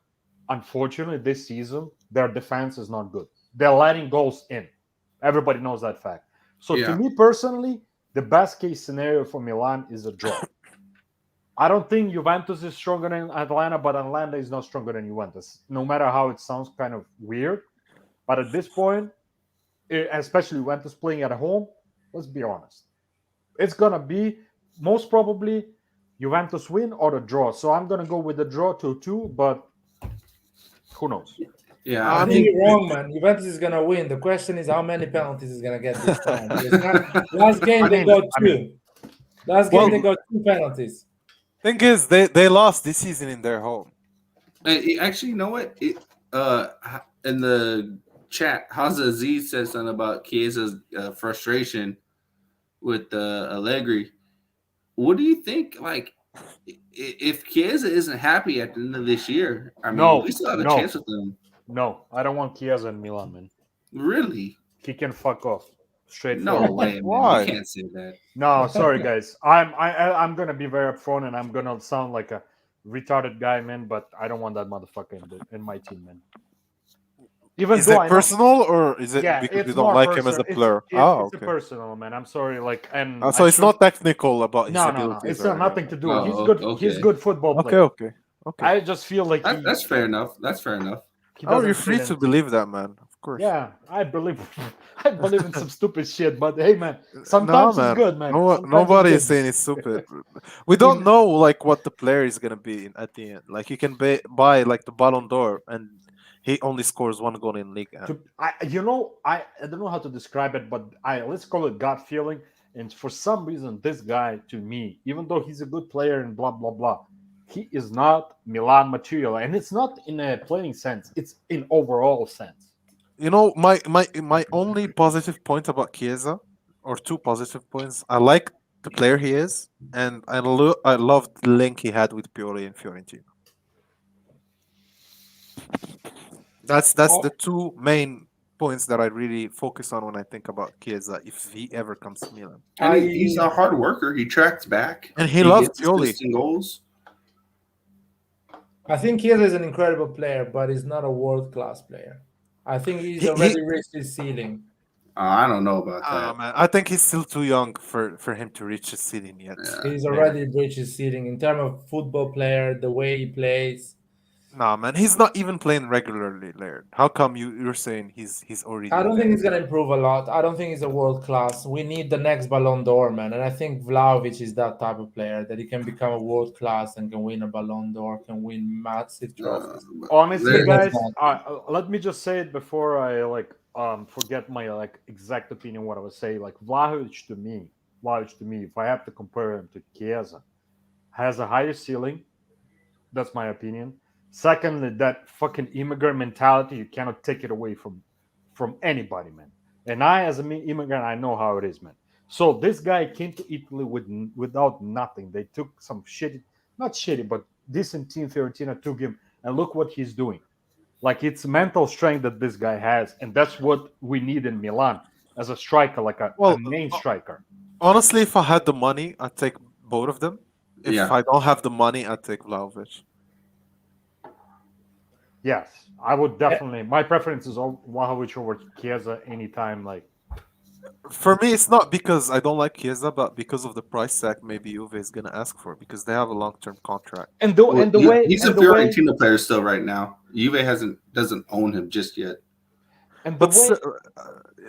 unfortunately, this season their defense is not good. They're letting goals in. Everybody knows that fact. So Yeah. to me personally, the best case scenario for Milan is a draw. I don't think Juventus is stronger than Atlanta, but Atlanta is not stronger than Juventus. No matter how it sounds kind of weird, but at this point, especially Juventus playing at home, let's be honest, it's gonna be most probably Juventus win or a draw. So I'm gonna go with the draw 2-2, but who knows? Yeah, I think you're wrong, man. Juventus is gonna win. The question is how many penalties is gonna get this time. Last game they got 2. Last game they got 2 penalties. Thing is, they lost this season in their home. Actually, you know what? In the chat, Haza Aziz says something about Chiesa's frustration with Allegri. What do you think? Like, if Chiesa isn't happy at the end of this year, I mean, we still have a chance with them. No, I don't want Chiesa in Milan, man. Really? He can fuck off. Straight No forward. way, man. Why? You can't say that. No, sorry guys. I'm gonna be very upfront and I'm gonna sound like a retarded guy, man. But I don't want that motherfucker in my team, man. Even Is though it personal or is it because it's you don't more like him as a personal. player? It's Okay. a personal, man. I'm sorry, like, and So I it's should- not technical about his No. abilities. It's or nothing to do. Oh, He's good. okay. He's good football player. Okay. I just feel like That's fair enough. That's fair enough. he Oh, doesn't you're fit free in. to believe that, man. Of course. Yeah, I believe in some stupid shit, but hey, man, sometimes man. it's good, man. Sometimes Nobody it's is good. saying it's stupid. We don't know like what the player is gonna be at the end. Like you can buy like the Ballon d'Or, and he only scores 1 goal in league. I don't know how to describe it, but let's call it gut feeling. And for some reason, this guy, to me, even though he's a good player and blah blah blah, he is not Milan material, and it's not in a playing sense; it's in overall sense. You know, my only positive point about Chiesa, or 2 positive points. I like the player he is, and I love the link he had with Pioli and Fiorentina. That's the 2 main points that I really focus on when I think about Chiesa if he ever comes to Milan. And he's a hard worker. He tracks back. And he loves gets Pioli. assists and goals. I think Chiesa is an incredible player, but he's not a world-class player. I think he's already reached his ceiling. I don't know about that. Man, I think he's still too young for him to reach his ceiling yet. He's already reached his ceiling in terms of football player, the way he plays. Nah, man, he's not even playing regularly, Laird. How come you're saying he's already? I don't think he's gonna improve a lot. I don't think he's a world class. We need the next Ballon d'Or, man. And I think Vlahovic is that type of player that he can become a world class and can win a Ballon d'Or, can win massive trophies. Honestly, guys, let me just say it before I forget my exact opinion. What I was saying, like Vlahovic to me, if I have to compare him to Chiesa, has a higher ceiling. That's my opinion. Secondly, that fucking immigrant mentality, you cannot take it away from anybody, man. And I, as an immigrant, I know how it is, man. So this guy came to Italy without nothing. They took some shitty, not shitty, but decent team. Fiorentina took him, and look what he's doing. Like, it's mental strength that this guy has, and that's what we need in Milan as a striker, like a main striker. Honestly, if I had the money, I'd take both of them. If Yeah. I don't have the money, I'd take Vlahovic. Yes, I would definitely. My preference is Vlahovic over Chiesa anytime. Like, For me, it's not because I don't like Chiesa, but because of the price tag maybe Juve is gonna ask for because they have a long-term contract. And the way he's a Fiorentina player still right now. Juve doesn't own him just yet. And but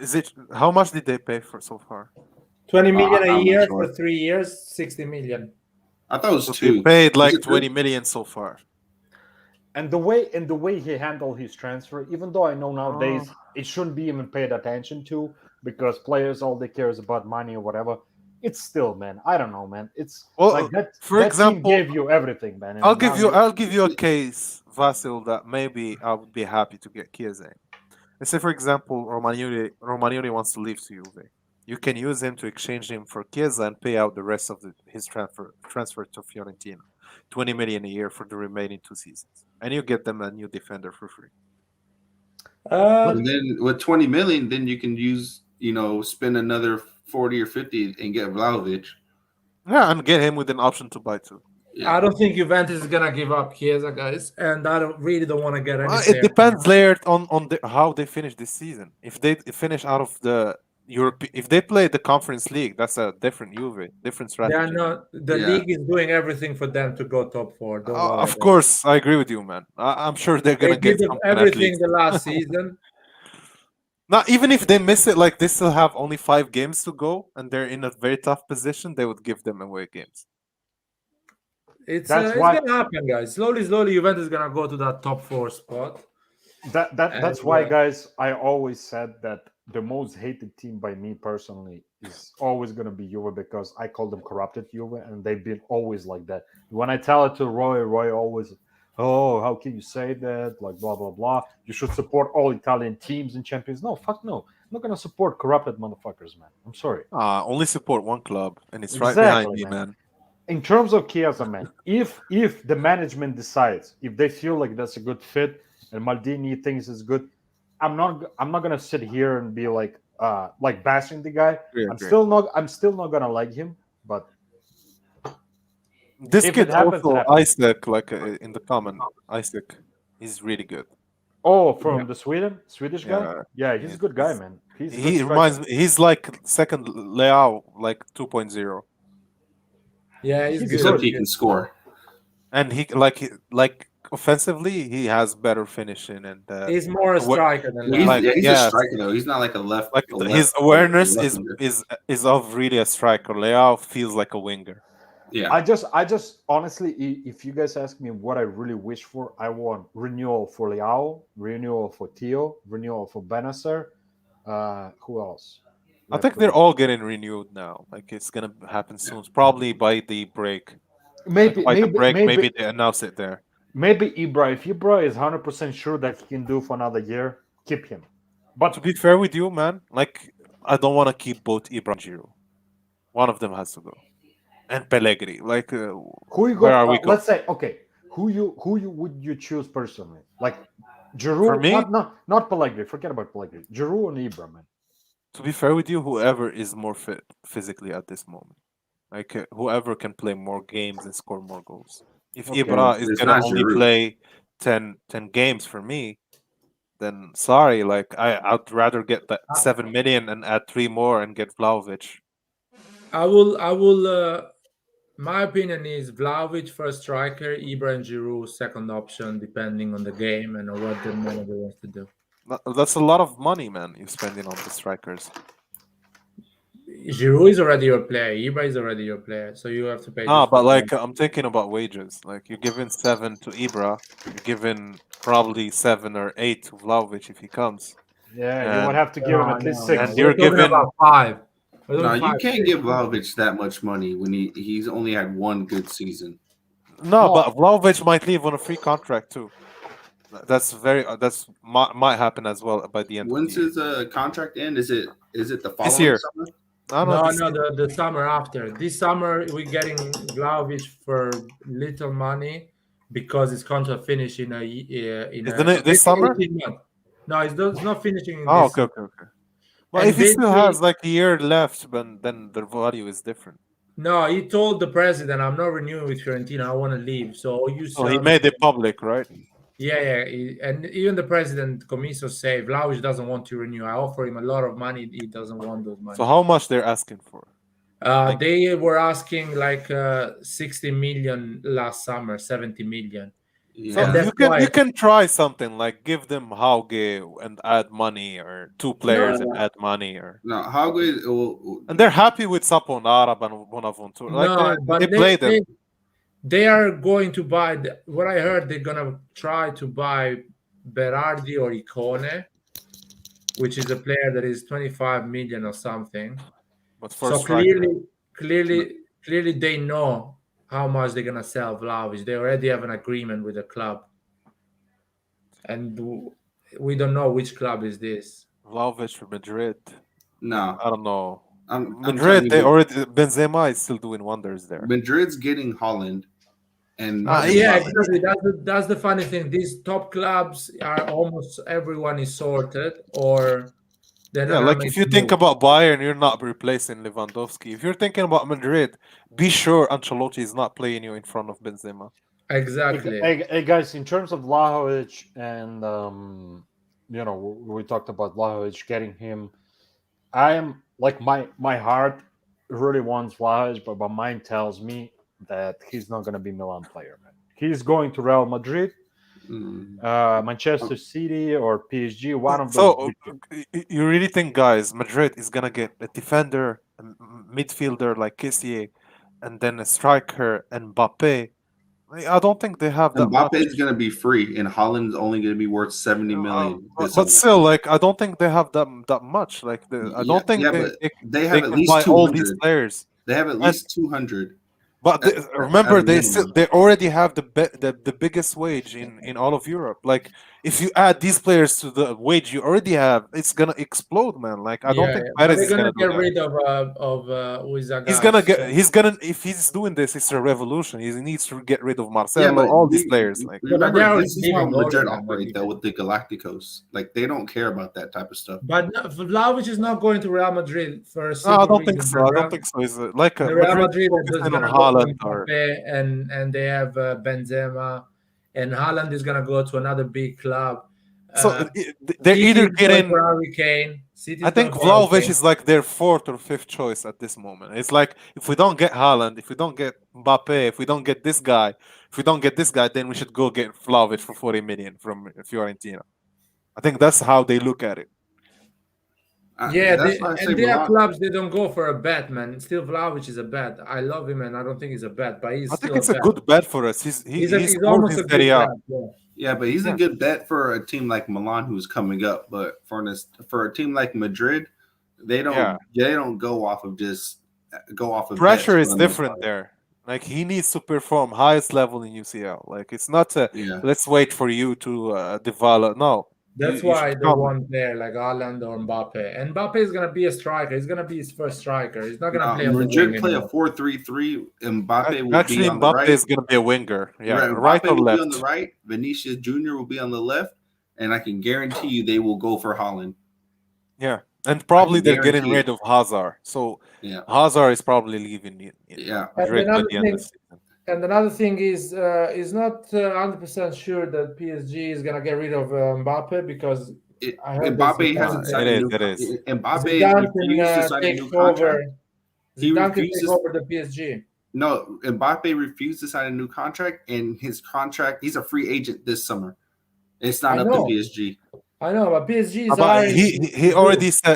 is it how much did they pay for so far? 20 million a I'm year not sure. for 3 years, 60 million. I thought it was So two. they paid like Was it 20 two? million so far. And the way he handled his transfer, even though I know nowadays it shouldn't be even paid attention to because players all they care is about money or whatever. It's still, man. I don't know, man. It's like that. For that example, team gave you everything, man. and I'll now give you a case, Vasil, that maybe I would be happy to get Chiesa. Let's say, for example, Romagnoli wants to leave to Juve. You can use him to exchange him for Chiesa and pay out the rest of his transfer to Fiorentina, 20 million a year for the remaining 2 seasons, and you get them a new defender for free. And then with 20 million, then you can spend another 40 or 50 and get Vlahovic. Yeah, and get him with an option to buy too. I don't think Juventus is gonna give up Chiesa, guys, and I don't want to get any. It depends, Laird, on how they finish this season. If they finish out of the Europe, if they play the Conference League, that's a different Juve, different They are strategy. not. The league is doing everything for them to go top 4. Don't worry. Of course, I agree with you, man. I'm sure they're They gonna get did something at everything least. the last season. Now, even if they miss it, like they still have only 5 games to go, and they're in a very tough position, they would give them away games. It's That's why- gonna happen, guys. Slowly, Juventus is gonna go to that top 4 spot. That's And, why, guys, I always said that the most hated team by me personally is always going to be Juve because I call them corrupted Juve, and they've been always like that. When I tell it to Roy always, oh, how can you say that? Like, blah, blah, blah. You should support all Italian teams and champions. No, fuck no. I'm not going to support corrupted motherfuckers, man. I'm sorry. Only support one club, and it's right behind me, man. In terms of Chiesa, man, if the management decides, if they feel like that's a good fit, and Maldini thinks it's good, I'm not gonna sit here and be like bashing the guy. I'm still not gonna like him, but this if kid it happens, also it happens. Isaac, like in the comment, Isaac, he's really good. Oh, from the Swedish guy? Yeah, he's a good guy, man. He reminds me. He's like second Leao, like 2.0. Yeah, he's good. Except he can score. And he like offensively, he has better finishing and he's more a striker than Leao. He's a striker though. He's not like a left. Like his awareness is of really a striker. Leao feels like a winger. Yeah. I just honestly, if you guys ask me what I really wish for, I want renewal for Leao, renewal for Theo, renewal for Benacer. Who else? I think they're all getting renewed now. Like it's gonna happen soon, probably by the break. Maybe maybe they announce it there. Maybe Ibra. If Ibra is 100% sure that he can do for another year, keep him. But to be fair with you, man, like I don't want to keep both Ibra and Giroud. One of them has to go. And Pellegrini, like who you where are we going? Let's say, okay, who would you choose personally? Like Giroud, For me? not Pellegrini. Forget about Pellegrini. Giroud and Ibra, man. To be fair with you, whoever is more fit physically at this moment, like whoever can play more games and score more goals. If Ibra is gonna only play 10 games for me, then sorry, like I'd rather get that 7 million and add 3 more and get Vlahovic. I will. My opinion is Vlahovic first striker, Ibra and Giroud second option, depending on the game and on what the manager wants to do. That's a lot of money, man. You're spending on the strikers. Giroud is already your player. Ibra is already your player, so you have to pay. But like I'm thinking about wages. Like you're giving 7 to Ibra, you're giving probably 7 or 8 to Vlahovic if he comes. Yeah, you would have to give him at least 6. And you're giving about 5. No, you can't give Vlahovic that much money when he's only had one good season. No, but Vlahovic might leave on a free contract too. That's might happen as well by the end of the When's year. his contract end? Is it the This following year. summer? I don't know. No, This no, year. the summer after. This summer we're getting Vlahovic for little money because his contract finish in Isn't it this summer? 18 months. No, it's not finishing in Oh, this. okay. Well, And if he still basically- has like a year left, then the value is different. No, he told the president, "I'm not renewing with Fiorentina. I want to leave." So you. So he made it public, right? Yeah. And even the president Comiso said Vlahovic doesn't want to renew. I offer him a lot of money. He doesn't want those money. So how much they're asking for? They were asking like 60 million last summer, 70 million. So you can try something like give them Hauge and add money, or two players and add money, or no Hauge. And they're happy with Saponara and Bonaventura. Like they play them. They are going to buy. What I heard, they're gonna try to buy Berardi or Icone, which is a player that is 25 million or something. But so clearly, they know how much they're gonna sell Vlahovic. They already have an agreement with the club, and we don't know which club is this. Vlahovic for Madrid. No, I don't know. Madrid, Benzema is still doing wonders there. Madrid's getting Holland, and exactly. That's the funny thing. These top clubs are almost everyone is sorted, or they're not. Like if you think about Bayern, you're not replacing Lewandowski. If you're thinking about Madrid, be sure Ancelotti is not playing you in front of Benzema. Exactly. Hey guys, in terms of Vlahovic, and we talked about Vlahovic getting him. I am like my heart really wants Vlahovic, but my mind tells me that he's not going to be Milan player, man. He's going to Real Madrid, Manchester City, or PSG. One of those. So you really think, guys, Madrid is gonna get a defender, a midfielder like Kessie, and then a striker and Mbappe? I don't think they have that. Mbappe is going to be free, and Holland's only going to be worth 70 million. But still, like I don't think they have that much. Like I don't think they have at least buy 200. all these players. They have at least 200. But remember, they already have the biggest wage in all of Europe. Like if you add these players to the wage you already have, it's gonna explode, man. Like I don't think Perez is gonna get rid of Uizaga. He's gonna if he's doing this, it's a revolution. He needs to get rid of Marcelo, all these players. Like remember, this is how Madrid operate though with the Galacticos. Like they don't care about that type of stuff. But Vlahovic is not going to Real Madrid for a I don't think so. I don't think so. It's like a Real Madrid is on gonna Haaland go and they have Benzema, and Haaland is gonna go to another big club. So they're either getting Hurricane. I think Vlahovic is like their fourth or fifth choice at this moment. It's like if we don't get Haaland, if we don't get Mbappe, if we don't get this guy, then we should go get Vlahovic for 40 million from Fiorentina. I think that's how they look at it. There are clubs they don't go for a bet, man. Still, Vlahovic is a bet. I love him, and I don't think he's a bet, but I think it's a good bet for us. He's almost a Serie A. Yeah, but he's a good bet for a team like Milan who's coming up. But for a team like Madrid, they don't go off of pressure is different there. Like he needs to perform highest level in UCL. Like it's not let's wait for you to develop. No. That's why they want there like Haaland or Mbappe. And Mbappe is gonna be a striker. He's gonna be his first striker. He's not gonna play. Madrid play a 4-3-3. Mbappe will actually be on the right. is gonna be a winger. Yeah, right or left. Be on the right. Vinicius Jr. will be on the left, and I can guarantee you they will go for Haaland. Yeah, and probably they're getting rid of Hazard. So Hazard is probably leaving. Madrid by the end of the season. And another thing is not 100% sure that PSG is gonna get rid of Mbappe because Mbappe hasn't signed a new contract. Mbappe refused to sign a new contract. He refuses to take over the PSG. No, Mbappe refused to sign a new contract, and his contract, he's a free agent this summer. It's not up to PSG. I know, but PSG is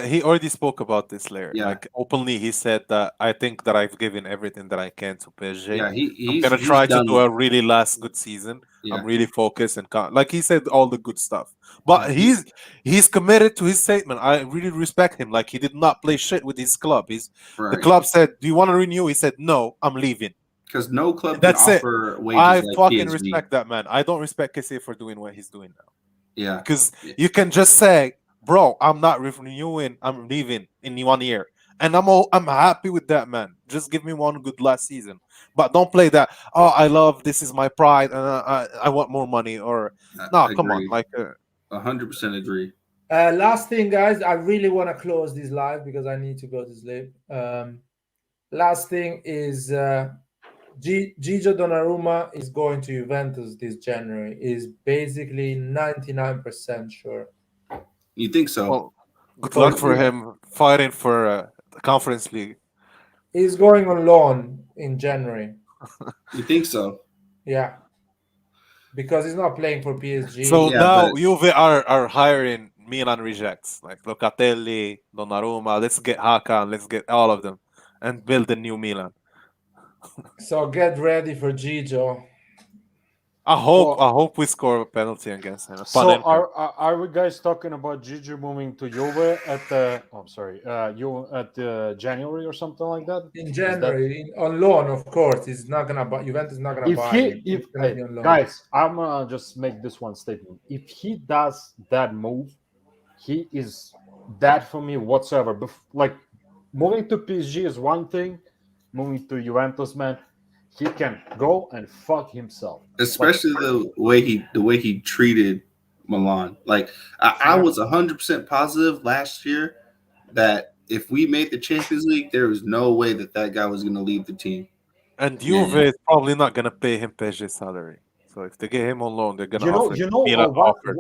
he already spoke about this later. Yeah. Like openly, he said that I think that I've given everything that I can to PSG. Yeah, I'm gonna try to do a really last good season. Yeah. I'm really focused and like he said all the good stuff. But he's committed to his statement. I really respect him. Like he did not play shit with his club. The club said, "Do you want to renew?" He said, "No, I'm leaving." Because no club can That's it. offer wages I like fucking PSG. respect that, man. I don't respect Kessie for doing what he's doing now. Yeah. Because you can just say, bro, I'm not renewing, I'm leaving in 1 year. And I'm happy with that, man. Just give me one good last season. But don't play that, oh, I love, this is my pride, and I want more money. Or, no, come on. Agree. Like, 100% agree. Last thing, guys, I really want to close this live because I need to go to sleep. Last thing is Gigio Donnarumma is going to Juventus this January. Is basically 99% sure. You think so? well, good luck for him fighting for the Conference League. He's going on loan in January. You think so? Yeah. Because he's not playing for PSG. So Yeah, now but- Juve are hiring Milan rejects, like Locatelli, Donnarumma. Let's get Hakan, let's get all of them, and build a new Milan. So get ready for Gigio. Well, I hope we score a penalty against him. So Panenka. are we guys talking about Gigi moving to Juve at the? Oh, I'm sorry, January or something like that? In January, on loan, of course. He's not gonna buy. Juventus is not gonna buy him. He's gonna be on loan. Guys, I'm gonna just make this one statement. If he does that move, he is that for me whatsoever. Like moving to PSG is one thing, moving to Juventus, man, he can go and fuck himself. Especially the way he treated Milan. Like I was 100% positive last year that if we made the Champions League, there was no way that guy was going to leave the team. And Juve is probably not going to pay him PSG salary. So if they get him on loan, they're going to offer him.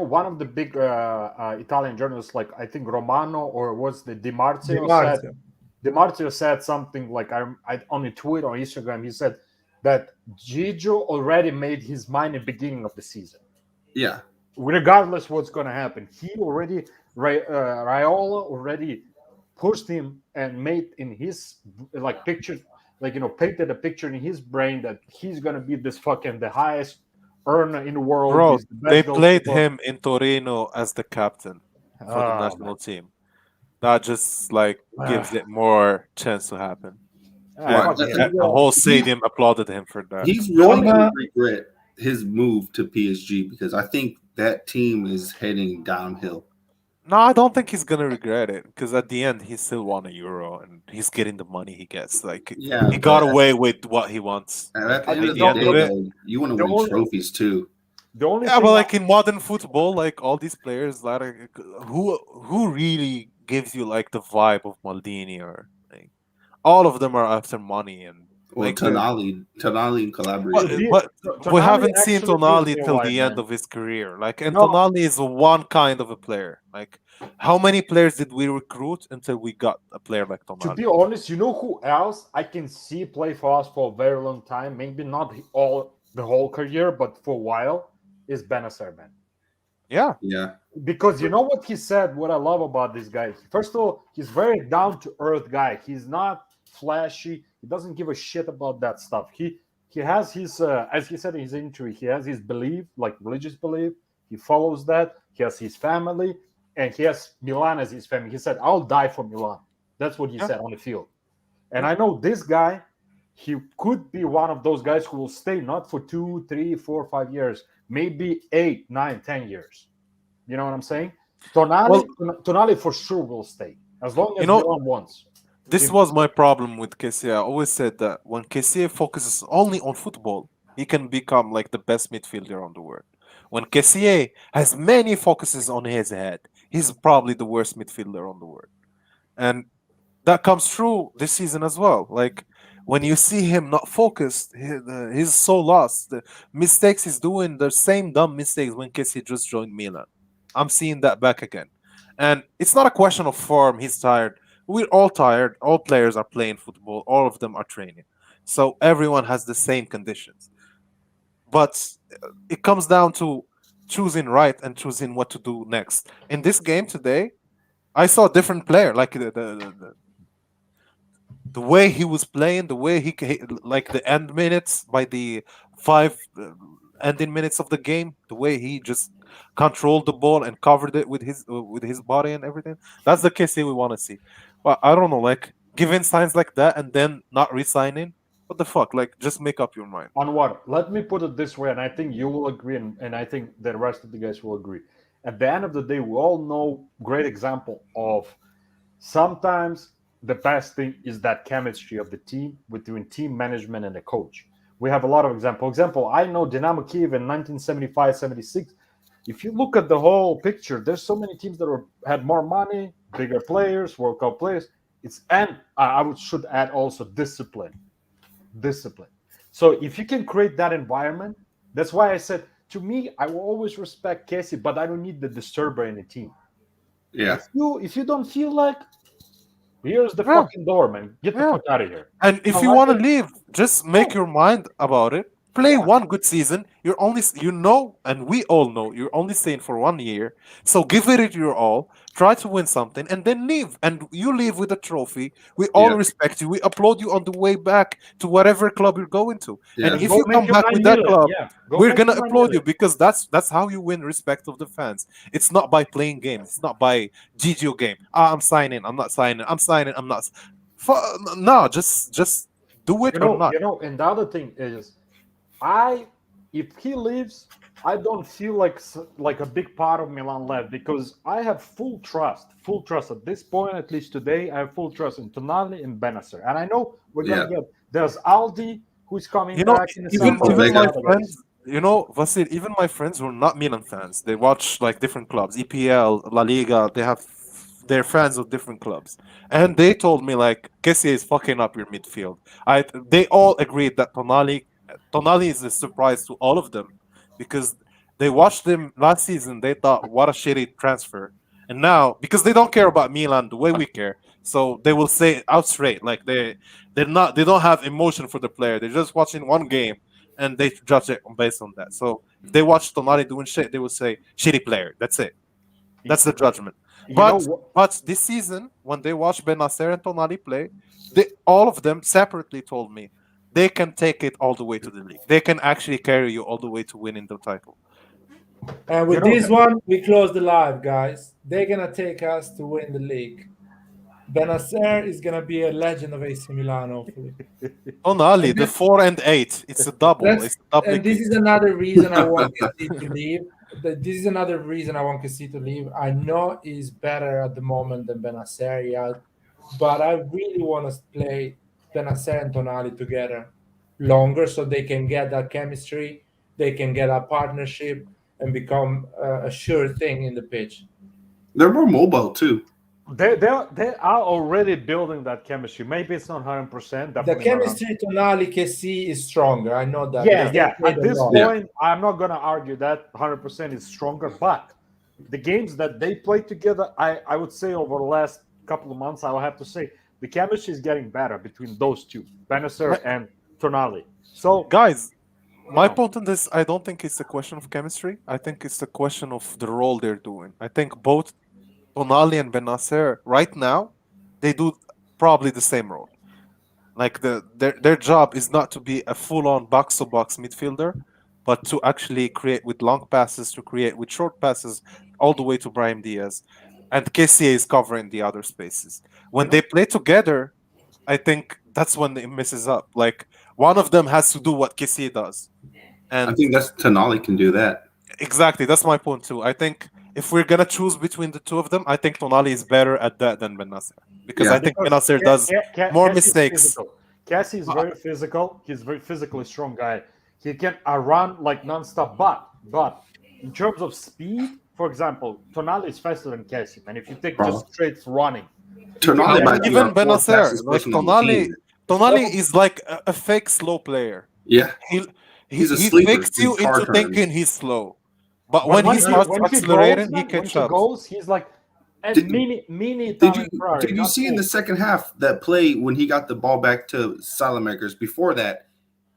One of the big Italian journalists, like I think Romano or was the Di Marzio said something like I on a tweet or Instagram. He said that Gigio already made his mind at the beginning of the season. Yeah. Regardless what's going to happen, he already Raiola already pushed him and made in his picture, painted a picture in his brain that he's going to be this fucking the highest earner in the world. Bro, He's the best they goalkeeper. played him in Torino as the captain for the national team. That just gives it more chance to happen. The whole stadium applauded him for that. He's really going to regret his move to PSG because I think that team is heading downhill. No, I don't think he's gonna regret it because at the end he still won a Euro and he's getting the money he gets. He got away with what he wants. At the end of the day, you want to win trophies too. But in modern football, all these players, who really gives you the vibe of Maldini or all of them are after money and Tonali and collaboration. But we haven't seen Tonali till the end of his career. Tonali is one kind of a player. How many players did we recruit until we got a player like Tonali? To be honest, you know who else I can see play for us for a very long time? Maybe not the whole career, but for a while, is Benacer, man. Yeah. Yeah. Because you know what he said, what I love about this guy. First of all, he's very down-to-earth guy. He's not flashy. He doesn't give a shit about that stuff. He has his, as he said in his interview, he has his belief, religious belief. He follows that. He has his family, and he has Milan as his family. He said, "I'll die for Milan." That's what he said on the field. And I know this guy, he could be one of those guys who will stay not for 2, 3, 4, 5 years, maybe 8, 9, 10 years. You know what I'm saying? Tonali for sure will stay as long as Milan wants. This was my problem with Kessie. I always said that when Kessie focuses only on football, he can become the best midfielder on the world. When Kessie has many focuses on his head, he's probably the worst midfielder on the world. And that comes through this season as well. When you see him not focused, he's so lost. The mistakes he's doing, the same dumb mistakes when Kessie just joined Milan. I'm seeing that back again. And it's not a question of form. He's tired. We're all tired. All players are playing football. All of them are training. So everyone has the same conditions. But it comes down to choosing right and choosing what to do next. In this game today, I saw a different player. The way he was playing, the way he the end minutes by the 5 ending minutes of the game, the way he just controlled the ball and covered it with his body and everything. That's the Kessie we want to see. But I don't know, giving signs like that and then not re-signing, What the fuck? Like, just make up your mind. On what? Let me put it this way, and I think you will agree, and I think the rest of the guys will agree. At the end of the day, we all know great example of sometimes the best thing is that chemistry of the team between team management and the coach. We have a lot of example. I know Dynamo Kiev in 1975-76. If you look at the whole picture, there's so many teams that had more money, bigger players, World Cup players. And I should add also discipline. So if you can create that environment, that's why I said, to me, I will always respect Kessie, but I don't need the disturber in the team. Yeah. If you don't feel like, here's the fucking door, man. Get the fuck out of here. And if you want to leave, just make your mind about it. Play one good season. You're only, and we all know, you're only staying for 1 year. So give it your all. Try to win something, and then leave. And you leave with a trophy. We all respect you. We applaud you on the way back to whatever club you're going to. Yeah. And if you come back with that club, we're gonna applaud you, because that's how you win respect of the fans. It's not by playing games. It's not by GGO game. I'm signing. I'm not signing. I'm signing. I'm not. No, just do it or not. And the other thing is, if he leaves, I don't feel like a big part of Milan left, because I have full trust at this point, at least today. I have full trust in Tonali and Benacer, and I know we're gonna get. There's Aldi who's coming back. Even my friends, Vasil, even my friends who are not Milan fans, they watch like different clubs, EPL, La Liga. They're fans of different clubs, and they told me like Kessie is fucking up your midfield. They all agreed that Tonali is a surprise to all of them, because they watched him last season. They thought, what a shitty transfer. And now, because they don't care about Milan the way we care, so they will say out straight, like they don't have emotion for the player. They're just watching one game and they judge it based on that. So if they watch Tonali doing shit, they will say shitty player. That's it. That's the judgment. But this season, when they watch Benacer and Tonali play, all of them separately told me they can take it all the way to the league. They can actually carry you all the way to winning the title. And with this one, we close the live, guys. They're gonna take us to win the league. Benacer is gonna be a legend of AC Milan, hopefully. Tonali, the 4 and 8. It's a double. It's a double. And this is another reason I want Kessie to leave. This is another reason I want Kessie to leave. I know he's better at the moment than Benacer, but I really want to play Benacer and Tonali together longer, so they can get that chemistry, they can get a partnership, and become a sure thing in the pitch. They're more mobile too. They are already building that chemistry. Maybe it's not 100%. The chemistry Tonali Kessie is stronger. I know that. Yeah. At this point, I'm not going to argue that 100% is stronger. But the games that they play together, I would say over the last couple of months, I will have to say the chemistry is getting better between those two, Benacer and Tonali. So, guys, my point on this, I don't think it's a question of chemistry. I think it's a question of the role they're doing. I think both Tonali and Benacer right now, they do probably the same role. Like their job is not to be a full-on box-to-box midfielder, but to actually create with long passes, to create with short passes, all the way to Brahim Diaz. And Kessie is covering the other spaces. When they play together, I think that's when it messes up. Like one of them has to do what Kessie does. And I think that's Tonali can do that. Exactly, that's my point too. I think if we're gonna choose between the two of them, I think Tonali is better at that than Benacer, because I think Benacer does more mistakes. Kessie is very physical. He's a very physically strong guy. He can run like nonstop. But in terms of speed, for example, Tonali is faster than Kessie. And if you take just straight running, Tonali even Benacer, like Tonali is like a fake slow player. Yeah, he fakes you into thinking he's slow. But when he starts accelerating, he can jump. He's like a mini. Did you see in the second half that play when he got the ball back to Saelemaekers? Before that,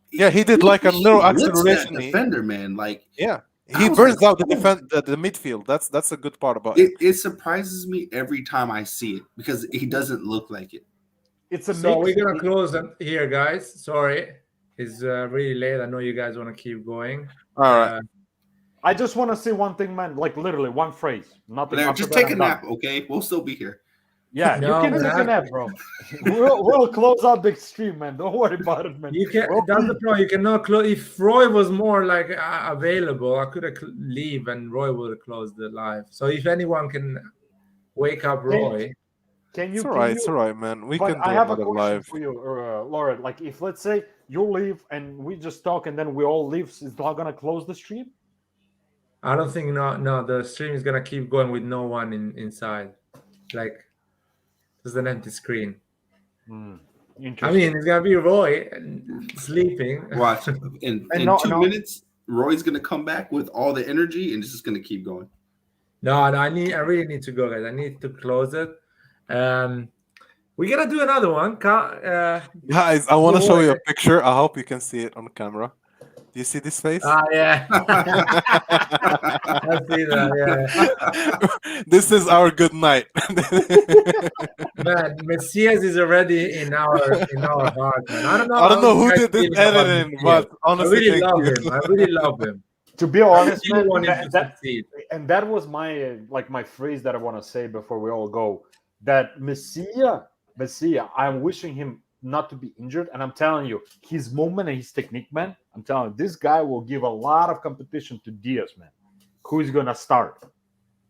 he did like a little acceleration. Defender, man, like he burns out the midfield. That's a good part about it. It surprises me every time I see it because he doesn't look like it. It's a so we're gonna close here, guys. Sorry, it's really late. I know you guys want to keep going. All right. I just want to say one thing, man. Like literally one phrase. Nothing. Just take a nap, okay? We'll still be here. Yeah, you No, can man, look at that, bro. We'll close out the stream, man. Don't worry about it, man. you can. We'll That's be- the problem. You cannot close. If Roy was more like available, I could have leave and Roy would have closed the live. So if anyone can wake up Roy, Can you? It's Can alright, you? it's alright, man. We But can do I have a another question live. for you, Laura. Like, if let's say you leave and we just talk, and then we all leave, is not gonna close the stream? I don't think no. The stream is gonna keep going with no one inside. Like, there's an empty screen. I Interesting. mean, it's gonna be Roy sleeping. Watch in And no- 2 no- minutes, Roy's gonna come back with all the energy and it's just gonna keep going. No, I really need to go, guys. I need to close it. We gotta do another one. Guys, I want to show you a picture. I hope you can see it on camera. Do you see this face? Yeah. I see that. Yeah. This is our good night. Man, Messias is already in our heart, man. I don't know. I don't know who how did you this guys feel about editing, Messias. but honestly, I really thank love you. him. I really love him. To be honest, I really man, want him to succeed. and that was my my phrase that I want to say before we all go. That Messias, I'm wishing him not to be injured, and I'm telling you, his movement and his technique, man. I'm telling you, this guy will give a lot of competition to Diaz, man. Who is gonna start?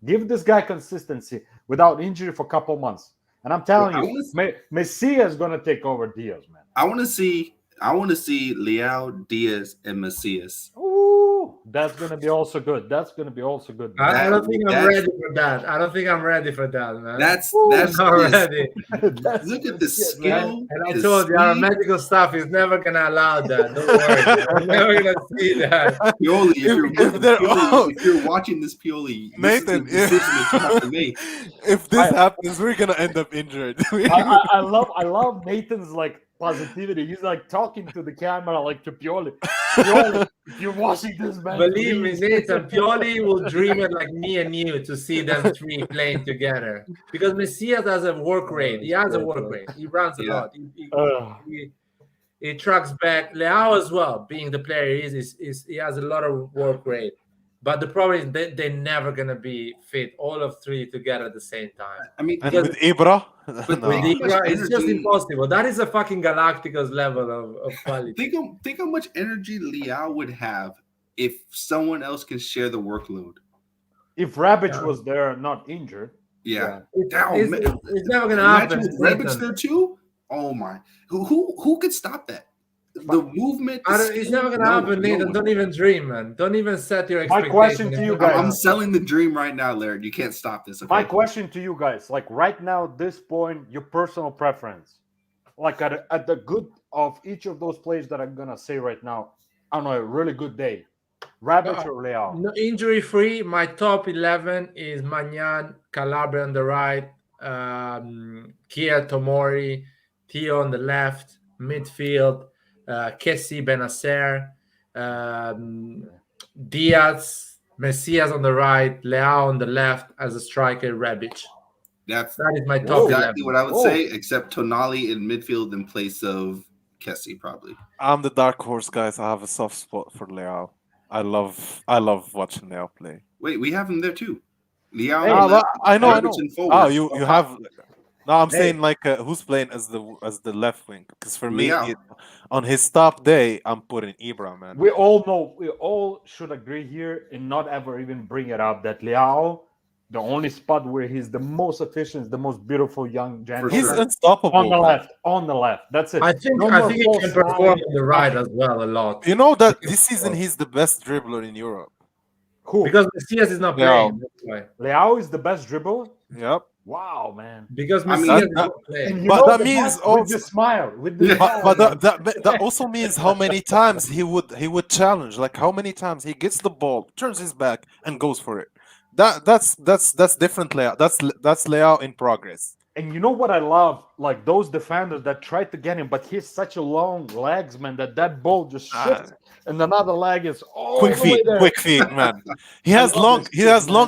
Give this guy consistency without injury for a couple months, and I'm telling you, Messias is gonna take over Diaz, man. I want to see Leao, Diaz, and Messias. Ooh, that's gonna be also good. That's gonna be also good. Man. I don't think I'm ready for that. I don't think I'm ready for that, man. That's not ready. Look at the skill. And I the told you, our speed. medical staff is never gonna allow that. Don't worry, we're never gonna see that. Pioli, if you're watching this, Pioli, Nathan, this is the decision that you have to make. If this happens, we're gonna end up injured. I love Nathan's like positivity. He's like talking to the camera like to Pioli. Pioli, if you're watching this, man, Believe me, please. Nathan, Pioli will dream it like me and you to see them three playing together. Because Messias has a work rate. He has a work rate. He runs a lot. He trucks back. Leao as well, being the player he is he has a lot of work rate. But the problem is they're never gonna be fit, all of three together at the same time. I mean, And with Ibra, With no. Ibra, it's just impossible. That is a fucking Galacticos level of quality. Think how much energy Leao would have if someone else can share the workload. If Rabic was there, not injured. Yeah. It's never gonna Imagine happen. with Rebic there too. Oh my! Who could stop that? The movement. It's never gonna happen, Nathan. Don't even dream, man. Don't even set your My expectations. question to you guys. I'm selling the dream right now, Laird. You can't stop this. Okay? My question to you guys, like right now, at this point, your personal preference, like at the good of each of those players that I'm gonna say right now, I don't know, a really good day. Rabic or Leao? No, injury free. My top 11 is Magnan, Calabria on the right, Kia Tomori, Theo on the left, midfield, Kessie, Benacer, Diaz, Messias on the right, Leao on the left as a striker, Rebic. That is my top 11. Exactly what I would say, except Tonali in midfield in place of Kessie, probably. I'm the dark horse, guys. I have a soft spot for Leao. I love watching Leao play. Wait, we have him there too. Leao. I know. Rebic and forward. Oh, you have. No, I'm saying like who's playing as the left wing? Because for me, Leao. on his top day, I'm putting Ibra, man. We all know, we all should agree here and not ever even bring it up that Leao, the only spot where he's the most efficient, the most beautiful young gentleman. He's unstoppable. On the left. That's it. I think he can perform on the right as well a lot. You know that this season he's the best dribbler in Europe. Cool. Because Messias is not playing. That's why. Leao is the best dribbler? Yep. Wow, man. Because Messias is not playing. But that means with the smile. With the smile. But that also means how many times he would challenge. Like how many times he gets the ball, turns his back, and goes for it. That's different Leao. That's Leao in progress. And you know what I love? Like those defenders that try to get him, but he's such a long legs, man, that ball just shifts, and another leg is all quick the way feet, there. quick feet, man. He has long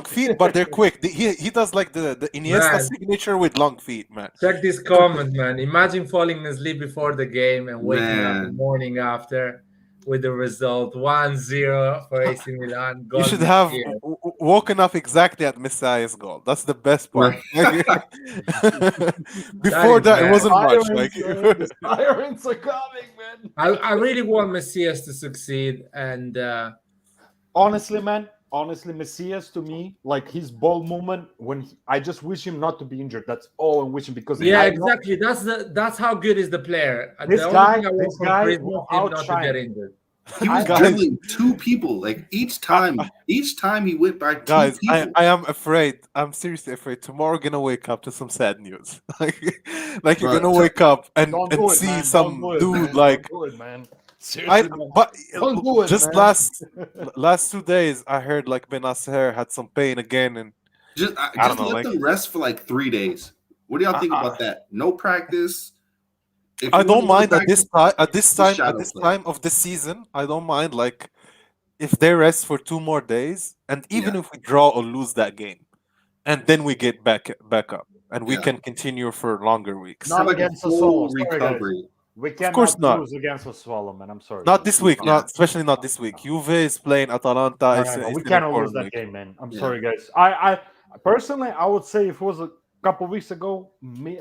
feet, but they're quick. He does like the Iniesta Man. signature with long feet, man. Check this comment, man. Imagine falling asleep before the game and waking up the Man. morning after. with the result 1-0 for AC Milan. You God should have Messias. woken up exactly at Messias' goal. That's the best part. Before that, it wasn't much. Like The sirens are coming, man. I really want Messias to succeed, and Honestly, man, Messias to me, like his ball movement, I just wish him not to be injured. That's all I'm wishing because yeah, I know exactly. That's how good is the player. This The only guy- thing I want this from guy Chris is will him not to outshine. get injured. He was Guys- dribbling two people. Like each time he went by two guys, people. I am afraid. I'm seriously afraid. Tomorrow we're gonna wake up to some sad news. like you're Bro, gonna wake up and Don't do it, see man. some Don't do it, dude man. like. Don't do it, man. Seriously, man. But Don't do it, just man. last 2 days, I heard like Benacer had some pain again, and Just I don't know, let like- them rest for like 3 days. What do y'all think about that? No practice. If I you don't wanna mind at this practice, time. At shadow this play. time of the season, I don't mind. Like if they rest for 2 more days, and even if we draw or lose that game, and then we get back up, and we Yeah. can continue for longer weeks. Not like a against full Sassuolo. Sorry, guys. recovery. We cannot course not. lose against Sassuolo, man. I'm sorry. Not this week, Yeah. especially not this week. Juve is playing Atalanta. No, It's, no, no, it's we an cannot lose important that week. game, man. I'm Yeah. sorry, guys. I personally, I would say if it was a couple weeks ago,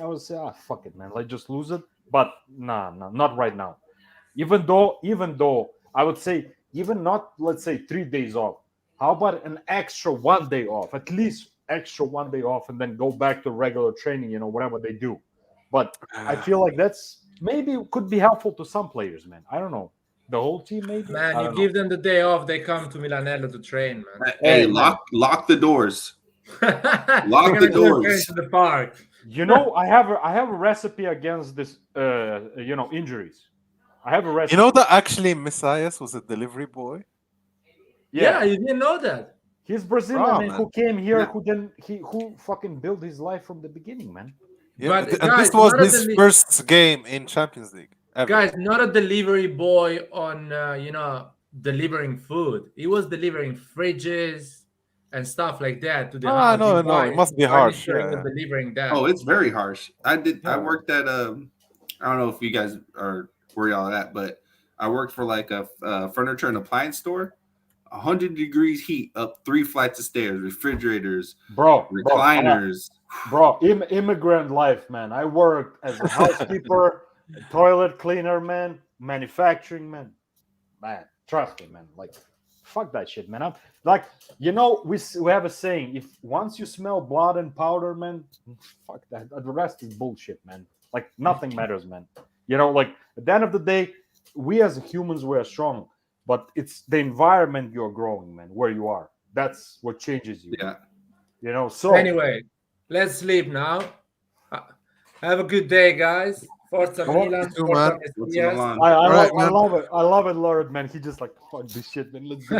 I would say, fuck it, man. Let's just lose it. But nah, not right now. Even though I would say, even not, let's say 3 days off. How about an extra 1 day off? At least extra 1 day off, and then go back to regular training. Whatever they do. But I feel like that's maybe could be helpful to some players, man. I don't know. The whole team, maybe. Man, I you don't give them the day off, they come to Milanello to train, man. Hey, man. lock the doors. Lock the doors. to the park. I have a recipe against this injuries. I have a recipe. You know that actually Messias was a delivery boy. Yeah, you didn't know that. He's Brazilian Oh, man man. who came here, Yeah. who fucking built his life from the beginning, man. Yeah, But, and guys, this was not a his deli- first game in Champions League ever. Guys, not a delivery boy on delivering food. He was delivering fridges and stuff like that to the Ah, house. no, He no, buy it must be harsh, furniture, he yeah. was delivering that. Oh, it's very harsh. I Yeah. worked at I don't know if you guys are where y'all at, but I worked for like a furniture and appliance store. 100 degrees heat up 3 flights of stairs, refrigerators, recliners. Immigrant life, man. I worked as a housekeeper, a toilet cleaner, man, manufacturing, man. Man, trust me, man. Like, fuck that shit, man. I'm like, we have a saying: if once you smell blood and powder, man, fuck that. The rest is bullshit, man. Like nothing matters, man. Like at the end of the day, we as humans we are strong, but it's the environment you're growing, man, where you are. That's what changes you. Yeah. So anyway, let's sleep now. Have a good day, guys. Forza Milan, too, Forza man. Messias. I love it, Lord, man. He just like fuck this shit, man. Let's go.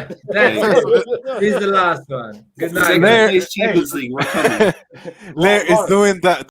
This is the last one. Good night. Second place Champions League, we're coming. Lair is doing that